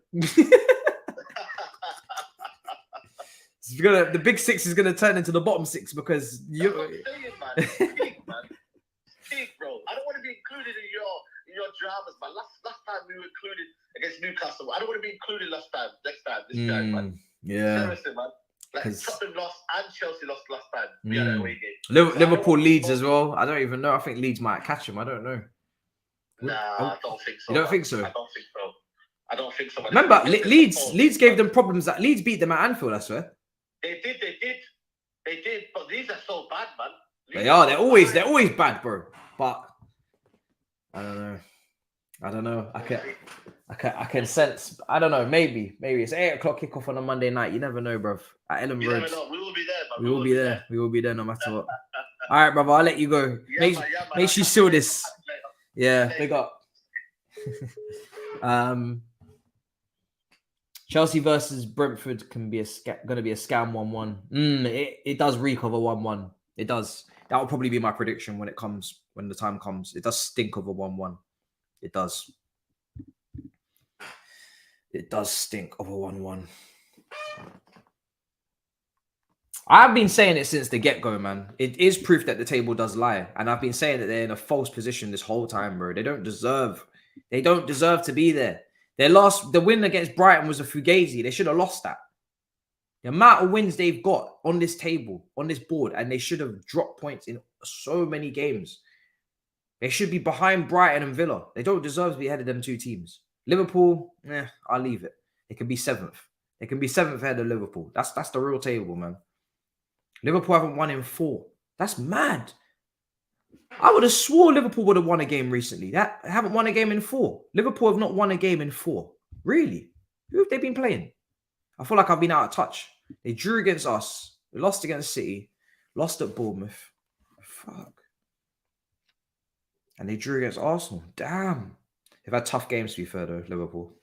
The big 6 is gonna turn into the bottom 6 because you. That's what I'm saying, man. Peak, bro. I don't want to be included in your dramas, man. Last time we were included against Newcastle. I don't want to be included next time. This time, man. Yeah. Seriously, man. Like Tottenham lost and Chelsea lost last time. We had an away game. Liverpool Leeds as well. I don't even know. I think Leeds might catch him. I don't know. Nah, I don't think so. You don't think so? I don't think so. Remember, Leeds gave them problems. That Leeds beat them at Anfield, I swear. They did. But these are so bad, man. They are. They're always bad, bro. But I don't know. I can sense. I don't know. Maybe it's 8 o'clock kickoff on a Monday night. You never know, bro. At Ellen Road. We will be there, man. We will be there. We will be there no matter what. All right, brother. I'll let you go. Make sure you seal this. Yeah, big up. Chelsea versus Brentford can be going to be a scam 1-1. It does reek of a 1-1. It does. That will probably be my prediction when the time comes. It does stink of a 1-1. It does. It does stink of a 1-1. I've been saying it since the get-go, man. It is proof that the table does lie. And I've been saying that they're in a false position this whole time, bro. They don't deserve to be there. The win against Brighton was a fugazi. They should have lost that. The amount of wins they've got on this table, on this board, and they should have dropped points in so many games. They should be behind Brighton and Villa. They don't deserve to be ahead of them 2 teams. Liverpool, I'll leave it. They can be 7th. They can be 7th ahead of Liverpool. That's the real table, man. Liverpool haven't won in 4. That's mad. I would have swore Liverpool would have won a game recently. They haven't won a game in 4. Liverpool have not won a game in 4. Really? Who have they been playing? I feel like I've been out of touch. They drew against us. They lost against City. Lost at Bournemouth. Fuck. And they drew against Arsenal. Damn. They've had tough games, to be fair, though, Liverpool.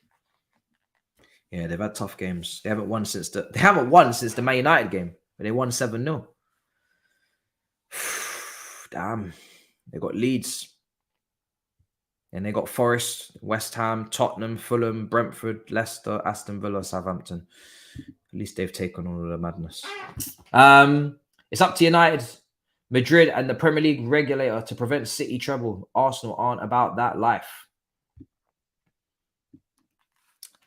Yeah, they've had tough games. They haven't won since the Man United game, but they won 7-0. Damn. They got Leeds. And they got Forest, West Ham, Tottenham, Fulham, Brentford, Leicester, Aston Villa, Southampton. At least they've taken all of the madness. It's up to United, Madrid, and the Premier League regulator to prevent City treble. Arsenal aren't about that life.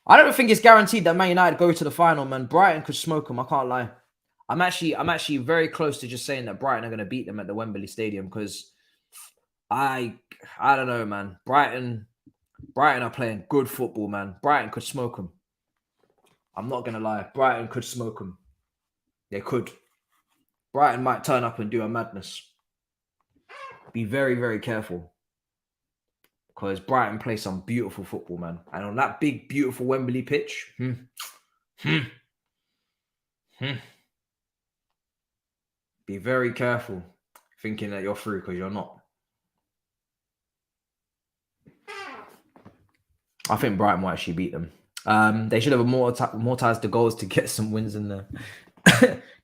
I don't think it's guaranteed that Man United go to the final, man. Brighton could smoke them. I can't lie. I'm actually very close to just saying that Brighton are going to beat them at the Wembley Stadium because I don't know, man. Brighton are playing good football, man. Brighton could smoke them. I'm not gonna lie. Brighton could smoke them. They could. Brighton might turn up and do a madness. Be very, very careful. Because Brighton play some beautiful football, man. And on that big, beautiful Wembley pitch, be very careful thinking that you're through because you're not. I think Brighton will actually beat them. They should have amortized the goals to get some wins in there.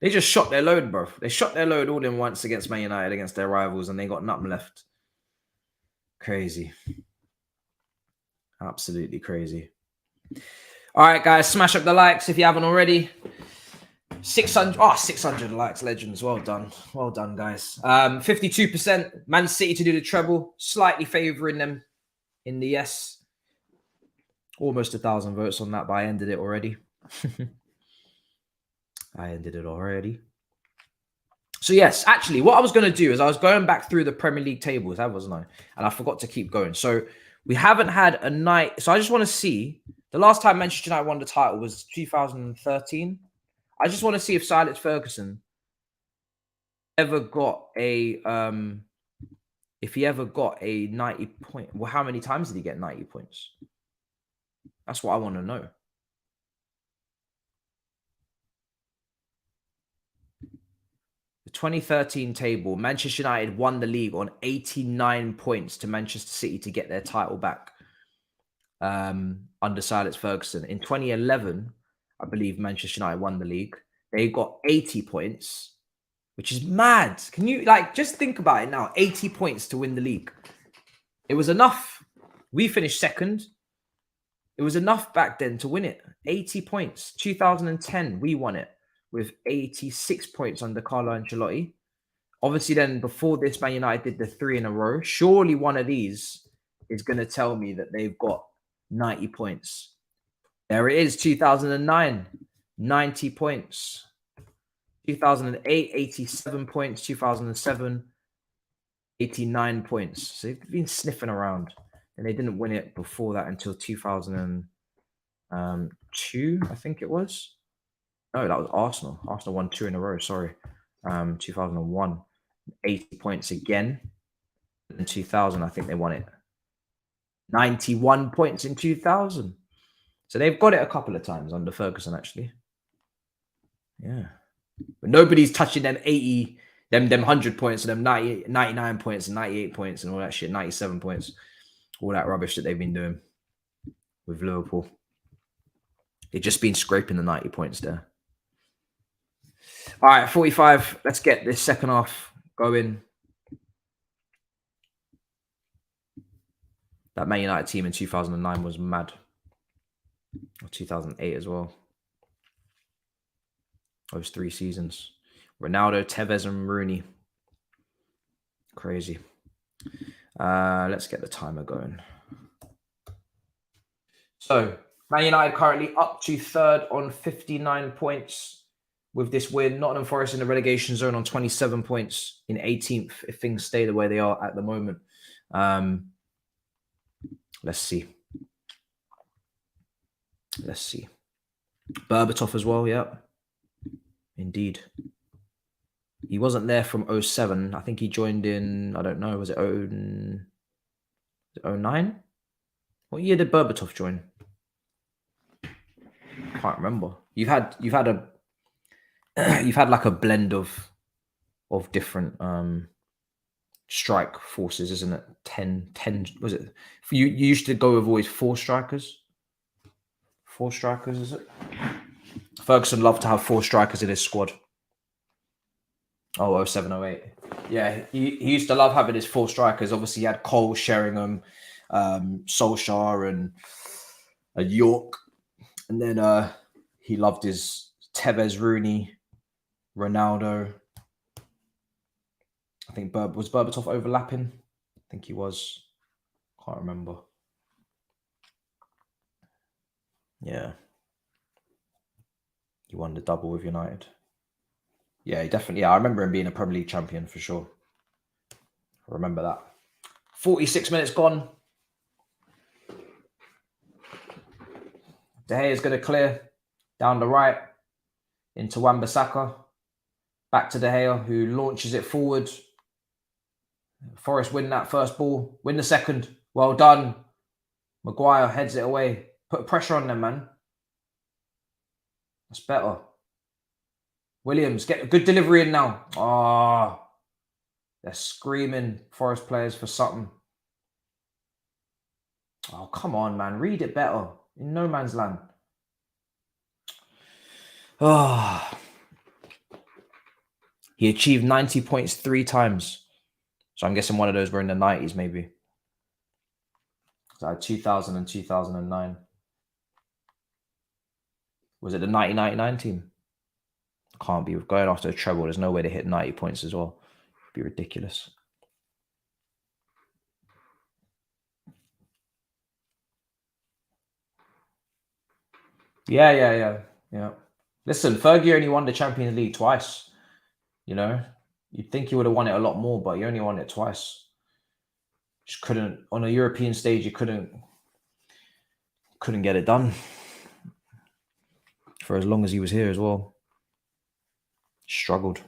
They just shot their load, bro. They shot their load all in once against Man United, against their rivals, and they got nothing left. Crazy. Absolutely crazy. All right, guys, smash up the likes if you haven't already. 600 likes, legends. Well done. Well done, guys. 52%. Man City to do the treble. Slightly favouring them in the yes. Almost 1,000 votes on that, but I ended it already. So yes, actually, what I was going to do is I was going back through the Premier League tables, that wasn't I? And I forgot to keep going. So we haven't had a night. So I just want to see. The last time Manchester United won the title was 2013. I just want to see if Sir Alex Ferguson ever got a if he ever got a 90 point. Well, how many times did he get 90 points? That's what I want to know. The 2013 table, Manchester United won the league on 89 points to Manchester City to get their title back under Sir Alex Ferguson. In 2011, I believe Manchester United won the league. They got 80 points, which is mad. Can you just think about it now? 80 points to win the league. It was enough. We finished second. It was enough back then to win it. 80 points. 2010, we won it with 86 points under Carlo Ancelotti. Obviously, then before this, Man United did the 3 in a row. Surely one of these is going to tell me that they've got 90 points. There it is, 2009, 90 points. 2008, 87 points. 2007, 89 points. So they've been sniffing around. And they didn't win it before that until 2002, I think it was. No, that was Arsenal. Arsenal won 2 in a row, sorry. 2001, 80 points again. In 2000, I think they won it. 91 points in 2000. So they've got it a couple of times under Ferguson, actually. Yeah. But nobody's touching them 80, them 100 points and them 90, 99 points and 98 points and all that shit, 97 points. All that rubbish that they've been doing with Liverpool. They've just been scraping the 90 points there. All right, 45. Let's get this second half going. That Man United team in 2009 was mad. Or 2008 as well. Those 3 seasons. Ronaldo, Tevez, and Rooney. Crazy. Let's get the timer going. So, Man United currently up to 3rd on 59 points with this win. Nottingham Forest in the relegation zone on 27 points in 18th if things stay the way they are at the moment. Let's see. Berbatov as well, yeah. Indeed. He wasn't there from 07. I think he joined in, I don't know, was it 09? What year did Berbatov join? Can't remember. You've had like a blend of different strike forces, isn't it? 10 was it? You used to go with always 4 strikers. 4 strikers, is it? Ferguson loved to have 4 strikers in his squad. Oh, 07, 08. Yeah, he used to love having his 4 strikers. Obviously, he had Cole, Sheringham, Solskjaer, and York. And then he loved his Tevez, Rooney, Ronaldo. I think was Berbatov overlapping? I think he was. Can't remember. Yeah. He won the double with United. Yeah, he definitely. Yeah, I remember him being a Premier League champion for sure. I remember that. 46 minutes gone. De Gea is going to clear down the right into Wan-Bissaka. Back to De Gea, who launches it forward. Forest win that first ball. Win the second. Well done. Maguire heads it away. Put pressure on them, man. That's better. Williams, get a good delivery in now. Ah, they're screaming, Forest players, for something. Oh, come on, man. Read it better. In no man's land. Oh. He achieved 90 points 3 times. So I'm guessing one of those were in the 90s, maybe. So 2000 and 2009. Was it the 1999 team? Can't be. Going after a treble. There's no way to hit 90 points as well. It'd be ridiculous. Yeah. Listen, Fergie only won the Champions League twice. You know, you'd think he would have won it a lot more, but he only won it twice. Just couldn't, on a European stage, you couldn't get it done for as long as he was here as well. Struggled.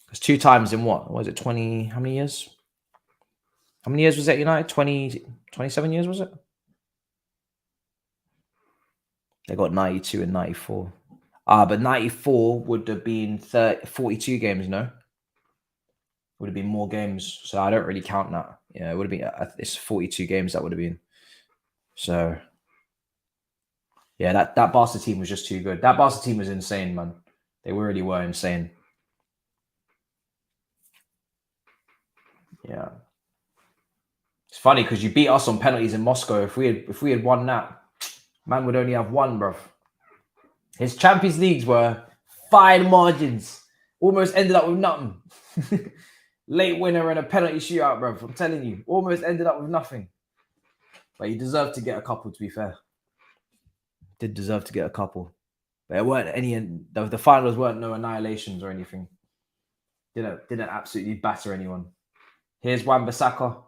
Because 2 times in what was it, 20, how many years? How many years was that United? 27 years, was it? They got 92 and 94. But 94 would have been 42 games, no? Would have been more games. So I don't really count that. Yeah, it would have been, it's 42 games that would have been. So, yeah, that Barca team was just too good. That Barca team was insane, man. They really were insane. Yeah. It's funny because you beat us on penalties in Moscow. If we had won that, man would only have 1, bruv. His Champions Leagues were fine margins. Almost ended up with nothing. Late winner and a penalty shootout, bruv. I'm telling you. Almost ended up with nothing. But he deserved to get a couple, to be fair. Did deserve to get a couple. But it weren't any... The finals weren't no annihilations or anything. Didn't absolutely batter anyone. Here's Wan-Bissaka.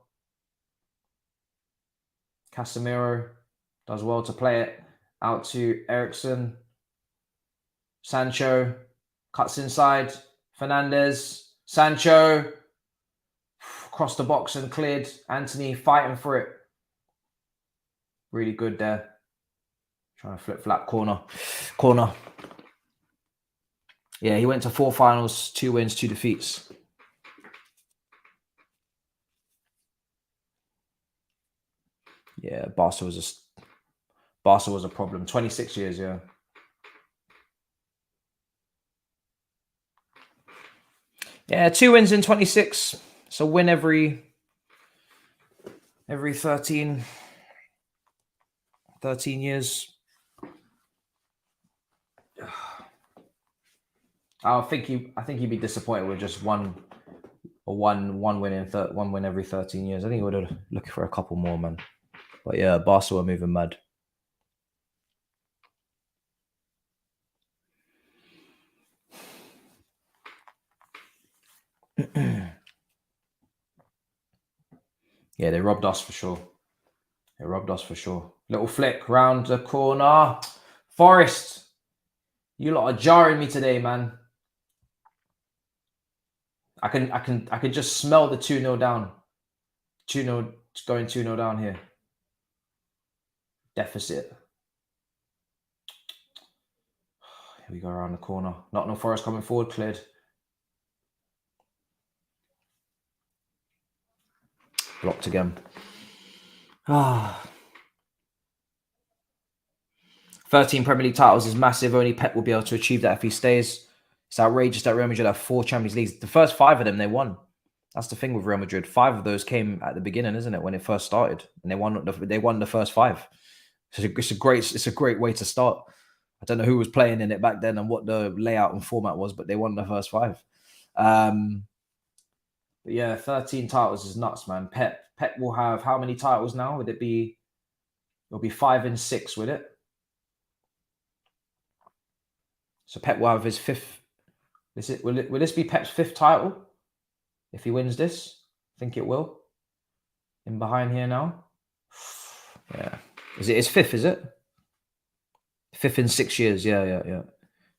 Casemiro does well to play it out to Eriksen. Sancho cuts inside. Fernandez. Sancho across the box and cleared. Anthony fighting for it. Really good there. Trying to flip-flap corner. Yeah, he went to 4 finals, 2 wins, 2 defeats. Yeah, Barca was a problem. 26 years, yeah. Yeah, 2 wins in 26. So win every 13 years. I think he'd be disappointed with just one win every 13 years. I think he would have looking for a couple more, man. But yeah, Barca were moving mad. Yeah, they robbed us for sure. Little flick round the corner. Forest, you lot are jarring me today, man. I can just smell the 2-0 down. 2-0 going 2-0 down here. Deficit. Here we go around the corner. Nottingham Forest coming forward, cleared. Blocked again. 13 Premier League titles is massive. Only Pep will be able to achieve that if he stays. It's outrageous that Real Madrid have 4 Champions Leagues. The first 5 of them, they won. That's the thing with Real Madrid. 5 of those came at the beginning, isn't it? When it first started. And they won the first 5. It's a great way to start. I don't know who was playing in it back then and what the layout and format was, but they won the first 5. But yeah, 13 titles is nuts, man. Pep will have how many titles now? It'll be 5 and 6, would it? So Pep will have his 5th. Will this be Pep's 5th title? If he wins this, I think it will. In behind here now. Yeah. It's fifth, is it? Fifth in 6 years. Yeah.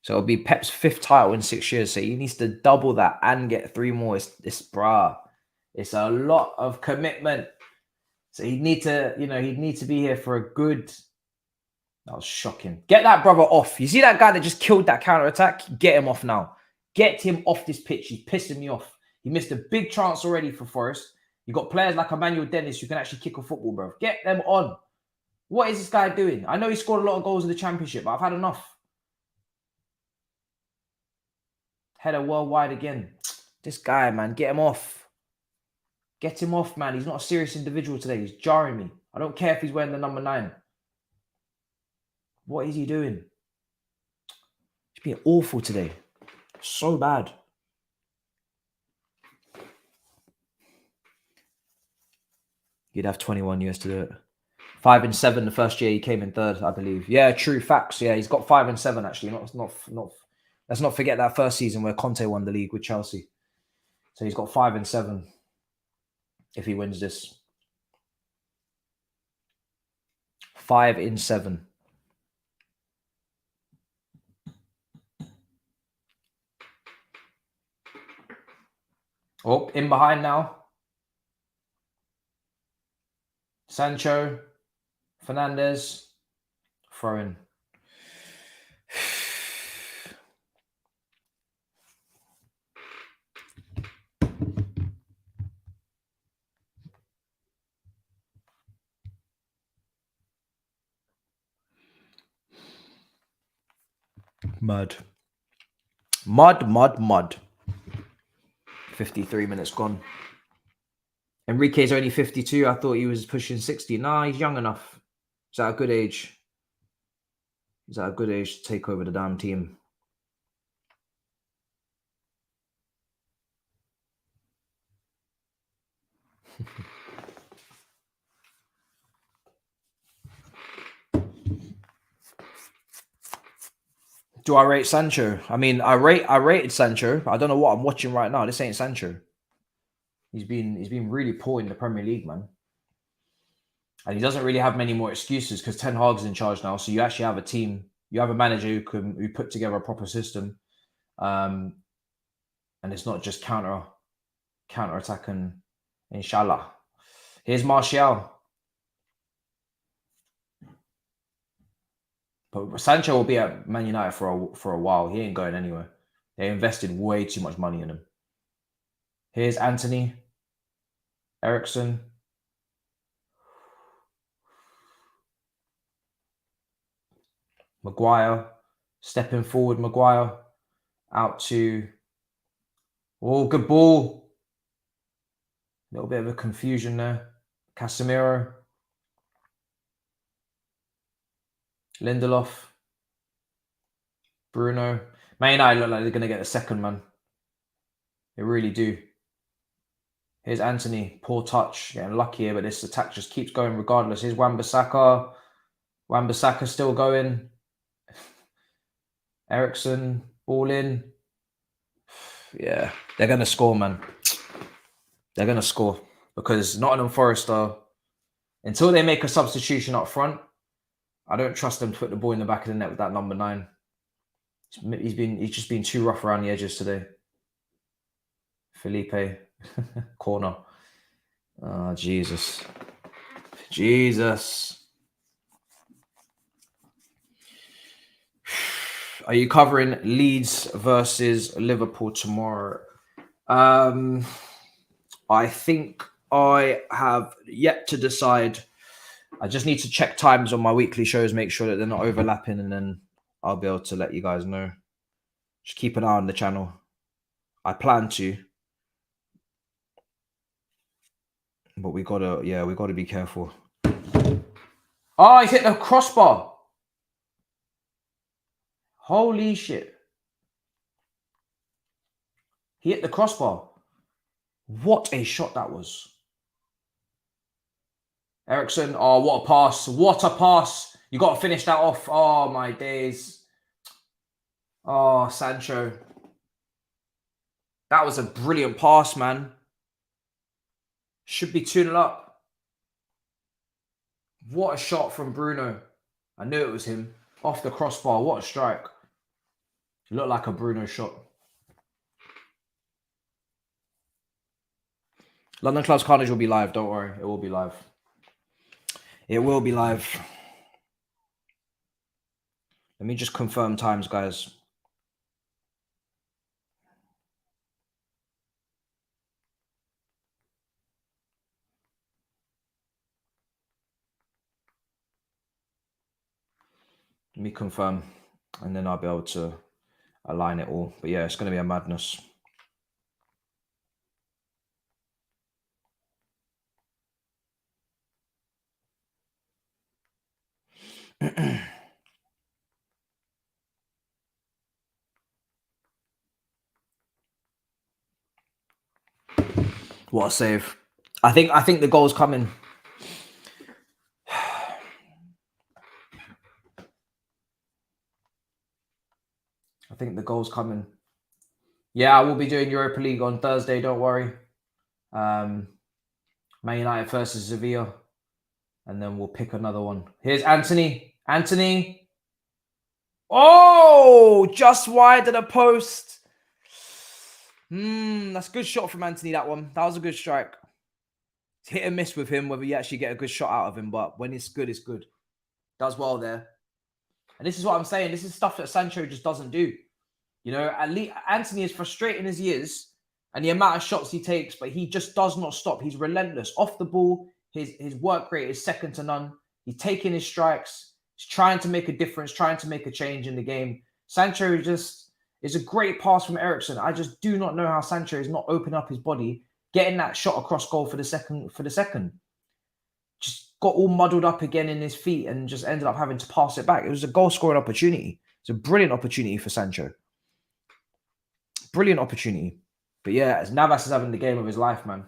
So it'll be Pep's 5th title in 6 years. So he needs to double that and get 3 more. It's brah. It's a lot of commitment. So he'd need to, he'd need to be here for a good. That was shocking. Get that brother off. You see that guy that just killed that counter attack? Get him off now. Get him off this pitch. He's pissing me off. He missed a big chance already for Forest. You got players like Emmanuel Dennis who can actually kick a football, bro. Get them on. What is this guy doing? I know he scored a lot of goals in the Championship, but I've had enough. Header worldwide again. This guy, man, get him off. Get him off, man. He's not a serious individual today. He's jarring me. I don't care if he's wearing the number 9. What is he doing? He's being awful today. So bad. You'd have 21 years to do it. 5 and 7 the first year he came in 3rd, I believe. Yeah, true facts. Yeah, he's got 5 and 7 actually. Let's not forget that first season where Conte won the league with Chelsea. So he's got 5 and 7 if he wins this. 5 in 7. Oh, in behind now. Sancho, Fernandez, throw in. Mud. 53 minutes gone. Enrique's only 52. I thought he was pushing 60. Nah, he's young enough. He's at a good age. He's at a good age to take over the damn team. Do I rate Sancho? I mean, I rated Sancho. I don't know what I'm watching right now. This ain't Sancho. He's been really poor in the Premier League, man. And he doesn't really have many more excuses because Ten Hag's in charge now. So you actually have a team. You have a manager who put together a proper system. And it's not just counter attack and inshallah. Here's Martial. But Sancho will be at Man United for a while. He ain't going anywhere. They invested way too much money in him. Here's Anthony. Eriksen. Maguire. Stepping forward, Maguire. Out to... Oh, good ball. A little bit of a confusion there. Casemiro. Lindelof. Bruno. Man United look like they're going to get a second, man. They really do. Here's Anthony. Poor touch. Getting lucky here, but this attack just keeps going regardless. Here's Wan-Bissaka. Wan-Bissaka still going. Eriksen. Ball in. Yeah. They're going to score, man. They're going to score. Because Nottingham Forest are... Until they make a substitution up front, I don't trust them to put the ball in the back of the net with that number 9. He's just been too rough around the edges today. Felipe. Corner. Oh, Jesus. Jesus. Are you covering Leeds versus Liverpool tomorrow? I think I have yet to decide. I just need to check times on my weekly shows, make sure that they're not overlapping, and then I'll be able to let you guys know. Just keep an eye on the channel. I plan to. But we gotta be careful. Oh, he's hit the crossbar. Holy shit. He hit the crossbar. What a shot that was. Eriksen, oh, what a pass. What a pass. You got to finish that off. Oh, my days. Oh, Sancho. That was a brilliant pass, man. Should be 2-0 up. What a shot from Bruno. I knew it was him. Off the crossbar. What a strike. It looked like a Bruno shot. London Clubs Carnage will be live. Don't worry. It will be live. It will be live. Let me just confirm times, guys. Let me confirm, and then I'll be able to align it all. But yeah, it's going to be a madness. What a save. I think the goal's coming. I think the goal's coming. Yeah, I will be doing Europa League on Thursday. Don't worry. Man United versus Sevilla. And then we'll pick another one. Here's Anthony. Anthony. Oh, just wide of the post. That's a good shot from Anthony, that one. That was a good strike. It's hit and miss with him, whether you actually get a good shot out of him. But when it's good, it's good. Does well there. And this is what I'm saying. This is stuff that Sancho just doesn't do. You know, at least Anthony is frustrating as he is, and the amount of shots he takes, but he just does not stop. He's relentless. Off the ball, his work rate is second to none. He's taking his strikes. He's trying to make a difference, trying to make a change in the game. Sancho just is a great pass from Eriksen. I just do not know how Sancho is not opening up his body, getting that shot across goal for the second. Just got all muddled up again in his feet and just ended up having to pass it back. It was a goal-scoring opportunity. It's a brilliant opportunity for Sancho. Brilliant opportunity. But yeah, Navas is having the game of his life, man.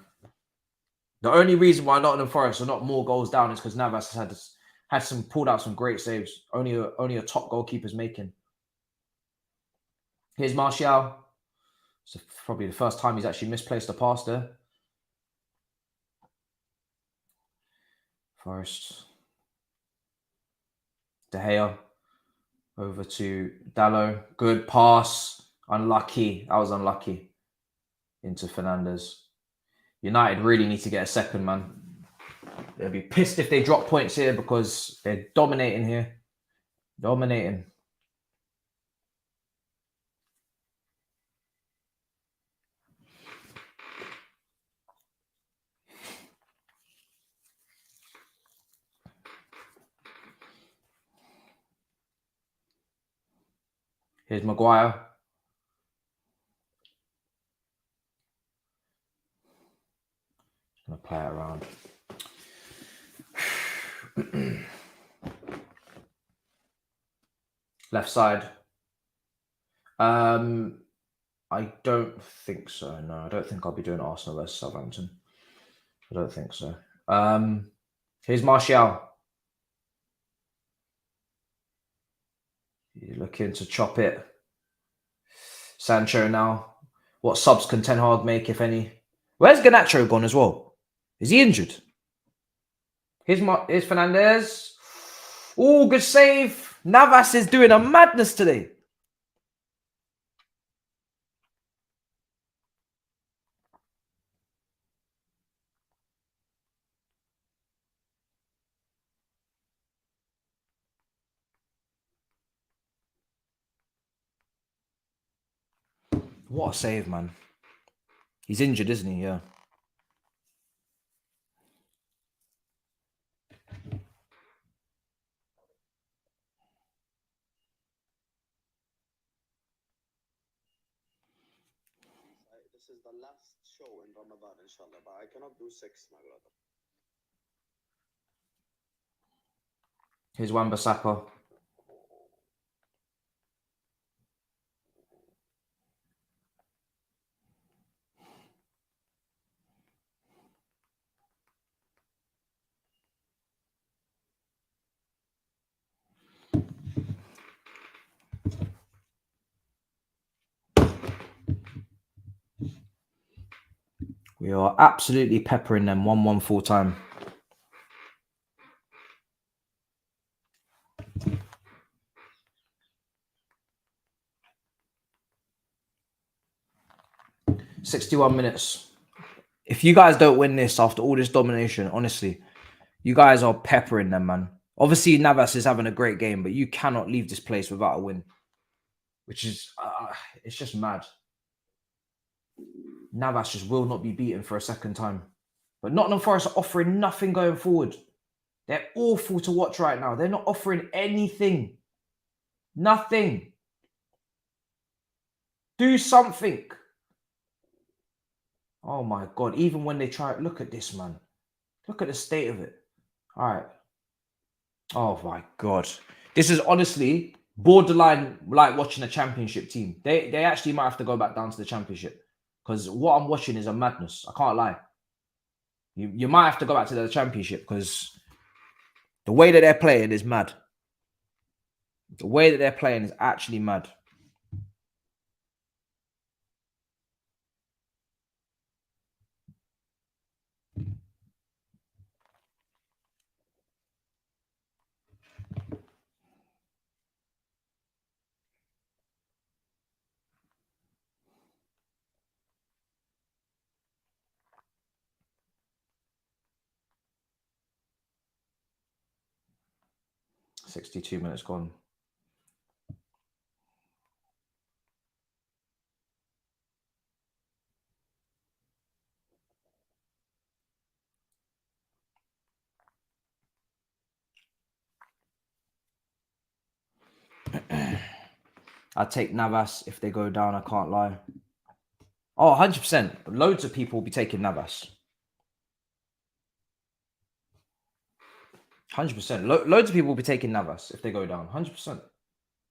The only reason why Nottingham Forest are not more goals down is because Navas has pulled out some great saves. Only a top goalkeeper's making. Here's Martial. It's probably the first time he's actually misplaced a pass there. Forest. De Gea. Over to Dallo. Good pass. Unlucky. I was unlucky. Into Fernandes. United really need to get a second, man. They'll be pissed if they drop points here because they're dominating here. Dominating. Here's Maguire. I'm going to play it around. Left side. I don't think so. No, I don't think I'll be doing Arsenal versus Southampton. I don't think so. Here's Martial. You're looking to chop it. Sancho now. What subs can Ten Hag make, if any? Where's Garnacho gone as well? Is he injured? Here's Fernandes. Oh, good save. Navas is doing a madness today. What a save, man. He's injured, isn't he? Yeah. This is the last show in Ramadan, inshallah, but I cannot do 6, my brother. Here's Wan-Bissaka. We are absolutely peppering them 1-1 full time. $61 minutes. If you guys don't win this after all this domination, honestly, you guys are peppering them, man. Obviously, Navas is having a great game, but you cannot leave this place without a win, which is, it's just mad. Navas just will not be beaten for a second time. But Nottingham Forest are offering nothing going forward. They're awful to watch right now. They're not offering anything. Nothing. Do something. Oh my God. Even when they try, look at this, man. Look at the state of it. All right. Oh my God. This is honestly borderline like watching a championship team. They actually might have to go back down to the championship because what I'm watching is a madness. I can't lie. You might have to go back to the championship because the way that they're playing is mad. The way that they're playing is actually mad. $62 minutes gone. I'd take Navas if they go down, I can't lie. Oh, 100%. Loads of people will be taking Navas. 100%. Loads of people will be taking Navas if they go down. 100%.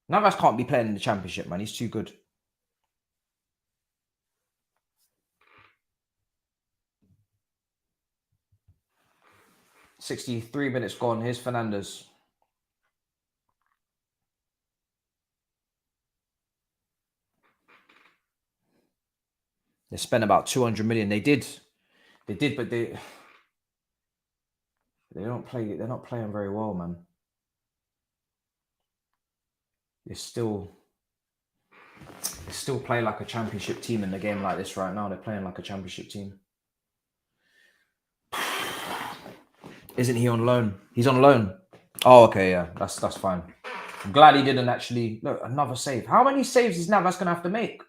Navas can't be playing in the championship, man. He's too good. $63 minutes gone. Here's Fernandez. They spent about 200 million. They did, but they don't play. They're not playing very well, man. They still play like a championship team in the game like this right now. They're playing like a championship team. Isn't he on loan? He's on loan. Oh, okay, yeah, that's fine. I'm glad he didn't actually look another save. How many saves is Navas gonna have to make?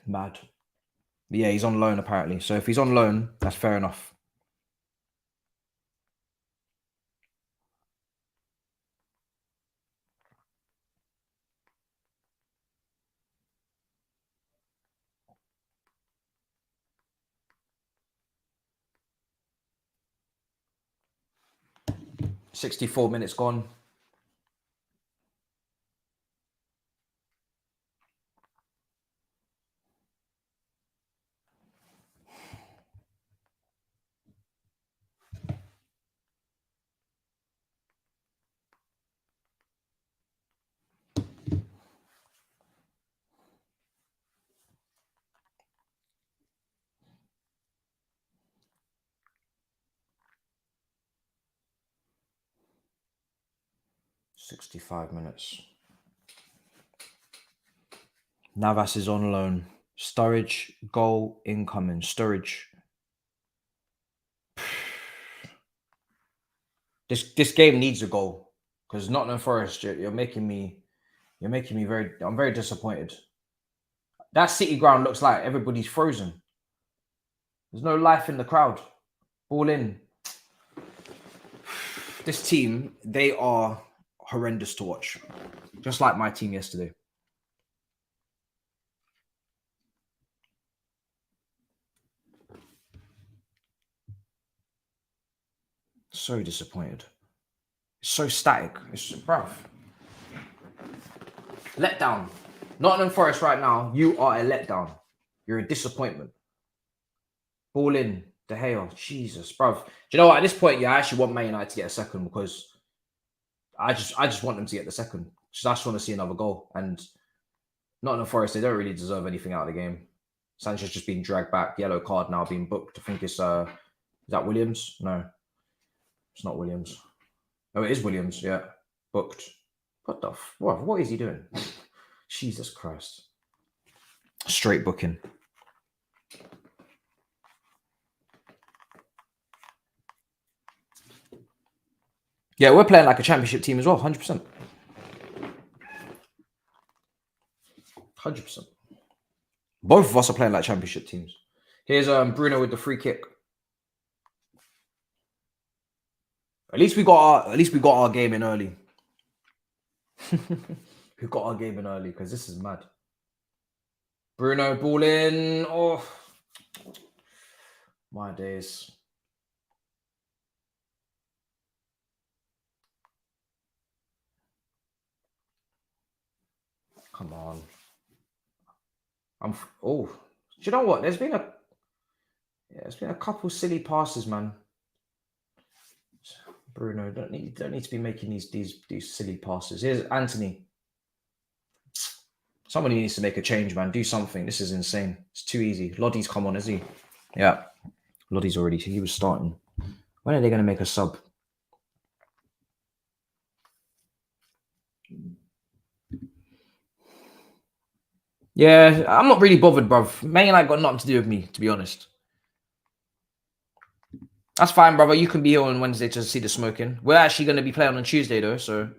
Mad. But yeah, he's on loan apparently. So if he's on loan, that's fair enough. $64 minutes gone. $65 minutes. Navas is on loan. Sturridge, goal incoming. Sturridge. This game needs a goal because Nottingham Forest, you're making me very. I'm very disappointed. That City ground looks like everybody's frozen. There's no life in the crowd. Ball in. This team, they are horrendous to watch. Just like my team yesterday. So disappointed. It's so static. It's bruv. Letdown. Nottingham Forest right now, you are a letdown. You're a disappointment. Ball in. De Gea. Jesus, bruv. Do you know what? At this point, yeah, I actually want Man United to get a second because I just want them to get the second. I just want to see another goal. And Nottingham Forest, they don't really deserve anything out of the game. Sanchez just being dragged back. Yellow card now being booked. I think it's is that Williams? No, it's not Williams. Oh, it is Williams. Yeah, booked. What the? What is he doing? Jesus Christ! Straight booking. Yeah, we're playing like a championship team as well, 100%. 100%. Both of us are playing like championship teams. Here's Bruno with the free kick. At least we got our game in early. We got our game in early because this is mad. Bruno ball in. Oh, my days. Come on. Do you know what? There's been a couple silly passes, man. Bruno, don't need to be making these silly passes. Here's Anthony. Somebody needs to make a change, man. Do something. This is insane. It's too easy. Lodi's come on, is he? Yeah. Lodi's already. He was starting. When are they going to make a sub? Yeah, I'm not really bothered, bruv. Man United got nothing to do with me, to be honest. That's fine, brother. You can be here on Wednesday to see the smoking. We're actually going to be playing on Tuesday, though. So,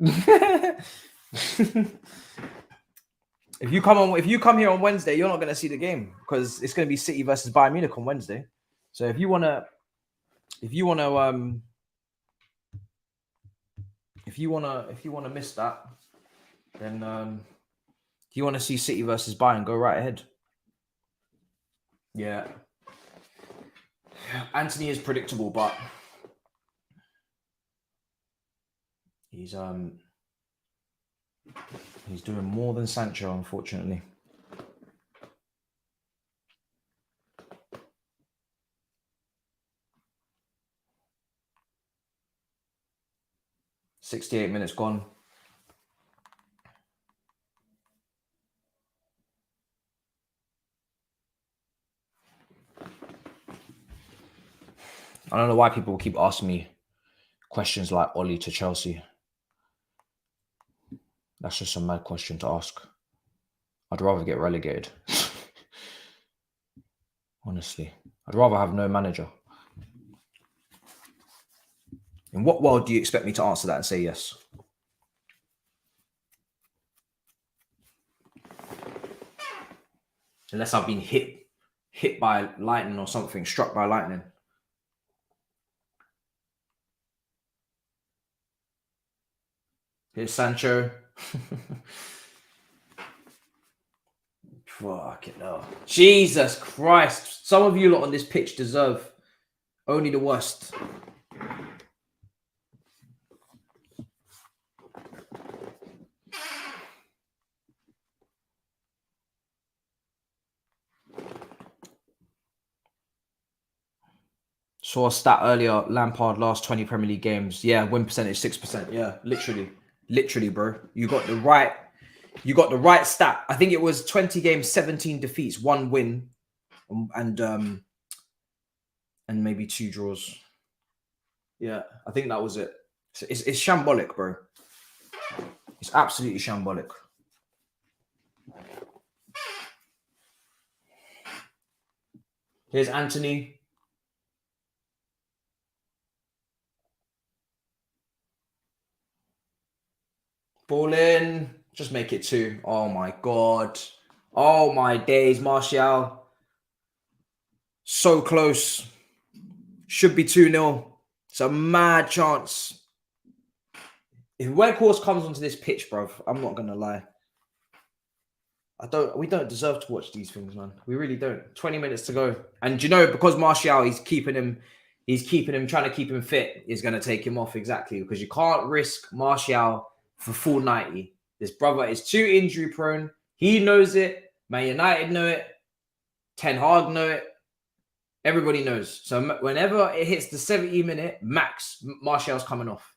if you come here on Wednesday, you're not going to see the game because it's going to be City versus Bayern Munich on Wednesday. So, if you wanna miss that, then if you want to see City versus Bayern, go right ahead. Yeah. Anthony is predictable, but he's doing more than Sancho, unfortunately. "68 minutes gone. I don't know why people keep asking me questions like Ollie to Chelsea. That's just a mad question to ask. I'd rather get relegated. Honestly. I'd rather have no manager. In what world do you expect me to answer that and say yes? Unless I've been hit by lightning or something, struck by lightning. Here's Sancho. Fucking hell. Jesus Christ. Some of you lot on this pitch deserve only the worst. Saw a stat earlier, Lampard last 20 Premier League games. Yeah, win percentage 6%. Yeah, literally, bro. You got the right stat. I think it was 20 games, 17 defeats, 1 win, and maybe 2 draws. Yeah, I think that was it. It's shambolic, bro. It's absolutely shambolic. Here's Anthony. Ball in. Just make it 2. Oh, my God. Oh, my days. Martial. So close. Should be 2-0. It's a mad chance. If Weghorst comes onto this pitch, bruv, I'm not going to lie. We don't deserve to watch these things, man. We really don't. 20 minutes to go. And you know, because Martial, he's keeping him, trying to keep him fit, is going to take him off exactly. Because you can't risk Martial for full 90. This brother is too injury prone. He knows it. Man United know it. Ten Hag know it. Everybody knows. So whenever it hits the 70 minute max, Martial's coming off.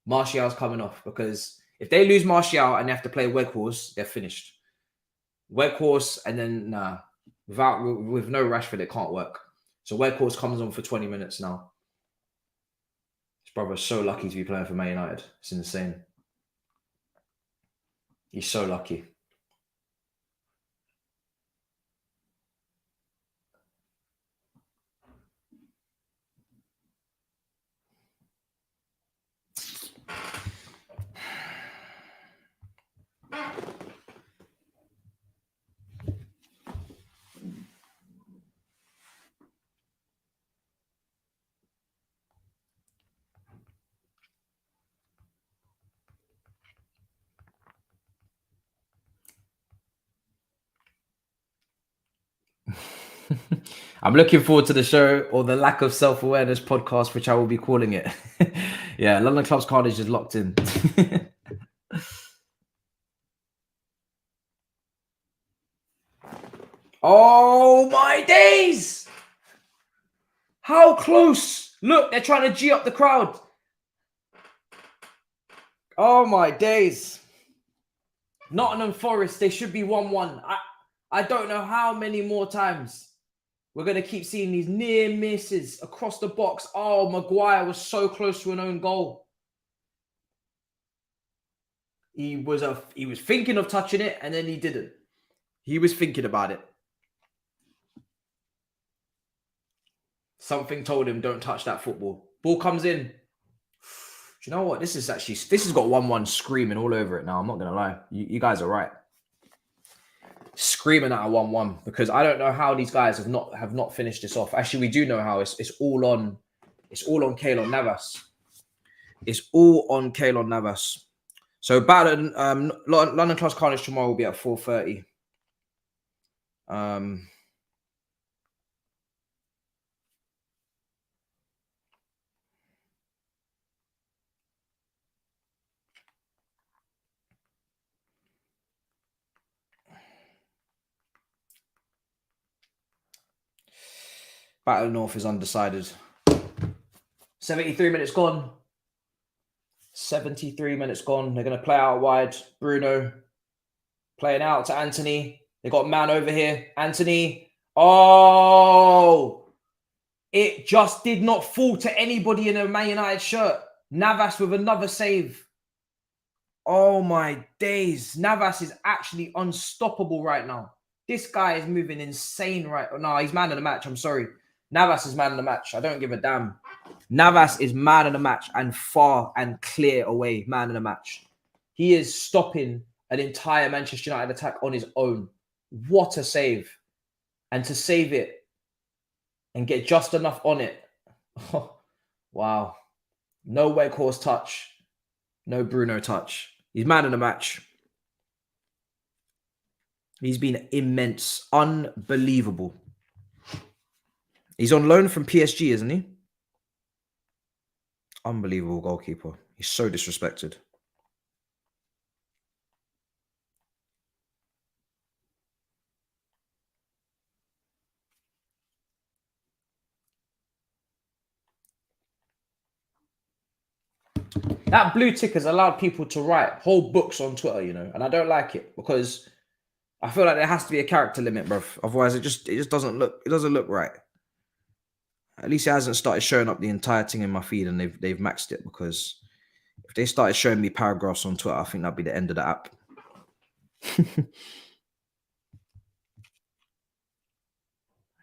Martial's coming off because if they lose Martial and they have to play Weghorst, they're finished. Weghorst and then With no Rashford, it can't work. So Weghorst comes on for 20 minutes now. His brother's so lucky to be playing for Man United. It's insane. He's so lucky. I'm looking forward to the show, or the lack of self-awareness podcast, which I will be calling it. Yeah, London Clubs Carnage is locked in. Oh my days! How close! Look, they're trying to G up the crowd. Oh my days. Nottingham Forest, they should be 1-1. I don't know how many more times we're going to keep seeing these near misses across the box. Oh, Maguire was so close to an own goal. He was thinking of touching it, and then he didn't. He was thinking about it. Something told him, don't touch that football. Ball comes in. Do you know what? This has got 1-1 screaming all over it now. I'm not going to lie. You guys are right. Screaming at a 1-1, because I don't know how these guys have not finished this off. Actually, we do know how. It's all on Keylor Navas. It's all on Keylor Navas. So battle London Clubs Carnage tomorrow will be at 4:30. Battle North is undecided. 73 minutes gone. 73 minutes gone. They're going to play out wide. Bruno playing out to Anthony. They got man over here. Anthony. Oh! It just did not fall to anybody in a Man United shirt. Navas with another save. Oh my days. Navas is actually unstoppable right now. This guy is moving insane right now. No, he's man of the match. I'm sorry. Navas is man of the match. I don't give a damn. Navas is man of the match, and far and clear away man of the match. He is stopping an entire Manchester United attack on his own. What a save. And to save it and get just enough on it. Oh, wow. No Weghorst touch. No Bruno touch. He's man of the match. He's been immense. Unbelievable. He's on loan from PSG, isn't he? Unbelievable goalkeeper. He's so disrespected. That blue tick has allowed people to write whole books on Twitter, you know, and I don't like it, because I feel like there has to be a character limit, bruv. Otherwise, it just doesn't look right. At least it hasn't started showing up the entire thing in my feed, and they've maxed it, because if they started showing me paragraphs on Twitter, I think that'd be the end of the app.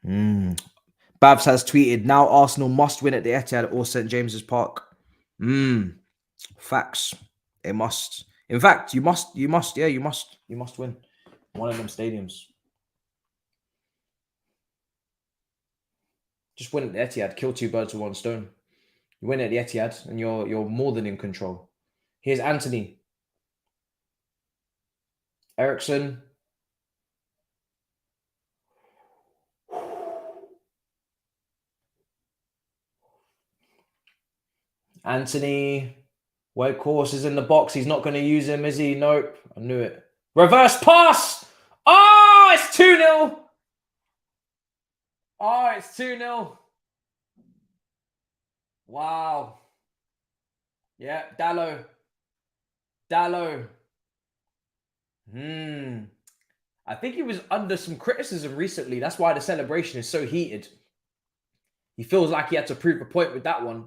Thabz has tweeted, now Arsenal must win at the Etihad or St. James's Park. Facts. It must. In fact, you must win one of them stadiums. Just win at the Etihad. Kill two birds with one stone. You win at the Etihad, and you're more than in control. Here's Anthony. Ericsson. Anthony. Weghorst is in the box. He's not going to use him, is he? Nope. I knew it. Reverse pass. Oh, it's 2-0. Oh, it's 2-0. Wow. Yeah, Dallo. I think he was under some criticism recently. That's why the celebration is so heated. He feels like he had to prove a point with that one.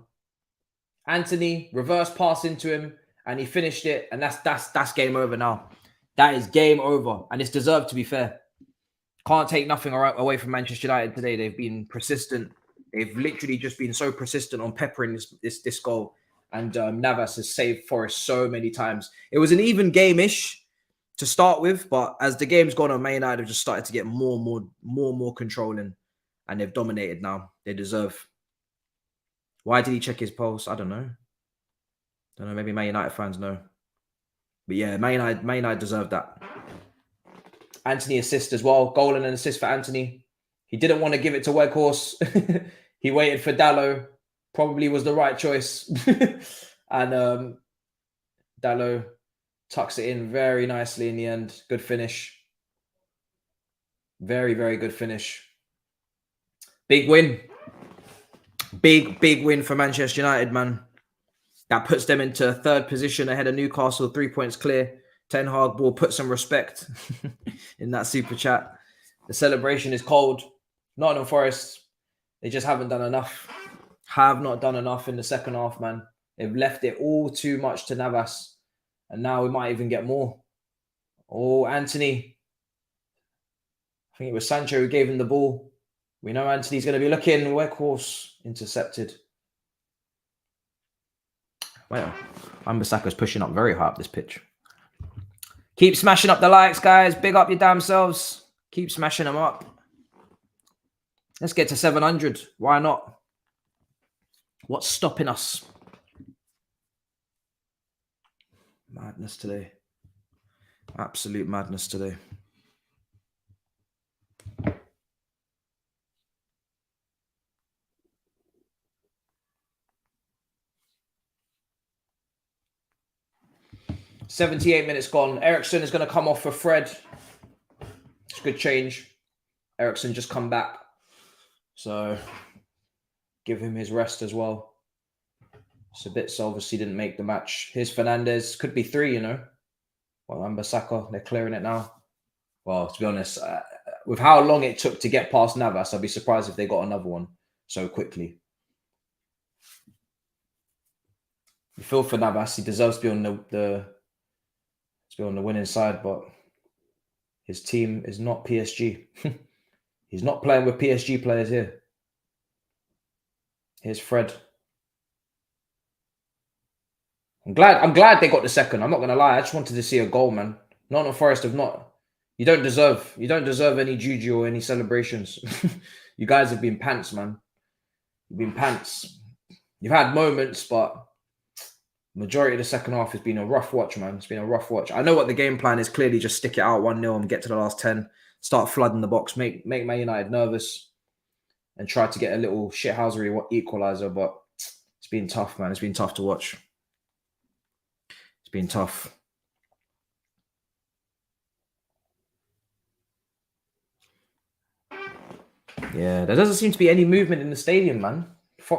Anthony reverse pass into him, and he finished it, and that's game over now. That is game over, and it's deserved, to be fair. Can't take nothing away from Manchester United today. They've been persistent. They've literally just been so persistent on peppering this goal, and Navas has saved Forest so many times. It was an even game-ish to start with, but as the game's gone on, Man United have just started to get more and more controlling, and they've dominated now. They deserve. Why did he check his pulse? I don't know. Maybe Man United fans know. But yeah, Man United deserved that. Anthony assist as well. Goal and an assist for Anthony. He didn't want to give it to Weghorst. He waited for Dalot. Probably was the right choice. And Dalot tucks it in very nicely in the end. Good finish. Very, very good finish. Big win. Big win for Manchester United, man. That puts them into third position ahead of Newcastle, 3 points clear. Ten Hag will put some respect in that super chat. The celebration is cold. Nottingham Forest, they just haven't done enough. Have not done enough in the second half, man. They've left it all too much to Navas. And now we might even get more. Oh, Anthony. I think it was Sancho who gave him the ball. We know Anthony's going to be looking. Weghorst intercepted. Well, Wan-Bissaka's pushing up very high up this pitch. Keep smashing up the likes, guys. Big up your damn selves. Keep smashing them up. Let's get to 700. Why not? What's stopping us? Madness today. Absolute madness today. $78 minutes gone. Ericsson is going to come off for Fred. It's a good change. Ericsson just come back. So give him his rest as well. Sabitzer obviously didn't make the match. Here's Fernandez. Could be 3, you know. Well, Wan-Bissaka, they're clearing it now. Well, to be honest, with how long it took to get past Navas, I'd be surprised if they got another one so quickly. You feel for Navas. He deserves to be on the winning side, but his team is not PSG. He's not playing with PSG players here. Here's Fred. I'm glad they got the second. I'm not gonna lie. I just wanted to see a goal, man. Nottingham Forest have not. You don't deserve any juju or any celebrations. You guys have been pants, man. You've been pants. You've had moments, but majority of the second half has been a rough watch, man. It's been a rough watch. I know what the game plan is. Clearly, just stick it out 1-0 and get to the last 10. Start flooding the box. Make Man United nervous. And try to get a little shithousery equaliser. But it's been tough, man. It's been tough to watch. It's been tough. Yeah, there doesn't seem to be any movement in the stadium, man.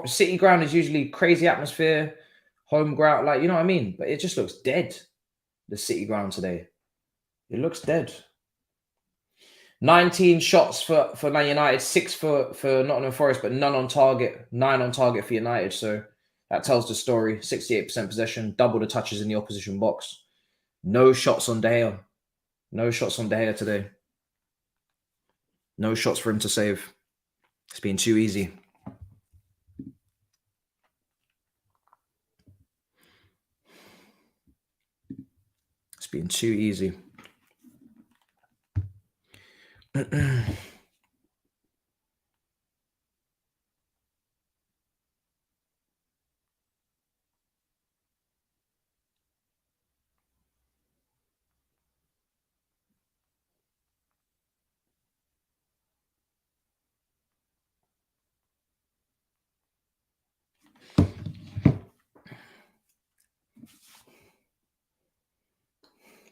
City ground is usually crazy atmosphere. Home ground, like, you know what I mean? But it just looks dead, the City ground today. It looks dead. 19 shots for Man United, 6 for Nottingham Forest, but none on target. 9 on target for United. So that tells the story. 68% possession, double the touches in the opposition box. No shots on De Gea. No shots on De Gea today. No shots for him to save. It's been too easy. It's been too easy.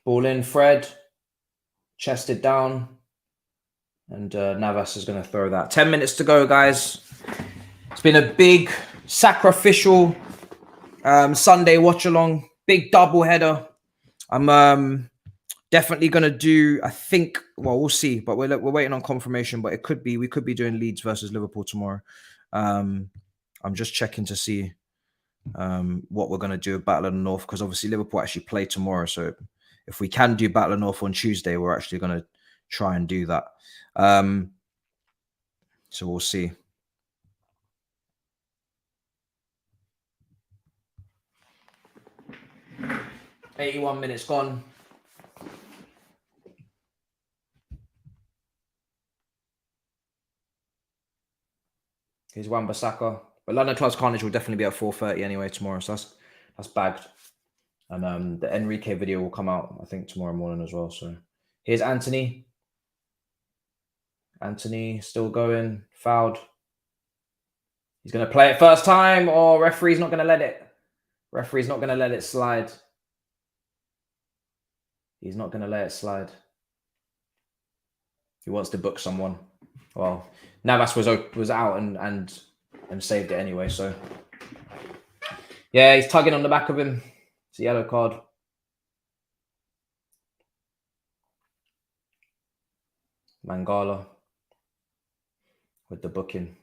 Ball in, Fred. Chested down. And Navas is going to throw that. 10 minutes to go, guys. It's been a big sacrificial Sunday watch-along. Big double header. I'm Definitely gonna do. I think. Well, we'll see. But we're waiting on confirmation. But we could be doing Leeds versus Liverpool tomorrow. I'm just checking to see what we're gonna do with Battle of the North, because obviously Liverpool actually play tomorrow. So if we can do Battle of the North on Tuesday, we're actually gonna try and do that. So we'll see. "81 minutes gone." Here's Wan-Bissaka. But London Club's Carnage will definitely be at 4:30 anyway tomorrow. So that's bagged. And the Enrique video will come out, I think, tomorrow morning as well. So here's Anthony. Anthony still going. Fouled. He's going to play it first time, or referee's not going to let it. Referee's not going to let it slide. He's not going to let it slide. He wants to book someone. Well, Navas was out and saved it anyway. So yeah, he's tugging on the back of him. It's a yellow card. Mangala with the booking.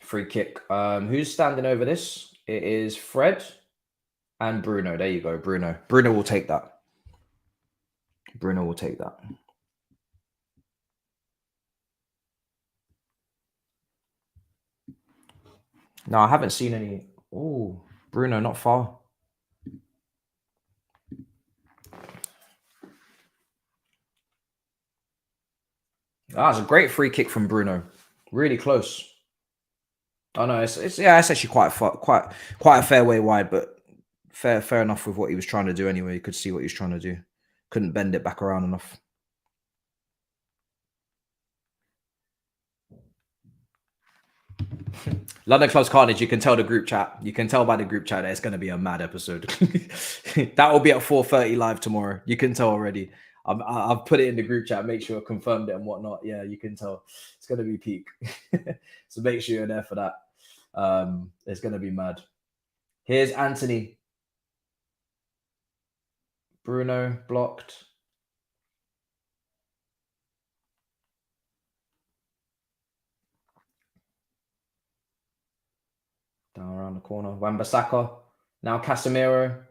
Free kick. Who's standing over this? It is Fred and Bruno. There you go, Bruno. Bruno will take that. Bruno will take that. No, I haven't seen any. Oh, Bruno, not far. That's a great free kick from Bruno. Really close. Oh no, it's actually quite a fair way wide, but fair enough with what he was trying to do anyway. You could see what he was trying to do. Couldn't bend it back around enough. London Club's Carnage, you can tell the group chat. You can tell by the group chat that it's going to be a mad episode. That will be at 4:30 live tomorrow. You can tell already. I've put it in the group chat, make sure I confirmed it and whatnot. Yeah, you can tell. It's going to be peak. So make sure you're there for that. It's going to be mad. Here's Anthony. Bruno blocked. Down around the corner. Wan-Bissaka. Now Casemiro.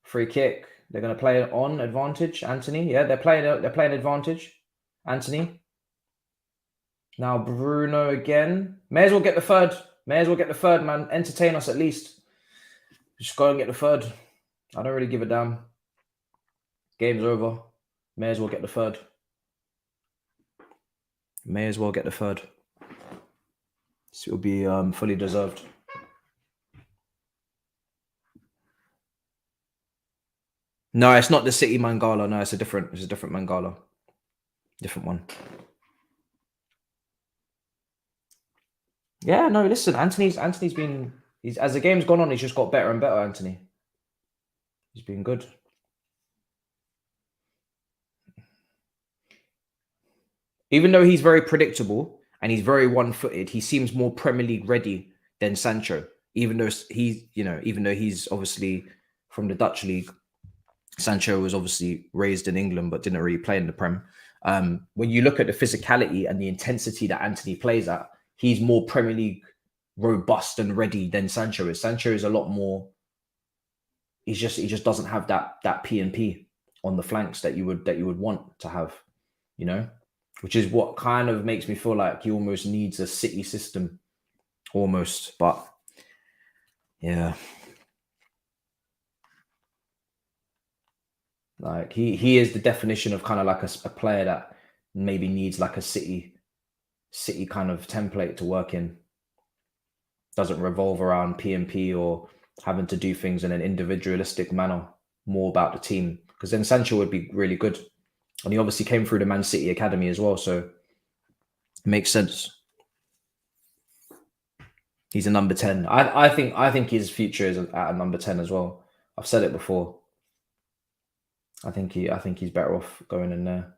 Free kick. They're going to play it on advantage. Anthony. Yeah, they're playing advantage. Anthony. Now Bruno again. May as well get the third. May as well get the third, man. Entertain us at least. Just go and get the third. I don't really give a damn. Game's over. May as well get the third. May as well get the third. This will be fully deserved. No, it's not the City Mangala. No, it's a different Mangala. Different one. Yeah, no, listen, Anthony's been, as the game's gone on, he's just got better and better, Anthony. He's been good. Even though he's very predictable and he's very one-footed, he seems more Premier League ready than Sancho. Even though he's obviously from the Dutch league. Sancho was obviously raised in England but didn't really play in the Prem. When you look at the physicality and the intensity that Anthony plays at, he's more Premier League robust and ready than Sancho is. Sancho is a lot more. He just doesn't have that P&P on the flanks that you would want to have, you know, which is what kind of makes me feel like he almost needs a City system, almost. But yeah, like he is the definition of kind of like a player that maybe needs like a City kind of template to work in. Doesn't revolve around P&P or having to do things in an individualistic manner, more about the team. Because then Sancho would be really good. And he obviously came through the Man City Academy as well, so it makes sense. He's a number 10. I think his future is at a number 10 as well. I've said it before. I think he's better off going in there.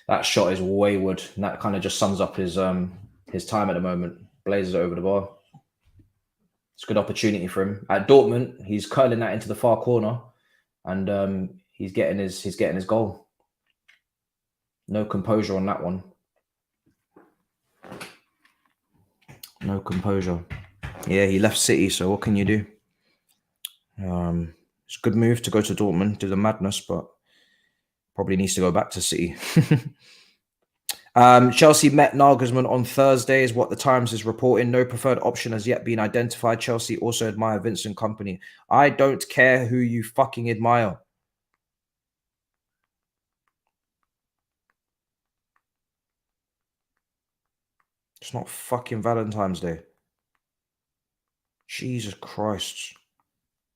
That shot is wayward, and that kind of just sums up his time at the moment. Blazes over the bar. It's a good opportunity for him. At Dortmund, he's curling that into the far corner, and he's getting his goal. No composure on that one. No composure. Yeah, he left City, so what can you do? It's a good move to go to Dortmund, do the madness, but probably needs to go back to City. Chelsea met Nagelsmann on Thursday, is what the Times is reporting. No preferred option has yet been identified. Chelsea also admire Vincent Kompany. I don't care who you fucking admire. It's not fucking Valentine's Day. Jesus Christ.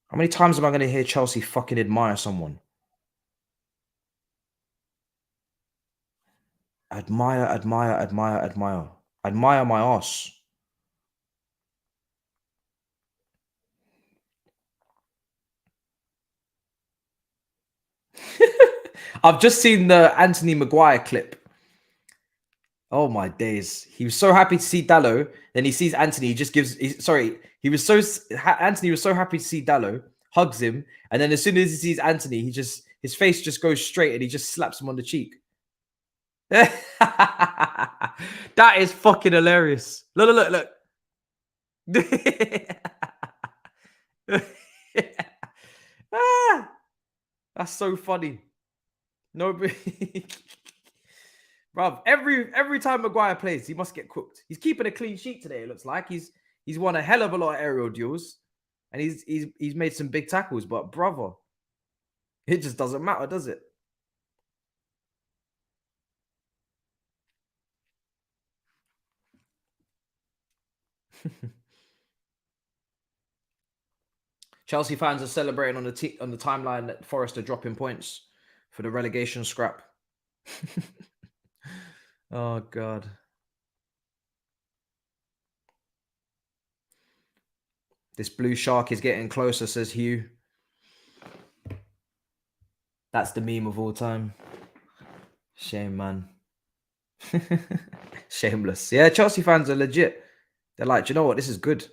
How many times am I going to hear Chelsea fucking admire someone? Admire, admire, admire, admire. Admire my ass. I've just seen the Anthony Maguire clip. Oh my days. He was so happy to see Dallo. Then he sees Anthony. He just gives... Anthony was so happy to see Dallo. Hugs him. And then as soon as he sees Anthony, his face just goes straight and he just slaps him on the cheek. That is fucking hilarious. Look. That's so funny. Nobody... Bruv, every time Maguire plays, he must get cooked. He's keeping a clean sheet today, it looks like. He's won a hell of a lot of aerial duels. And he's made some big tackles, but brother, it just doesn't matter, does it? Chelsea fans are celebrating on the timeline that Forest are dropping points for the relegation scrap. Oh, God. This blue shark is getting closer, says Hugh. That's the meme of all time. Shame, man. Shameless. Yeah, Chelsea fans are legit. They're like, do you know what? This is good.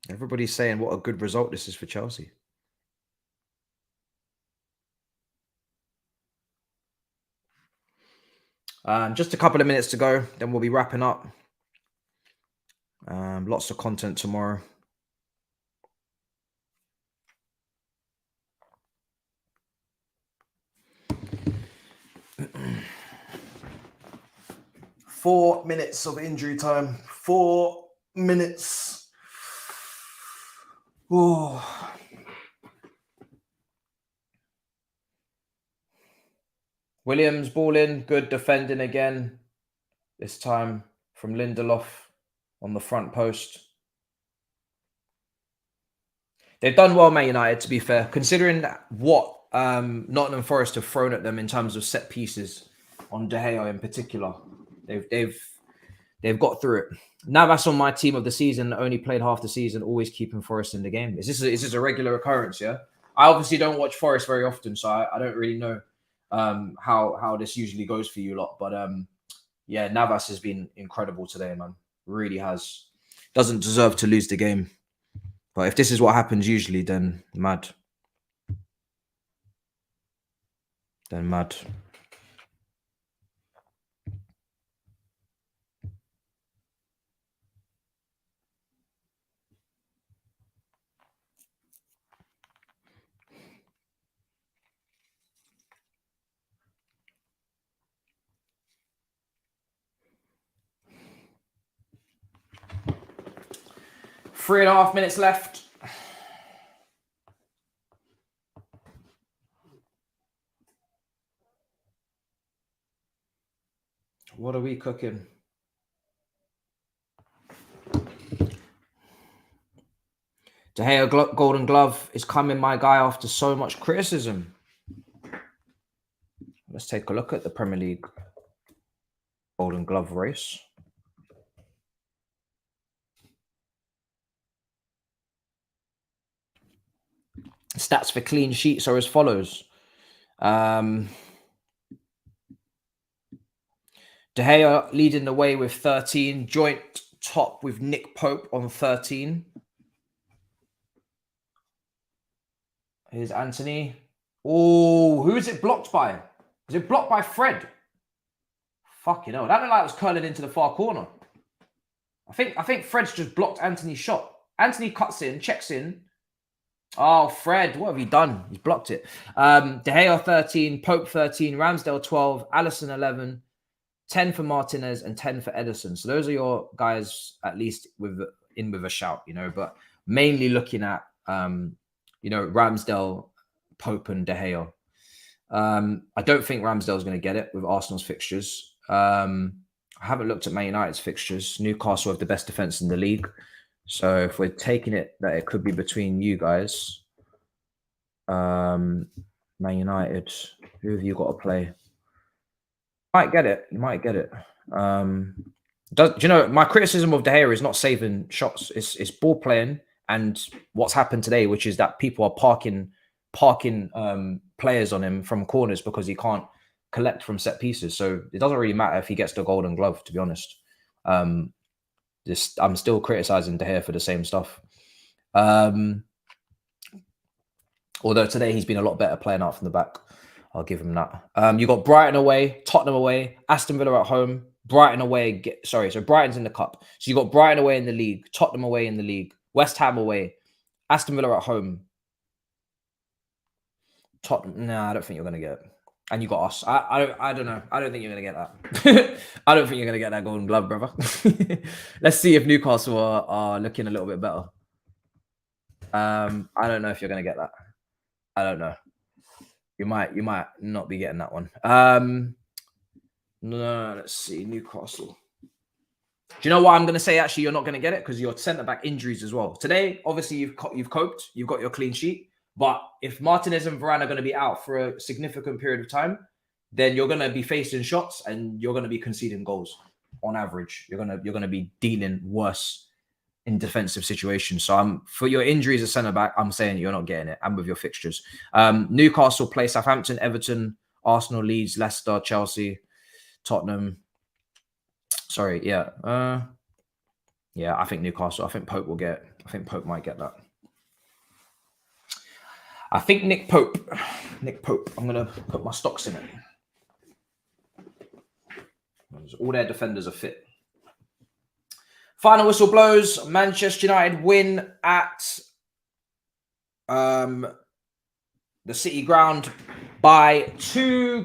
Everybody's saying what a good result this is for Chelsea. Just a couple of minutes to go, then we'll be wrapping up. Lots of content tomorrow. Four minutes of injury time. 4 minutes. Oh. Williams ball in, good defending again. This time from Lindelof on the front post. They've done well, Man United, to be fair, considering what Nottingham Forest have thrown at them in terms of set pieces on De Gea in particular. They've got through it. Navas on my team of the season, only played half the season, always keeping Forest in the game. Is this a regular occurrence? Yeah, I obviously don't watch Forest very often, so I don't really know how this usually goes for you lot. But yeah, Navas has been incredible today, man. Really has. Doesn't deserve to lose the game. But if this is what happens usually, then mad. Then mad. Three and a half minutes left. What are we cooking? De Gea Golden Glove is coming, my guy, after so much criticism. Let's take a look at the Premier League Golden Glove race. Stats for clean sheets are as follows. De Gea leading the way with 13. Joint top with Nick Pope on 13. Here's Anthony. Oh, who is it blocked by? Is it blocked by Fred? Fucking hell. That looked like it was curling into the far corner. I think Fred's just blocked Anthony's shot. Anthony cuts in, checks in. Oh, Fred, what have you done? He's blocked it. De Gea 13, Pope 13, Ramsdale 12, Alisson 11, 10 for Martinez and 10 for Ederson. So those are your guys, at least with a shout, you know, but mainly looking at, you know, Ramsdale, Pope and De Gea. I don't think Ramsdale's going to get it with Arsenal's fixtures. I haven't looked at Man United's fixtures. Newcastle have the best defense in the league. So if we're taking it that it could be between you guys, Man United, who have you got to play? Might get it. You might get it. Do you know, my criticism of De Gea is not saving shots. It's ball playing and what's happened today, which is that people are parking players on him from corners because he can't collect from set pieces. So it doesn't really matter if he gets the Golden Glove, to be honest. I'm still criticizing De Gea for the same stuff. Although today he's been a lot better playing out from the back. I'll give him that. You got Brighton away, Tottenham away, Aston Villa at home, Brighton away. So Brighton's in the cup. So you got Brighton away in the league, Tottenham away in the league, West Ham away, Aston Villa at home. Tottenham. Nah, I don't think you're going to get it. And you got us. I don't know. I don't think you're going to get that. I don't think you're going to get that Golden Glove, brother. Let's see if Newcastle are looking a little bit better. I don't know if you're going to get that. I don't know. You might not be getting that one. No, let's see. Newcastle. Do you know why I'm going to say actually you're not going to get it? Because your centre-back injuries as well. Today, obviously, you've coped. You've got your clean sheet. But if Martinez and Varane are going to be out for a significant period of time, then you're going to be facing shots and you're going to be conceding goals on average. You're going to be dealing worse in defensive situations. So for your injuries as centre-back, I'm saying you're not getting it. And with your fixtures. Newcastle play Southampton, Everton, Arsenal, Leeds, Leicester, Chelsea, Tottenham. Sorry, yeah. I think Newcastle. I think Pope will get it. I think Pope might get that. I think Nick Pope. I'm going to put my stocks in it. All their defenders are fit. Final whistle blows. Manchester United win at the City ground by 2-0.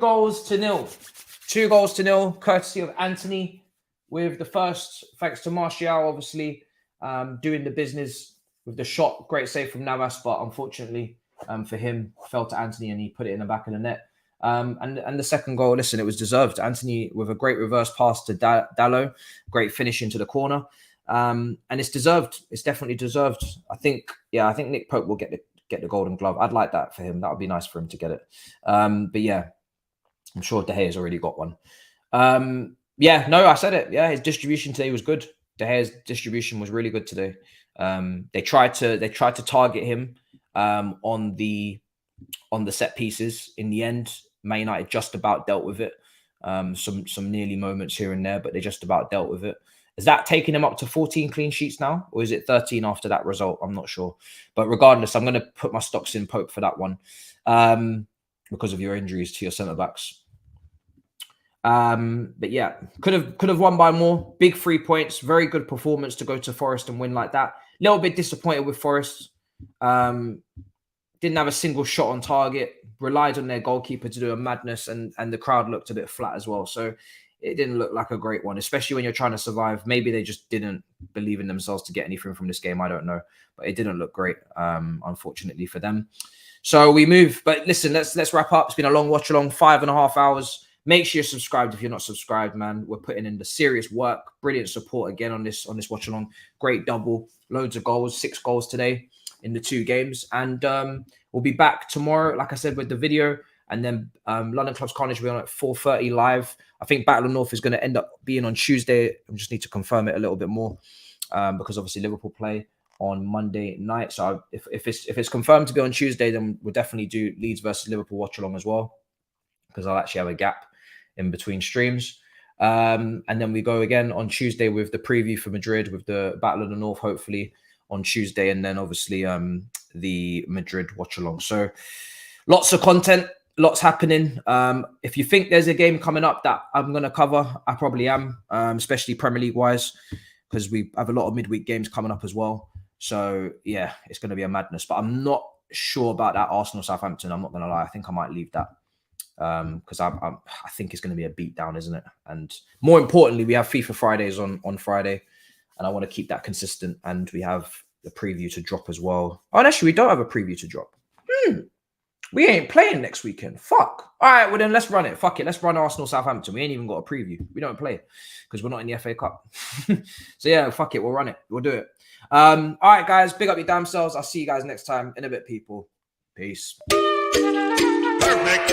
2-0, courtesy of Anthony with the first, thanks to Martial, obviously, doing the business with the shot. Great save from Navas, but unfortunately for him, fell to Anthony and he put it in the back of the net. And the second goal, listen, it was deserved. Anthony with a great reverse pass to Dalot, great finish into the corner. And it's deserved. It's definitely deserved. I think Nick Pope will get the Golden Glove. I'd like that for him. That would be nice for him to get it. But yeah, I'm sure De Gea's already got one. I said it. Yeah, his distribution today was good. De Gea's distribution was really good today. They tried to target him on the set pieces. In the end, Man United just about dealt with it. Some nearly moments here and there, but they just about dealt with it. Is that taking him up to 14 clean sheets now? Or is it 13 after that result? I'm not sure. But regardless, I'm going to put my stocks in Pope for that one because of your injuries to your centre-backs. But yeah, could have won by more. Big 3 points. Very good performance to go to Forest and win like that. Little bit disappointed with Forest. Didn't have a single shot on target. Relied on their goalkeeper to do a madness, and the crowd looked a bit flat as well. So it didn't look like a great one, especially when you're trying to survive. Maybe they just didn't believe in themselves to get anything from this game. I don't know, but it didn't look great, unfortunately for them. So we move. But listen, let's wrap up. It's been a long watch along, 5.5 hours. Make sure you're subscribed if you're not subscribed, man. We're putting in the serious work. Brilliant support again on this watch along. Great double, loads of goals, 6 goals today in the 2 games, and we'll be back tomorrow, like I said, with the video. And then London Clubs Carnage will be on at 4:30 live. I think Battle of North is going to end up being on Tuesday. I just need to confirm it a little bit more because obviously Liverpool play on Monday night. So if it's confirmed to be on Tuesday, then we'll definitely do Leeds versus Liverpool watch along as well, because I'll actually have a gap in between streams. And then we go again on Tuesday with the preview for Madrid, with the Battle of the North, hopefully on Tuesday, and then obviously the Madrid watch along. So lots of content, lots happening. If you think there's a game coming up that I'm going to cover, I probably am, especially Premier League wise, because we have a lot of midweek games coming up as well. So yeah, it's going to be a madness, but I'm not sure about that Arsenal Southampton. I'm not going to lie. I think I might leave that. Because I think it's going to be a beatdown, isn't it? And more importantly, we have FIFA Fridays on Friday, and I want to keep that consistent. And we have the preview to drop as well. Oh, and actually, we don't have a preview to drop. We ain't playing next weekend. Fuck. All right, well then let's run it. Fuck it. Let's run Arsenal Southampton. We ain't even got a preview. We don't play because we're not in the FA Cup. So yeah, fuck it. We'll run it. We'll do it. All right, guys. Big up your damn selves. I'll see you guys next time. In a bit, people. Peace. Perfect.